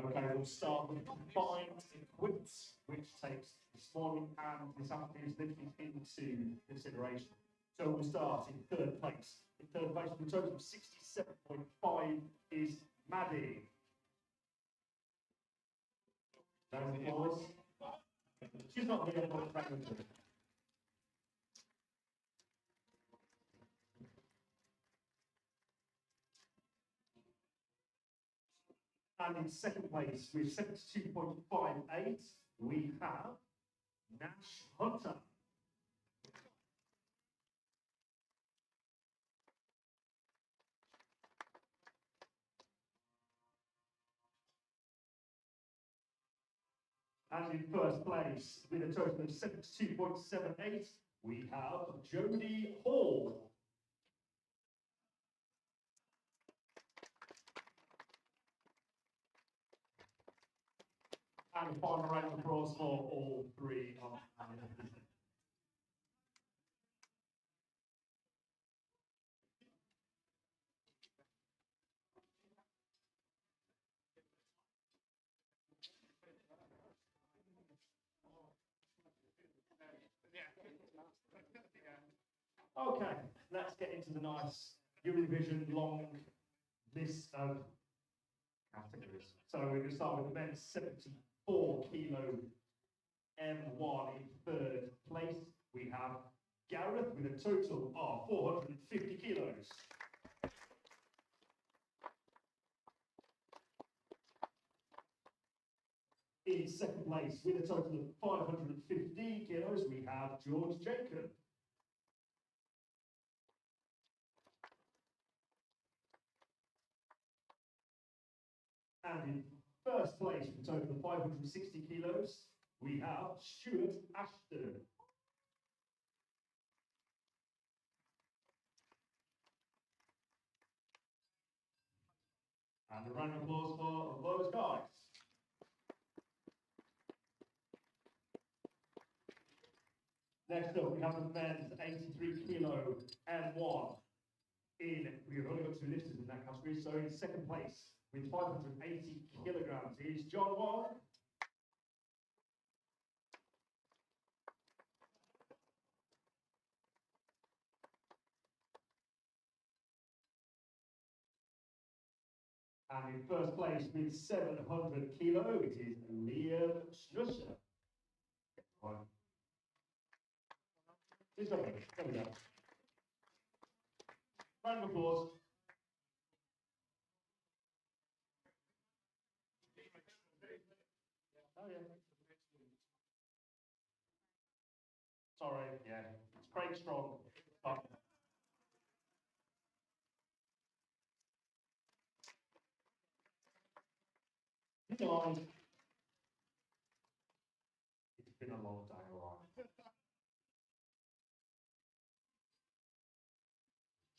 Okay, we'll start with combined equips, which takes this morning and this afternoon's lifting into consideration. So we'll start in third place. In third place with a total of 67.5 is Maddie. Round of applause. She's not here for the record. And in second place with 72.58, we have Nash Hunter. And in first place with a total of 72.78, we have Jodie Hall. And a final round of applause for all three of them. Okay, let's get into the nice Eurovision long list of categories. So we're going to start with the men's 74 kilo M1 in third place. We have Gareth with a total of 450 kilos. In second place with a total of 515 kilos, we have George Jacob. And in first place with a total of 560 kilos, we have Stuart Ashton. And a round of applause for those guys. Next up, we have the men's 83 kilo M1 we've only got two lifters in that category, so in second place with 580 kilograms is John Wong. And in first place with 700 kilo, it is Liam Schnusser. Right. Just over. There we go. Round of applause. Oh yeah. Sorry, yeah. It's Craig Strong. But guys, it's been a long day, alright.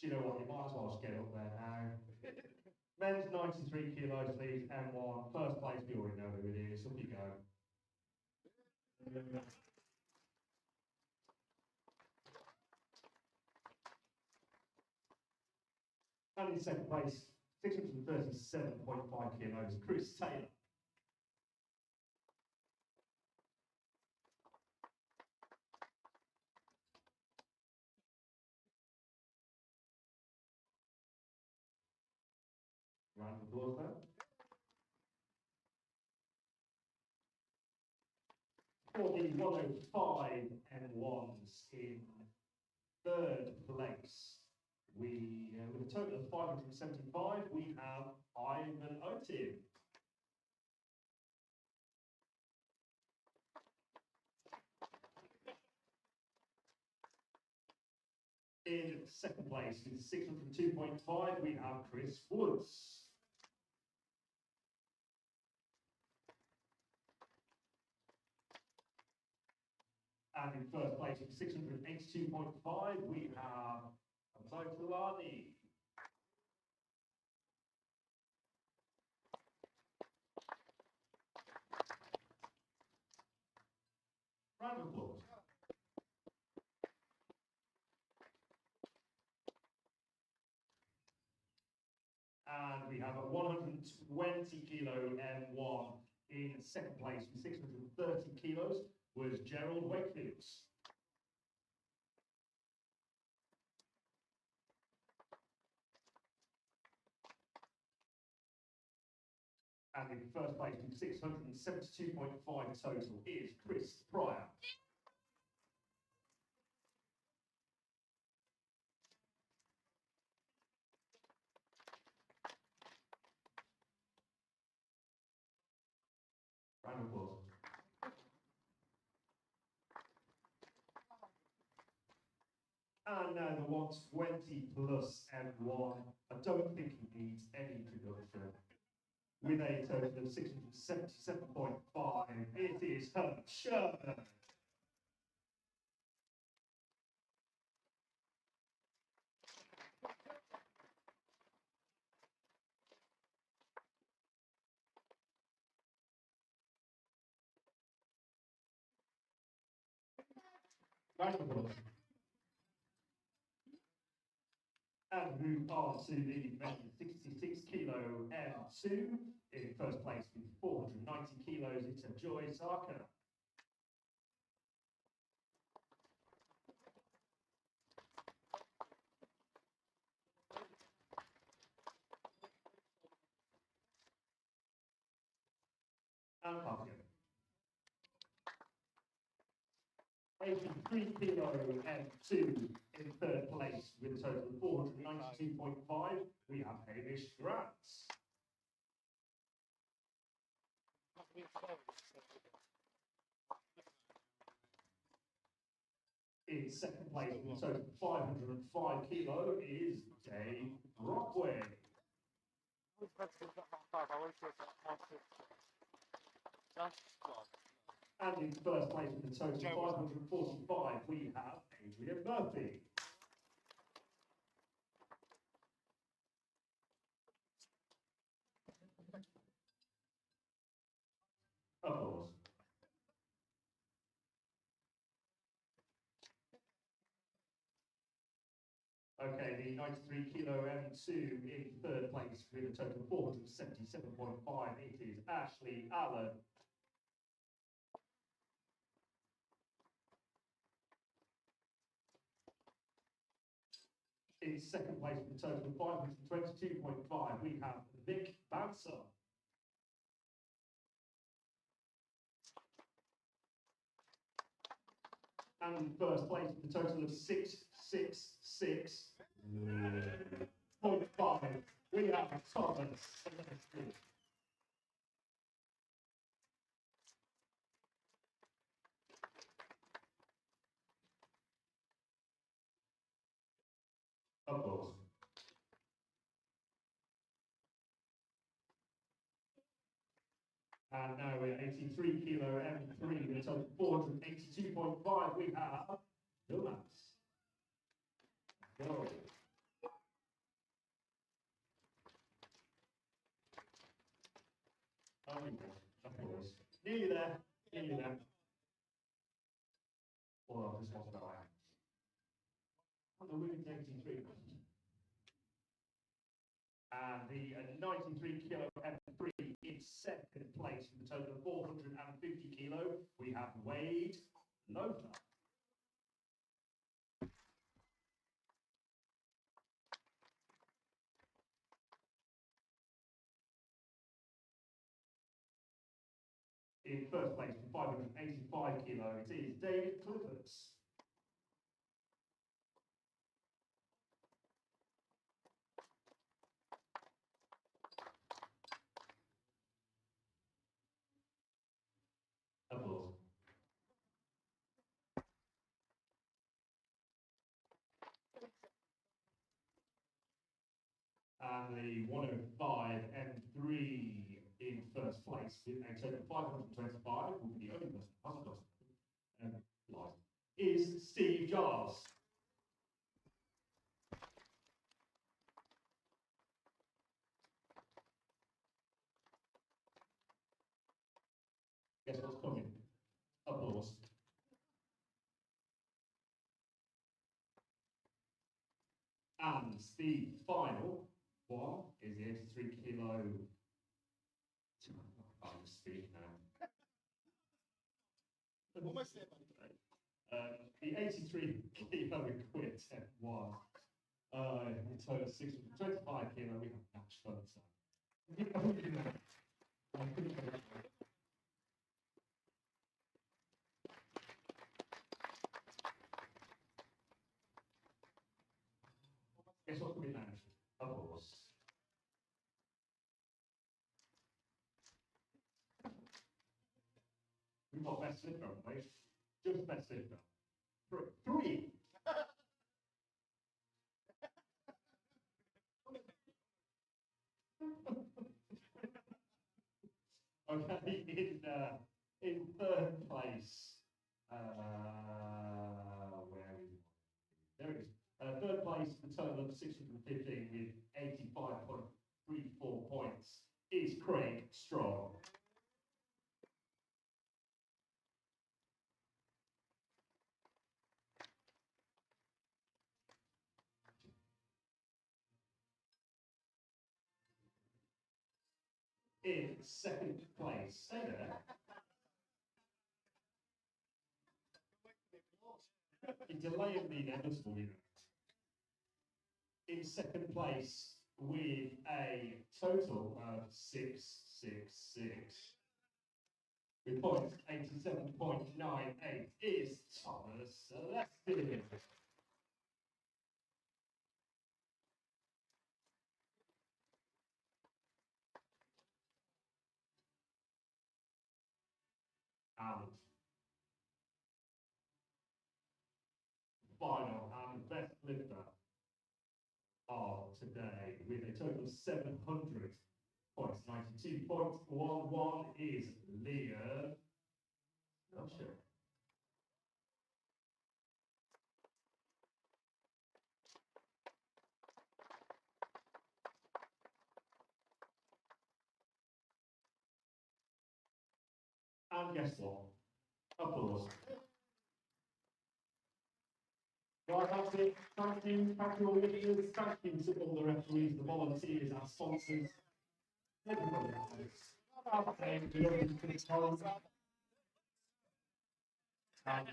Do you know what? You might as well just get up there now. Men's 93 kilos, please. M1. First place, we already know who it is. Up you go. And in second place, 637.5 kilos, Chris Taylor. Round of applause there. For the 105 M1s in third place, we, with a total of 575, we have Ivan Otim. In second place with 602.5, we have Chris Woods. And in first place with 682.5, we have Motilani. Round of applause. And we have a 120 kilo M1 in second place with 630 kilos was Gerald Wakefields. And in first place with 672.5 total is Chris Pryor. Round of applause. And now the 120 plus M1. I don't think he needs any introduction. With a total of 677.5, it is Herb Sherman. Round of applause. And move on to the men's 66 kilo M2. In first place with 490 kilos, it's a Joy Sarker. And Pavio. 83 kilo M2 in third place with a total of 492.5. We have Hamish Grants. In second place with a total of 505 kilo is Dave Brockway. And in first place with a total of 545, we have Adrian Murphy. Applause. Okay, the 93 kilo M2 in third place with a total of 477.5. It is Ashley Allen. In second place with a total of 522.5, we have Vic Bouncer. And first place with a total of 666.5. We have Thomas. Of course. And now we're 83 kilo M3 with a total of 482.5. We have Thomas. Go. Nearly there. Nearly there. Or I'll just want to go out. I'm moving to 83. And the 93 kilo M3 in second place with a total of 450 kilo. We have Wade Lothar. In first place with 585 kilo, it is David Clifford. Applause. And the 105 M3 in first place with a total of 525 will be the only person who hasn't got live is Steve Giles. Guess what's coming? Applause. And the final one is the 83 kilo. I'm speaking now. Almost there, The 83 kilo quit at one. In total 625 kilo. We have match fun. Guess what could be managed? Of course. We've got best slipper, haven't we? Just best slipper. Three. Okay, in third place, where is it? There it is. Third place, the total of 615 with 85.34 points is Craig Strong. In second place, stay there. You're delaying the inevitable, you know. In second place, with a total of 666. With points 87.98 is Thomas Celestin. And final and best lifter of today with a total of 700 points, 92.11 is Leah. Not sure. And guess what? Applause. Right, that's it. Thank you all the leaders, thank you to all the referees, the volunteers, our sponsors, everybody else. And,